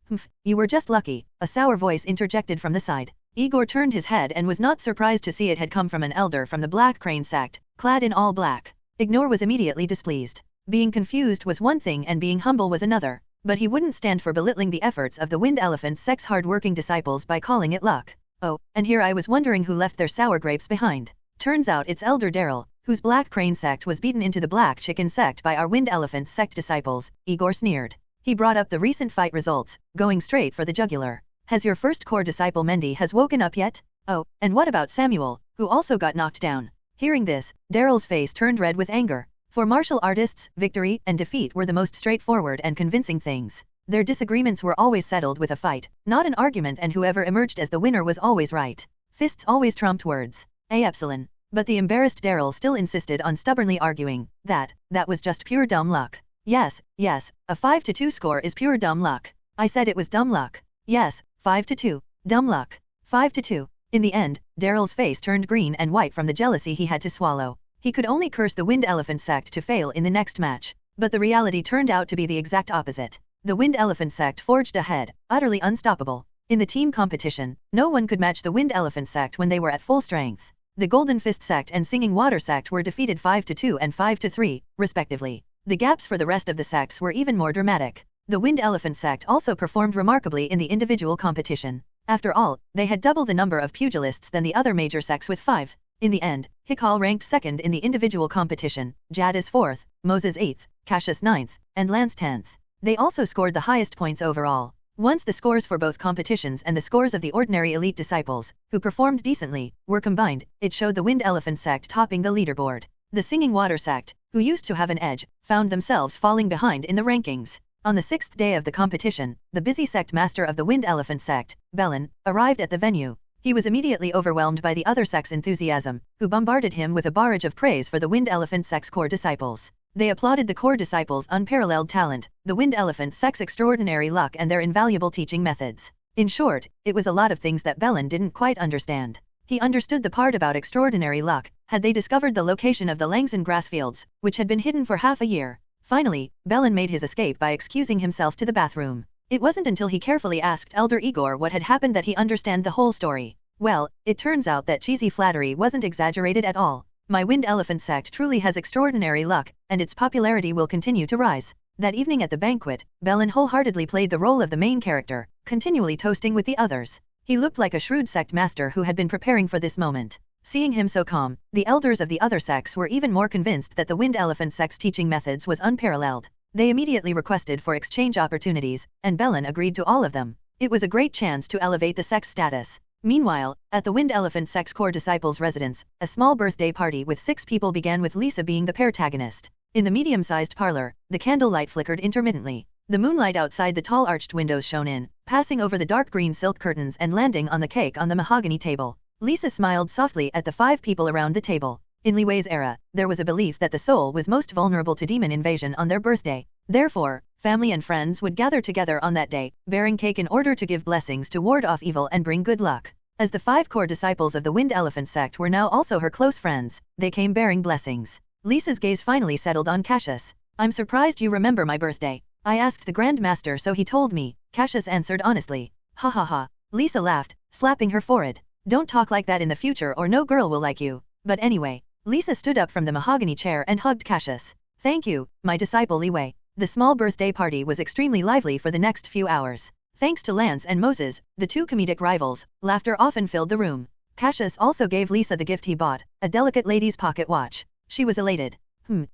Humph, you were just lucky, a sour voice interjected from the side. Igor turned his head and was not surprised to see it had come from an elder from the Black Crane Sect, clad in all black. Ignore was immediately displeased. Being confused was one thing and being humble was another, but he wouldn't stand for belittling the efforts of the Wind Elephant Sect's hard-working disciples by calling it luck. Oh, and here I was wondering who left their sour grapes behind. Turns out it's Elder Daryl, whose Black Crane Sect was beaten into the Black Chicken Sect by our Wind Elephant Sect disciples, Igor sneered. He brought up the recent fight results, going straight for the jugular. Has your first core disciple Mendy has woken up yet? Oh, and what about Samuel, who also got knocked down? Hearing this, Daryl's face turned red with anger. For martial artists, victory and defeat were the most straightforward and convincing things. Their disagreements were always settled with a fight, not an argument, and whoever emerged as the winner was always right. Fists always trumped words. Epsilon. But the embarrassed Daryl still insisted on stubbornly arguing that was just pure dumb luck. Yes, a 5-2 score is pure dumb luck. I said it was dumb luck. Yes, 5-2. Dumb luck. 5-2. In the end, Daryl's face turned green and white from the jealousy he had to swallow. He could only curse the Wind Elephant Sect to fail in the next match. But the reality turned out to be the exact opposite. The Wind Elephant Sect forged ahead, utterly unstoppable. In the team competition, no one could match the Wind Elephant Sect when they were at full strength. The Golden Fist Sect and Singing Water Sect were defeated 5-2 and 5-3, respectively. The gaps for the rest of the sects were even more dramatic. The Wind Elephant Sect also performed remarkably in the individual competition. After all, they had double the number of pugilists than the other major sects with 5. In the end, Hikal ranked 2nd in the individual competition, Jadis 4th, Moses 8th, Cassius 9th, and Lance 10th. They also scored the highest points overall. Once the scores for both competitions and the scores of the ordinary elite disciples, who performed decently, were combined, it showed the Wind Elephant Sect topping the leaderboard. The Singing Water Sect, who used to have an edge, found themselves falling behind in the rankings. On the 6th day of the competition, the busy sect master of the Wind Elephant Sect, Belin, arrived at the venue. He was immediately overwhelmed by the other sect's enthusiasm, who bombarded him with a barrage of praise for the Wind Elephant Sect's core disciples. They applauded the core disciples' unparalleled talent, the Wind Elephant Sect's extraordinary luck and their invaluable teaching methods. In short, it was a lot of things that Belin didn't quite understand. He understood the part about extraordinary luck, had they discovered the location of the Langson grassfields, which had been hidden for half a year. Finally, Belin made his escape by excusing himself to the bathroom. It wasn't until he carefully asked Elder Igor what had happened that he understood the whole story. Well, it turns out that cheesy flattery wasn't exaggerated at all. My Wind Elephant Sect truly has extraordinary luck, and its popularity will continue to rise. That evening at the banquet, Belin wholeheartedly played the role of the main character, continually toasting with the others. He looked like a shrewd sect master who had been preparing for this moment. Seeing him so calm, the elders of the other sects were even more convinced that the Wind Elephant Sect's teaching methods was unparalleled. They immediately requested for exchange opportunities, and Belin agreed to all of them. It was a great chance to elevate the sect's status. Meanwhile, at the Wind Elephant Sect's core disciples' residence, a small birthday party with 6 people began with Lisa being the protagonist. In the medium-sized parlor, the candlelight flickered intermittently. The moonlight outside the tall arched windows shone in, passing over the dark green silk curtains and landing on the cake on the mahogany table. Lisa smiled softly at the 5 people around the table. In Li Wei's era, there was a belief that the soul was most vulnerable to demon invasion on their birthday. Therefore, family and friends would gather together on that day, bearing cake in order to give blessings to ward off evil and bring good luck. As the 5 core disciples of the Wind Elephant Sect were now also her close friends, they came bearing blessings. Lisa's gaze finally settled on Cassius. "I'm surprised you remember my birthday. I asked the Grand Master so he told me," Cassius answered honestly. "Ha ha ha." Lisa laughed, slapping her forehead. "Don't talk like that in the future or no girl will like you. But anyway." Lisa stood up from the mahogany chair and hugged Cassius. "Thank you, my disciple Li Wei." The small birthday party was extremely lively for the next few hours. Thanks to Lance and Moses, the 2 comedic rivals, laughter often filled the room. Cassius also gave Lisa the gift he bought, a delicate lady's pocket watch. She was elated.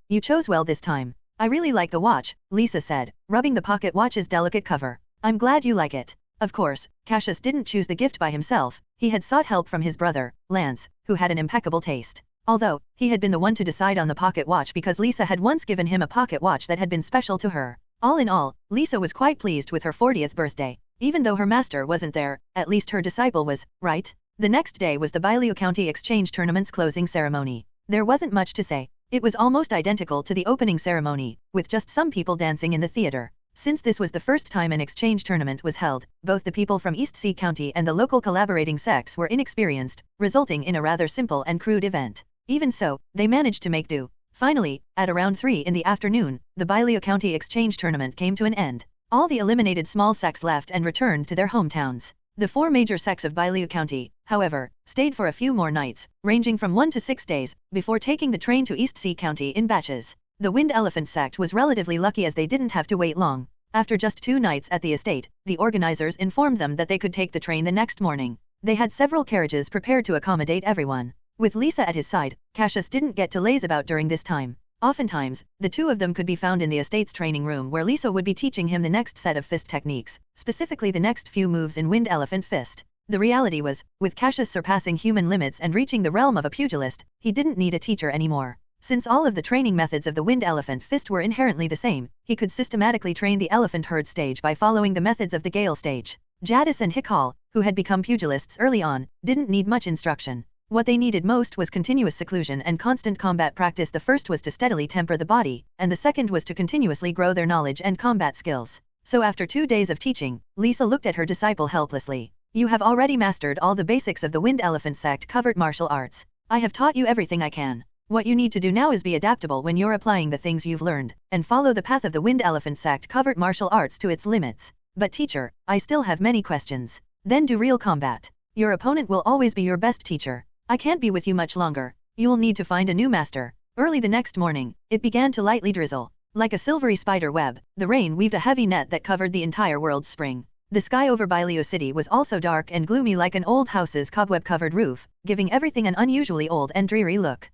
You chose well this time. I really like the watch," Lisa said, rubbing the pocket watch's delicate cover. "I'm glad you like it." Of course, Cassius didn't choose the gift by himself. He had sought help from his brother, Lance, who had an impeccable taste. Although, he had been the one to decide on the pocket watch because Lisa had once given him a pocket watch that had been special to her. All in all, Lisa was quite pleased with her 40th birthday. Even though her master wasn't there, at least her disciple was, right? The next day was the Bailu County Exchange Tournament's closing ceremony. There wasn't much to say. It was almost identical to the opening ceremony, with just some people dancing in the theater. Since this was the first time an exchange tournament was held, both the people from East Sea County and the local collaborating sects were inexperienced, resulting in a rather simple and crude event. Even so, they managed to make do. Finally, at around 3 in the afternoon, the Bailu County Exchange Tournament came to an end. All the eliminated small sects left and returned to their hometowns. The 4 major sects of Bailu County, however, stayed for a few more nights, ranging from 1 to 6 days, before taking the train to East Sea County in batches. The Wind Elephant Sect was relatively lucky as they didn't have to wait long. After just 2 nights at the estate, the organizers informed them that they could take the train the next morning. They had several carriages prepared to accommodate everyone. With Lisa at his side, Cassius didn't get to laze about during this time. Oftentimes, the 2 of them could be found in the estate's training room where Lisa would be teaching him the next set of fist techniques, specifically the next few moves in Wind Elephant Fist. The reality was, with Cassius surpassing human limits and reaching the realm of a pugilist, he didn't need a teacher anymore. Since all of the training methods of the Wind Elephant Fist were inherently the same, he could systematically train the Elephant Herd stage by following the methods of the Gale stage. Jadis and Hikal, who had become pugilists early on, didn't need much instruction. What they needed most was continuous seclusion and constant combat practice. The first was to steadily temper the body, and the second was to continuously grow their knowledge and combat skills. So after 2 days of teaching, Lisa looked at her disciple helplessly. "You have already mastered all the basics of the Wind Elephant Sect covered martial arts. I have taught you everything I can. What you need to do now is be adaptable when you're applying the things you've learned, and follow the path of the Wind Elephant Sect covered martial arts to its limits. But teacher, I still have many questions." "Then do real combat. Your opponent will always be your best teacher. I can't be with you much longer. You'll need to find a new master." Early the next morning, it began to lightly drizzle. Like a silvery spider web, the rain weaved a heavy net that covered the entire world's spring. The sky over Byleo City was also dark and gloomy like an old house's cobweb-covered roof, giving everything an unusually old and dreary look.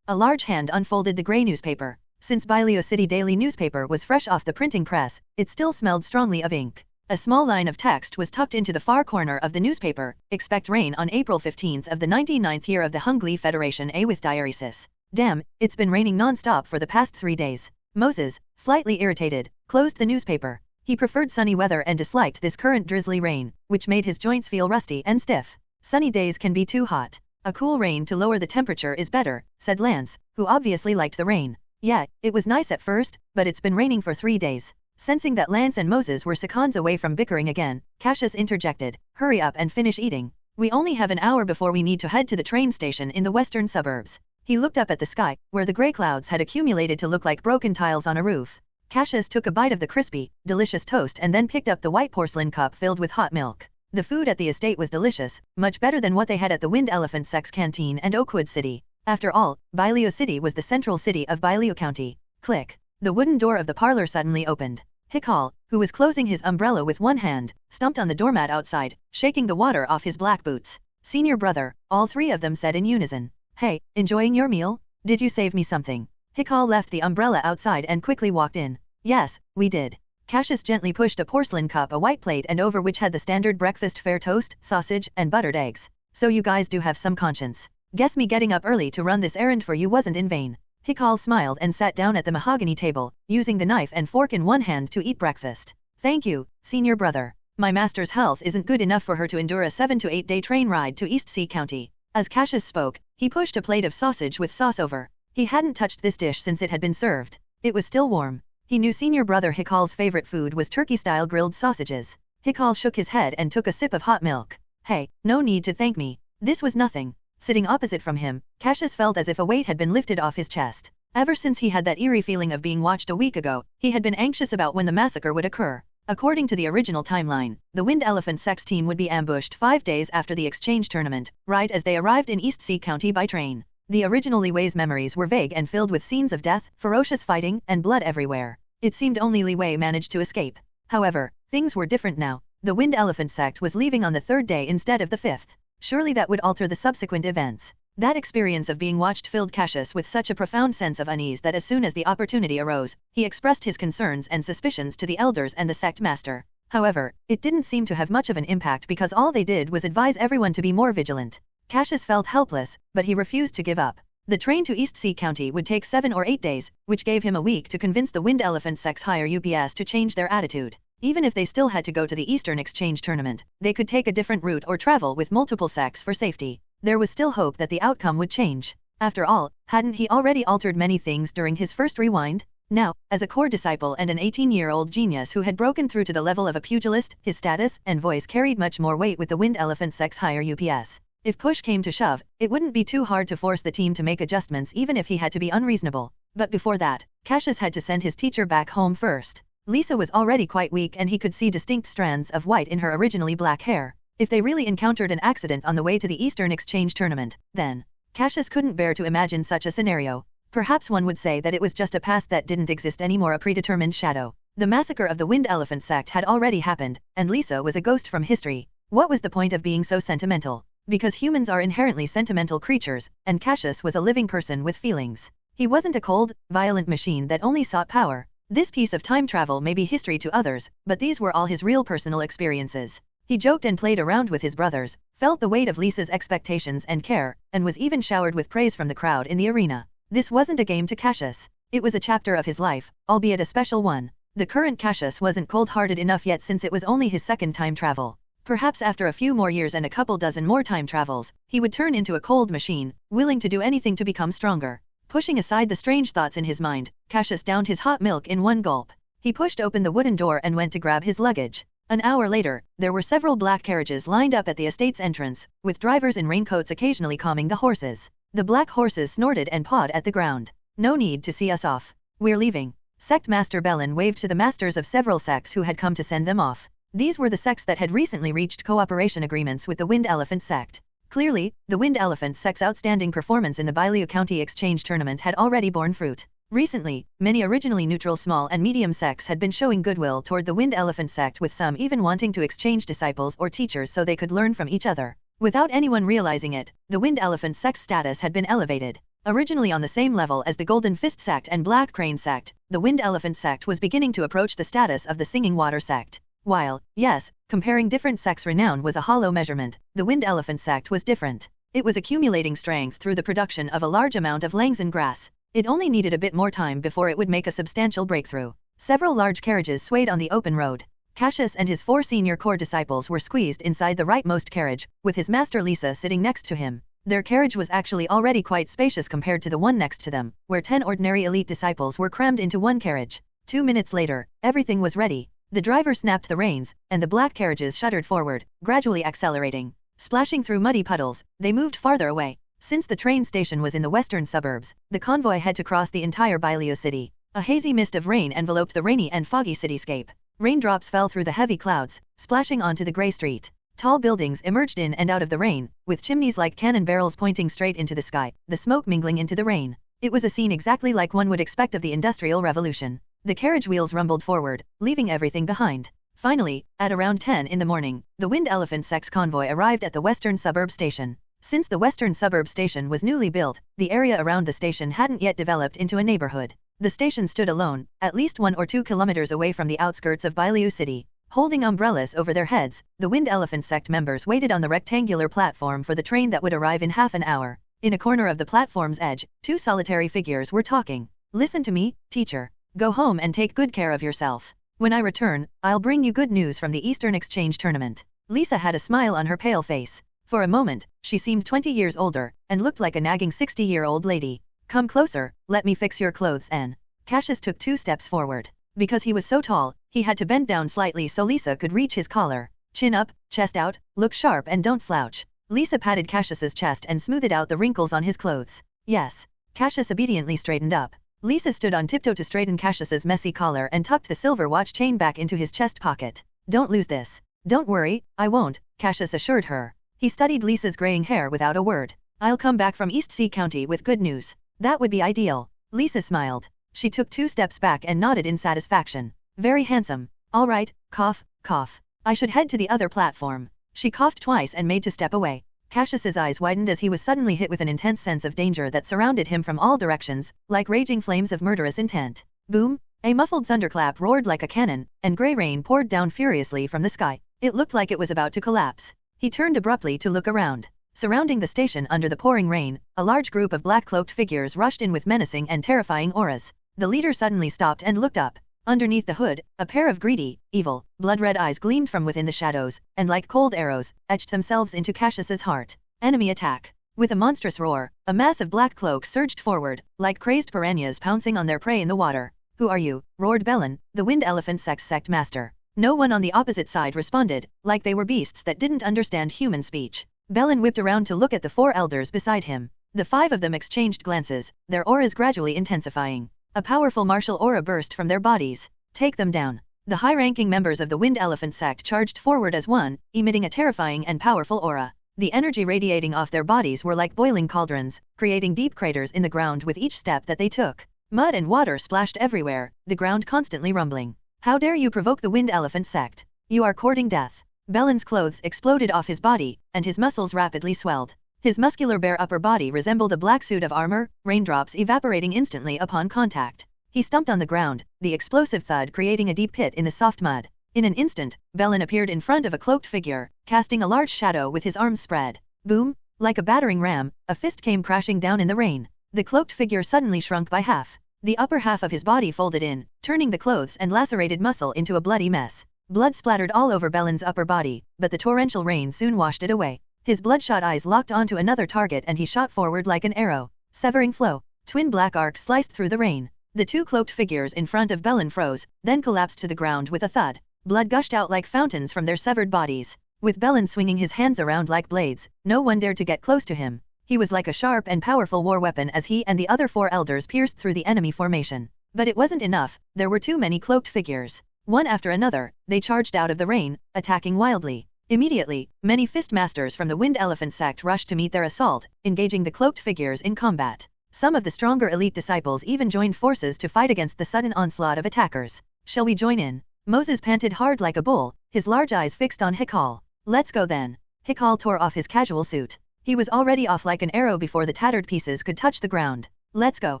A large hand unfolded the gray newspaper. Since Byleo City daily newspaper was fresh off the printing press, it still smelled strongly of ink. A small line of text was tucked into the far corner of the newspaper. Expect rain on April 15th of the 99th year of the Hungly Federation A with diuresis. Damn, it's been raining non-stop for the past 3 days. Moses, slightly irritated, closed the newspaper. He preferred sunny weather and disliked this current drizzly rain, which made his joints feel rusty and stiff. Sunny days can be too hot. A cool rain to lower the temperature is better, said Lance, who obviously liked the rain. Yeah, it was nice at first, but it's been raining for 3 days. Sensing that Lance and Moses were seconds away from bickering again, Cassius interjected, hurry up and finish eating. We only have an hour before we need to head to the train station in the western suburbs. He looked up at the sky, where the gray clouds had accumulated to look like broken tiles on a roof. Cassius took a bite of the crispy, delicious toast and then picked up the white porcelain cup filled with hot milk. The food at the estate was delicious, much better than what they had at the Wind Elephant Sect's canteen and Oakwood City. After all, Byleo City was the central city of Byleo County. Click. The wooden door of the parlor suddenly opened. Hikal, who was closing his umbrella with one hand, stomped on the doormat outside, shaking the water off his black boots. Senior brother, all 3 of them said in unison. Hey, enjoying your meal? Did you save me something? Hikal left the umbrella outside and quickly walked in. Yes, we did. Cassius gently pushed a porcelain cup a white plate and over which had the standard breakfast fare toast, sausage, and buttered eggs. So you guys do have some conscience. Guess me getting up early to run this errand for you wasn't in vain. Hikal smiled and sat down at the mahogany table, using the knife and fork in one hand to eat breakfast. Thank you, senior brother. My master's health isn't good enough for her to endure a 7 to 8 day train ride to East Sea County. As Cassius spoke, he pushed a plate of sausage with sauce over. He hadn't touched this dish since it had been served. It was still warm. He knew senior brother Hikal's favorite food was turkey-style grilled sausages. Hikal shook his head and took a sip of hot milk. Hey, no need to thank me. This was nothing. Sitting opposite from him, Cassius felt as if a weight had been lifted off his chest. Ever since he had that eerie feeling of being watched a week ago, he had been anxious about when the massacre would occur. According to the original timeline, the Wind Elephant Sect team would be ambushed 5 days after the exchange tournament, right as they arrived in East Sea County by train. The original Li Wei's memories were vague and filled with scenes of death, ferocious fighting, and blood everywhere. It seemed only Li Wei managed to escape. However, things were different now. The Wind Elephant Sect was leaving on the 3rd day instead of the 5th. Surely that would alter the subsequent events. That experience of being watched filled Cassius with such a profound sense of unease that as soon as the opportunity arose, he expressed his concerns and suspicions to the elders and the sect master. However, it didn't seem to have much of an impact because all they did was advise everyone to be more vigilant. Cassius felt helpless, but he refused to give up. The train to East Sea County would take 7 or 8 days, which gave him a week to convince the Wind Elephant Sect's higher UPS to change their attitude. Even if they still had to go to the Eastern Exchange Tournament, they could take a different route or travel with multiple sects for safety. There was still hope that the outcome would change. After all, hadn't he already altered many things during his first rewind? Now, as a core disciple and an 18-year-old genius who had broken through to the level of a pugilist, his status and voice carried much more weight with the Wind Elephant Sect's higher UPS. If push came to shove, it wouldn't be too hard to force the team to make adjustments even if he had to be unreasonable. But before that, Cassius had to send his teacher back home first. Lisa was already quite weak and he could see distinct strands of white in her originally black hair. If they really encountered an accident on the way to the Eastern Exchange Tournament, then Cassius couldn't bear to imagine such a scenario. Perhaps one would say that it was just a past that didn't exist anymore, a predetermined shadow. The massacre of the Wind Elephant Sect had already happened, and Lisa was a ghost from history. What was the point of being so sentimental? Because humans are inherently sentimental creatures, and Cassius was a living person with feelings. He wasn't a cold, violent machine that only sought power. This piece of time travel may be history to others, but these were all his real personal experiences. He joked and played around with his brothers, felt the weight of Lisa's expectations and care, and was even showered with praise from the crowd in the arena. This wasn't a game to Cassius. It was a chapter of his life, albeit a special one. The current Cassius wasn't cold-hearted enough yet since it was only his second time travel. Perhaps after a few more years and a couple dozen more time travels, he would turn into a cold machine, willing to do anything to become stronger. Pushing aside the strange thoughts in his mind, Cassius downed his hot milk in one gulp. He pushed open the wooden door and went to grab his luggage. An hour later, there were several black carriages lined up at the estate's entrance, with drivers in raincoats occasionally calming the horses. The black horses snorted and pawed at the ground. No need to see us off. We're leaving. Sect Master Bellin waved to the masters of several sects who had come to send them off. These were the sects that had recently reached cooperation agreements with the Wind Elephant Sect. Clearly, the Wind Elephant Sect's outstanding performance in the Byleo County Exchange Tournament had already borne fruit. Recently, many originally neutral small and medium sects had been showing goodwill toward the Wind Elephant Sect, with some even wanting to exchange disciples or teachers so they could learn from each other. Without anyone realizing it, the Wind Elephant Sect's status had been elevated. Originally on the same level as the Golden Fist Sect and Black Crane Sect, the Wind Elephant Sect was beginning to approach the status of the Singing Water Sect. While, yes, comparing different sects' renown was a hollow measurement, the Wind Elephant Sect was different. It was accumulating strength through the production of a large amount of Langzan grass. It only needed a bit more time before it would make a substantial breakthrough. Several large carriages swayed on the open road. Cassius and his 4 senior core disciples were squeezed inside the rightmost carriage, with his master Lisa sitting next to him. Their carriage was actually already quite spacious compared to the one next to them, where 10 ordinary elite disciples were crammed into one carriage. 2 minutes later, everything was ready. The driver snapped the reins, and the black carriages shuddered forward, gradually accelerating. Splashing through muddy puddles, they moved farther away. Since the train station was in the western suburbs, the convoy had to cross the entire Byleo city. A hazy mist of rain enveloped the rainy and foggy cityscape. Raindrops fell through the heavy clouds, splashing onto the gray street. Tall buildings emerged in and out of the rain, with chimneys like cannon barrels pointing straight into the sky, the smoke mingling into the rain. It was a scene exactly like one would expect of the Industrial Revolution. The carriage wheels rumbled forward, leaving everything behind. Finally, at around 10 in the morning, the Wind Elephant Sect's convoy arrived at the western suburb station. Since the western suburb station was newly built, the area around the station hadn't yet developed into a neighborhood. The station stood alone, at least 1 or 2 kilometers away from the outskirts of Byleo City. Holding umbrellas over their heads, the Wind Elephant Sect members waited on the rectangular platform for the train that would arrive in half an hour. In a corner of the platform's edge, 2 solitary figures were talking. "Listen to me, teacher. Go home and take good care of yourself. When I return, I'll bring you good news from the Eastern Exchange Tournament." Lisa had a smile on her pale face. For a moment, she seemed 20 years older, and looked like a nagging 60-year-old lady. "Come closer, let me fix your clothes, Anne." Cassius took 2 steps forward. Because he was so tall, he had to bend down slightly so Lisa could reach his collar. "Chin up, chest out, look sharp and don't slouch." Lisa patted Cassius's chest and smoothed out the wrinkles on his clothes. "Yes." Cassius obediently straightened up. Lisa stood on tiptoe to straighten Cassius's messy collar and tucked the silver watch chain back into his chest pocket. "Don't lose this." "Don't worry, I won't," Cassius assured her. He studied Lisa's graying hair without a word. "I'll come back from East Sea County with good news." "That would be ideal." Lisa smiled. She took 2 steps back and nodded in satisfaction. "Very handsome. All right, cough, cough. I should head to the other platform." She coughed twice and made to step away. Cassius's eyes widened as he was suddenly hit with an intense sense of danger that surrounded him from all directions, like raging flames of murderous intent. Boom! A muffled thunderclap roared like a cannon, and gray rain poured down furiously from the sky. It looked like it was about to collapse. He turned abruptly to look around. Surrounding the station under the pouring rain, a large group of black-cloaked figures rushed in with menacing and terrifying auras. The leader suddenly stopped and looked up. Underneath the hood, a pair of greedy, evil, blood-red eyes gleamed from within the shadows, and like cold arrows, etched themselves into Cassius's heart. "Enemy attack!" With a monstrous roar, a mass of black cloaks surged forward, like crazed piranhas pouncing on their prey in the water. "Who are you?" roared Bellin, the Wind Elephant Sect's sect master. No one on the opposite side responded, like they were beasts that didn't understand human speech. Bellin whipped around to look at the 4 elders beside him. The 5 of them exchanged glances, their auras gradually intensifying. A powerful martial aura burst from their bodies. "Take them down." The high-ranking members of the Wind Elephant Sect charged forward as one, emitting a terrifying and powerful aura. The energy radiating off their bodies were like boiling cauldrons, creating deep craters in the ground with each step that they took. Mud and water splashed everywhere, the ground constantly rumbling. "How dare you provoke the Wind Elephant Sect? You are courting death." Bellin's clothes exploded off his body, and his muscles rapidly swelled. His muscular bare upper body resembled a black suit of armor, raindrops evaporating instantly upon contact. He stumped on the ground, the explosive thud creating a deep pit in the soft mud. In an instant, Bellin appeared in front of a cloaked figure, casting a large shadow with his arms spread. Boom! Like a battering ram, a fist came crashing down in the rain. The cloaked figure suddenly shrunk by half. The upper half of his body folded in, turning the clothes and lacerated muscle into a bloody mess. Blood splattered all over Bellin's upper body, but the torrential rain soon washed it away. His bloodshot eyes locked onto another target and he shot forward like an arrow. Severing flow. Twin black arcs sliced through the rain. The 2 cloaked figures in front of Bellin froze, then collapsed to the ground with a thud. Blood gushed out like fountains from their severed bodies. With Bellin swinging his hands around like blades, no one dared to get close to him. He was like a sharp and powerful war weapon as he and the other 4 elders pierced through the enemy formation. But it wasn't enough, there were too many cloaked figures. One after another, they charged out of the rain, attacking wildly. Immediately, many fist masters from the Wind Elephant Sect rushed to meet their assault, engaging the cloaked figures in combat. Some of the stronger elite disciples even joined forces to fight against the sudden onslaught of attackers. Shall we join in? Moses panted hard like a bull, his large eyes fixed on Hikal. Let's go then. Hikal tore off his casual suit. He was already off like an arrow before the tattered pieces could touch the ground. Let's go.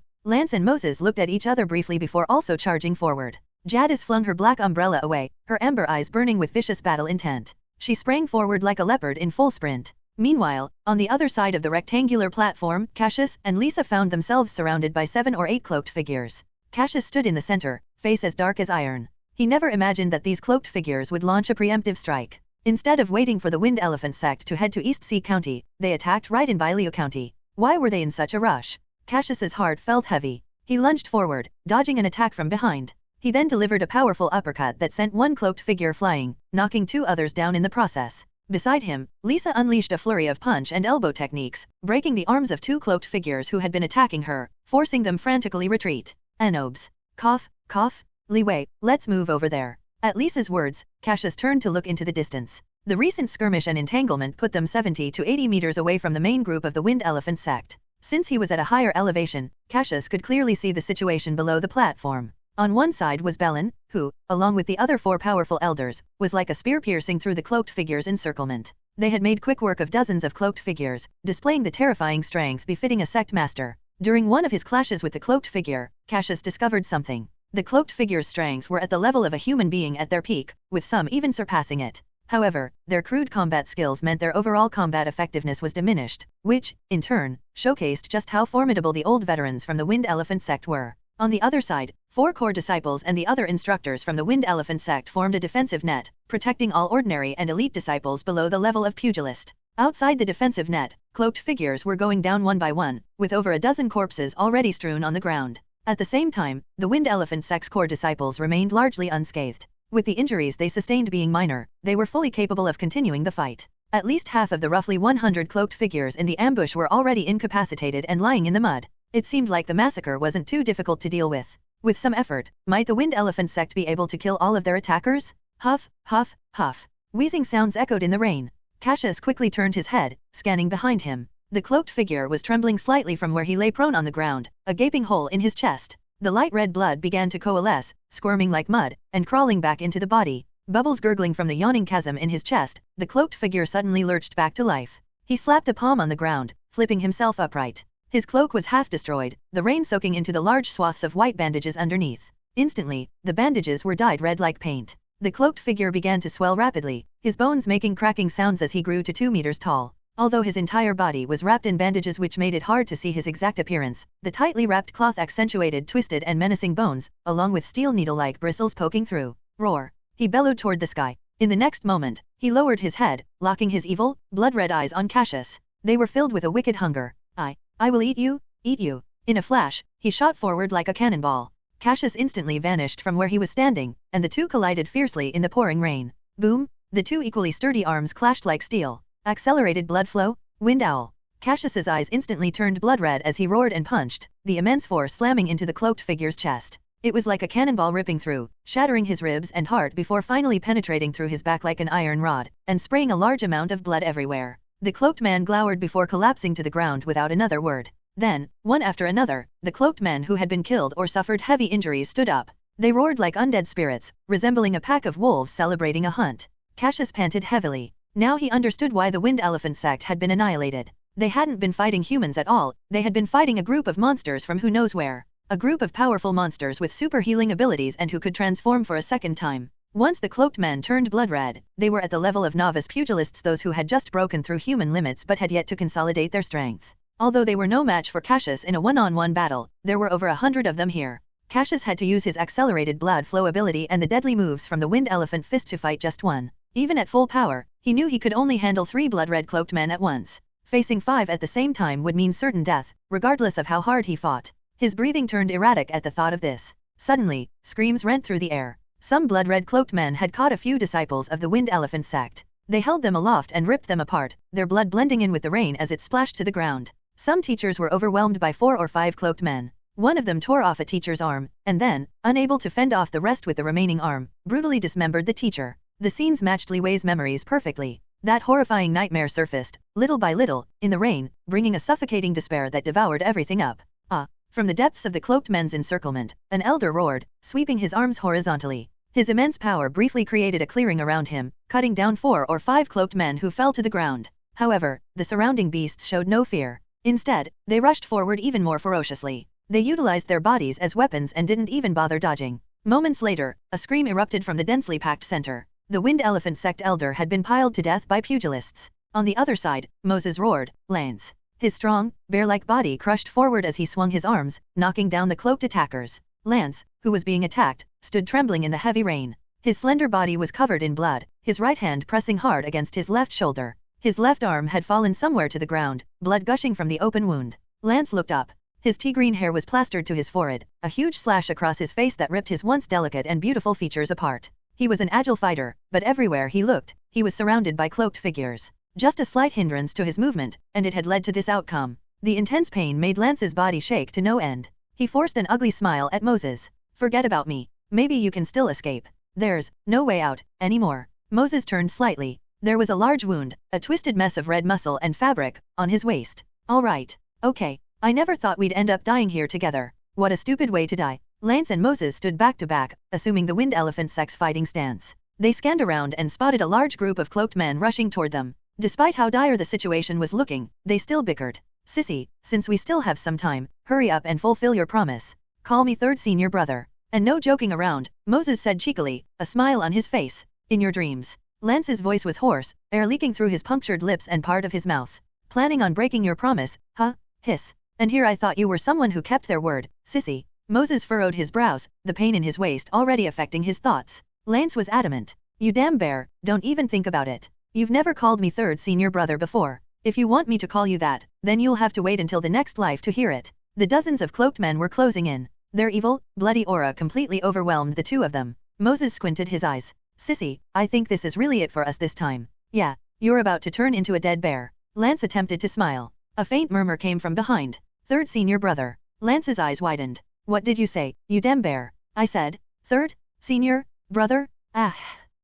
Lance and Moses looked at each other briefly before also charging forward. Jadis flung her black umbrella away, her amber eyes burning with vicious battle intent. She sprang forward like a leopard in full sprint. Meanwhile, on the other side of the rectangular platform, Cassius and Lisa found themselves surrounded by 7 or 8 cloaked figures. Cassius stood in the center, face as dark as iron. He never imagined that these cloaked figures would launch a preemptive strike. Instead of waiting for the Wind Elephant Sect to head to East Sea County, they attacked right in Bailiu County. Why were they in such a rush? Cassius's heart felt heavy. He lunged forward, dodging an attack from behind. He then delivered a powerful uppercut that sent one cloaked figure flying, knocking 2 others down in the process. Beside him, Lisa unleashed a flurry of punch and elbow techniques, breaking the arms of 2 cloaked figures who had been attacking her, forcing them frantically retreat. Anobes. Cough, cough. Li Wei, let's move over there. At Lisa's words, Cassius turned to look into the distance. The recent skirmish and entanglement put them 70 to 80 meters away from the main group of the Wind Elephant Sect. Since he was at a higher elevation, Cassius could clearly see the situation below the platform. On one side was Belen, who, along with the other 4 powerful elders, was like a spear piercing through the cloaked figures' encirclement. They had made quick work of dozens of cloaked figures, displaying the terrifying strength befitting a sect master. During one of his clashes with the cloaked figure, Cassius discovered something. The cloaked figures' strength were at the level of a human being at their peak, with some even surpassing it. However, their crude combat skills meant their overall combat effectiveness was diminished, which, in turn, showcased just how formidable the old veterans from the Wind Elephant Sect were. On the other side, 4 core disciples and the other instructors from the Wind Elephant Sect formed a defensive net, protecting all ordinary and elite disciples below the level of pugilist. Outside the defensive net, cloaked figures were going down one by one, with over a dozen corpses already strewn on the ground. At the same time, the Wind Elephant Sect's core disciples remained largely unscathed. With the injuries they sustained being minor, they were fully capable of continuing the fight. At least half of the roughly 100 cloaked figures in the ambush were already incapacitated and lying in the mud. It seemed like the massacre wasn't too difficult to deal with. With some effort, might the Wind Elephant Sect be able to kill all of their attackers? Huff, huff, huff. Wheezing sounds echoed in the rain. Cassius quickly turned his head, scanning behind him. The cloaked figure was trembling slightly from where he lay prone on the ground, a gaping hole in his chest. The light red blood began to coalesce, squirming like mud, and crawling back into the body. Bubbles gurgling from the yawning chasm in his chest, the cloaked figure suddenly lurched back to life. He slapped a palm on the ground, flipping himself upright. His cloak was half destroyed, the rain soaking into the large swaths of white bandages underneath. Instantly, the bandages were dyed red like paint. The cloaked figure began to swell rapidly, his bones making cracking sounds as he grew to 2 meters tall. Although his entire body was wrapped in bandages which made it hard to see his exact appearance, the tightly wrapped cloth accentuated twisted and menacing bones, along with steel needle-like bristles poking through. Roar! He bellowed toward the sky. In the next moment, he lowered his head, locking his evil, blood-red eyes on Cassius. They were filled with a wicked hunger. I will eat you, eat you. In a flash, he shot forward like a cannonball. Cassius instantly vanished from where he was standing, and the two collided fiercely in the pouring rain. Boom! The 2 equally sturdy arms clashed like steel. Accelerated blood flow? Wind owl. Cassius's eyes instantly turned blood red as he roared and punched, the immense force slamming into the cloaked figure's chest. It was like a cannonball ripping through, shattering his ribs and heart before finally penetrating through his back like an iron rod, and spraying a large amount of blood everywhere. The cloaked man glowered before collapsing to the ground without another word. Then, one after another, the cloaked men who had been killed or suffered heavy injuries stood up. They roared like undead spirits, resembling a pack of wolves celebrating a hunt. Cassius panted heavily. Now he understood why the Wind Elephant Sect had been annihilated. They hadn't been fighting humans at all, they had been fighting a group of monsters from who knows where. A group of powerful monsters with super healing abilities and who could transform for a second time. Once the cloaked men turned blood red, they were at the level of novice pugilists, those who had just broken through human limits but had yet to consolidate their strength. Although they were no match for Cassius in a one-on-one battle, there were over 100 of them here. Cassius had to use his accelerated blood flow ability and the deadly moves from the Wind Elephant Fist to fight just one. Even at full power, he knew he could only handle 3 blood-red cloaked men at once. Facing 5 at the same time would mean certain death, regardless of how hard he fought. His breathing turned erratic at the thought of this. Suddenly, screams rent through the air. Some blood-red cloaked men had caught a few disciples of the Wind Elephant Sect. They held them aloft and ripped them apart, their blood blending in with the rain as it splashed to the ground. Some teachers were overwhelmed by 4 or 5 cloaked men. One of them tore off a teacher's arm, and then, unable to fend off the rest with the remaining arm, brutally dismembered the teacher. The scenes matched Li Wei's memories perfectly. That horrifying nightmare surfaced, little by little, in the rain, bringing a suffocating despair that devoured everything up. Ah! From the depths of the cloaked men's encirclement, an elder roared, sweeping his arms horizontally. His immense power briefly created a clearing around him, cutting down 4 or 5 cloaked men who fell to the ground. However, the surrounding beasts showed no fear. Instead, they rushed forward even more ferociously. They utilized their bodies as weapons and didn't even bother dodging. Moments later, a scream erupted from the densely packed center. The Wind Elephant Sect elder had been piled to death by pugilists. On the other side, Moses roared, "Lance!" His strong, bear-like body crushed forward as he swung his arms, knocking down the cloaked attackers. Lance, who was being attacked, stood trembling in the heavy rain. His slender body was covered in blood, his right hand pressing hard against his left shoulder. His left arm had fallen somewhere to the ground, blood gushing from the open wound. Lance looked up. His tea-green hair was plastered to his forehead, a huge slash across his face that ripped his once delicate and beautiful features apart. He was an agile fighter, but everywhere he looked, he was surrounded by cloaked figures. Just a slight hindrance to his movement, and it had led to this outcome. The intense pain made Lance's body shake to no end. He forced an ugly smile at Moses. "Forget about me. Maybe you can still escape. There's no way out anymore." Moses turned slightly. There was a large wound, a twisted mess of red muscle and fabric, on his waist. "All right. Okay. I never thought we'd end up dying here together. What a stupid way to die." Lance and Moses stood back to back, assuming the Wind Elephant Sect's fighting stance. They scanned around and spotted a large group of cloaked men rushing toward them. Despite how dire the situation was looking, they still bickered. "Sissy, since we still have some time, hurry up and fulfill your promise. Call me third senior brother." And no joking around, Moses said cheekily, a smile on his face. "In your dreams." Lance's voice was hoarse, air leaking through his punctured lips and part of his mouth. "Planning on breaking your promise, huh?" Hiss. "And here I thought you were someone who kept their word, sissy." Moses furrowed his brows, the pain in his waist already affecting his thoughts. Lance was adamant. "You damn bear, don't even think about it. You've never called me third senior brother before. If you want me to call you that, then you'll have to wait until the next life to hear it." The dozens of cloaked men were closing in. Their evil, bloody aura completely overwhelmed the two of them. Moses squinted his eyes. "Sissy, I think this is really it for us this time. Yeah, you're about to turn into a dead bear." Lance attempted to smile. A faint murmur came from behind. "Third senior brother." Lance's eyes widened. "What did you say, you damn bear?" "I said, third senior brother." "Ah."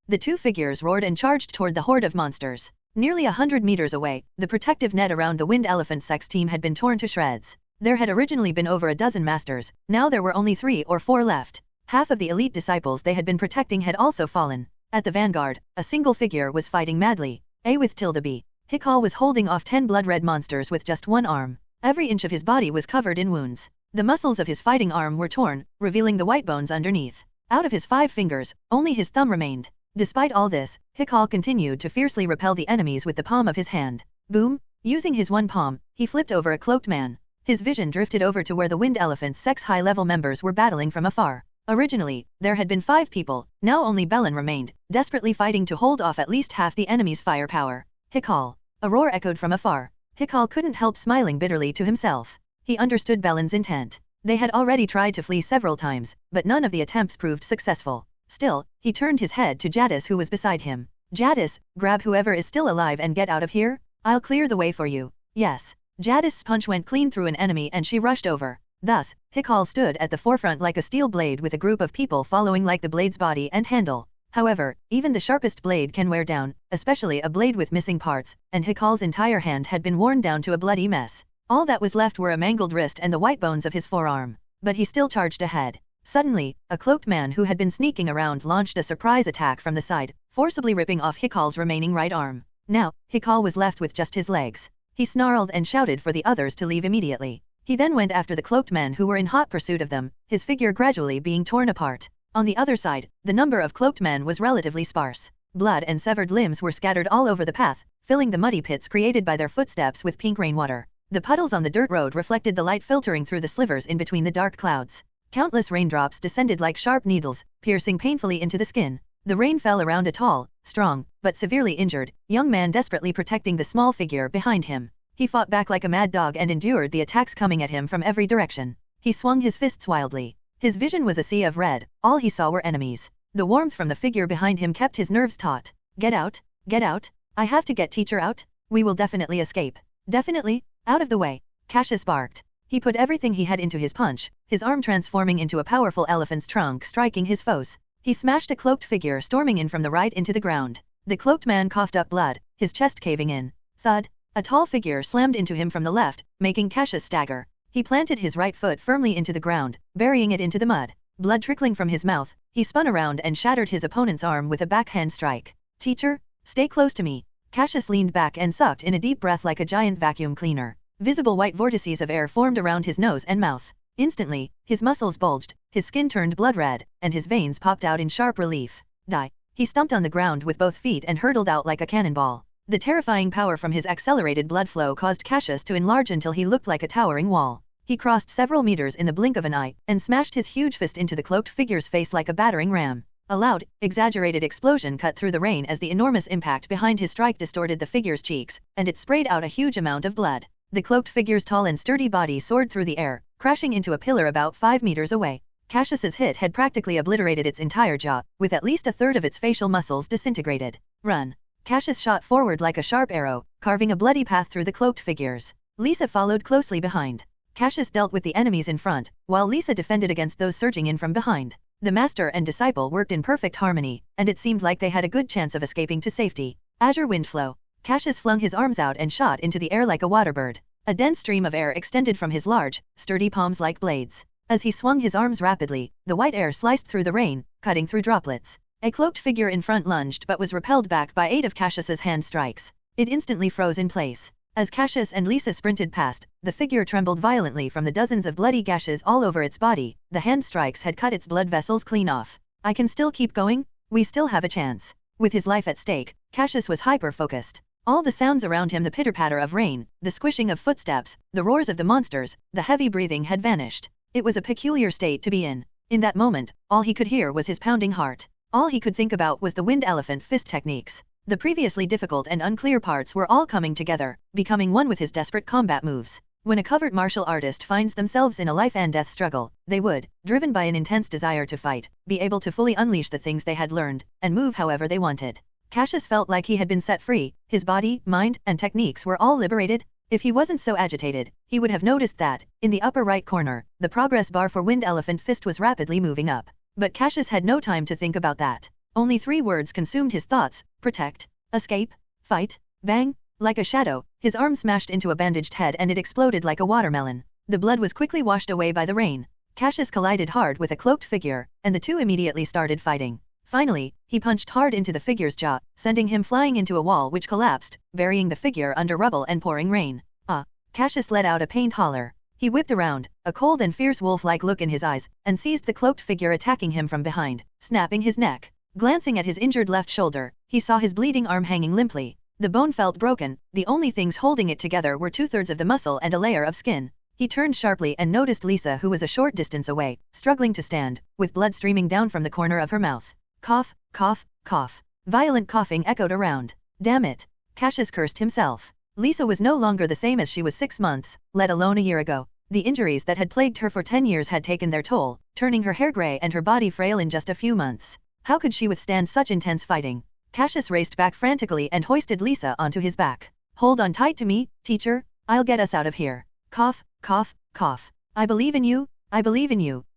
The two figures roared and charged toward the horde of monsters. Nearly 100 meters away, the protective net around the Wind Elephant Sect's team had been torn to shreds. There had originally been over a dozen masters, now there were only 3 or 4 left. Half of the elite disciples they had been protecting had also fallen. At the vanguard, a single figure was fighting madly. A with tilde B. Hikal was holding off 10 blood-red monsters with just one arm. Every inch of his body was covered in wounds. The muscles of his fighting arm were torn, revealing the white bones underneath. Out of his 5 fingers, only his thumb remained. Despite all this, Hikal continued to fiercely repel the enemies with the palm of his hand. Boom! Using his one palm, he flipped over a cloaked man. His vision drifted over to where the Wind Elephant Sect's high-level members were battling from afar. Originally, there had been 5 people, now only Belen remained, desperately fighting to hold off at least half the enemy's firepower. "Hikal!" A roar echoed from afar. Hikal couldn't help smiling bitterly to himself. He understood Belen's intent. They had already tried to flee several times, but none of the attempts proved successful. Still, he turned his head to Jadis who was beside him. "Jadis, grab whoever is still alive and get out of here. I'll clear the way for you." "Yes." Jadis' punch went clean through an enemy and she rushed over. Thus, Hikal stood at the forefront like a steel blade with a group of people following like the blade's body and handle. However, even the sharpest blade can wear down, especially a blade with missing parts, and Hikal's entire hand had been worn down to a bloody mess. All that was left were a mangled wrist and the white bones of his forearm. But he still charged ahead. Suddenly, a cloaked man who had been sneaking around launched a surprise attack from the side, forcibly ripping off Hikal's remaining right arm. Now, Hikal was left with just his legs. He snarled and shouted for the others to leave immediately. He then went after the cloaked men who were in hot pursuit of them, his figure gradually being torn apart. On the other side, the number of cloaked men was relatively sparse. Blood and severed limbs were scattered all over the path, filling the muddy pits created by their footsteps with pink rainwater. The puddles on the dirt road reflected the light filtering through the slivers in between the dark clouds. Countless raindrops descended like sharp needles, piercing painfully into the skin. The rain fell around a tall, strong, but severely injured, young man desperately protecting the small figure behind him. He fought back like a mad dog and endured the attacks coming at him from every direction. He swung his fists wildly. His vision was a sea of red, all he saw were enemies. The warmth from the figure behind him kept his nerves taut. "Get out! Get out! I have to get teacher out! We will definitely escape! Definitely! Out of the way!" Cassius barked. He put everything he had into his punch, his arm transforming into a powerful elephant's trunk striking his foes. He smashed a cloaked figure storming in from the right into the ground. The cloaked man coughed up blood, his chest caving in. Thud! A tall figure slammed into him from the left, making Cassius stagger. He planted his right foot firmly into the ground, burying it into the mud. Blood trickling from his mouth, he spun around and shattered his opponent's arm with a backhand strike. Teacher, stay close to me. Cassius leaned back and sucked in a deep breath like a giant vacuum cleaner. Visible white vortices of air formed around his nose and mouth. Instantly, his muscles bulged, his skin turned blood red, and his veins popped out in sharp relief. Die. He stumped on the ground with both feet and hurtled out like a cannonball. The terrifying power from his accelerated blood flow caused Cassius to enlarge until he looked like a towering wall. He crossed several meters in the blink of an eye, and smashed his huge fist into the cloaked figure's face like a battering ram. A loud, exaggerated explosion cut through the rain as the enormous impact behind his strike distorted the figure's cheeks, and it sprayed out a huge amount of blood. The cloaked figure's tall and sturdy body soared through the air, crashing into a pillar about 5 meters away. Cassius's hit had practically obliterated its entire jaw, with at least a third of its facial muscles disintegrated. Run. Cassius shot forward like a sharp arrow, carving a bloody path through the cloaked figures. Lisa followed closely behind. Cassius dealt with the enemies in front, while Lisa defended against those surging in from behind. The master and disciple worked in perfect harmony, and it seemed like they had a good chance of escaping to safety. Azure wind flow. Cassius flung his arms out and shot into the air like a water bird. A dense stream of air extended from his large, sturdy palms like blades. As he swung his arms rapidly, the white air sliced through the rain, cutting through droplets. A cloaked figure in front lunged but was repelled back by 8 of Cassius's hand strikes. It instantly froze in place. As Cassius and Lisa sprinted past, the figure trembled violently from the dozens of bloody gashes all over its body. The hand strikes had cut its blood vessels clean off. I can still keep going? We still have a chance. With his life at stake, Cassius was hyper-focused. All the sounds around him, the pitter-patter of rain, the squishing of footsteps, the roars of the monsters, the heavy breathing had vanished. It was a peculiar state to be in. In that moment, all he could hear was his pounding heart. All he could think about was the Wind Elephant fist techniques. The previously difficult and unclear parts were all coming together, becoming one with his desperate combat moves. When a covert martial artist finds themselves in a life-and-death struggle, they would, driven by an intense desire to fight, be able to fully unleash the things they had learned, and move however they wanted. Cassius felt like he had been set free. His body, mind, and techniques were all liberated. If he wasn't so agitated, he would have noticed that, in the upper right corner, the progress bar for Wind Elephant Fist was rapidly moving up. But Cassius had no time to think about that. Only 3 words consumed his thoughts: protect, escape, fight. Bang! Like a shadow, his arm smashed into a bandaged head and it exploded like a watermelon. The blood was quickly washed away by the rain. Cassius collided hard with a cloaked figure, and the two immediately started fighting. Finally, he punched hard into the figure's jaw, sending him flying into a wall which collapsed, burying the figure under rubble and pouring rain. Ah! Cassius let out a pained holler. He whipped around, a cold and fierce wolf-like look in his eyes, and seized the cloaked figure attacking him from behind, snapping his neck. Glancing at his injured left shoulder, he saw his bleeding arm hanging limply. The bone felt broken, the only things holding it together were 2/3 of the muscle and a layer of skin. He turned sharply and noticed Lisa, who was a short distance away, struggling to stand, with blood streaming down from the corner of her mouth. Cough, cough, cough. Violent coughing echoed around. Damn it! Cassius cursed himself. Lisa was no longer the same as she was 6 months, let alone a year ago. The injuries that had plagued her for 10 years had taken their toll, turning her hair gray and her body frail in just a few months. How could she withstand such intense fighting? Cassius raced back frantically and hoisted Lisa onto his back. Hold on tight to me, teacher. I'll get us out of here. Cough, cough, cough. I believe in you,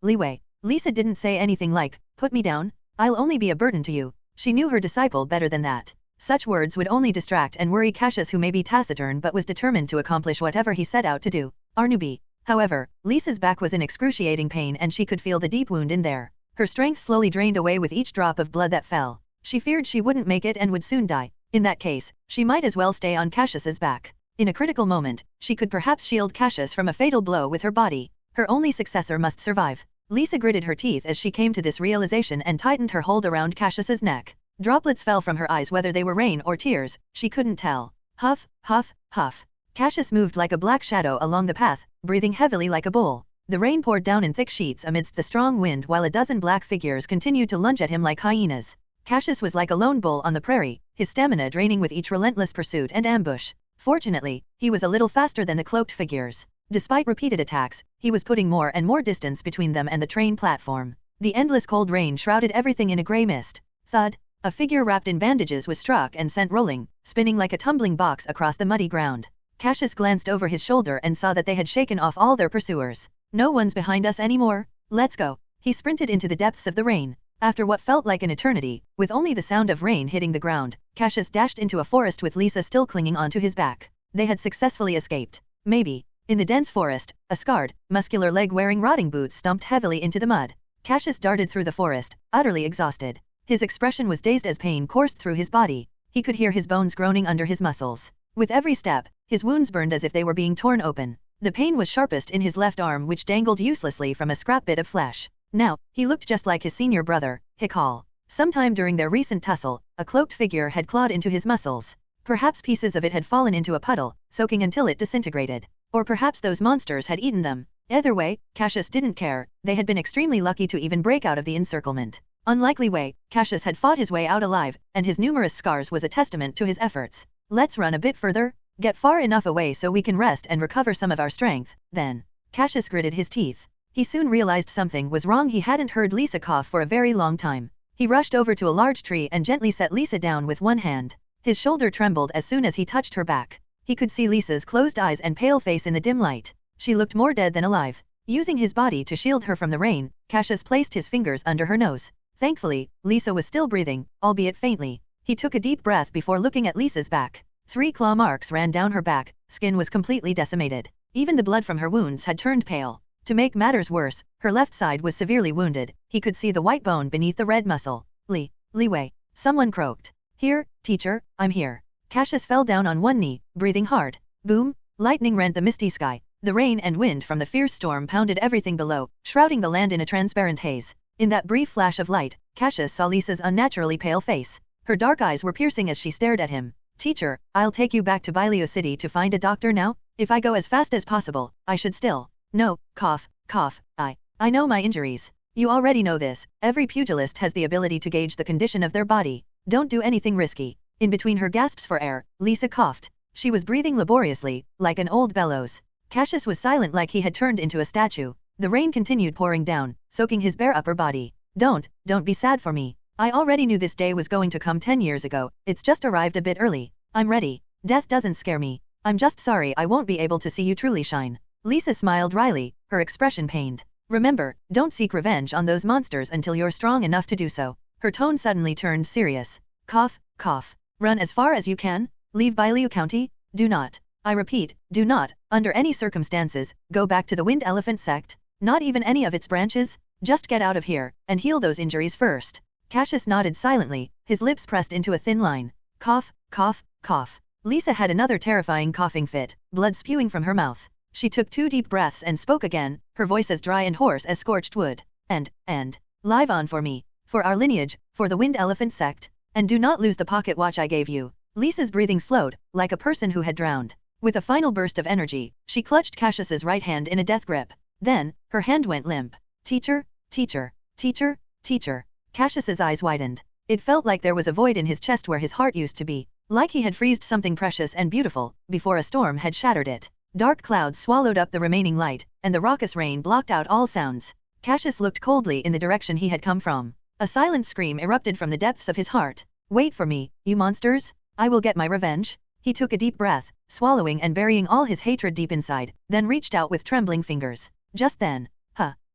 Li Wei. Lisa didn't say anything like, put me down. I'll only be a burden to you. She knew her disciple better than that. Such words would only distract and worry Cassius, who may be taciturn but was determined to accomplish whatever he set out to do. Arnubi. However, Lisa's back was in excruciating pain and she could feel the deep wound in there. Her strength slowly drained away with each drop of blood that fell. She feared she wouldn't make it and would soon die. In that case, she might as well stay on Cassius's back. In a critical moment, she could perhaps shield Cassius from a fatal blow with her body. Her only successor must survive. Lisa gritted her teeth as she came to this realization and tightened her hold around Cassius's neck. Droplets fell from her eyes, whether they were rain or tears, she couldn't tell. Huff, huff, huff. Cassius moved like a black shadow along the path, breathing heavily like a bull. The rain poured down in thick sheets amidst the strong wind while a dozen black figures continued to lunge at him like hyenas. Cassius was like a lone bull on the prairie, his stamina draining with each relentless pursuit and ambush. Fortunately, he was a little faster than the cloaked figures. Despite repeated attacks, he was putting more and more distance between them and the train platform. The endless cold rain shrouded everything in a gray mist. Thud! A figure wrapped in bandages was struck and sent rolling, spinning like a tumbling box across the muddy ground. Cassius glanced over his shoulder and saw that they had shaken off all their pursuers. No one's behind us anymore. Let's go. He sprinted into the depths of the rain. After what felt like an eternity, with only the sound of rain hitting the ground, Cassius dashed into a forest with Lisa still clinging onto his back. They had successfully escaped. Maybe. In the dense forest, a scarred, muscular leg wearing rotting boots stomped heavily into the mud. Cassius darted through the forest, utterly exhausted. His expression was dazed as pain coursed through his body. He could hear his bones groaning under his muscles. With every step, his wounds burned as if they were being torn open. The pain was sharpest in his left arm, which dangled uselessly from a scrap bit of flesh. Now, he looked just like his senior brother, Hikal. Sometime during their recent tussle, a cloaked figure had clawed into his muscles. Perhaps pieces of it had fallen into a puddle, soaking until it disintegrated. Or perhaps those monsters had eaten them. Either way, Cassius didn't care. They had been extremely lucky to even break out of the encirclement. Unlike Li Wei, Cassius had fought his way out alive, and his numerous scars was a testament to his efforts. Let's run a bit further, get far enough away so we can rest and recover some of our strength, then. Cassius gritted his teeth. He soon realized something was wrong. He hadn't heard Lisa cough for a very long time. He rushed over to a large tree and gently set Lisa down with one hand. His shoulder trembled as soon as he touched her back. He could see Lisa's closed eyes and pale face in the dim light. She looked more dead than alive. Using his body to shield her from the rain, Cassius placed his fingers under her nose. Thankfully, Lisa was still breathing, albeit faintly. He took a deep breath before looking at Lisa's back. 3 claw marks ran down her back, skin was completely decimated. Even the blood from her wounds had turned pale. To make matters worse, her left side was severely wounded. He could see the white bone beneath the red muscle. Li Wei. Someone croaked. Here, teacher, I'm here. Cassius fell down on one knee, breathing hard. Boom! Lightning rent the misty sky. The rain and wind from the fierce storm pounded everything below, shrouding the land in a transparent haze. In that brief flash of light, Cassius saw Lisa's unnaturally pale face. Her dark eyes were piercing as she stared at him. Teacher, I'll take you back to Byleo City to find a doctor now? If I go as fast as possible, I should still. No, cough, cough, I know my injuries. You already know this. Every pugilist has the ability to gauge the condition of their body. Don't do anything risky. In between her gasps for air, Lisa coughed. She was breathing laboriously, like an old bellows. Cassius was silent, like he had turned into a statue. The rain continued pouring down, soaking his bare upper body. Don't be sad for me. I already knew this day was going to come 10 years ago. It's just arrived a bit early. I'm ready. Death doesn't scare me. I'm just sorry I won't be able to see you truly shine. Lisa smiled wryly, her expression pained. Remember, don't seek revenge on those monsters until you're strong enough to do so. Her tone suddenly turned serious. Cough, cough. Run as far as you can. Leave Byleo County. Do not. I repeat, do not, under any circumstances, go back to the Wind Elephant Sect. Not even any of its branches. Just get out of here, and heal those injuries first. Cassius nodded silently, his lips pressed into a thin line. Cough, cough, cough. Lisa had another terrifying coughing fit, blood spewing from her mouth. She took 2 deep breaths and spoke again, her voice as dry and hoarse as scorched wood. And. Live on for me. For our lineage, for the Wind Elephant Sect. And do not lose the pocket watch I gave you. Lisa's breathing slowed, like a person who had drowned. With a final burst of energy, she clutched Cassius's right hand in a death grip. Then, her hand went limp. Teacher, teacher, teacher, teacher. Cassius's eyes widened. It felt like there was a void in his chest where his heart used to be. Like he had freezed something precious and beautiful, before a storm had shattered it. Dark clouds swallowed up the remaining light, and the raucous rain blocked out all sounds. Cassius looked coldly in the direction he had come from. A silent scream erupted from the depths of his heart. Wait for me, you monsters! I will get my revenge. He took a deep breath, swallowing and burying all his hatred deep inside, then reached out with trembling fingers. Just then,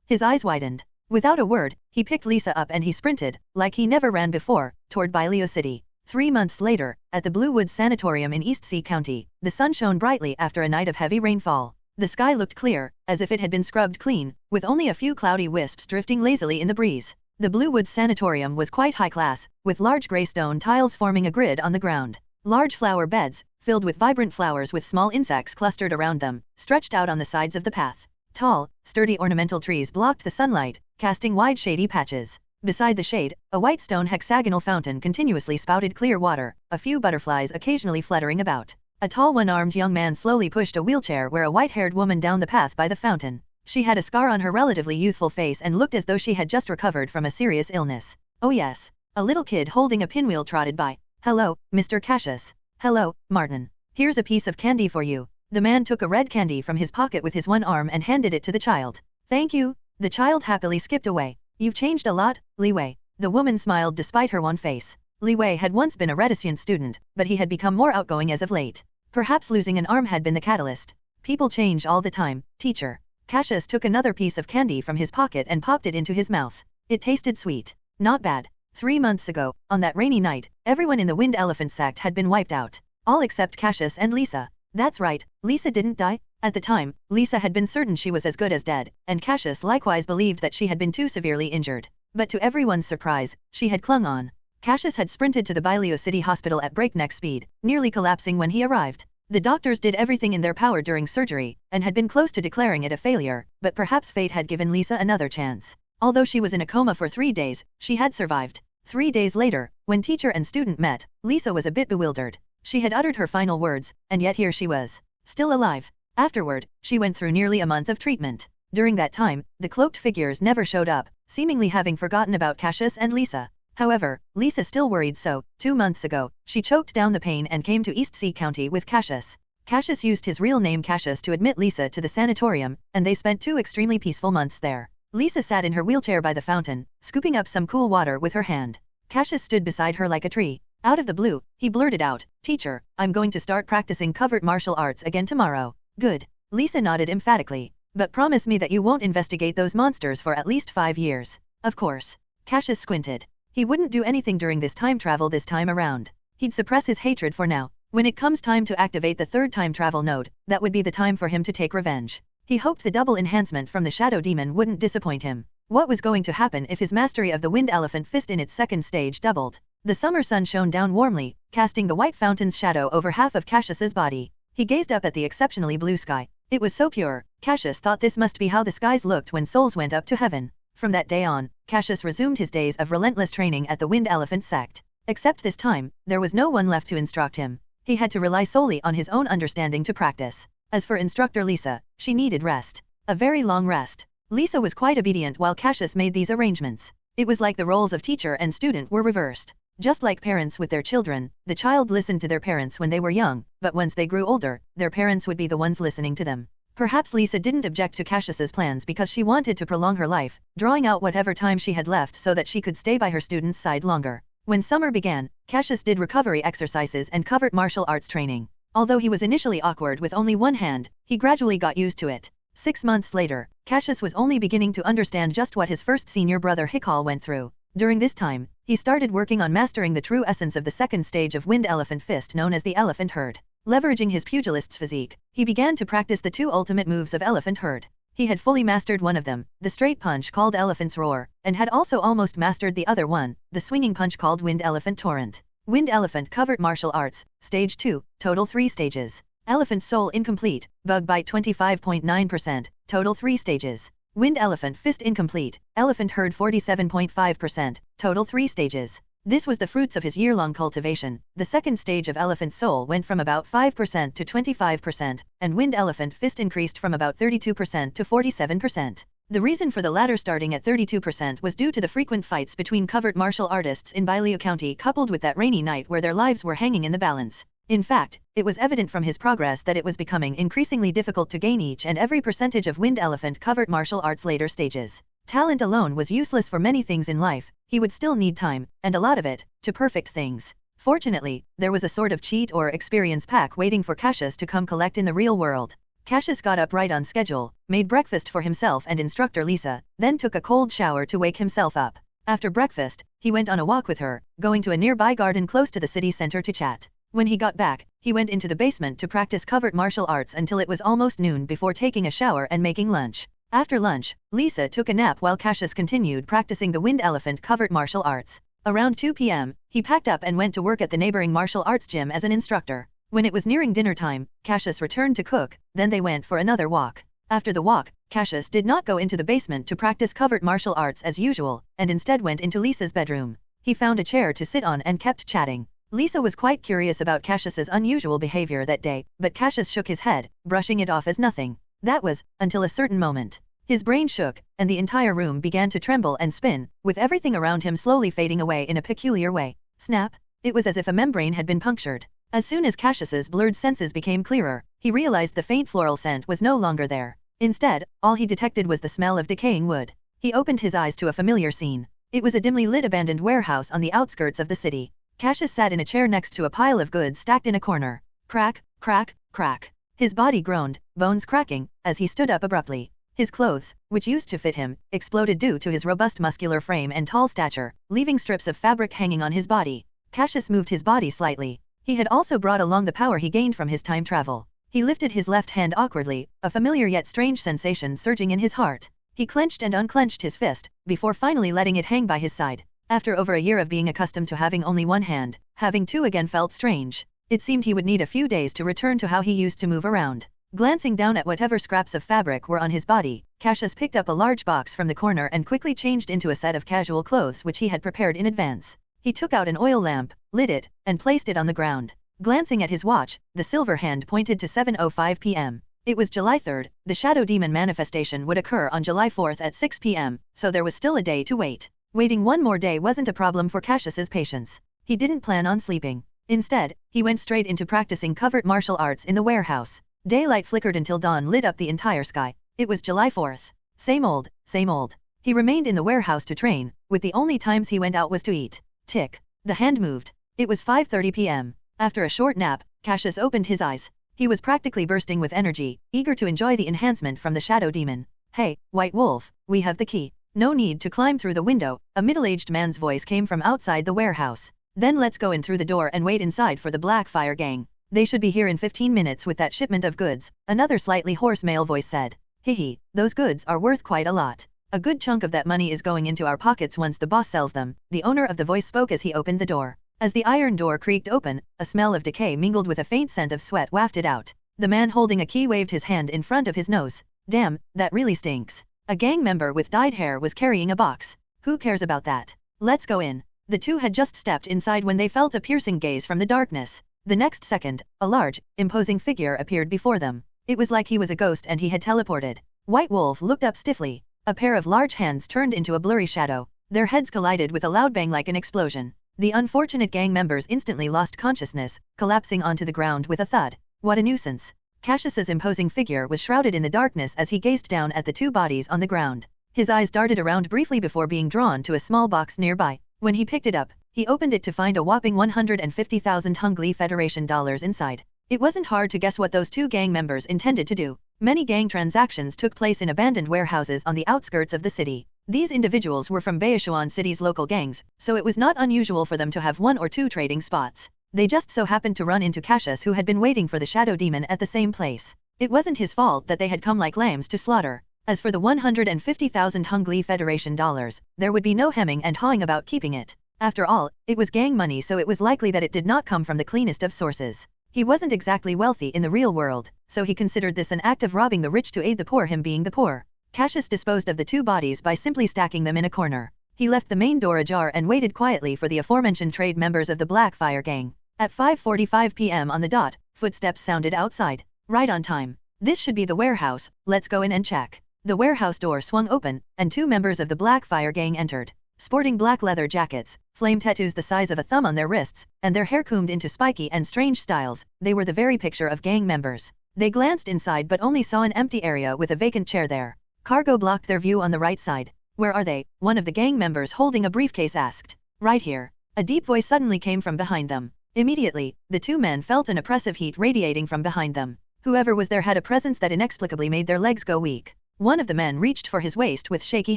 his eyes widened. Without a word, he picked Lisa up and he sprinted, like he never ran before, toward Byleo City. 3 months later, at the Blue Woods Sanatorium in East Sea County, the sun shone brightly after a night of heavy rainfall. The sky looked clear, as if it had been scrubbed clean, with only a few cloudy wisps drifting lazily in the breeze. The Blue Woods Sanatorium was quite high class, with large gray stone tiles forming a grid on the ground. Large flower beds, filled with vibrant flowers with small insects clustered around them, stretched out on the sides of the path. Tall, sturdy ornamental trees blocked the sunlight, casting wide shady patches. Beside the shade, a white stone hexagonal fountain continuously spouted clear water, a few butterflies occasionally fluttering about. A tall one-armed young man slowly pushed a wheelchair where a white-haired woman down the path by the fountain. She had a scar on her relatively youthful face and looked as though she had just recovered from a serious illness. Oh yes. A little kid holding a pinwheel trotted by. Hello, Mr. Cassius. Hello, Martin. Here's a piece of candy for you. The man took a red candy from his pocket with his one arm and handed it to the child. Thank you. The child happily skipped away. You've changed a lot, Li Wei. The woman smiled despite her wan face. Li Wei had once been a reticent student, but he had become more outgoing as of late. Perhaps losing an arm had been the catalyst. People change all the time, teacher. Cassius took another piece of candy from his pocket and popped it into his mouth. It tasted sweet. Not bad. 3 months ago, on that rainy night, everyone in the Wind Elephant Sect had been wiped out. All except Cassius and Lisa. That's right, Lisa didn't die. At the time, Lisa had been certain she was as good as dead, and Cassius likewise believed that she had been too severely injured. But to everyone's surprise, she had clung on. Cassius had sprinted to the Bailuo City Hospital at breakneck speed, nearly collapsing when he arrived. The doctors did everything in their power during surgery, and had been close to declaring it a failure, but perhaps fate had given Lisa another chance. Although she was in a coma for 3 days, she had survived. 3 days later, when teacher and student met, Lisa was a bit bewildered. She had uttered her final words, and yet here she was, still alive. Afterward, she went through nearly a month of treatment. During that time, the cloaked figures never showed up, seemingly having forgotten about Cassius and Lisa. However, Lisa still worried, so, 2 months ago, she choked down the pain and came to East Sea County with Cassius. Cassius used his real name Cassius to admit Lisa to the sanatorium, and they spent 2 extremely peaceful months there. Lisa sat in her wheelchair by the fountain, scooping up some cool water with her hand. Cassius stood beside her like a tree. Out of the blue, he blurted out, "Teacher, I'm going to start practicing covert martial arts again tomorrow." "Good." Lisa nodded emphatically. "But promise me that you won't investigate those monsters for at least 5 years." "Of course." Cassius squinted. He wouldn't do anything during this time travel this time around. He'd suppress his hatred for now. When it comes time to activate the 3rd time travel node, that would be the time for him to take revenge. He hoped the double enhancement from the Shadow Demon wouldn't disappoint him. What was going to happen if his mastery of the Wind Elephant Fist in its 2nd stage doubled? The summer sun shone down warmly, casting the white fountain's shadow over half of Cassius's body. He gazed up at the exceptionally blue sky. It was so pure, Cassius thought this must be how the skies looked when souls went up to heaven. From that day on, Cassius resumed his days of relentless training at the Wind Elephant Sect. Except this time, there was no one left to instruct him. He had to rely solely on his own understanding to practice. As for instructor Lisa, she needed rest. A very long rest. Lisa was quite obedient while Cassius made these arrangements. It was like the roles of teacher and student were reversed. Just like parents with their children, the child listened to their parents when they were young, but once they grew older, their parents would be the ones listening to them. Perhaps Lisa didn't object to Cassius's plans because she wanted to prolong her life, drawing out whatever time she had left so that she could stay by her student's side longer. When summer began, Cassius did recovery exercises and covert martial arts training. Although he was initially awkward with only one hand, he gradually got used to it. 6 months later, Cassius was only beginning to understand just what his first senior brother Hikal went through. During this time, he started working on mastering the true essence of the 2nd stage of Wind Elephant Fist known as the Elephant Herd. Leveraging his pugilist's physique, he began to practice the 2 ultimate moves of Elephant Herd. He had fully mastered one of them, the straight punch called Elephant's Roar, and had also almost mastered the other one, the swinging punch called Wind Elephant Torrent. Wind Elephant Covert Martial Arts, Stage 2, total 3 stages. Elephant Soul incomplete, Bug Bite 25.9%, total 3 stages. Wind Elephant Fist incomplete, Elephant Herd 47.5%, total 3 stages. This was the fruits of his year-long cultivation. The 2nd stage of Elephant Soul went from about 5% to 25%, and Wind Elephant Fist increased from about 32% to 47%. The reason for the latter starting at 32% was due to the frequent fights between covert martial artists in Bailuo County coupled with that rainy night where their lives were hanging in the balance. In fact, it was evident from his progress that it was becoming increasingly difficult to gain each and every percentage of Wind Elephant covert martial arts later stages. Talent alone was useless for many things in life. He would still need time, and a lot of it, to perfect things. Fortunately, there was a sort of cheat or experience pack waiting for Cassius to come collect in the real world. Cassius got up right on schedule, made breakfast for himself and instructor Lisa, then took a cold shower to wake himself up. After breakfast, he went on a walk with her, going to a nearby garden close to the city center to chat. When he got back, he went into the basement to practice covert martial arts until it was almost noon before taking a shower and making lunch. After lunch, Lisa took a nap while Cassius continued practicing the Wind Elephant covert martial arts. Around 2 p.m., he packed up and went to work at the neighboring martial arts gym as an instructor. When it was nearing dinner time, Cassius returned to cook, then they went for another walk. After the walk, Cassius did not go into the basement to practice covert martial arts as usual, and instead went into Lisa's bedroom. He found a chair to sit on and kept chatting. Lisa was quite curious about Cassius's unusual behavior that day, but Cassius shook his head, brushing it off as nothing. That was, until a certain moment. His brain shook, and the entire room began to tremble and spin, with everything around him slowly fading away in a peculiar way. Snap! It was as if a membrane had been punctured. As soon as Cassius's blurred senses became clearer, he realized the faint floral scent was no longer there. Instead, all he detected was the smell of decaying wood. He opened his eyes to a familiar scene. It was a dimly lit abandoned warehouse on the outskirts of the city. Cassius sat in a chair next to a pile of goods stacked in a corner. Crack, crack, crack. His body groaned, bones cracking, as he stood up abruptly. His clothes, which used to fit him, exploded due to his robust muscular frame and tall stature, leaving strips of fabric hanging on his body. Cassius moved his body slightly. He had also brought along the power he gained from his time travel. He lifted his left hand awkwardly, a familiar yet strange sensation surging in his heart. He clenched and unclenched his fist, before finally letting it hang by his side. After over a year of being accustomed to having only one hand, having two again felt strange. It seemed he would need a few days to return to how he used to move around. Glancing down at whatever scraps of fabric were on his body, Cassius picked up a large box from the corner and quickly changed into a set of casual clothes which he had prepared in advance. He took out an oil lamp, lit it, and placed it on the ground. Glancing at his watch, the silver hand pointed to 7:05 p.m. It was July 3rd, the Shadow Demon manifestation would occur on July 4th at 6 p.m., so there was still a day to wait. Waiting one more day wasn't a problem for Cassius's patience. He didn't plan on sleeping. Instead, he went straight into practicing covert martial arts in the warehouse. Daylight flickered until dawn lit up the entire sky. It was July 4th. Same old, same old. He remained in the warehouse to train, with the only times he went out was to eat. Tick. The hand moved. It was 5:30 p.m. After a short nap, Cassius opened his eyes. He was practically bursting with energy, eager to enjoy the enhancement from the Shadow Demon. Hey, White Wolf, we have the key. No need to climb through the window, a middle-aged man's voice came from outside the warehouse. Then let's go in through the door and wait inside for the Blackfire gang. They should be here in 15 minutes with that shipment of goods, another slightly hoarse male voice said. Hehe, those goods are worth quite a lot. A good chunk of that money is going into our pockets once the boss sells them, the owner of the voice spoke as he opened the door. As the iron door creaked open, a smell of decay mingled with a faint scent of sweat wafted out. The man holding a key waved his hand in front of his nose. Damn, that really stinks. A gang member with dyed hair was carrying a box. Who cares about that? Let's go in. The two had just stepped inside when they felt a piercing gaze from the darkness. The next second, a large, imposing figure appeared before them. It was like he was a ghost and he had teleported. White Wolf looked up stiffly. A pair of large hands turned into a blurry shadow. Their heads collided with a loud bang like an explosion. The unfortunate gang members instantly lost consciousness, collapsing onto the ground with a thud. What a nuisance. Cassius's imposing figure was shrouded in the darkness as he gazed down at the two bodies on the ground. His eyes darted around briefly before being drawn to a small box nearby. When he picked it up, he opened it to find a whopping 150,000 Li Federation dollars inside. It wasn't hard to guess what those two gang members intended to do. Many gang transactions took place in abandoned warehouses on the outskirts of the city. These individuals were from Baishuan City's local gangs, so it was not unusual for them to have one or two trading spots. They just so happened to run into Cassius, who had been waiting for the Shadow Demon at the same place. It wasn't his fault that they had come like lambs to slaughter. As for the 150,000 Li Federation dollars, there would be no hemming and hawing about keeping it. After all, it was gang money, so it was likely that it did not come from the cleanest of sources. He wasn't exactly wealthy in the real world, so he considered this an act of robbing the rich to aid the poor, him being the poor. Cassius disposed of the two bodies by simply stacking them in a corner. He left the main door ajar and waited quietly for the aforementioned trade members of the Blackfire gang. At 5:45 p.m. on the dot, footsteps sounded outside. Right on time. This should be the warehouse, let's go in and check. The warehouse door swung open, and two members of the Blackfire gang entered. Sporting black leather jackets, flame tattoos the size of a thumb on their wrists, and their hair combed into spiky and strange styles, they were the very picture of gang members. They glanced inside but only saw an empty area with a vacant chair there. Cargo blocked their view on the right side. Where are they? One of the gang members holding a briefcase asked. Right here. A deep voice suddenly came from behind them. Immediately, the two men felt an oppressive heat radiating from behind them. Whoever was there had a presence that inexplicably made their legs go weak. One of the men reached for his waist with shaky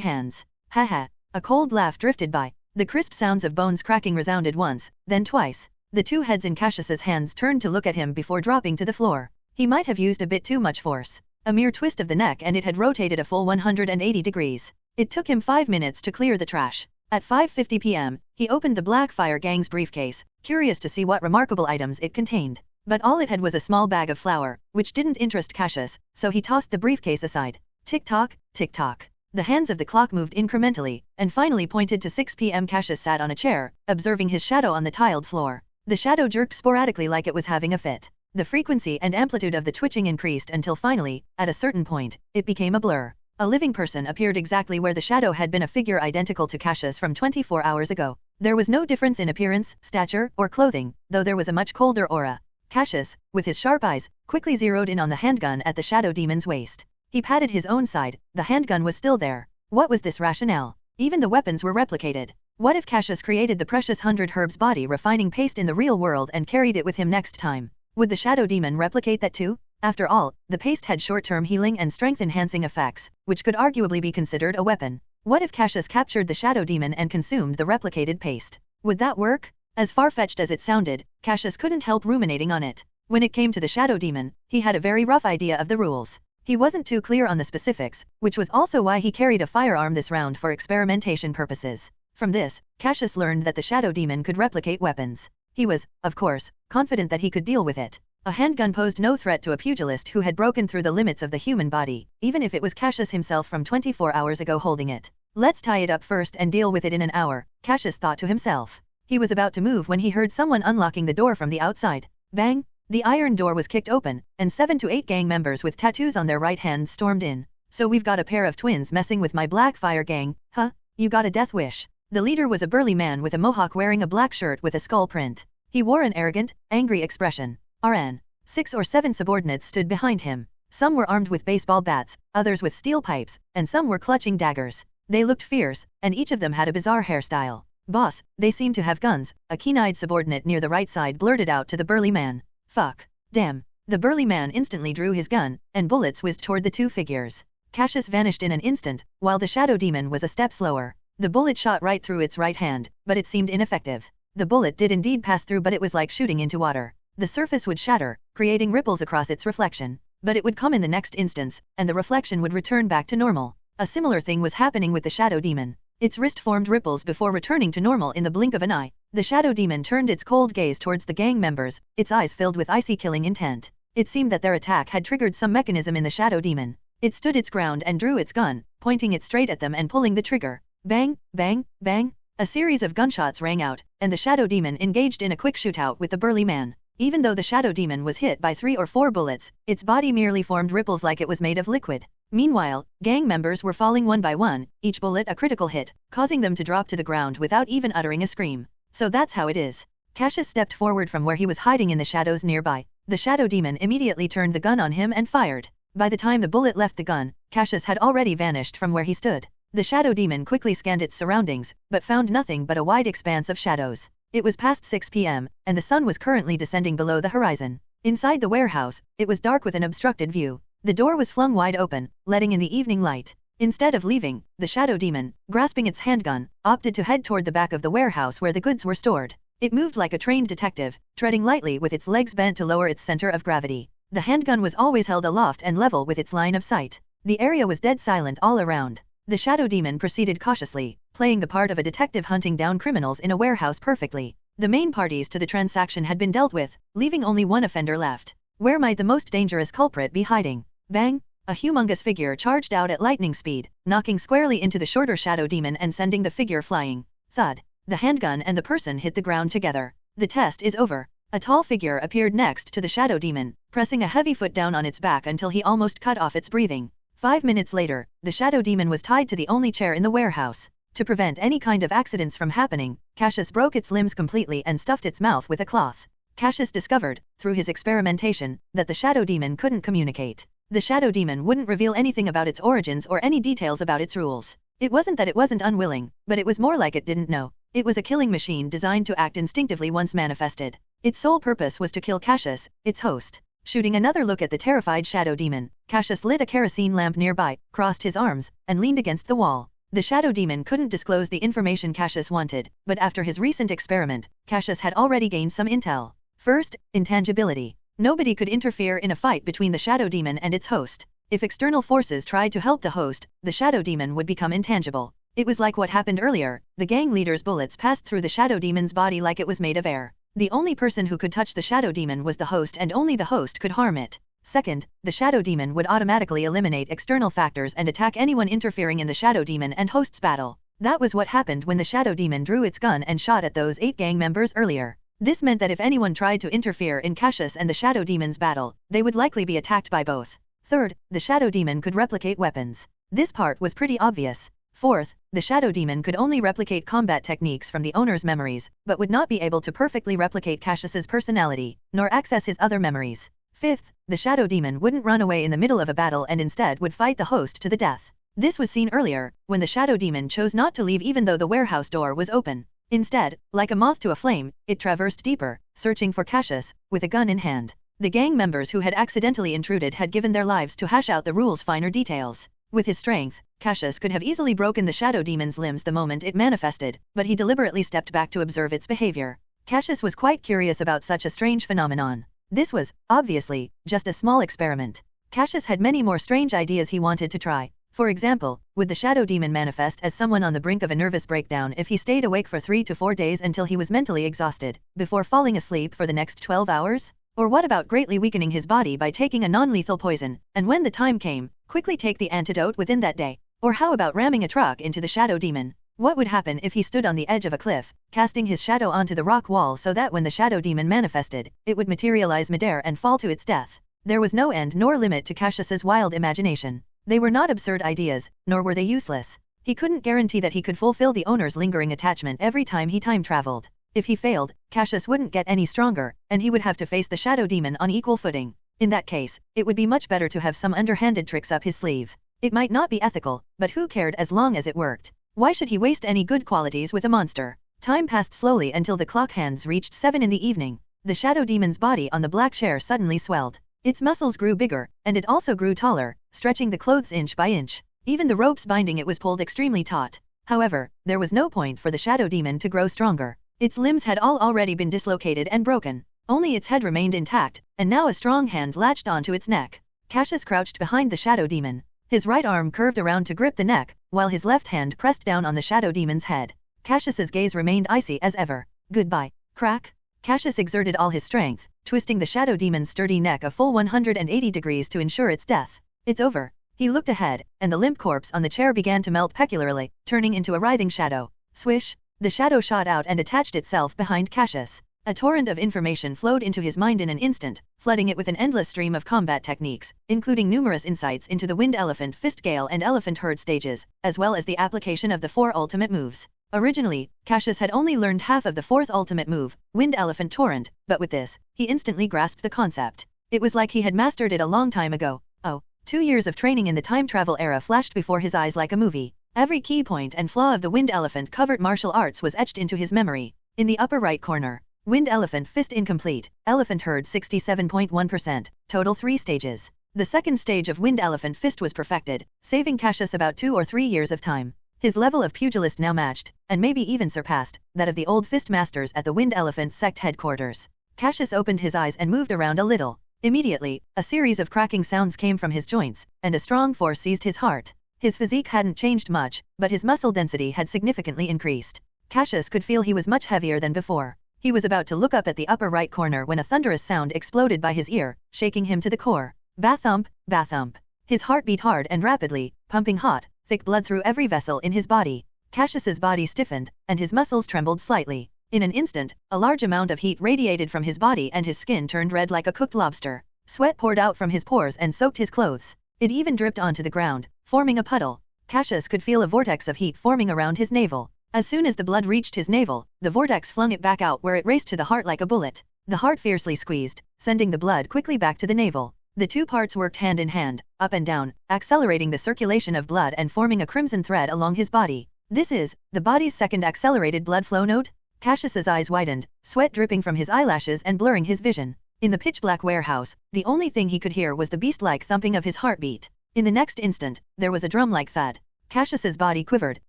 hands. Ha ha. A cold laugh drifted by. The crisp sounds of bones cracking resounded once, then twice. The two heads in Cassius's hands turned to look at him before dropping to the floor. He might have used a bit too much force. A mere twist of the neck and it had rotated a full 180 degrees. It took him 5 minutes to clear the trash. At 5:50 p.m., he opened the Blackfire gang's briefcase, curious to see what remarkable items it contained. But all it had was a small bag of flour, which didn't interest Cassius, so he tossed the briefcase aside. Tick-tock, tick-tock. The hands of the clock moved incrementally, and finally pointed to 6 p.m. Cassius sat on a chair, observing his shadow on the tiled floor. The shadow jerked sporadically like it was having a fit. The frequency and amplitude of the twitching increased until finally, at a certain point, it became a blur. A living person appeared exactly where the shadow had been, a figure identical to Cassius from 24 hours ago. There was no difference in appearance, stature, or clothing, though there was a much colder aura. Cassius, with his sharp eyes, quickly zeroed in on the handgun at the shadow demon's waist. He patted his own side. The handgun was still there. What was this rationale? Even the weapons were replicated. What if Cassius created the precious 100 herbs body refining paste in the real world and carried it with him next time? Would the shadow demon replicate that too? After all, the paste had short-term healing and strength-enhancing effects, which could arguably be considered a weapon. What if Cassius captured the shadow demon and consumed the replicated paste? Would that work? As far-fetched as it sounded, Cassius couldn't help ruminating on it. When it came to the Shadow Demon, he had a very rough idea of the rules. He wasn't too clear on the specifics, which was also why he carried a firearm this round for experimentation purposes. From this, Cassius learned that the Shadow Demon could replicate weapons. He was, of course, confident that he could deal with it. A handgun posed no threat to a pugilist who had broken through the limits of the human body, even if it was Cassius himself from 24 hours ago holding it. Let's tie it up first and deal with it in an hour, Cassius thought to himself. He was about to move when he heard someone unlocking the door from the outside. Bang! The iron door was kicked open, and 7 to 8 gang members with tattoos on their right hands stormed in. So we've got a pair of twins messing with my Black Fire gang, huh? You got a death wish. The leader was a burly man with a mohawk wearing a black shirt with a skull print. He wore an arrogant, angry expression. RN. 6 or 7 subordinates stood behind him. Some were armed with baseball bats, others with steel pipes, and some were clutching daggers. They looked fierce, and each of them had a bizarre hairstyle. Boss, they seem to have guns, a keen-eyed subordinate near the right side blurted out to the burly man. Fuck. Damn. The burly man instantly drew his gun, and bullets whizzed toward the two figures. Cassius vanished in an instant, while the Shadow Demon was a step slower. The bullet shot right through its right hand, but it seemed ineffective. The bullet did indeed pass through, but it was like shooting into water. The surface would shatter, creating ripples across its reflection. But it would come in the next instance, and the reflection would return back to normal. A similar thing was happening with the Shadow Demon. Its wrist formed ripples before returning to normal in the blink of an eye. The Shadow Demon turned its cold gaze towards the gang members, its eyes filled with icy killing intent. It seemed that their attack had triggered some mechanism in the Shadow Demon. It stood its ground and drew its gun, pointing it straight at them and pulling the trigger. Bang, bang, bang. A series of gunshots rang out, and the Shadow Demon engaged in a quick shootout with the burly man. Even though the Shadow Demon was hit by 3 or 4 bullets, its body merely formed ripples like it was made of liquid. Meanwhile, gang members were falling one by one, each bullet a critical hit, causing them to drop to the ground without even uttering a scream. So that's how it is. Cassius stepped forward from where he was hiding in the shadows nearby. The Shadow Demon immediately turned the gun on him and fired. By the time the bullet left the gun, Cassius had already vanished from where he stood. The Shadow Demon quickly scanned its surroundings, but found nothing but a wide expanse of shadows. It was past 6 p.m., and the sun was currently descending below the horizon. Inside the warehouse, it was dark with an obstructed view. The door was flung wide open, letting in the evening light. Instead of leaving, the Shadow Demon, grasping its handgun, opted to head toward the back of the warehouse where the goods were stored. It moved like a trained detective, treading lightly with its legs bent to lower its center of gravity. The handgun was always held aloft and level with its line of sight. The area was dead silent all around. The Shadow Demon proceeded cautiously, playing the part of a detective hunting down criminals in a warehouse perfectly. The main parties to the transaction had been dealt with, leaving only one offender left. Where might the most dangerous culprit be hiding? Bang! A humongous figure charged out at lightning speed, knocking squarely into the shorter Shadow Demon and sending the figure flying. Thud. The handgun and the person hit the ground together. The test is over. A tall figure appeared next to the Shadow Demon, pressing a heavy foot down on its back until he almost cut off its breathing. 5 minutes later, the Shadow Demon was tied to the only chair in the warehouse. To prevent any kind of accidents from happening, Cassius broke its limbs completely and stuffed its mouth with a cloth. Cassius discovered, through his experimentation, that the Shadow Demon couldn't communicate. The Shadow Demon wouldn't reveal anything about its origins or any details about its rules. It wasn't that it wasn't unwilling, but it was more like it didn't know. It was a killing machine designed to act instinctively once manifested. Its sole purpose was to kill Cassius, its host. Shooting another look at the terrified Shadow Demon, Cassius lit a kerosene lamp nearby, crossed his arms, and leaned against the wall. The Shadow Demon couldn't disclose the information Cassius wanted, but after his recent experiment, Cassius had already gained some intel. First, intangibility. Nobody could interfere in a fight between the Shadow Demon and its host. If external forces tried to help the host, the Shadow Demon would become intangible. It was like what happened earlier. The gang leader's bullets passed through the Shadow Demon's body like it was made of air. The only person who could touch the Shadow Demon was the host, and only the host could harm it. Second, the Shadow Demon would automatically eliminate external factors and attack anyone interfering in the Shadow Demon and host's battle. That was what happened when the Shadow Demon drew its gun and shot at those 8 gang members earlier. This meant that if anyone tried to interfere in Cassius and the Shadow Demon's battle, they would likely be attacked by both. Third, the Shadow Demon could replicate weapons. This part was pretty obvious. Fourth, the Shadow Demon could only replicate combat techniques from the owner's memories, but would not be able to perfectly replicate Cassius's personality, nor access his other memories. Fifth, the Shadow Demon wouldn't run away in the middle of a battle and instead would fight the host to the death. This was seen earlier, when the Shadow Demon chose not to leave even though the warehouse door was open. Instead, like a moth to a flame, it traversed deeper, searching for Cassius, with a gun in hand. The gang members who had accidentally intruded had given their lives to hash out the rule's finer details. With his strength, Cassius could have easily broken the Shadow Demon's limbs the moment it manifested, but he deliberately stepped back to observe its behavior. Cassius was quite curious about such a strange phenomenon. This was, obviously, just a small experiment. Cassius had many more strange ideas he wanted to try. For example, would the shadow demon manifest as someone on the brink of a nervous breakdown if he stayed awake for 3 to 4 days until he was mentally exhausted, before falling asleep for the next 12 hours? Or what about greatly weakening his body by taking a non-lethal poison, and when the time came, quickly take the antidote within that day? Or how about ramming a truck into the shadow demon? What would happen if he stood on the edge of a cliff, casting his shadow onto the rock wall so that when the shadow demon manifested, it would materialize midair and fall to its death? There was no end nor limit to Cassius's wild imagination. They were not absurd ideas, nor were they useless. He couldn't guarantee that he could fulfill the owner's lingering attachment every time he time traveled. If he failed, Cassius wouldn't get any stronger, and he would have to face the shadow demon on equal footing. In that case, it would be much better to have some underhanded tricks up his sleeve. It might not be ethical, but who cared as long as it worked? Why should he waste any good qualities with a monster? Time passed slowly until the clock hands reached 7 in the evening. The shadow demon's body on the black chair suddenly swelled. Its muscles grew bigger, and it also grew taller, stretching the clothes inch by inch. Even the ropes binding it was pulled extremely taut. However, there was no point for the shadow demon to grow stronger. Its limbs had all already been dislocated and broken. Only its head remained intact, and now a strong hand latched onto its neck. Cassius crouched behind the shadow demon. His right arm curved around to grip the neck, while his left hand pressed down on the shadow demon's head. Cassius's gaze remained icy as ever. Goodbye. Crack. Cassius exerted all his strength, twisting the shadow demon's sturdy neck a full 180 degrees to ensure its death. It's over. He looked ahead, and the limp corpse on the chair began to melt peculiarly, turning into a writhing shadow. Swish! The shadow shot out and attached itself behind Cassius. A torrent of information flowed into his mind in an instant, flooding it with an endless stream of combat techniques, including numerous insights into the Wind Elephant Fist Gale and Elephant Herd stages, as well as the application of the 4 ultimate moves. Originally, Cassius had only learned half of the 4th ultimate move, Wind Elephant Torrent, but with this, he instantly grasped the concept. It was like he had mastered it a long time ago. Oh, 2 years of training in the time travel era flashed before his eyes like a movie. Every key point and flaw of the Wind Elephant covert martial arts was etched into his memory. In the upper right corner, Wind Elephant Fist incomplete, Elephant Herd 67.1%, total 3 stages. The second stage of Wind Elephant Fist was perfected, saving Cassius about 2 or 3 years of time. His level of pugilist now matched, and maybe even surpassed, that of the old fist masters at the Wind Elephant Sect headquarters. Cassius opened his eyes and moved around a little. Immediately, a series of cracking sounds came from his joints, and a strong force seized his heart. His physique hadn't changed much, but his muscle density had significantly increased. Cassius could feel he was much heavier than before. He was about to look up at the upper right corner when a thunderous sound exploded by his ear, shaking him to the core. Ba-thump, ba-thump. His heart beat hard and rapidly, pumping hot, thick blood through every vessel in his body. Cassius's body stiffened, and his muscles trembled slightly. In an instant, a large amount of heat radiated from his body and his skin turned red like a cooked lobster. Sweat poured out from his pores and soaked his clothes. It even dripped onto the ground, forming a puddle. Cassius could feel a vortex of heat forming around his navel. As soon as the blood reached his navel, the vortex flung it back out where it raced to the heart like a bullet. The heart fiercely squeezed, sending the blood quickly back to the navel. The two parts worked hand in hand, up and down, accelerating the circulation of blood and forming a crimson thread along his body. This is the body's second accelerated blood flow node? Cassius's eyes widened, sweat dripping from his eyelashes and blurring his vision. In the pitch-black warehouse, the only thing he could hear was the beast-like thumping of his heartbeat. In the next instant, there was a drum-like thud. Cassius's body quivered,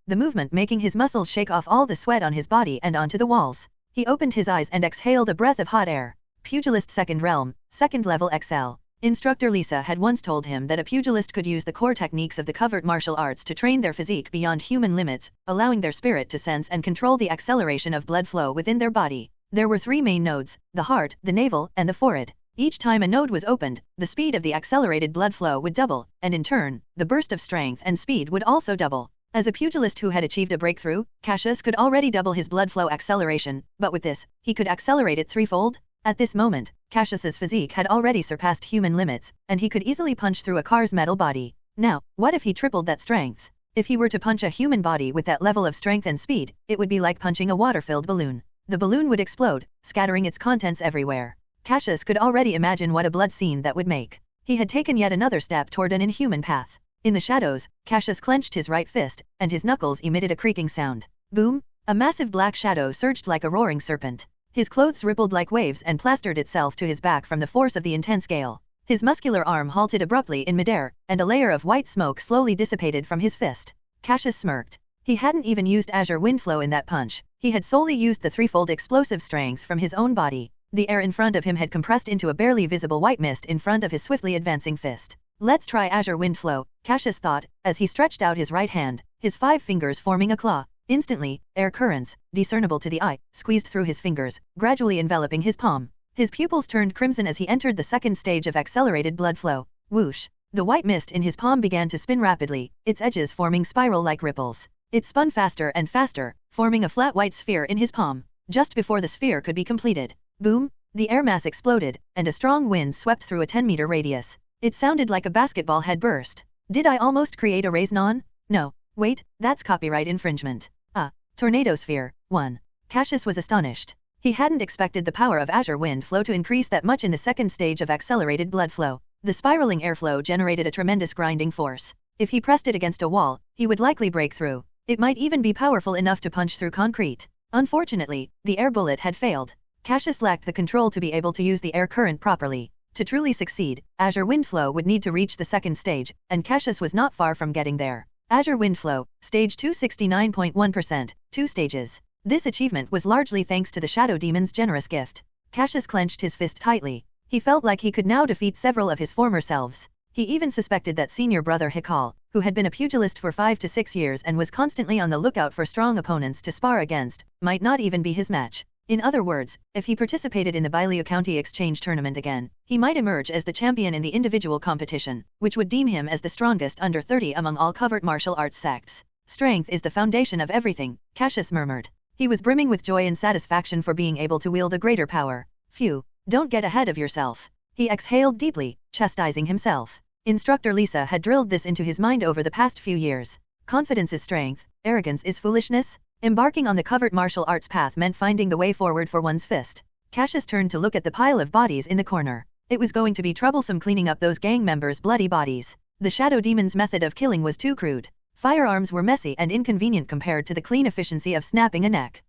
the movement making his muscles shake off all the sweat on his body and onto the walls. He opened his eyes and exhaled a breath of hot air. Pugilist Second Realm, Second Level XL. Instructor Lisa had once told him that a pugilist could use the core techniques of the covert martial arts to train their physique beyond human limits, allowing their spirit to sense and control the acceleration of blood flow within their body. There were 3 main nodes, the heart, the navel, and the forehead. Each time a node was opened, the speed of the accelerated blood flow would double, and in turn, the burst of strength and speed would also double. As a pugilist who had achieved a breakthrough, Cassius could already double his blood flow acceleration, but with this, he could accelerate it 3-fold. At this moment, Cassius's physique had already surpassed human limits, and he could easily punch through a car's metal body. Now, what if he tripled that strength? If he were to punch a human body with that level of strength and speed, it would be like punching a water-filled balloon. The balloon would explode, scattering its contents everywhere. Cassius could already imagine what a blood scene that would make. He had taken yet another step toward an inhuman path. In the shadows, Cassius clenched his right fist, and his knuckles emitted a creaking sound. Boom! A massive black shadow surged like a roaring serpent. His clothes rippled like waves and plastered itself to his back from the force of the intense gale. His muscular arm halted abruptly in midair, and a layer of white smoke slowly dissipated from his fist. Cassius smirked. He hadn't even used Azure Wind Flow in that punch. He had solely used the 3-fold explosive strength from his own body. The air in front of him had compressed into a barely visible white mist in front of his swiftly advancing fist. Let's try Azure Wind Flow, Cassius thought, as he stretched out his right hand, his 5 fingers forming a claw. Instantly, air currents, discernible to the eye, squeezed through his fingers, gradually enveloping his palm. His pupils turned crimson as he entered the second stage of accelerated blood flow. Whoosh! The white mist in his palm began to spin rapidly, its edges forming spiral-like ripples. It spun faster and faster, forming a flat white sphere in his palm. Just before the sphere could be completed, boom! The air mass exploded, and a strong wind swept through a 10-meter radius. It sounded like a basketball had burst. Did I almost create a Raisnon? No. Wait, that's copyright infringement. Tornado sphere. 1. Cassius was astonished. He hadn't expected the power of Azure Wind Flow to increase that much in the second stage of accelerated blood flow. The spiraling airflow generated a tremendous grinding force. If he pressed it against a wall, he would likely break through. It might even be powerful enough to punch through concrete. Unfortunately, the air bullet had failed. Cassius lacked the control to be able to use the air current properly. To truly succeed, Azure Wind Flow would need to reach the second stage, and Cassius was not far from getting there. Azure Wind Flow, stage 269.1%, 2 stages. This achievement was largely thanks to the Shadow Demon's generous gift. Cassius clenched his fist tightly. He felt like he could now defeat several of his former selves. He even suspected that senior brother Hikal, who had been a pugilist for 5 to 6 years and was constantly on the lookout for strong opponents to spar against, might not even be his match. In other words, if he participated in the Bailiu County Exchange Tournament again, he might emerge as the champion in the individual competition, which would deem him as the strongest under 30 among all covert martial arts sects. Strength is the foundation of everything, Cassius murmured. He was brimming with joy and satisfaction for being able to wield a greater power. Phew, don't get ahead of yourself. He exhaled deeply, chastising himself. Instructor Lisa had drilled this into his mind over the past few years. Confidence is strength, arrogance is foolishness. Embarking on the covert martial arts path meant finding the way forward for one's fist. Cassius turned to look at the pile of bodies in the corner. It was going to be troublesome cleaning up those gang members' bloody bodies. The Shadow Demon's method of killing was too crude. Firearms were messy and inconvenient compared to the clean efficiency of snapping a neck.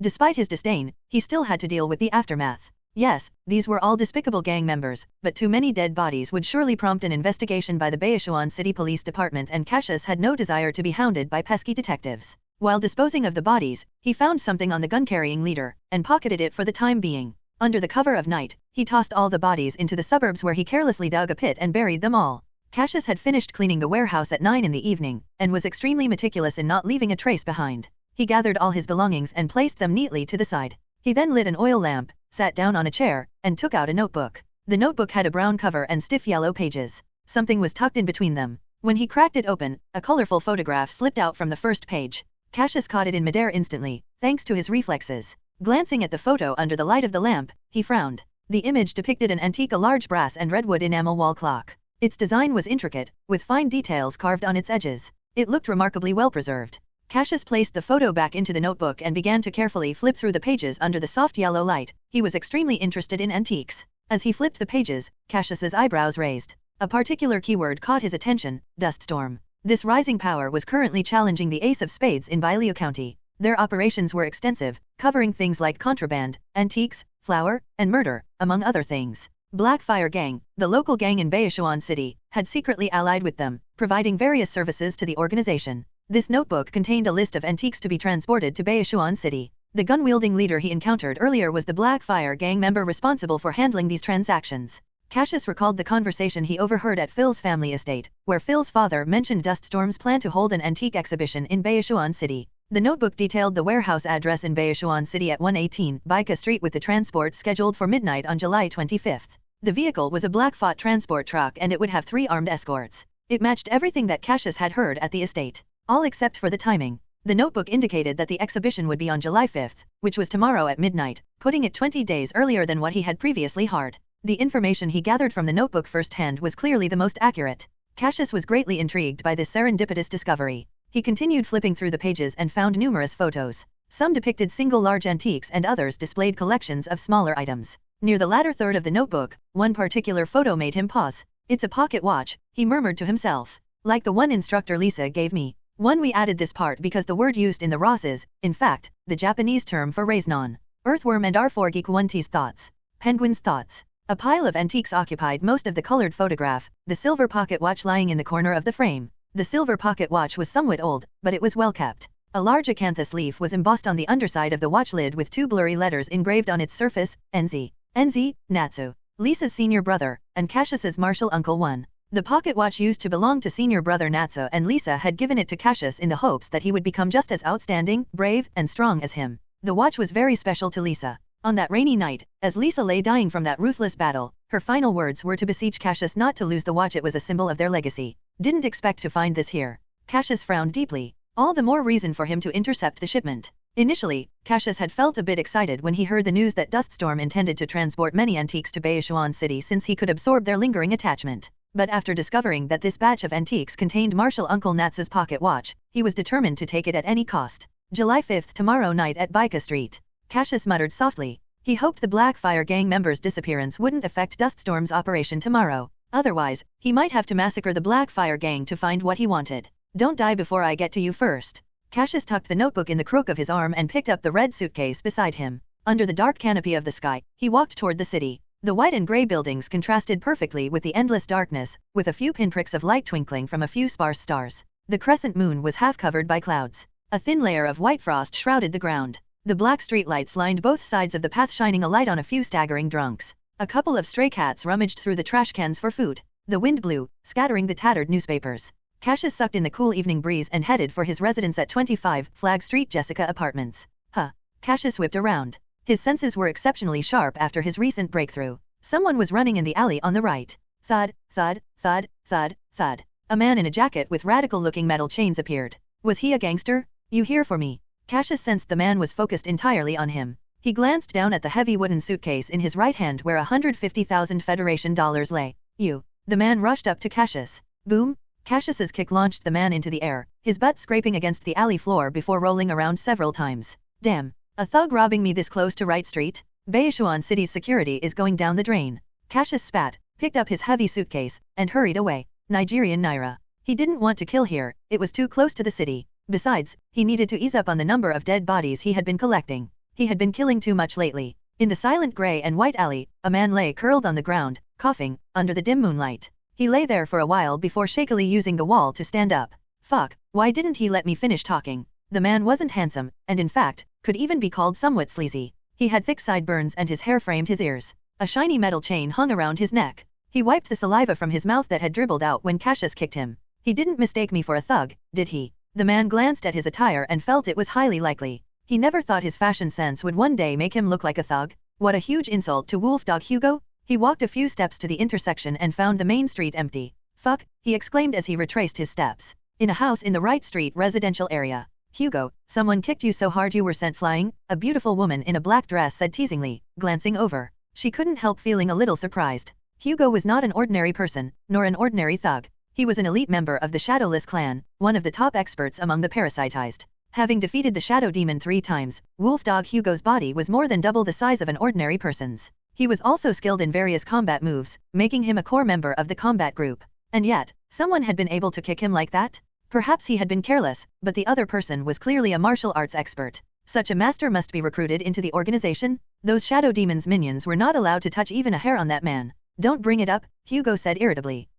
Despite his disdain, he still had to deal with the aftermath. Yes, these were all despicable gang members, but too many dead bodies would surely prompt an investigation by the Baishuan City Police Department, and Cassius had no desire to be hounded by pesky detectives. While disposing of the bodies, he found something on the gun-carrying leader, and pocketed it for the time being. Under the cover of night, he tossed all the bodies into the suburbs where he carelessly dug a pit and buried them all. Cassius had finished cleaning the warehouse at 9 in the evening, and was extremely meticulous in not leaving a trace behind. He gathered all his belongings and placed them neatly to the side. He then lit an oil lamp, sat down on a chair, and took out a notebook. The notebook had a brown cover and stiff yellow pages. Something was tucked in between them. When he cracked it open, a colorful photograph slipped out from the first page. Cassius caught it in midair instantly, thanks to his reflexes. Glancing at the photo under the light of the lamp, he frowned. The image depicted an antique large brass and redwood enamel wall clock. Its design was intricate, with fine details carved on its edges. It looked remarkably well preserved. Cassius placed the photo back into the notebook and began to carefully flip through the pages under the soft yellow light. He was extremely interested in antiques. As he flipped the pages, Cassius's eyebrows raised. A particular keyword caught his attention: Duststorm. This rising power was currently challenging the Ace of Spades in Bailiu County. Their operations were extensive, covering things like contraband, antiques, flour, and murder, among other things. Blackfire Gang, the local gang in Baishuan City, had secretly allied with them, providing various services to the organization. This notebook contained a list of antiques to be transported to Baishuan City. The gun-wielding leader he encountered earlier was the Blackfire Gang member responsible for handling these transactions. Cassius recalled the conversation he overheard at Phil's family estate, where Phil's father mentioned Duststorm's plan to hold an antique exhibition in Baishuan City. The notebook detailed the warehouse address in Baishuan City at 118 Baika Street, with the transport scheduled for midnight on July 25. The vehicle was a Blackfoot transport truck, and it would have 3 armed escorts. It matched everything that Cassius had heard at the estate, all except for the timing. The notebook indicated that the exhibition would be on July 5, which was tomorrow at midnight, putting it 20 days earlier than what he had previously heard. The information he gathered from the notebook firsthand was clearly the most accurate. Cassius was greatly intrigued by this serendipitous discovery. He continued flipping through the pages and found numerous photos. Some depicted single large antiques and others displayed collections of smaller items. Near the latter third of the notebook, one particular photo made him pause. "It's a pocket watch," he murmured to himself. "Like the one Instructor Lisa gave me. We added this part because the word used in the Ross is, in fact, the Japanese term for Raisnon." Earthworm and R4Geekwanti's thoughts. Penguin's thoughts. A pile of antiques occupied most of the colored photograph, the silver pocket watch lying in the corner of the frame. The silver pocket watch was somewhat old, but it was well kept. A large acanthus leaf was embossed on the underside of the watch lid with 2 blurry letters engraved on its surface, NZ. NZ, Natsu. Lisa's senior brother, and Cassius's martial uncle 1. The pocket watch used to belong to senior brother Natsu, and Lisa had given it to Cassius in the hopes that he would become just as outstanding, brave, and strong as him. The watch was very special to Lisa. On that rainy night, as Lisa lay dying from that ruthless battle, her final words were to beseech Cassius not to lose the watch. It was a symbol of their legacy. Didn't expect to find this here. Cassius frowned deeply. All the more reason for him to intercept the shipment. Initially, Cassius had felt a bit excited when he heard the news that Duststorm intended to transport many antiques to Baishuan City since he could absorb their lingering attachment. But after discovering that this batch of antiques contained Martial Uncle Natsu's pocket watch, he was determined to take it at any cost. July 5th, tomorrow night at Baika Street. Cassius muttered softly. He hoped the Blackfire gang members' disappearance wouldn't affect Duststorm's operation tomorrow. Otherwise, he might have to massacre the Blackfire gang to find what he wanted. Don't die before I get to you first. Cassius tucked the notebook in the crook of his arm and picked up the red suitcase beside him. Under the dark canopy of the sky, he walked toward the city. The white and gray buildings contrasted perfectly with the endless darkness, with a few pinpricks of light twinkling from a few sparse stars. The crescent moon was half covered by clouds. A thin layer of white frost shrouded the ground. The black streetlights lined both sides of the path, shining a light on a few staggering drunks. A couple of stray cats rummaged through the trash cans for food. The wind blew, scattering the tattered newspapers. Cassius sucked in the cool evening breeze and headed for his residence at 25 Flag Street Jessica Apartments. Cassius whipped around. His senses were exceptionally sharp after his recent breakthrough. Someone was running in the alley on the right. Thud, thud, thud, thud, thud. A man in a jacket with radical-looking metal chains appeared. Was he a gangster? You here for me? Cassius sensed the man was focused entirely on him. He glanced down at the heavy wooden suitcase in his right hand where 150,000 Federation dollars lay. You. The man rushed up to Cassius. Boom. Cassius's kick launched the man into the air, his butt scraping against the alley floor before rolling around several times. Damn. A thug robbing me this close to Wright Street? Baishuan City's security is going down the drain. Cassius spat, picked up his heavy suitcase, and hurried away. Nigerian Naira. He didn't want to kill here, it was too close to the city. Besides, he needed to ease up on the number of dead bodies he had been collecting. He had been killing too much lately. In the silent gray and white alley, a man lay curled on the ground, coughing, under the dim moonlight. He lay there for a while before shakily using the wall to stand up. Fuck, why didn't he let me finish talking? The man wasn't handsome, and in fact, could even be called somewhat sleazy. He had thick sideburns and his hair framed his ears. A shiny metal chain hung around his neck. He wiped the saliva from his mouth that had dribbled out when Cassius kicked him. He didn't mistake me for a thug, did he? The man glanced at his attire and felt it was highly likely. He never thought his fashion sense would one day make him look like a thug. What a huge insult to Wolfdog Hugo! He walked a few steps to the intersection and found the main street empty. Fuck, he exclaimed as he retraced his steps. In a house in the Wright Street residential area. Hugo, someone kicked you so hard you were sent flying? A beautiful woman in a black dress said teasingly, glancing over. She couldn't help feeling a little surprised. Hugo was not an ordinary person, nor an ordinary thug. He was an elite member of the Shadowless clan, one of the top experts among the parasitized. Having defeated the Shadow Demon 3 times, Wolfdog Hugo's body was more than double the size of an ordinary person's. He was also skilled in various combat moves, making him a core member of the combat group. And yet, someone had been able to kick him like that? Perhaps he had been careless, but the other person was clearly a martial arts expert. Such a master must be recruited into the organization? Those Shadow Demon's minions were not allowed to touch even a hair on that man. Don't bring it up, Hugo said irritably.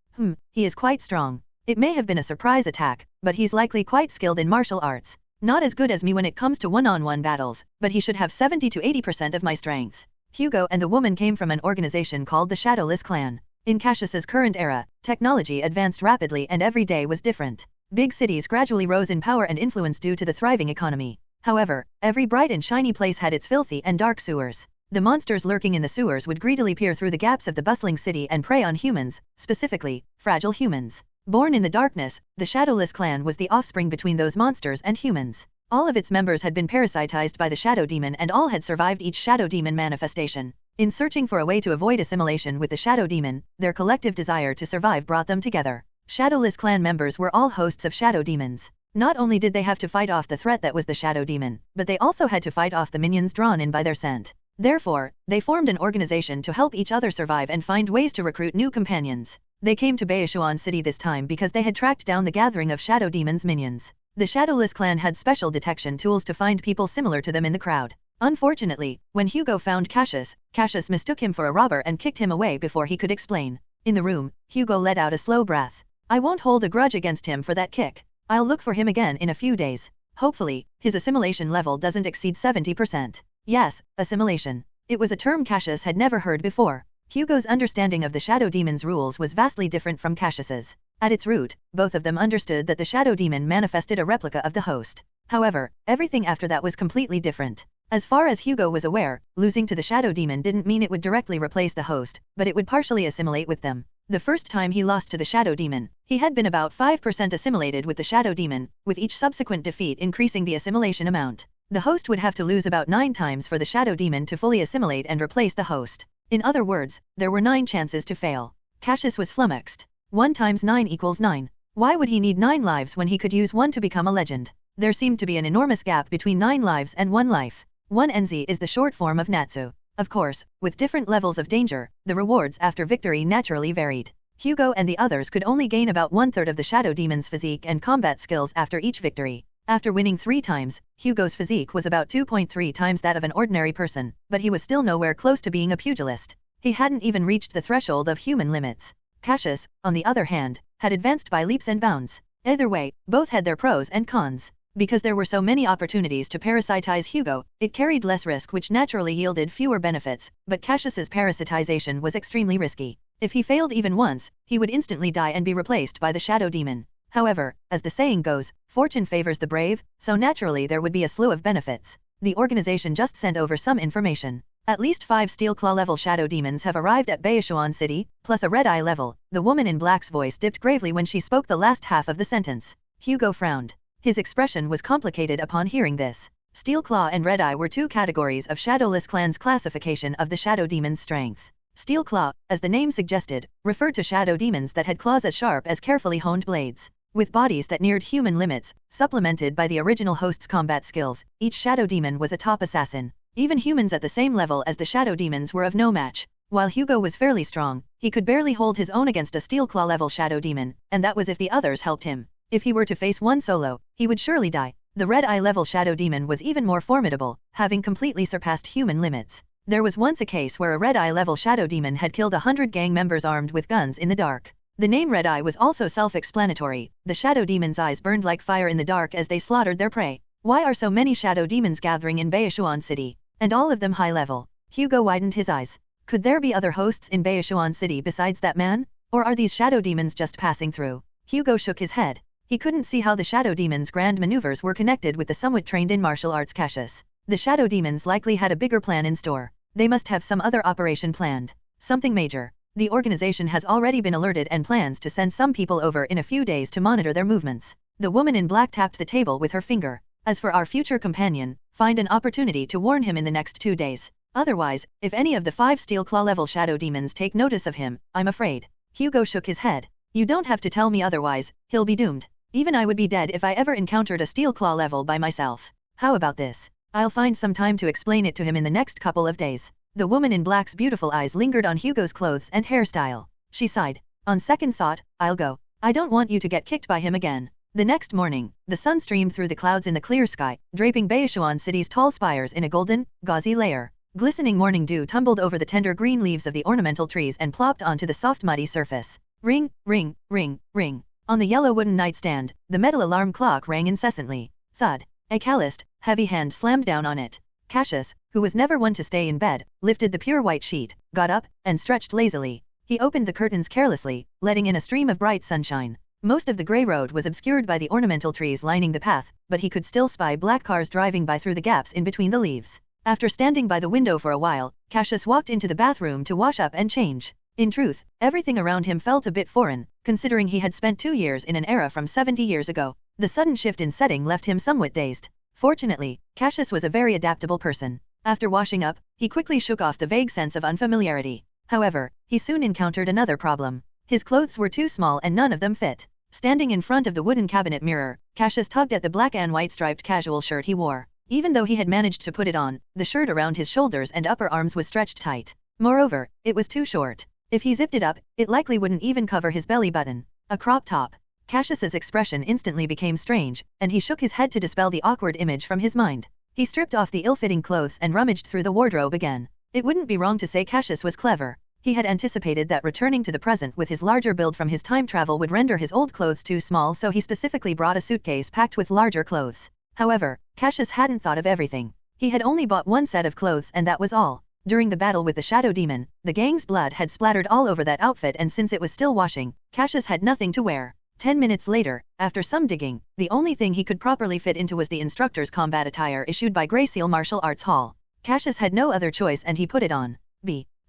He is quite strong. It may have been a surprise attack, but he's likely quite skilled in martial arts. Not as good as me when it comes to one-on-one battles, but he should have 70 to 80% of my strength. Hugo and the woman came from an organization called the Shadowless Clan. In Cassius's current era, technology advanced rapidly and every day was different. Big cities gradually rose in power and influence due to the thriving economy. However, every bright and shiny place had its filthy and dark sewers. The monsters lurking in the sewers would greedily peer through the gaps of the bustling city and prey on humans, specifically, fragile humans. Born in the darkness, the Shadowless Clan was the offspring between those monsters and humans. All of its members had been parasitized by the Shadow Demon and all had survived each Shadow Demon manifestation. In searching for a way to avoid assimilation with the Shadow Demon, their collective desire to survive brought them together. Shadowless Clan members were all hosts of Shadow Demons. Not only did they have to fight off the threat that was the Shadow Demon, but they also had to fight off the minions drawn in by their scent. Therefore, they formed an organization to help each other survive and find ways to recruit new companions. They came to Baishuan City this time because they had tracked down the gathering of Shadow Demon's minions. The Shadowless Clan had special detection tools to find people similar to them in the crowd. Unfortunately, when Hugo found Cassius, Cassius mistook him for a robber and kicked him away before he could explain. In the room, Hugo let out a slow breath. I won't hold a grudge against him for that kick. I'll look for him again in a few days. Hopefully, his assimilation level doesn't exceed 70%. Yes, assimilation. It was a term Cassius had never heard before. Hugo's understanding of the Shadow Demon's rules was vastly different from Cassius's. At its root, both of them understood that the Shadow Demon manifested a replica of the host. However, everything after that was completely different. As far as Hugo was aware, losing to the Shadow Demon didn't mean it would directly replace the host, but it would partially assimilate with them. The first time he lost to the Shadow Demon, he had been about 5% assimilated with the Shadow Demon, with each subsequent defeat increasing the assimilation amount. The host would have to lose about 9 times for the Shadow Demon to fully assimilate and replace the host. In other words, there were 9 chances to fail. Cassius was flummoxed. 1 times 9 equals 9. Why would he need 9 lives when he could use 1 to become a legend? There seemed to be an enormous gap between 9 lives and 1 life. 1 NZ is the short form of Natsu. Of course, with different levels of danger, the rewards after victory naturally varied. Hugo and the others could only gain about 1/3 of the Shadow Demon's physique and combat skills after each victory. After winning 3 times, Hugo's physique was about 2.3 times that of an ordinary person, but he was still nowhere close to being a pugilist. He hadn't even reached the threshold of human limits. Cassius, on the other hand, had advanced by leaps and bounds. Either way, both had their pros and cons. Because there were so many opportunities to parasitize Hugo, it carried less risk which naturally yielded fewer benefits, but Cassius's parasitization was extremely risky. If he failed even once, he would instantly die and be replaced by the Shadow Demon. However, as the saying goes, fortune favors the brave, so naturally there would be a slew of benefits. The organization just sent over some information. At least 5 Steel Claw level Shadow Demons have arrived at Baishuan City, plus a Red Eye level. The woman in black's voice dipped gravely when she spoke the last half of the sentence. Hugo frowned. His expression was complicated upon hearing this. Steel Claw and Red Eye were 2 categories of Shadowless Clan's classification of the Shadow Demon's strength. Steel Claw, as the name suggested, referred to Shadow Demons that had claws as sharp as carefully honed blades. With bodies that neared human limits, supplemented by the original host's combat skills, each Shadow Demon was a top assassin. Even humans at the same level as the Shadow Demons were of no match. While Hugo was fairly strong, he could barely hold his own against a Steel Claw level Shadow Demon, and that was if the others helped him. If he were to face one solo, he would surely die. The Red Eye level Shadow Demon was even more formidable, having completely surpassed human limits. There was once a case where a Red Eye level Shadow Demon had killed 100 gang members armed with guns in the dark. The name Red Eye was also self-explanatory. The Shadow Demon's eyes burned like fire in the dark as they slaughtered their prey. Why are so many Shadow Demons gathering in Baishuan City? And all of them high level. Hugo widened his eyes. Could there be other hosts in Baishuan City besides that man? Or are these Shadow Demons just passing through? Hugo shook his head. He couldn't see how the Shadow Demon's grand maneuvers were connected with the somewhat trained in martial arts Cassius. The Shadow Demons likely had a bigger plan in store. They must have some other operation planned. Something major. The organization has already been alerted and plans to send some people over in a few days to monitor their movements. The woman in black tapped the table with her finger. As for our future companion, find an opportunity to warn him in the next 2 days. Otherwise, if any of the 5 Steel Claw level Shadow Demons take notice of him, I'm afraid. Hugo shook his head. You don't have to tell me otherwise, he'll be doomed. Even I would be dead if I ever encountered a Steel Claw level by myself. How about this? I'll find some time to explain it to him in the next couple of days. The woman in black's beautiful eyes lingered on Hugo's clothes and hairstyle. She sighed. On second thought, I'll go. I don't want you to get kicked by him again. The next morning, the sun streamed through the clouds in the clear sky, draping Baishuan City's tall spires in a golden, gauzy layer. Glistening morning dew tumbled over the tender green leaves of the ornamental trees and plopped onto the soft muddy surface. Ring, ring, ring, ring. On the yellow wooden nightstand, the metal alarm clock rang incessantly. Thud. A calloused, heavy hand slammed down on it. Cassius, who was never one to stay in bed, lifted the pure white sheet, got up, and stretched lazily. He opened the curtains carelessly, letting in a stream of bright sunshine. Most of the gray road was obscured by the ornamental trees lining the path, but he could still spy black cars driving by through the gaps in between the leaves. After standing by the window for a while, Cassius walked into the bathroom to wash up and change. In truth, everything around him felt a bit foreign, considering he had spent 2 years in an era from 70 years ago. The sudden shift in setting left him somewhat dazed. Fortunately, Cassius was a very adaptable person. After washing up, he quickly shook off the vague sense of unfamiliarity. However, he soon encountered another problem. His clothes were too small and none of them fit. Standing in front of the wooden cabinet mirror, Cassius tugged at the black and white striped casual shirt he wore. Even though he had managed to put it on, the shirt around his shoulders and upper arms was stretched tight. Moreover, it was too short. If he zipped it up, it likely wouldn't even cover his belly button. A crop top. Cassius's expression instantly became strange, and he shook his head to dispel the awkward image from his mind. He stripped off the ill-fitting clothes and rummaged through the wardrobe again. It wouldn't be wrong to say Cassius was clever. He had anticipated that returning to the present with his larger build from his time travel would render his old clothes too small, so he specifically brought a suitcase packed with larger clothes. However, Cassius hadn't thought of everything. He had only bought one set of clothes and that was all. During the battle with the Shadow Demon, the gang's blood had splattered all over that outfit and since it was still washing, Cassius had nothing to wear. 10 minutes later, after some digging, the only thing he could properly fit into was the instructor's combat attire issued by Grey Seal Martial Arts Hall. Cassius had no other choice and he put it on.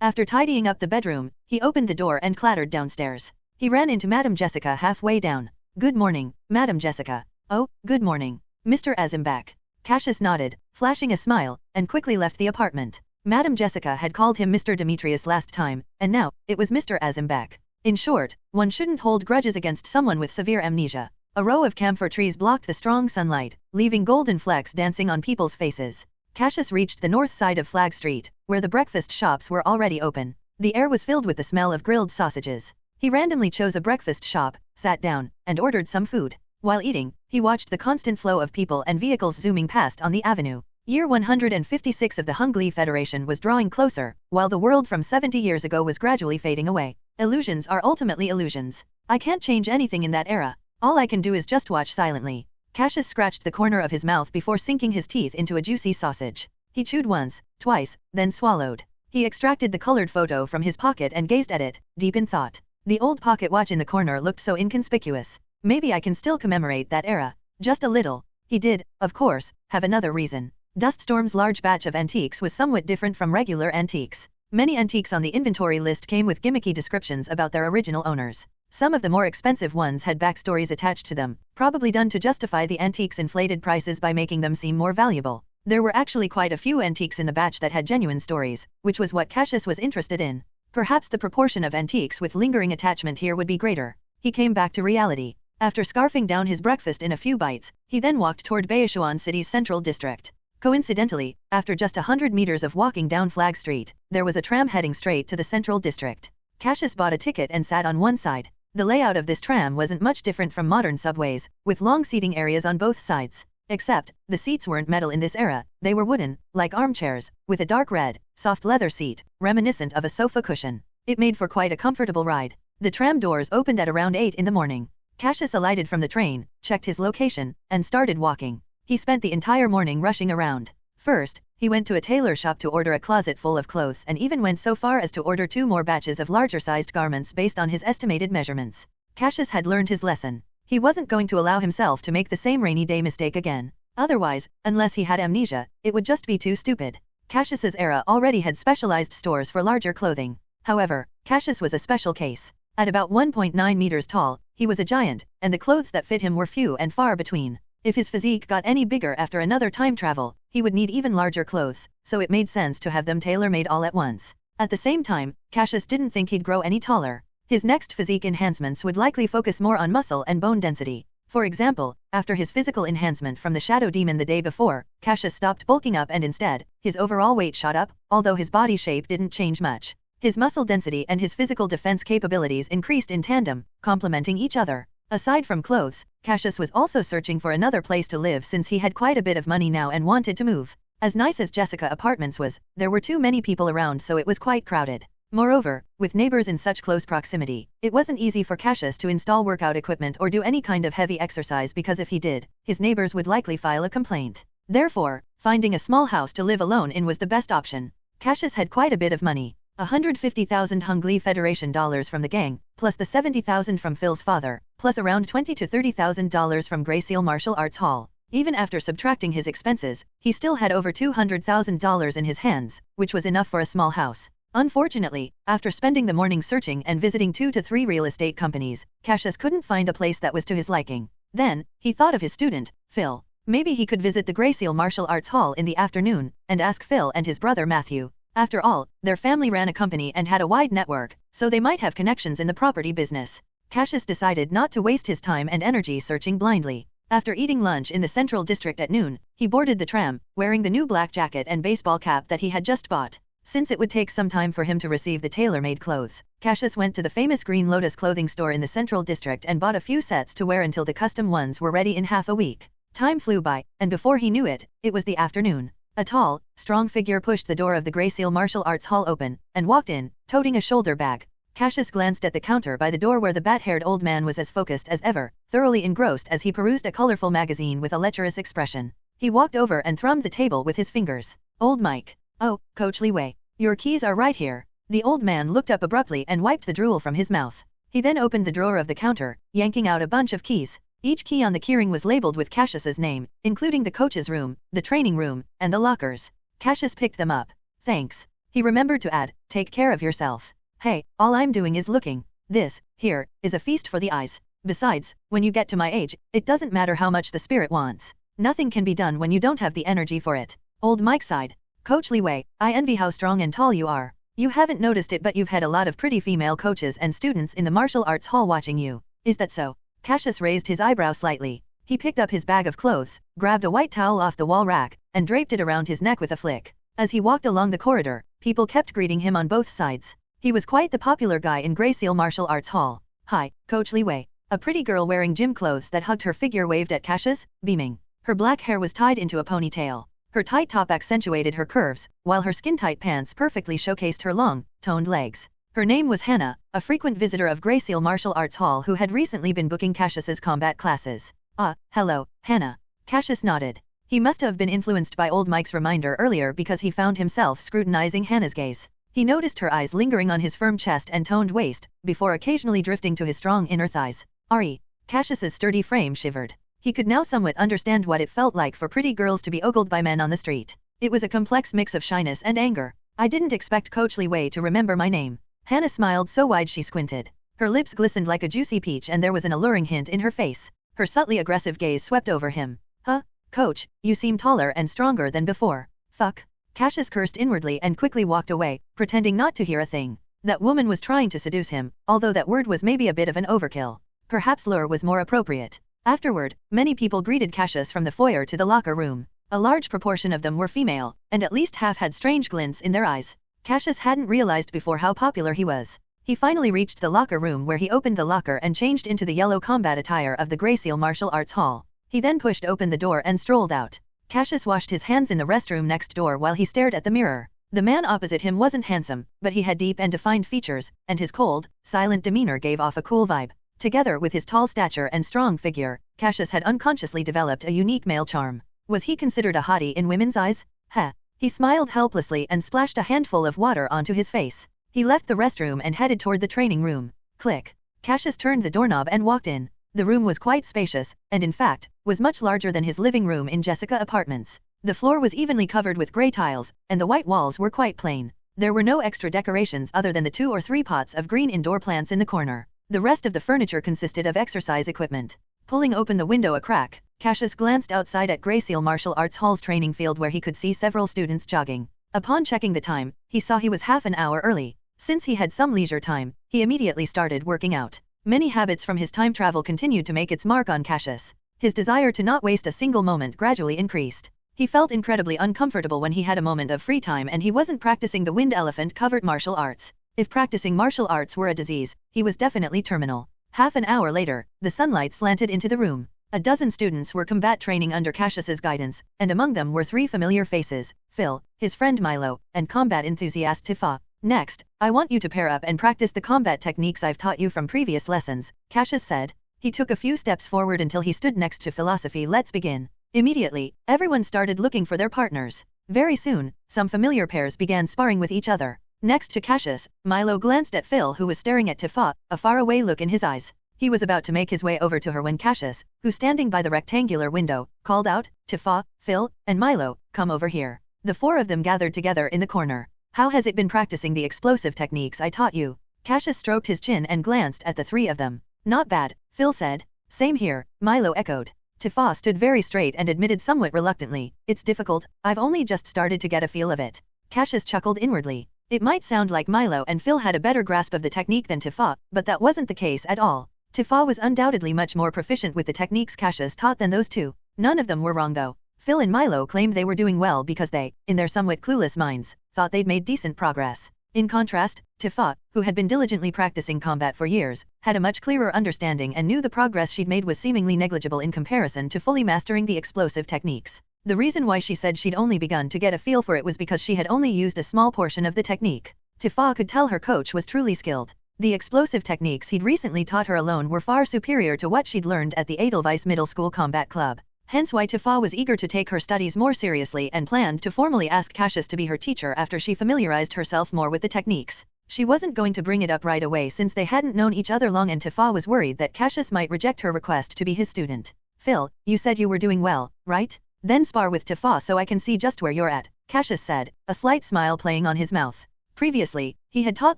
After tidying up the bedroom, he opened the door and clattered downstairs. He ran into Madame Jessica halfway down. "Good morning, Madame Jessica." "Oh, good morning, Mr. Azimbak." Cassius nodded, flashing a smile, and quickly left the apartment. Madame Jessica had called him Mr. Demetrius last time, and now, it was Mr. Azimbak. In short, one shouldn't hold grudges against someone with severe amnesia. A row of camphor trees blocked the strong sunlight, leaving golden flecks dancing on people's faces. Cassius reached the north side of Flag Street, where the breakfast shops were already open. The air was filled with the smell of grilled sausages. He randomly chose a breakfast shop, sat down, and ordered some food. While eating, he watched the constant flow of people and vehicles zooming past on the avenue. Year 156 of the Hung Li Federation was drawing closer, while the world from 70 years ago was gradually fading away. Illusions are ultimately illusions. I can't change anything in that era. All I can do is just watch silently. Cassius scratched the corner of his mouth before sinking his teeth into a juicy sausage. He chewed once, twice, then swallowed. He extracted the colored photo from his pocket and gazed at it, deep in thought. The old pocket watch in the corner looked so inconspicuous. Maybe I can still commemorate that era. Just a little. He did, of course, have another reason. Duststorm's large batch of antiques was somewhat different from regular antiques. Many antiques on the inventory list came with gimmicky descriptions about their original owners. Some of the more expensive ones had backstories attached to them, probably done to justify the antiques' inflated prices by making them seem more valuable. There were actually quite a few antiques in the batch that had genuine stories, which was what Cassius was interested in. Perhaps the proportion of antiques with lingering attachment here would be greater. He came back to reality. After scarfing down his breakfast in a few bites, he then walked toward Baishuan City's central district. Coincidentally, after just 100 meters of walking down Flag Street, there was a tram heading straight to the central district. Cassius bought a ticket and sat on one side. The layout of this tram wasn't much different from modern subways, with long seating areas on both sides. Except, the seats weren't metal in this era, they were wooden, like armchairs, with a dark red, soft leather seat, reminiscent of a sofa cushion. It made for quite a comfortable ride. The tram doors opened at around 8 in the morning. Cassius alighted from the train, checked his location, and started walking. He spent the entire morning rushing around. First, he went to a tailor shop to order a closet full of clothes and even went so far as to order 2 more batches of larger-sized garments based on his estimated measurements. Cassius had learned his lesson. He wasn't going to allow himself to make the same rainy day mistake again. Otherwise, unless he had amnesia, it would just be too stupid. Cassius's era already had specialized stores for larger clothing. However, Cassius was a special case. At about 1.9 meters tall, he was a giant, and the clothes that fit him were few and far between. If his physique got any bigger after another time travel, he would need even larger clothes, so it made sense to have them tailor-made all at once. At the same time, Cassius didn't think he'd grow any taller. His next physique enhancements would likely focus more on muscle and bone density. For example, after his physical enhancement from the Shadow Demon the day before, Cassius stopped bulking up and instead, his overall weight shot up, although his body shape didn't change much. His muscle density and his physical defense capabilities increased in tandem, complementing each other. Aside from clothes, Cassius was also searching for another place to live since he had quite a bit of money now and wanted to move. As nice as Jessica Apartments was, there were too many people around so it was quite crowded. Moreover, with neighbors in such close proximity, it wasn't easy for Cassius to install workout equipment or do any kind of heavy exercise because if he did, his neighbors would likely file a complaint. Therefore, finding a small house to live alone in was the best option. Cassius had quite a bit of money. 150,000 Hung Li Federation dollars from the gang, plus the 70,000 from Phil's father, plus around $20,000 to $30,000 from Grey Seal Martial Arts Hall. Even after subtracting his expenses, he still had over $200,000 in his hands, which was enough for a small house. Unfortunately, after spending the morning searching and visiting 2 to 3 real estate companies, Cassius couldn't find a place that was to his liking. Then, he thought of his student, Phil. Maybe he could visit the Grey Seal Martial Arts Hall in the afternoon, and ask Phil and his brother Matthew. After all, their family ran a company and had a wide network, so they might have connections in the property business. Cassius decided not to waste his time and energy searching blindly. After eating lunch in the Central District at noon, he boarded the tram, wearing the new black jacket and baseball cap that he had just bought. Since it would take some time for him to receive the tailor-made clothes, Cassius went to the famous Green Lotus clothing store in the Central District and bought a few sets to wear until the custom ones were ready in half a week. Time flew by, and before he knew it, it was the afternoon. A tall, strong figure pushed the door of the Grey Seal Martial Arts Hall open, and walked in, toting a shoulder bag. Cassius glanced at the counter by the door where the bat-haired old man was as focused as ever, thoroughly engrossed as he perused a colorful magazine with a lecherous expression. He walked over and thrummed the table with his fingers. Old Mike. Oh, Coach Li Wei. Your keys are right here. The old man looked up abruptly and wiped the drool from his mouth. He then opened the drawer of the counter, yanking out a bunch of keys. Each key on the keyring was labeled with Cassius's name, including the coach's room, the training room, and the lockers. Cassius picked them up. Thanks. He remembered to add, take care of yourself. Hey, all I'm doing is looking. This, here, is a feast for the eyes. Besides, when you get to my age, it doesn't matter how much the spirit wants. Nothing can be done when you don't have the energy for it. Old Mike sighed. Coach Li Wei, I envy how strong and tall you are. You haven't noticed it, but you've had a lot of pretty female coaches and students in the martial arts hall watching you. Is that so? Cassius raised his eyebrow slightly. He picked up his bag of clothes, grabbed a white towel off the wall rack, and draped it around his neck with a flick. As he walked along the corridor, people kept greeting him on both sides. He was quite the popular guy in Grey Seal Martial Arts Hall. Hi, Coach Li Wei. A pretty girl wearing gym clothes that hugged her figure waved at Cassius, beaming. Her black hair was tied into a ponytail. Her tight top accentuated her curves, while her skin-tight pants perfectly showcased her long, toned legs. Her name was Hannah, a frequent visitor of Grey Seal Martial Arts Hall who had recently been booking Cassius's combat classes. Ah, hello, Hannah. Cassius nodded. He must have been influenced by old Mike's reminder earlier because he found himself scrutinizing Hannah's gaze. He noticed her eyes lingering on his firm chest and toned waist, before occasionally drifting to his strong inner thighs. Ari. Cassius's sturdy frame shivered. He could now somewhat understand what it felt like for pretty girls to be ogled by men on the street. It was a complex mix of shyness and anger. I didn't expect Coach Li Wei to remember my name. Hannah smiled so wide she squinted. Her lips glistened like a juicy peach and there was an alluring hint in her face. Her subtly aggressive gaze swept over him. Huh? Coach, you seem taller and stronger than before. Fuck. Cassius cursed inwardly and quickly walked away, pretending not to hear a thing. That woman was trying to seduce him, although that word was maybe a bit of an overkill. Perhaps lure was more appropriate. Afterward, many people greeted Cassius from the foyer to the locker room. A large proportion of them were female, and at least half had strange glints in their eyes. Cassius hadn't realized before how popular he was. He finally reached the locker room where he opened the locker and changed into the yellow combat attire of the Grey Seal Martial Arts Hall. He then pushed open the door and strolled out. Cassius washed his hands in the restroom next door while he stared at the mirror. The man opposite him wasn't handsome, but he had deep and defined features, and his cold, silent demeanor gave off a cool vibe. Together with his tall stature and strong figure, Cassius had unconsciously developed a unique male charm. Was he considered a hottie in women's eyes? Heh. He smiled helplessly and splashed a handful of water onto his face. He left the restroom and headed toward the training room. Click. Cassius turned the doorknob and walked in. The room was quite spacious, and in fact, was much larger than his living room in Jessica Apartments. The floor was evenly covered with gray tiles, and the white walls were quite plain. There were no extra decorations other than the 2 or 3 pots of green indoor plants in the corner. The rest of the furniture consisted of exercise equipment. Pulling open the window a crack, Cassius glanced outside at Grey Seal Martial Arts Hall's training field where he could see several students jogging. Upon checking the time, he saw he was half an hour early. Since he had some leisure time, he immediately started working out. Many habits from his time travel continued to make its mark on Cassius. His desire to not waste a single moment gradually increased. He felt incredibly uncomfortable when he had a moment of free time and he wasn't practicing the Wind Elephant covered martial arts. If practicing martial arts were a disease, he was definitely terminal. Half an hour later, the sunlight slanted into the room. A dozen students were combat training under Cassius's guidance, and among them were 3 familiar faces, Phil, his friend Milo, and combat enthusiast Tifa. Next, I want you to pair up and practice the combat techniques I've taught you from previous lessons, Cassius said. He took a few steps forward until he stood next to Philosophy. Let's begin. Immediately, everyone started looking for their partners. Very soon, some familiar pairs began sparring with each other. Next to Cassius, Milo glanced at Phil who was staring at Tifa, a faraway look in his eyes. He was about to make his way over to her when Cassius, who standing by the rectangular window, called out, Tifa, Phil, and Milo, come over here. The 4 of them gathered together in the corner. How has it been practicing the explosive techniques I taught you? Cassius stroked his chin and glanced at the 3 of them. Not bad, Phil said. Same here, Milo echoed. Tifa stood very straight and admitted somewhat reluctantly, it's difficult, I've only just started to get a feel of it. Cassius chuckled inwardly. It might sound like Milo and Phil had a better grasp of the technique than Tifa, but that wasn't the case at all. Tifa was undoubtedly much more proficient with the techniques Cassius taught than those 2. None of them were wrong though. Phil and Milo claimed they were doing well because they, in their somewhat clueless minds, thought they'd made decent progress. In contrast, Tifa, who had been diligently practicing combat for years, had a much clearer understanding and knew the progress she'd made was seemingly negligible in comparison to fully mastering the explosive techniques. The reason why she said she'd only begun to get a feel for it was because she had only used a small portion of the technique. Tifa could tell her coach was truly skilled. The explosive techniques he'd recently taught her alone were far superior to what she'd learned at the Edelweiss Middle School Combat Club. Hence why Tifa was eager to take her studies more seriously and planned to formally ask Cassius to be her teacher after she familiarized herself more with the techniques. She wasn't going to bring it up right away since they hadn't known each other long, and Tifa was worried that Cassius might reject her request to be his student. Phil, you said you were doing well, right? Then spar with Tifa so I can see just where you're at, Cassius said, a slight smile playing on his mouth. Previously, he had taught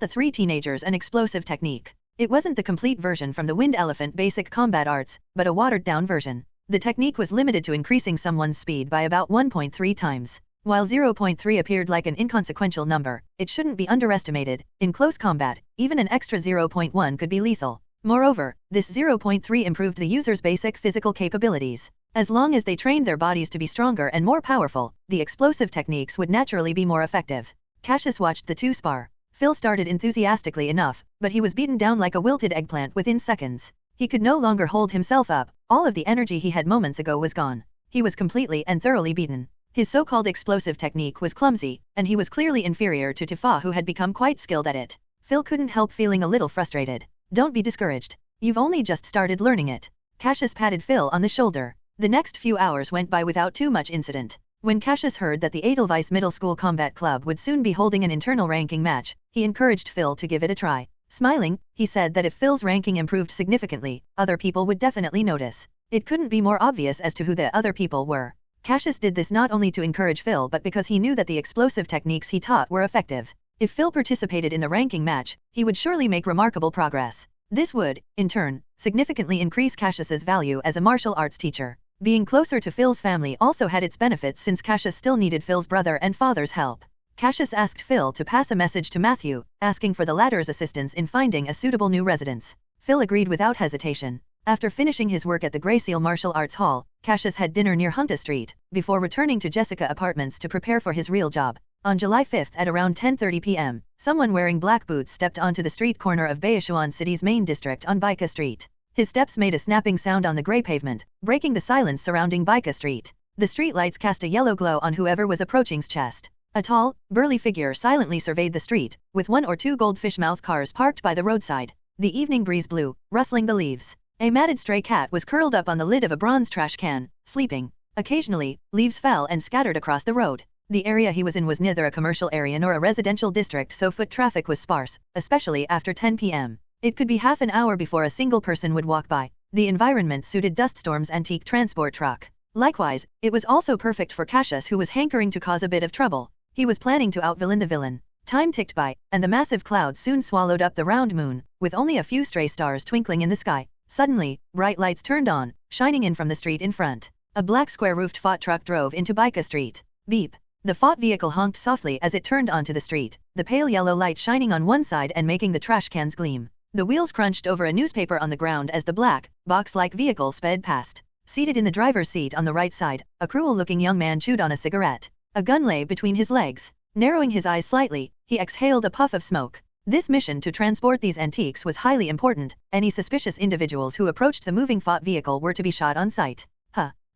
the three teenagers an explosive technique. It wasn't the complete version from the Wind Elephant Basic Combat Arts, but a watered-down version. The technique was limited to increasing someone's speed by about 1.3 times. While 0.3 appeared like an inconsequential number, it shouldn't be underestimated. In close combat, even an extra 0.1 could be lethal. Moreover, this 0.3 improved the user's basic physical capabilities. As long as they trained their bodies to be stronger and more powerful, the explosive techniques would naturally be more effective. Cassius watched the two spar. Phil started enthusiastically enough, but he was beaten down like a wilted eggplant within seconds. He could no longer hold himself up. All of the energy he had moments ago was gone. He was completely and thoroughly beaten. His so-called explosive technique was clumsy, and he was clearly inferior to Tifa, who had become quite skilled at it. Phil couldn't help feeling a little frustrated. Don't be discouraged. You've only just started learning it. Cassius patted Phil on the shoulder. The next few hours went by without too much incident. When Cassius heard that the Edelweiss Middle School Combat Club would soon be holding an internal ranking match, he encouraged Phil to give it a try. Smiling, he said that if Phil's ranking improved significantly, other people would definitely notice. It couldn't be more obvious as to who the other people were. Cassius did this not only to encourage Phil but because he knew that the explosive techniques he taught were effective. If Phil participated in the ranking match, he would surely make remarkable progress. This would, in turn, significantly increase Cassius's value as a martial arts teacher. Being closer to Phil's family also had its benefits since Cassius still needed Phil's brother and father's help. Cassius asked Phil to pass a message to Matthew, asking for the latter's assistance in finding a suitable new residence. Phil agreed without hesitation. After finishing his work at the Grayseal Martial Arts Hall, Cassius had dinner near Hunter Street, before returning to Jessica Apartments to prepare for his real job. On July 5 at around 10:30 p.m., someone wearing black boots stepped onto the street corner of Baishuan City's main district on Baika Street. His steps made a snapping sound on the gray pavement, breaking the silence surrounding Baika Street. The street lights cast a yellow glow on whoever was approaching's chest. A tall, burly figure silently surveyed the street, with one or two goldfish-mouth cars parked by the roadside. The evening breeze blew, rustling the leaves. A matted stray cat was curled up on the lid of a bronze trash can, sleeping. Occasionally, leaves fell and scattered across the road. The area he was in was neither a commercial area nor a residential district, so foot traffic was sparse, especially after 10 p.m. It could be half an hour before a single person would walk by. The environment suited Duststorm's antique transport truck. Likewise, it was also perfect for Cassius, who was hankering to cause a bit of trouble. He was planning to outvillain the villain. Time ticked by, and the massive clouds soon swallowed up the round moon, with only a few stray stars twinkling in the sky. Suddenly, bright lights turned on, shining in from the street in front. A black square-roofed FOT truck drove into Baika Street. Beep. The FOT vehicle honked softly as it turned onto the street, the pale yellow light shining on one side and making the trash cans gleam. The wheels crunched over a newspaper on the ground as the black, box-like vehicle sped past. Seated in the driver's seat on the right side, a cruel-looking young man chewed on a cigarette. A gun lay between his legs. Narrowing his eyes slightly, he exhaled a puff of smoke. This mission to transport these antiques was highly important. Any suspicious individuals who approached the moving FOT vehicle were to be shot on sight.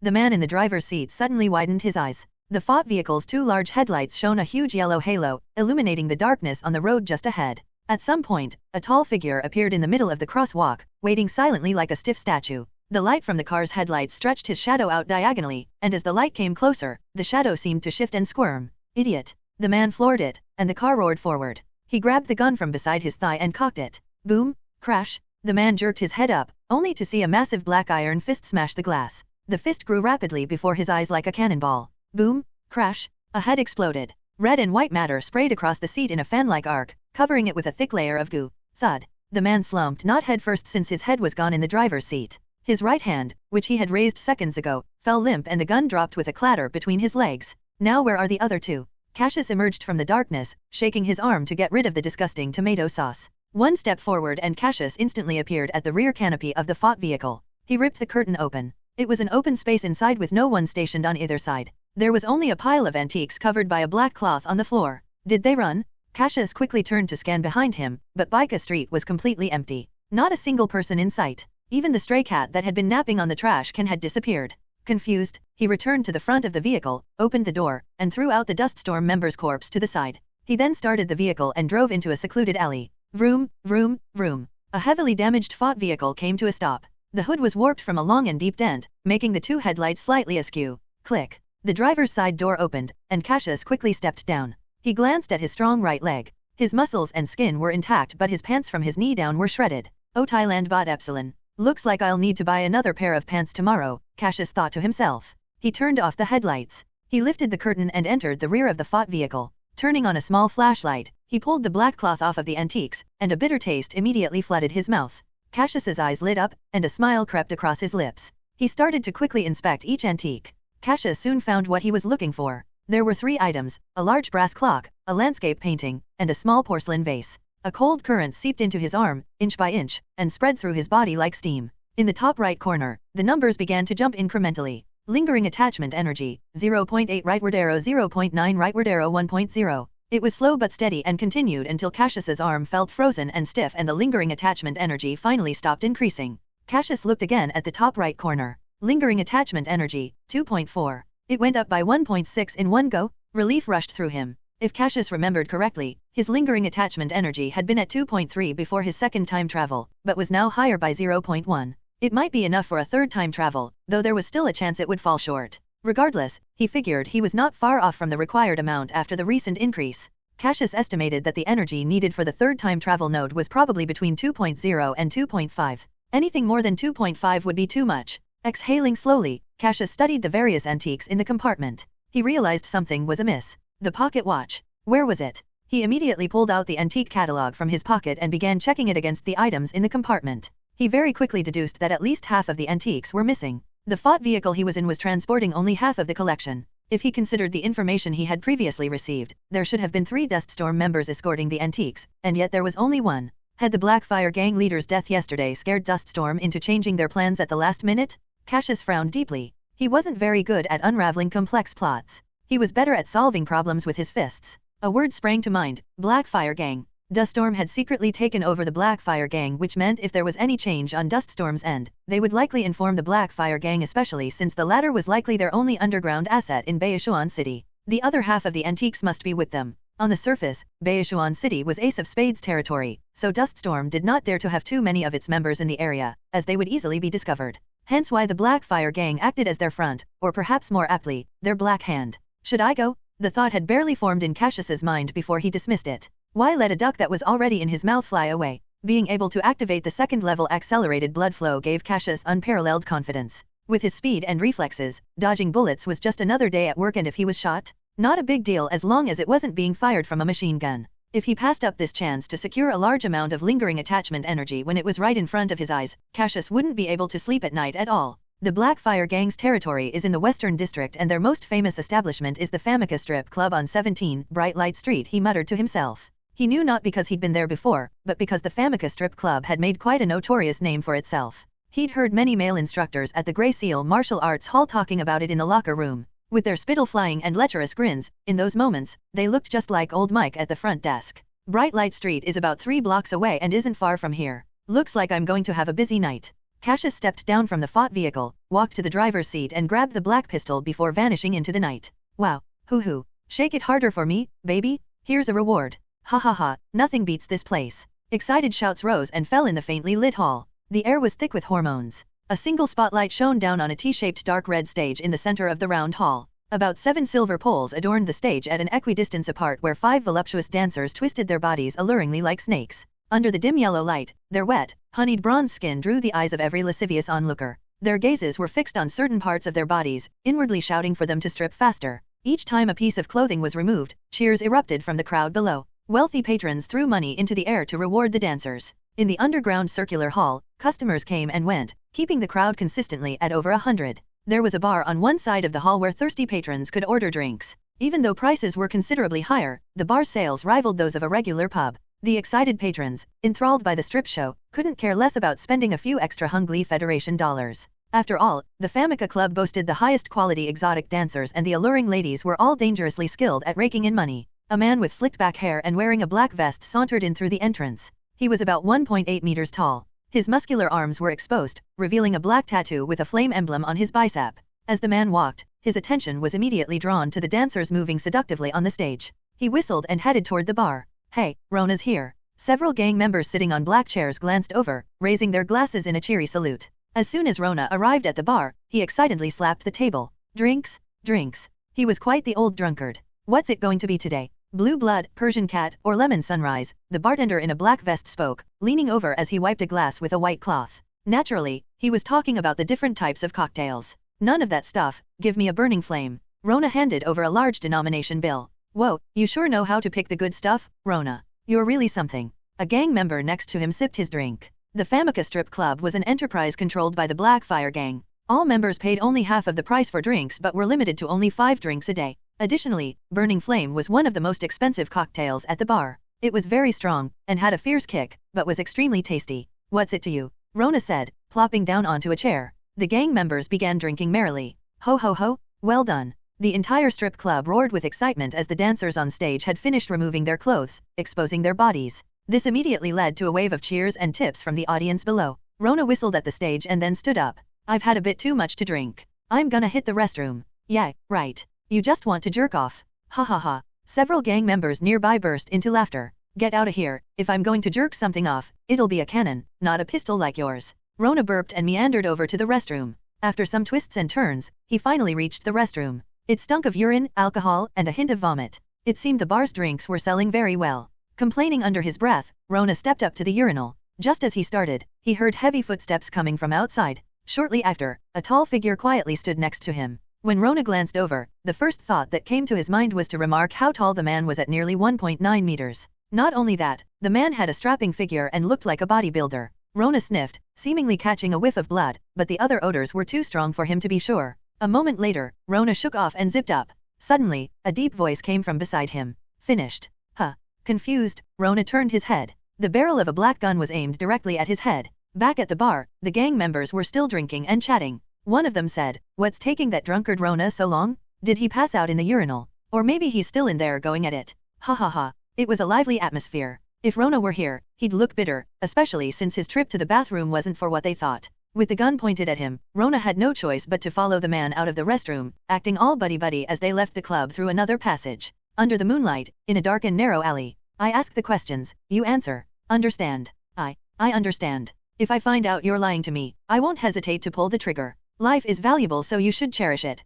The man in the driver's seat suddenly widened his eyes. The FOT vehicle's two large headlights shone a huge yellow halo, illuminating the darkness on the road just ahead. At some point, a tall figure appeared in the middle of the crosswalk, waiting silently like a stiff statue. The light from the car's headlights stretched his shadow out diagonally, and as the light came closer, the shadow seemed to shift and squirm. Idiot! The man floored it, and the car roared forward. He grabbed the gun from beside his thigh and cocked it. Boom! Crash! The man jerked his head up, only to see a massive black iron fist smash the glass. The fist grew rapidly before his eyes like a cannonball. Boom! Crash! A head exploded. Red and white matter sprayed across the seat in a fan-like arc, covering it with a thick layer of goo. Thud. The man slumped not headfirst since his head was gone in the driver's seat. His right hand, which he had raised seconds ago, fell limp and the gun dropped with a clatter between his legs. Now where are the other two? Cassius emerged from the darkness, shaking his arm to get rid of the disgusting tomato sauce. One step forward and Cassius instantly appeared at the rear canopy of the FOT vehicle. He ripped the curtain open. It was an open space inside with no one stationed on either side. There was only a pile of antiques covered by a black cloth on the floor. Did they run? Cassius quickly turned to scan behind him, but Baika Street was completely empty. Not a single person in sight. Even the stray cat that had been napping on the trash can had disappeared. Confused, he returned to the front of the vehicle, opened the door, and threw out the Duststorm member's corpse to the side. He then started the vehicle and drove into a secluded alley. Vroom, vroom, vroom. A heavily damaged fought vehicle came to a stop. The hood was warped from a long and deep dent, making the two headlights slightly askew. Click. The driver's side door opened, and Cassius quickly stepped down. He glanced at his strong right leg. His muscles and skin were intact, but his pants from his knee down were shredded. Oh, Thailand bot epsilon. Looks like I'll need to buy another pair of pants tomorrow, Cassius thought to himself. He turned off the headlights. He lifted the curtain and entered the rear of the fought vehicle. Turning on a small flashlight, he pulled the black cloth off of the antiques, and a bitter taste immediately flooded his mouth. Cassius's eyes lit up, and a smile crept across his lips. He started to quickly inspect each antique. Cassius soon found what he was looking for. There were 3 items: a large brass clock, a landscape painting, and a small porcelain vase. A cold current seeped into his arm, inch by inch, and spread through his body like steam. In the top right corner, the numbers began to jump incrementally. Lingering attachment energy, 0.8 rightward arrow, 0.9 rightward arrow, 1.0. It was slow but steady and continued until Cassius's arm felt frozen and stiff and the lingering attachment energy finally stopped increasing. Cassius looked again at the top right corner. Lingering attachment energy, 2.4. It went up by 1.6 in one go. Relief rushed through him. If Cassius remembered correctly, his lingering attachment energy had been at 2.3 before his second time travel, but was now higher by 0.1. It might be enough for a third time travel, though there was still a chance it would fall short. Regardless, he figured he was not far off from the required amount after the recent increase. Cassius estimated that the energy needed for the third time travel node was probably between 2.0 and 2.5. Anything more than 2.5 would be too much. Exhaling slowly, Cassius studied the various antiques in the compartment. He realized something was amiss. The pocket watch. Where was it? He immediately pulled out the antique catalog from his pocket and began checking it against the items in the compartment. He very quickly deduced that at least half of the antiques were missing. The fought vehicle he was in was transporting only half of the collection. If he considered the information he had previously received, there should have been 3 Duststorm members escorting the antiques, and yet there was only one. Had the Blackfire gang leader's death yesterday scared Duststorm into changing their plans at the last minute? Cassius frowned deeply. He wasn't very good at unraveling complex plots. He was better at solving problems with his fists. A word sprang to mind: Blackfire gang. Duststorm had secretly taken over the Blackfire gang, which meant if there was any change on Duststorm's end, they would likely inform the Blackfire gang, especially since the latter was likely their only underground asset in Baishuan City. The other half of the antiques must be with them. On the surface, Baishuan City was Ace of Spades territory, so Duststorm did not dare to have too many of its members in the area, as they would easily be discovered. Hence why the Blackfire gang acted as their front, or perhaps more aptly, their black hand. Should I go? The thought had barely formed in Cassius's mind before he dismissed it. Why let a duck that was already in his mouth fly away? Being able to activate the second-level accelerated blood flow gave Cassius unparalleled confidence. With his speed and reflexes, dodging bullets was just another day at work, and if he was shot, not a big deal as long as it wasn't being fired from a machine gun. If he passed up this chance to secure a large amount of lingering attachment energy when it was right in front of his eyes, Cassius wouldn't be able to sleep at night at all. The Blackfire gang's territory is in the Western District, and their most famous establishment is the Famicca Strip Club on 17 Bright Light Street, he muttered to himself. He knew not because he'd been there before, but because the Famicca Strip Club had made quite a notorious name for itself. He'd heard many male instructors at the Grey Seal Martial Arts Hall talking about it in the locker room. With their spittle flying and lecherous grins, in those moments, they looked just like old Mike at the front desk. Bright Light Street is about 3 blocks away and isn't far from here. Looks like I'm going to have a busy night. Cassius stepped down from the fought vehicle, walked to the driver's seat and grabbed the black pistol before vanishing into the night. Wow. Hoo-hoo. Shake it harder for me, baby. Here's a reward. Ha ha ha, nothing beats this place. Excited shouts rose and fell in the faintly lit hall. The air was thick with hormones. A single spotlight shone down on a T-shaped dark red stage in the center of the round hall. About 7 silver poles adorned the stage at an equidistance apart, where 5 voluptuous dancers twisted their bodies alluringly like snakes. Under the dim yellow light, their wet, honeyed bronze skin drew the eyes of every lascivious onlooker. Their gazes were fixed on certain parts of their bodies, inwardly shouting for them to strip faster. Each time a piece of clothing was removed, cheers erupted from the crowd below. Wealthy patrons threw money into the air to reward the dancers. In the underground circular hall, customers came and went, keeping the crowd consistently at over 100. There was a bar on one side of the hall where thirsty patrons could order drinks. Even though prices were considerably higher, the bar's sales rivaled those of a regular pub. The excited patrons, enthralled by the strip show, couldn't care less about spending a few extra Hungly Federation dollars. After all, the Famicca Club boasted the highest quality exotic dancers, and the alluring ladies were all dangerously skilled at raking in money. A man with slicked back hair and wearing a black vest sauntered in through the entrance. He was about 1.8 meters tall. His muscular arms were exposed, revealing a black tattoo with a flame emblem on his bicep. As the man walked, his attention was immediately drawn to the dancers moving seductively on the stage. He whistled and headed toward the bar. Hey, Rona's here. Several gang members sitting on black chairs glanced over, raising their glasses in a cheery salute. As soon as Rona arrived at the bar, he excitedly slapped the table. Drinks, drinks. He was quite the old drunkard. What's it going to be today? Blue blood, Persian cat, or lemon sunrise? The bartender in a black vest spoke, leaning over as he wiped a glass with a white cloth. Naturally, he was talking about the different types of cocktails. None of that stuff, give me a burning flame. Rona handed over a large denomination bill. Whoa, you sure know how to pick the good stuff, Rona. You're really something. A gang member next to him sipped his drink. The Famika Strip Club was an enterprise controlled by the Blackfire Gang. All members paid only half of the price for drinks but were limited to only 5 drinks a day. Additionally, Burning Flame was one of the most expensive cocktails at the bar. It was very strong, and had a fierce kick, but was extremely tasty. What's it to you? Rona said, plopping down onto a chair. The gang members began drinking merrily. Ho ho ho, well done. The entire strip club roared with excitement as the dancers on stage had finished removing their clothes, exposing their bodies. This immediately led to a wave of cheers and tips from the audience below. Rona whistled at the stage and then stood up. I've had a bit too much to drink. I'm gonna hit the restroom. Yeah, right. You just want to jerk off. Ha ha ha. Several gang members nearby burst into laughter. Get out of here. If I'm going to jerk something off, it'll be a cannon, not a pistol like yours. Rona burped and meandered over to the restroom. After some twists and turns, he finally reached the restroom. It stunk of urine, alcohol, and a hint of vomit. It seemed the bar's drinks were selling very well. Complaining under his breath, Rona stepped up to the urinal. Just as he started, he heard heavy footsteps coming from outside. Shortly after, a tall figure quietly stood next to him. When Rona glanced over, the first thought that came to his mind was to remark how tall the man was at nearly 1.9 meters. Not only that, the man had a strapping figure and looked like a bodybuilder. Rona sniffed, seemingly catching a whiff of blood, but the other odors were too strong for him to be sure. A moment later, Rona shook off and zipped up. Suddenly, a deep voice came from beside him. Finished. Huh. Confused, Rona turned his head. The barrel of a black gun was aimed directly at his head. Back at the bar, the gang members were still drinking and chatting. One of them said, "What's taking that drunkard Rona so long? Did he pass out in the urinal? Or maybe he's still in there going at it." Ha ha ha. It was a lively atmosphere. If Rona were here, he'd look bitter, especially since his trip to the bathroom wasn't for what they thought. With the gun pointed at him, Rona had no choice but to follow the man out of the restroom, acting all buddy-buddy as they left the club through another passage. Under the moonlight, in a dark and narrow alley. I ask the questions, you answer. Understand. I understand. If I find out you're lying to me, I won't hesitate to pull the trigger. Life is valuable, so you should cherish it.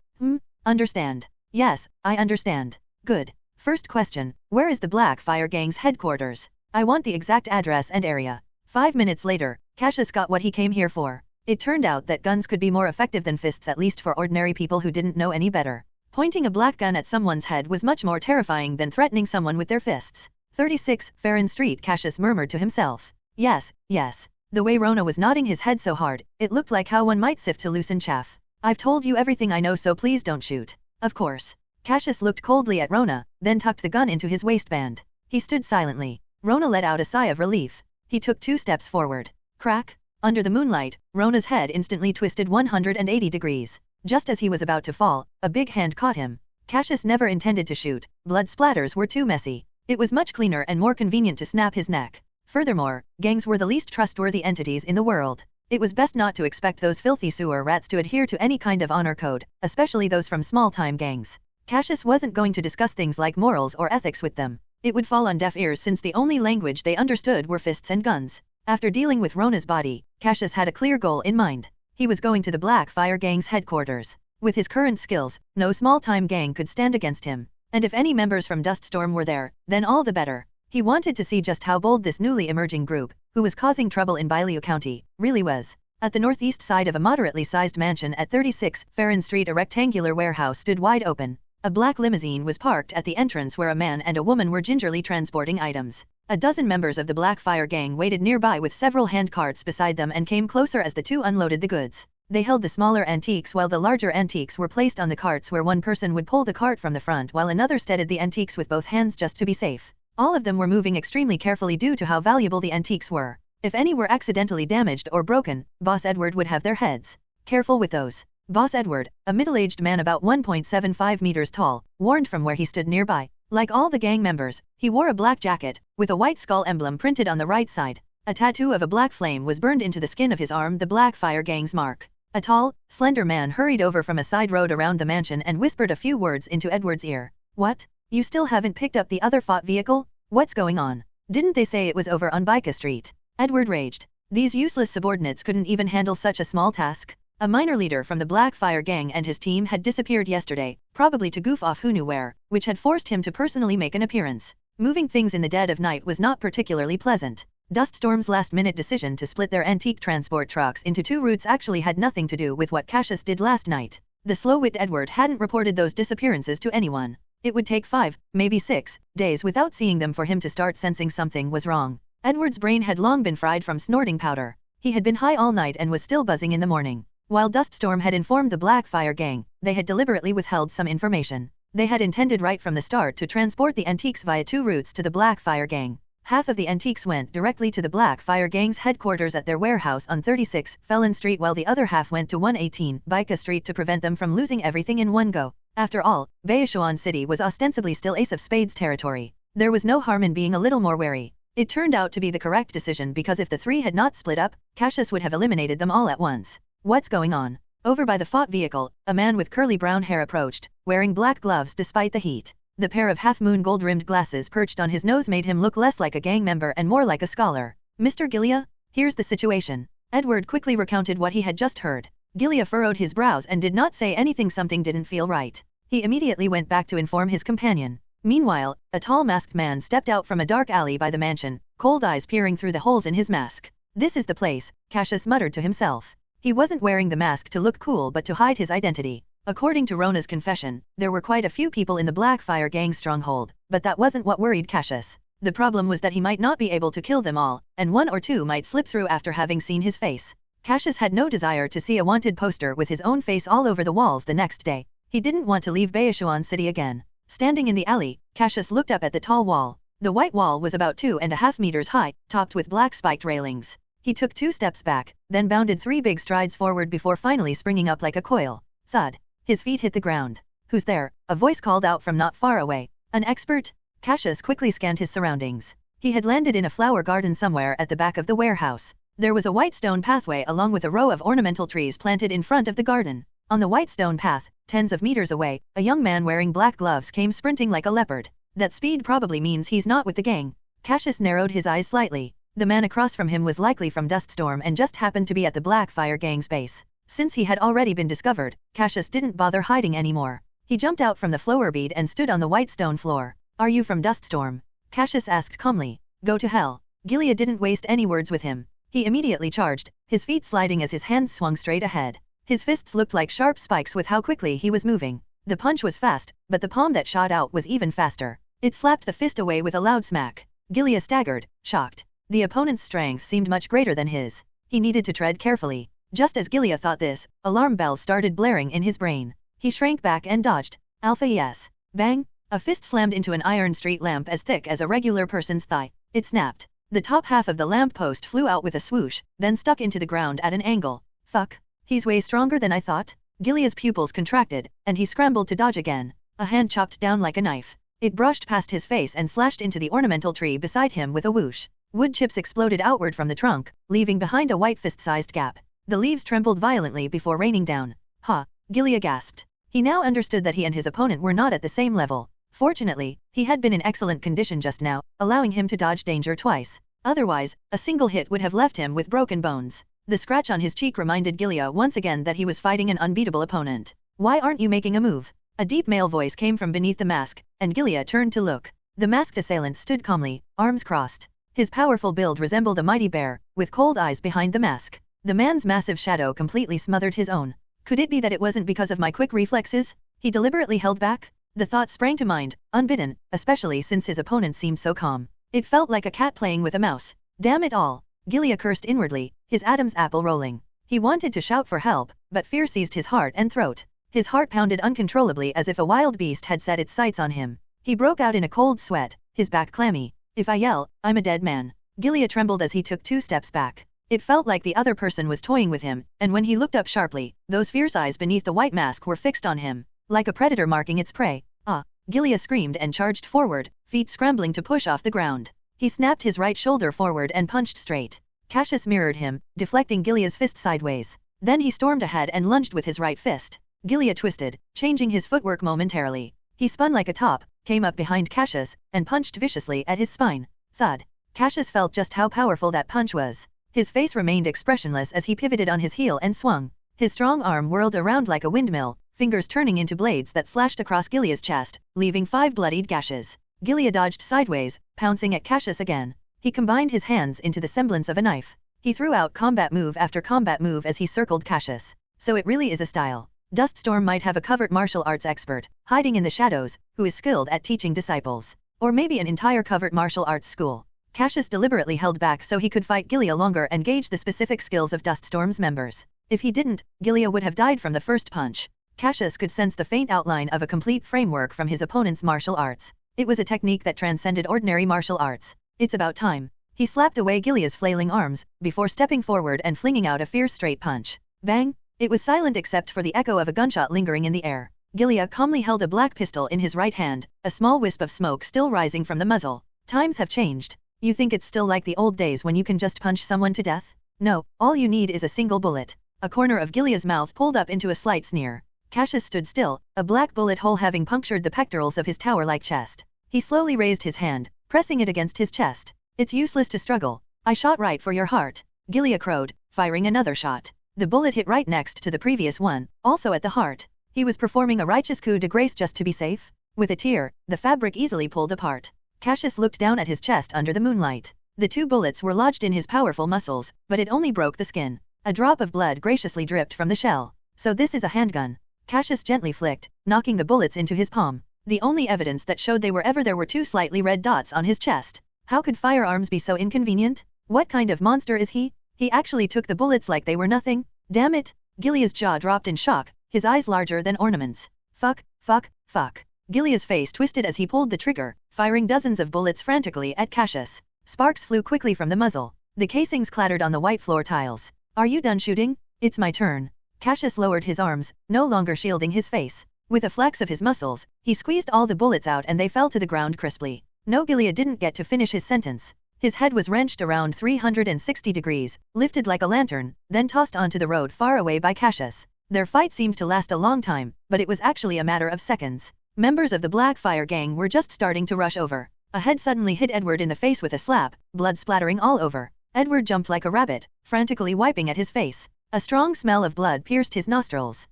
Understand. Yes, I understand. Good. First question, where is the Blackfire Gang's headquarters? I want the exact address and area. 5 minutes later, Cassius got what he came here for. It turned out that guns could be more effective than fists, at least for ordinary people who didn't know any better. Pointing a black gun at someone's head was much more terrifying than threatening someone with their fists. 36 Farron Street, Cassius murmured to himself. Yes, yes. The way Rona was nodding his head so hard, it looked like how one might sift to loosen chaff. I've told you everything I know, so please don't shoot. Of course. Cassius looked coldly at Rona, then tucked the gun into his waistband. He stood silently. Rona let out a sigh of relief. He took 2 steps forward. Crack. Under the moonlight, Rona's head instantly twisted 180 degrees. Just as he was about to fall, a big hand caught him. Cassius never intended to shoot. Blood splatters were too messy. It was much cleaner and more convenient to snap his neck. Furthermore, gangs were the least trustworthy entities in the world. It was best not to expect those filthy sewer rats to adhere to any kind of honor code, especially those from small-time gangs. Cassius wasn't going to discuss things like morals or ethics with them. It would fall on deaf ears since the only language they understood were fists and guns. After dealing with Rona's body, Cassius had a clear goal in mind. He was going to the Blackfire Gang's headquarters. With his current skills, no small-time gang could stand against him. And if any members from Duststorm were there, then all the better. He wanted to see just how bold this newly emerging group, who was causing trouble in Baileau County, really was. At the northeast side of a moderately sized mansion at 36 Farron Street, a rectangular warehouse stood wide open. A black limousine was parked at the entrance where a man and a woman were gingerly transporting items. A dozen members of the Blackfire Gang waited nearby with several hand carts beside them and came closer as the two unloaded the goods. They held the smaller antiques while the larger antiques were placed on the carts, where one person would pull the cart from the front while another steadied the antiques with both hands just to be safe. All of them were moving extremely carefully due to how valuable the antiques were. If any were accidentally damaged or broken, Boss Edward would have their heads. Careful with those. Boss Edward, a middle-aged man about 1.75 meters tall, warned from where he stood nearby. Like all the gang members, he wore a black jacket, with a white skull emblem printed on the right side. A tattoo of a black flame was burned into the skin of his arm, the Blackfire Gang's mark. A tall, slender man hurried over from a side road around the mansion and whispered a few words into Edward's ear. What? You still haven't picked up the other fought vehicle? What's going on? Didn't they say it was over on Bika Street? Edward raged. These useless subordinates couldn't even handle such a small task. A minor leader from the Blackfire gang and his team had disappeared yesterday, probably to goof off who knew where, which had forced him to personally make an appearance. Moving things in the dead of night was not particularly pleasant. Duststorm's last-minute decision to split their antique transport trucks into 2 routes actually had nothing to do with what Cassius did last night. The slow-wit Edward hadn't reported those disappearances to anyone. It would take 5, maybe 6, days without seeing them for him to start sensing something was wrong. Edward's brain had long been fried from snorting powder. He had been high all night and was still buzzing in the morning. While Duststorm had informed the Blackfire gang, they had deliberately withheld some information. They had intended right from the start to transport the antiques via 2 routes to the Blackfire gang. Half of the antiques went directly to the Blackfire gang's headquarters at their warehouse on 36 Felon Street, while the other half went to 118 Bika Street to prevent them from losing everything in one go. After all, Baishuan City was ostensibly still Ace of Spades territory. There was no harm in being a little more wary. It turned out to be the correct decision because if the 3 had not split up, Cassius would have eliminated them all at once. What's going on? Over by the fought vehicle, a man with curly brown hair approached, wearing black gloves despite the heat. The pair of half-moon gold-rimmed glasses perched on his nose made him look less like a gang member and more like a scholar. Mr. Gilia? Here's the situation. Edward quickly recounted what he had just heard. Gilia furrowed his brows and did not say anything. Something didn't feel right. He immediately went back to inform his companion. Meanwhile, a tall masked man stepped out from a dark alley by the mansion, cold eyes peering through the holes in his mask. This is the place, Cassius muttered to himself. He wasn't wearing the mask to look cool but to hide his identity. According to Rona's confession, there were quite a few people in the Blackfire gang stronghold, but that wasn't what worried Cassius. The problem was that he might not be able to kill them all, and 1 or 2 might slip through after having seen his face. Cassius had no desire to see a wanted poster with his own face all over the walls the next day. He didn't want to leave Baishuan City again. Standing in the alley, Cassius looked up at the tall wall. The white wall was about 2.5 meters high, topped with black spiked railings. He took 2 steps back, then bounded 3 big strides forward before finally springing up like a coil. Thud. His feet hit the ground. Who's there? A voice called out from not far away. An expert? Cassius quickly scanned his surroundings. He had landed in a flower garden somewhere at the back of the warehouse. There was a white stone pathway along with a row of ornamental trees planted in front of the garden. On the white stone path, tens of meters away, a young man wearing black gloves came sprinting like a leopard. That speed probably means he's not with the gang. Cassius narrowed his eyes slightly. The man across from him was likely from Duststorm and just happened to be at the Blackfire gang's base. Since he had already been discovered, Cassius didn't bother hiding anymore. He jumped out from the flower bead and stood on the white stone floor. Are you from Duststorm? Cassius asked calmly. Go to hell. Gilead didn't waste any words with him. He immediately charged, his feet sliding as his hands swung straight ahead. His fists looked like sharp spikes with how quickly he was moving. The punch was fast, but the palm that shot out was even faster. It slapped the fist away with a loud smack. Gilead staggered, shocked. The opponent's strength seemed much greater than his. He needed to tread carefully. Just as Gilead thought this, alarm bells started blaring in his brain. He shrank back and dodged. Alpha yes. Bang! A fist slammed into an iron street lamp as thick as a regular person's thigh. It snapped. The top half of the lamp post flew out with a swoosh, then stuck into the ground at an angle. Fuck. He's way stronger than I thought. Gilead's pupils contracted, and he scrambled to dodge again. A hand chopped down like a knife. It brushed past his face and slashed into the ornamental tree beside him with a whoosh. Wood chips exploded outward from the trunk, leaving behind a white fist-sized gap. The leaves trembled violently before raining down. Ha! Gilead gasped. He now understood that he and his opponent were not at the same level. Fortunately, he had been in excellent condition just now, allowing him to dodge danger twice. Otherwise, a single hit would have left him with broken bones. The scratch on his cheek reminded Gilead once again that he was fighting an unbeatable opponent. Why aren't you making a move? A deep male voice came from beneath the mask, and Gilead turned to look. The masked assailant stood calmly, arms crossed. His powerful build resembled a mighty bear, with cold eyes behind the mask. The man's massive shadow completely smothered his own. Could it be that it wasn't because of my quick reflexes? He deliberately held back? The thought sprang to mind, unbidden, especially since his opponent seemed so calm. It felt like a cat playing with a mouse. Damn it all! Gilead cursed inwardly, his Adam's apple rolling. He wanted to shout for help, but fear seized his heart and throat. His heart pounded uncontrollably as if a wild beast had set its sights on him. He broke out in a cold sweat, his back clammy. If I yell, I'm a dead man. Gilead trembled as he took 2 steps back. It felt like the other person was toying with him, and when he looked up sharply, those fierce eyes beneath the white mask were fixed on him, like a predator marking its prey. Ah! Gilead screamed and charged forward, feet scrambling to push off the ground. He snapped his right shoulder forward and punched straight. Cassius mirrored him, deflecting Gilead's fist sideways. Then he stormed ahead and lunged with his right fist. Gilead twisted, changing his footwork momentarily. He spun like a top, came up behind Cassius, and punched viciously at his spine. Thud. Cassius felt just how powerful that punch was. His face remained expressionless as he pivoted on his heel and swung. His strong arm whirled around like a windmill, fingers turning into blades that slashed across Gilia's chest, leaving 5 bloodied gashes. Gilia dodged sideways, pouncing at Cassius again. He combined his hands into the semblance of a knife. He threw out combat move after combat move as he circled Cassius. So it really is a style. Duststorm might have a covert martial arts expert, hiding in the shadows, who is skilled at teaching disciples. Or maybe an entire covert martial arts school. Cassius deliberately held back so he could fight Gilia longer and gauge the specific skills of Duststorm's members. If he didn't, Gilia would have died from the first punch. Cassius could sense the faint outline of a complete framework from his opponent's martial arts. It was a technique that transcended ordinary martial arts. It's about time. He slapped away Gilia's flailing arms, before stepping forward and flinging out a fierce straight punch. Bang! It was silent except for the echo of a gunshot lingering in the air. Gilia calmly held a black pistol in his right hand, a small wisp of smoke still rising from the muzzle. Times have changed. You think it's still like the old days when you can just punch someone to death? No, all you need is a single bullet. A corner of Gilia's mouth pulled up into a slight sneer. Cassius stood still, a black bullet hole having punctured the pectorals of his tower-like chest. He slowly raised his hand, pressing it against his chest. It's useless to struggle. I shot right for your heart. Gilia crowed, firing another shot. The bullet hit right next to the previous one, also at the heart. He was performing a righteous coup de grace just to be safe. With a tear, the fabric easily pulled apart. Cassius looked down at his chest under the moonlight. The 2 bullets were lodged in his powerful muscles, but it only broke the skin. A drop of blood graciously dripped from the shell. So this is a handgun. Cassius gently flicked, knocking the bullets into his palm. The only evidence that showed they were ever there were 2 slightly red dots on his chest. How could firearms be so inconvenient? What kind of monster is he? He actually took the bullets like they were nothing? Damn it! Gilia's jaw dropped in shock, his eyes larger than ornaments. Fuck, fuck, fuck. Gilia's face twisted as he pulled the trigger, firing dozens of bullets frantically at Cassius. Sparks flew quickly from the muzzle. The casings clattered on the white floor tiles. Are you done shooting? It's my turn. Cassius lowered his arms, no longer shielding his face. With a flex of his muscles, he squeezed all the bullets out and they fell to the ground crisply. No, Gilia didn't get to finish his sentence. His head was wrenched around 360 degrees, lifted like a lantern, then tossed onto the road far away by Cassius. Their fight seemed to last a long time, but it was actually a matter of seconds. Members of the Blackfire gang were just starting to rush over. A head suddenly hit Edward in the face with a slap, blood splattering all over. Edward jumped like a rabbit, frantically wiping at his face. A strong smell of blood pierced his nostrils.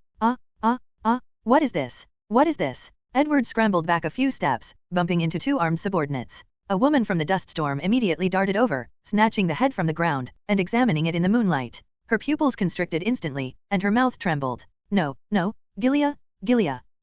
What is this? What is this? Edward scrambled back a few steps, bumping into 2 armed subordinates. A woman from the Duststorm immediately darted over, snatching the head from the ground, and examining it in the moonlight. Her pupils constricted instantly, and her mouth trembled. No, Gilia.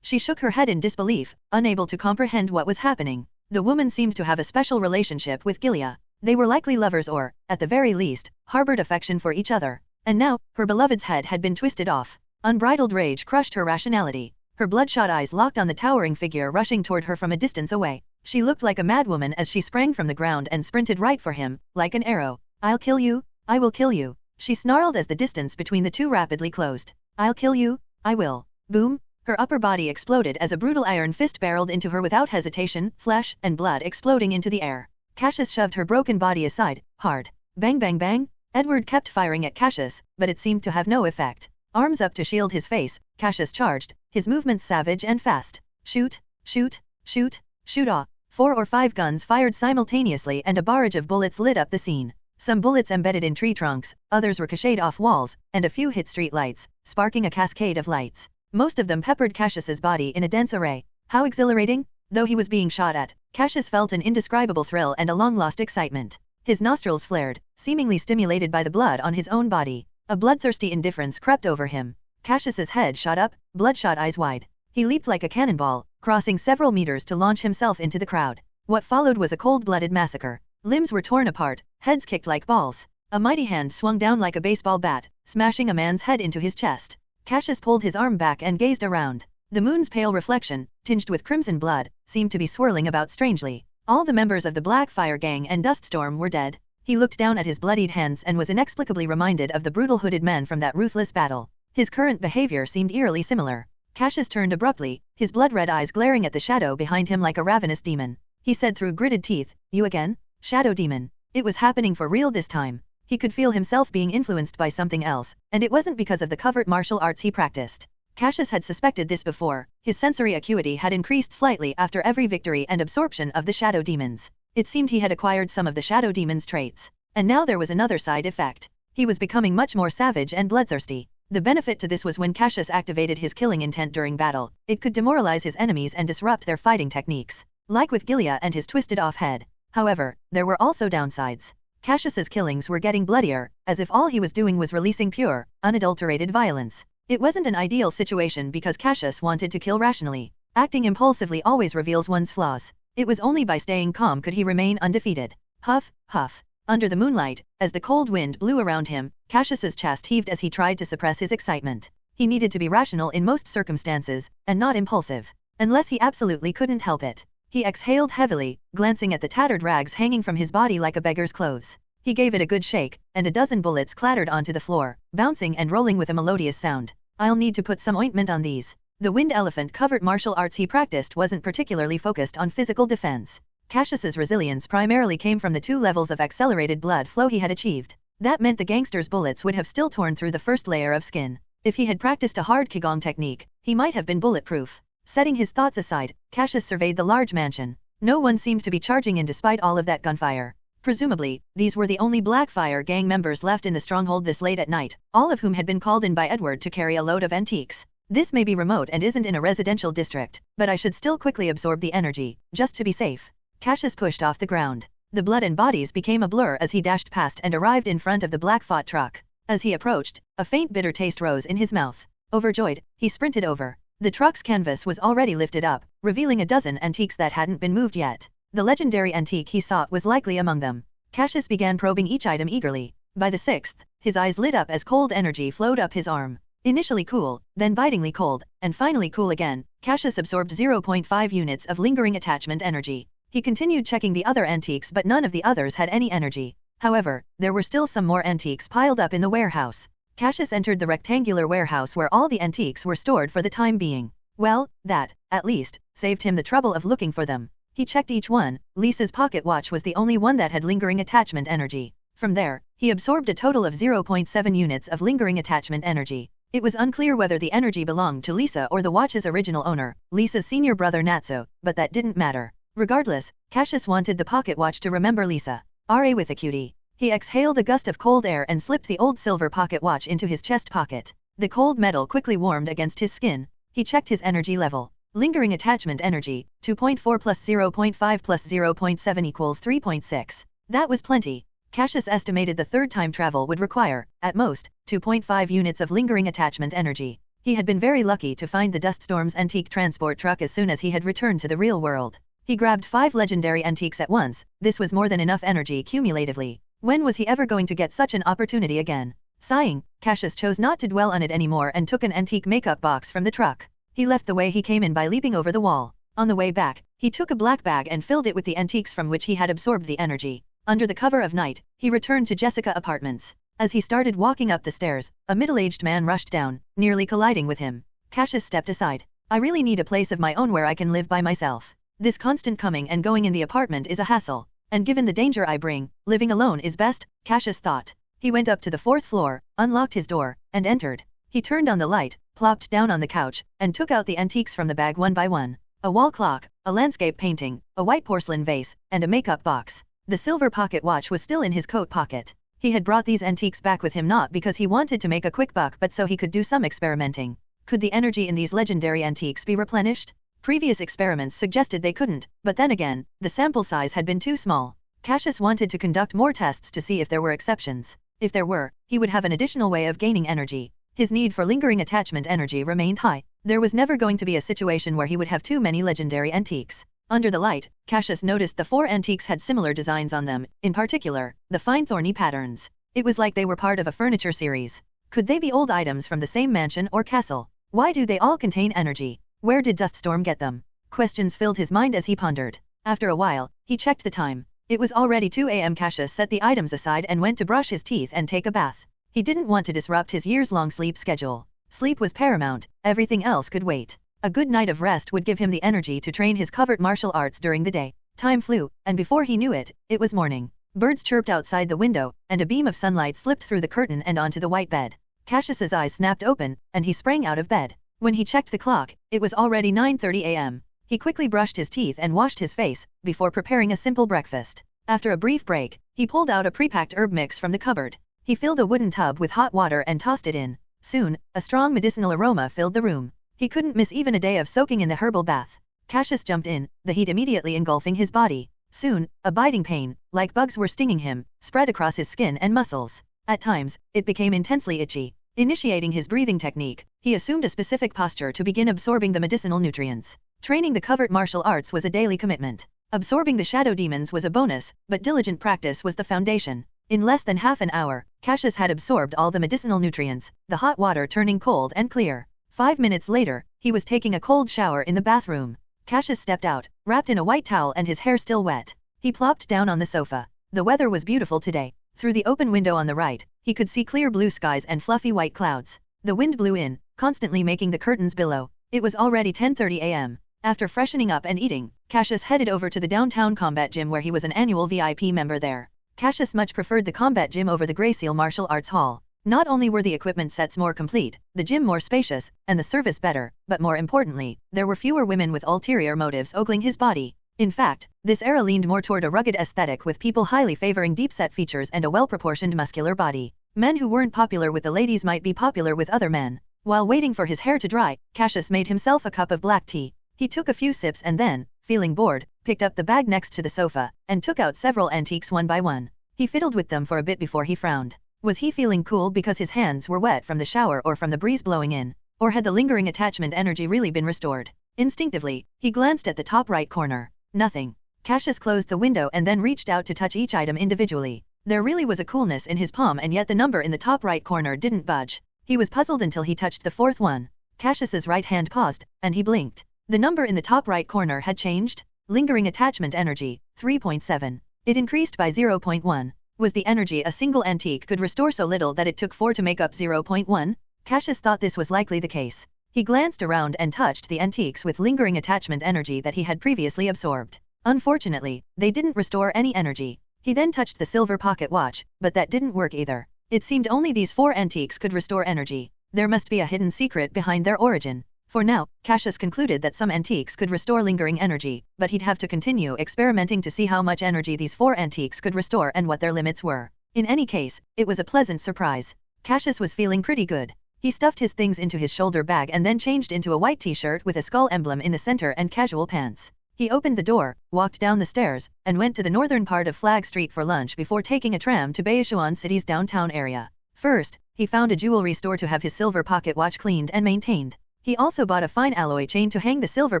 She shook her head in disbelief, unable to comprehend what was happening. The woman seemed to have a special relationship with Gilia. They were likely lovers or, at the very least, harbored affection for each other. And now, her beloved's head had been twisted off. Unbridled rage crushed her rationality. Her bloodshot eyes locked on the towering figure rushing toward her from a distance away. She looked like a madwoman as she sprang from the ground and sprinted right for him, like an arrow. I'll kill you. I will kill you. She snarled as the distance between the 2 rapidly closed. I'll kill you. I will. Boom. Her upper body exploded as a brutal iron fist barreled into her without hesitation, flesh and blood exploding into the air. Cassius shoved her broken body aside, hard. Bang bang bang. Edward kept firing at Cassius, but it seemed to have no effect. Arms up to shield his face, Cassius charged, his movements savage and fast. Shoot, shoot, shoot, shoot off. 4 or 5 guns fired simultaneously and a barrage of bullets lit up the scene. Some bullets embedded in tree trunks, others ricocheted off walls, and a few hit street lights, sparking a cascade of lights. Most of them peppered Cassius's body in a dense array. How exhilarating! Though he was being shot at, Cassius felt an indescribable thrill and a long-lost excitement. His nostrils flared, seemingly stimulated by the blood on his own body. A bloodthirsty indifference crept over him. Cassius's head shot up, bloodshot eyes wide. He leaped like a cannonball, crossing several meters to launch himself into the crowd. What followed was a cold-blooded massacre. Limbs were torn apart, heads kicked like balls. A mighty hand swung down like a baseball bat, smashing a man's head into his chest. Cassius pulled his arm back and gazed around. The moon's pale reflection, tinged with crimson blood, seemed to be swirling about strangely. All the members of the Blackfire gang and Duststorm were dead. He looked down at his bloodied hands and was inexplicably reminded of the brutal hooded men from that ruthless battle. His current behavior seemed eerily similar. Cassius turned abruptly, his blood-red eyes glaring at the shadow behind him like a ravenous demon. He said through gritted teeth, "You again? Shadow demon." It was happening for real this time. He could feel himself being influenced by something else, and it wasn't because of the covert martial arts he practiced. Cassius had suspected this before. His sensory acuity had increased slightly after every victory and absorption of the shadow demons. It seemed he had acquired some of the Shadow Demon's traits. And now there was another side effect. He was becoming much more savage and bloodthirsty. The benefit to this was when Cassius activated his killing intent during battle, it could demoralize his enemies and disrupt their fighting techniques, like with Gilia and his twisted-off head. However, there were also downsides. Cassius's killings were getting bloodier, as if all he was doing was releasing pure, unadulterated violence. It wasn't an ideal situation because Cassius wanted to kill rationally. Acting impulsively always reveals one's flaws. It was only by staying calm could he remain undefeated. Huff, huff. Under the moonlight, as the cold wind blew around him, Cassius's chest heaved as he tried to suppress his excitement. He needed to be rational in most circumstances, and not impulsive. Unless he absolutely couldn't help it. He exhaled heavily, glancing at the tattered rags hanging from his body like a beggar's clothes. He gave it a good shake, and a dozen bullets clattered onto the floor, bouncing and rolling with a melodious sound. I'll need to put some ointment on these. The Wind Elephant covert martial arts he practiced wasn't particularly focused on physical defense. Cassius's resilience primarily came from the 2 levels of accelerated blood flow he had achieved. That meant the gangster's bullets would have still torn through the first layer of skin. If he had practiced a hard Qigong technique, he might have been bulletproof. Setting his thoughts aside, Cassius surveyed the large mansion. No one seemed to be charging in despite all of that gunfire. Presumably, these were the only Blackfire gang members left in the stronghold this late at night, all of whom had been called in by Edward to carry a load of antiques. This may be remote and isn't in a residential district, but I should still quickly absorb the energy, just to be safe. Cassius pushed off the ground. The blood and bodies became a blur as he dashed past and arrived in front of the black-fought truck. As he approached, a faint bitter taste rose in his mouth. Overjoyed, he sprinted over. The truck's canvas was already lifted up, revealing a dozen antiques that hadn't been moved yet. The legendary antique he sought was likely among them. Cassius began probing each item eagerly. By the 6th, his eyes lit up as cold energy flowed up his arm. Initially cool, then bitingly cold, and finally cool again, Cassius absorbed 0.5 units of lingering attachment energy. He continued checking the other antiques but none of the others had any energy. However, there were still some more antiques piled up in the warehouse. Cassius entered the rectangular warehouse where all the antiques were stored for the time being. Well, that, at least, saved him the trouble of looking for them. He checked each one. Lisa's pocket watch was the only one that had lingering attachment energy. From there, he absorbed a total of 0.7 units of lingering attachment energy. It was unclear whether the energy belonged to Lisa or the watch's original owner, Lisa's senior brother Natsu, but that didn't matter. Regardless, Cassius wanted the pocket watch to remember Lisa. RA with a cutie. He exhaled a gust of cold air and slipped the old silver pocket watch into his chest pocket. The cold metal quickly warmed against his skin. He checked his energy level. Lingering attachment energy, 2.4 plus 0.5 plus 0.7 equals 3.6. That was plenty. Cassius estimated the third time travel would require, at most, 2.5 units of lingering attachment energy. He had been very lucky to find the Duststorm's antique transport truck as soon as he had returned to the real world. He grabbed 5 legendary antiques at once. This was more than enough energy cumulatively. When was he ever going to get such an opportunity again? Sighing, Cassius chose not to dwell on it anymore and took an antique makeup box from the truck. He left the way he came in by leaping over the wall. On the way back, he took a black bag and filled it with the antiques from which he had absorbed the energy. Under the cover of night, he returned to Jessica Apartments. As he started walking up the stairs, a middle-aged man rushed down, nearly colliding with him. Cassius stepped aside. I really need a place of my own where I can live by myself. This constant coming and going in the apartment is a hassle. And given the danger I bring, living alone is best, Cassius thought. He went up to the 4th floor, unlocked his door, and entered. He turned on the light, plopped down on the couch, and took out the antiques from the bag one by one. A wall clock, a landscape painting, a white porcelain vase, and a makeup box. The silver pocket watch was still in his coat pocket. He had brought these antiques back with him not because he wanted to make a quick buck but so he could do some experimenting. Could the energy in these legendary antiques be replenished? Previous experiments suggested they couldn't, but then again, the sample size had been too small. Cassius wanted to conduct more tests to see if there were exceptions. If there were, he would have an additional way of gaining energy. His need for lingering attachment energy remained high. There was never going to be a situation where he would have too many legendary antiques. Under the light, Cassius noticed the 4 antiques had similar designs on them, in particular, the fine thorny patterns. It was like they were part of a furniture series. Could they be old items from the same mansion or castle? Why do they all contain energy? Where did Duststorm get them? Questions filled his mind as he pondered. After a while, he checked the time. It was already 2 a.m. Cassius set the items aside and went to brush his teeth and take a bath. He didn't want to disrupt his years-long sleep schedule. Sleep was paramount, everything else could wait. A good night of rest would give him the energy to train his covert martial arts during the day. Time flew, and before he knew it, it was morning. Birds chirped outside the window, and a beam of sunlight slipped through the curtain and onto the white bed. Cassius's eyes snapped open, and he sprang out of bed. When he checked the clock, it was already 9:30 a.m. He quickly brushed his teeth and washed his face, before preparing a simple breakfast. After a brief break, he pulled out a pre-packed herb mix from the cupboard. He filled a wooden tub with hot water and tossed it in. Soon, a strong medicinal aroma filled the room. He couldn't miss even a day of soaking in the herbal bath. Cassius jumped in, the heat immediately engulfing his body. Soon, a biting pain, like bugs were stinging him, spread across his skin and muscles. At times, it became intensely itchy. Initiating his breathing technique, he assumed a specific posture to begin absorbing the medicinal nutrients. Training the covert martial arts was a daily commitment. Absorbing the shadow demons was a bonus, but diligent practice was the foundation. In less than half an hour, Cassius had absorbed all the medicinal nutrients, the hot water turning cold and clear. 5 minutes later, he was taking a cold shower in the bathroom. Cassius stepped out, wrapped in a white towel and his hair still wet. He plopped down on the sofa. The weather was beautiful today. Through the open window on the right, he could see clear blue skies and fluffy white clouds. The wind blew in, constantly making the curtains billow. It was already 10:30 a.m. After freshening up and eating, Cassius headed over to the downtown combat gym where he was an annual VIP member there. Cassius much preferred the combat gym over the Gracie Martial Arts Hall. Not only were the equipment sets more complete, the gym more spacious, and the service better, but more importantly, there were fewer women with ulterior motives ogling his body. In fact, this era leaned more toward a rugged aesthetic with people highly favoring deep-set features and a well-proportioned muscular body. Men who weren't popular with the ladies might be popular with other men. While waiting for his hair to dry, Cassius made himself a cup of black tea. He took a few sips and then, feeling bored, picked up the bag next to the sofa, and took out several antiques one by one. He fiddled with them for a bit before he frowned. Was he feeling cool because his hands were wet from the shower or from the breeze blowing in? Or had the lingering attachment energy really been restored? Instinctively, he glanced at the top right corner. Nothing. Cassius closed the window and then reached out to touch each item individually. There really was a coolness in his palm and yet the number in the top right corner didn't budge. He was puzzled until he touched the fourth one. Cassius's right hand paused, and he blinked. The number in the top right corner had changed. Lingering attachment energy, 3.7. It increased by 0.1. Was the energy a single antique could restore so little that it took 4 to make up 0.1? Cassius thought this was likely the case. He glanced around and touched the antiques with lingering attachment energy that he had previously absorbed. Unfortunately, they didn't restore any energy. He then touched the silver pocket watch, but that didn't work either. It seemed only these 4 antiques could restore energy. There must be a hidden secret behind their origin. For now, Cassius concluded that some antiques could restore lingering energy, but he'd have to continue experimenting to see how much energy these 4 antiques could restore and what their limits were. In any case, it was a pleasant surprise. Cassius was feeling pretty good. He stuffed his things into his shoulder bag and then changed into a white t-shirt with a skull emblem in the center and casual pants. He opened the door, walked down the stairs, and went to the northern part of Flag Street for lunch before taking a tram to Baishuan City's downtown area. First, he found a jewelry store to have his silver pocket watch cleaned and maintained. He also bought a fine alloy chain to hang the silver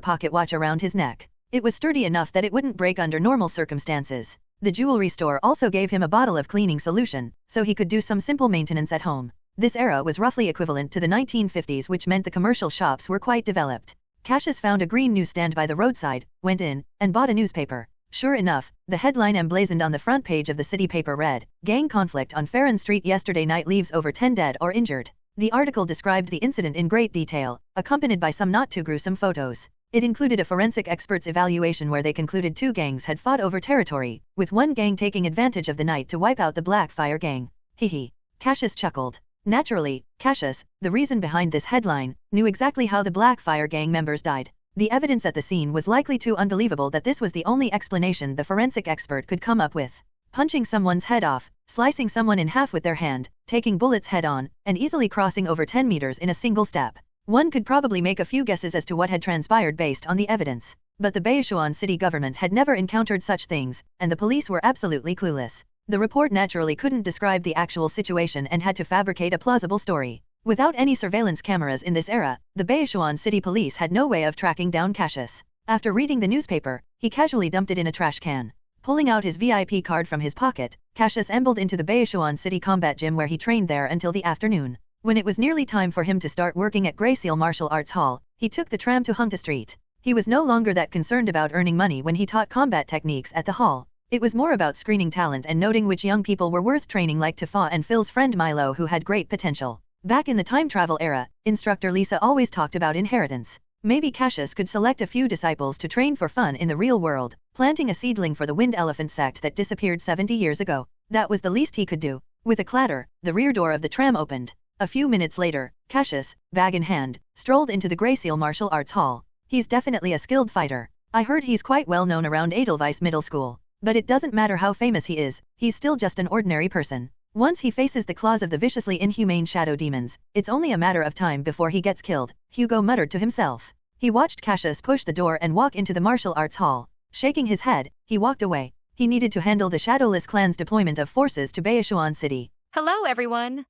pocket watch around his neck. It was sturdy enough that it wouldn't break under normal circumstances. The jewelry store also gave him a bottle of cleaning solution, so he could do some simple maintenance at home. This era was roughly equivalent to the 1950s, which meant the commercial shops were quite developed. Cassius found a green newsstand by the roadside, went in, and bought a newspaper. Sure enough, the headline emblazoned on the front page of the city paper read, "Gang conflict on Farron Street yesterday night leaves over 10 dead or injured." The article described the incident in great detail, accompanied by some not too gruesome photos. It included a forensic expert's evaluation where they concluded 2 gangs had fought over territory, with one gang taking advantage of the night to wipe out the Blackfire gang. Hee. Cassius chuckled. Naturally, Cassius, the reason behind this headline, knew exactly how the Blackfire gang members died. The evidence at the scene was likely too unbelievable that this was the only explanation the forensic expert could come up with. Punching someone's head off, slicing someone in half with their hand, taking bullets head-on, and easily crossing over 10 meters in a single step. One could probably make a few guesses as to what had transpired based on the evidence. But the Baishuan city government had never encountered such things, and the police were absolutely clueless. The report naturally couldn't describe the actual situation and had to fabricate a plausible story. Without any surveillance cameras in this era, the Baishuan city police had no way of tracking down Cassius. After reading the newspaper, he casually dumped it in a trash can. Pulling out his VIP card from his pocket, Cassius ambled into the Baishuan City Combat Gym where he trained there until the afternoon. When it was nearly time for him to start working at Gracie Martial Arts Hall, he took the tram to Hunta Street. He was no longer that concerned about earning money when he taught combat techniques at the hall. It was more about screening talent and noting which young people were worth training, like Tifa and Phil's friend Milo, who had great potential. Back in the time travel era, instructor Lisa always talked about inheritance. Maybe Cassius could select a few disciples to train for fun in the real world, planting a seedling for the Wind Elephant Sect that disappeared 70 years ago. That was the least he could do. With a clatter, the rear door of the tram opened. A few minutes later, Cassius, bag in hand, strolled into the Gracie Martial Arts Hall. He's definitely a skilled fighter. I heard he's quite well known around Edelweiss Middle School. But it doesn't matter how famous he is, he's still just an ordinary person. Once he faces the claws of the viciously inhumane shadow demons, it's only a matter of time before he gets killed, Hugo muttered to himself. He watched Cassius push the door and walk into the martial arts hall. Shaking his head, he walked away. He needed to handle the Shadowless clan's deployment of forces to Baishuan City. Hello, everyone!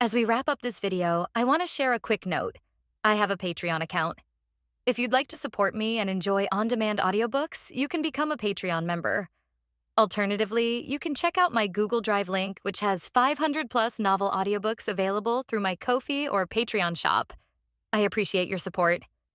As we wrap up this video, I want to share a quick note. I have a Patreon account. If you'd like to support me and enjoy on-demand audiobooks, you can become a Patreon member. Alternatively, you can check out my Google Drive link, which has 500+ novel audiobooks available through my Ko-fi or Patreon shop. I appreciate your support.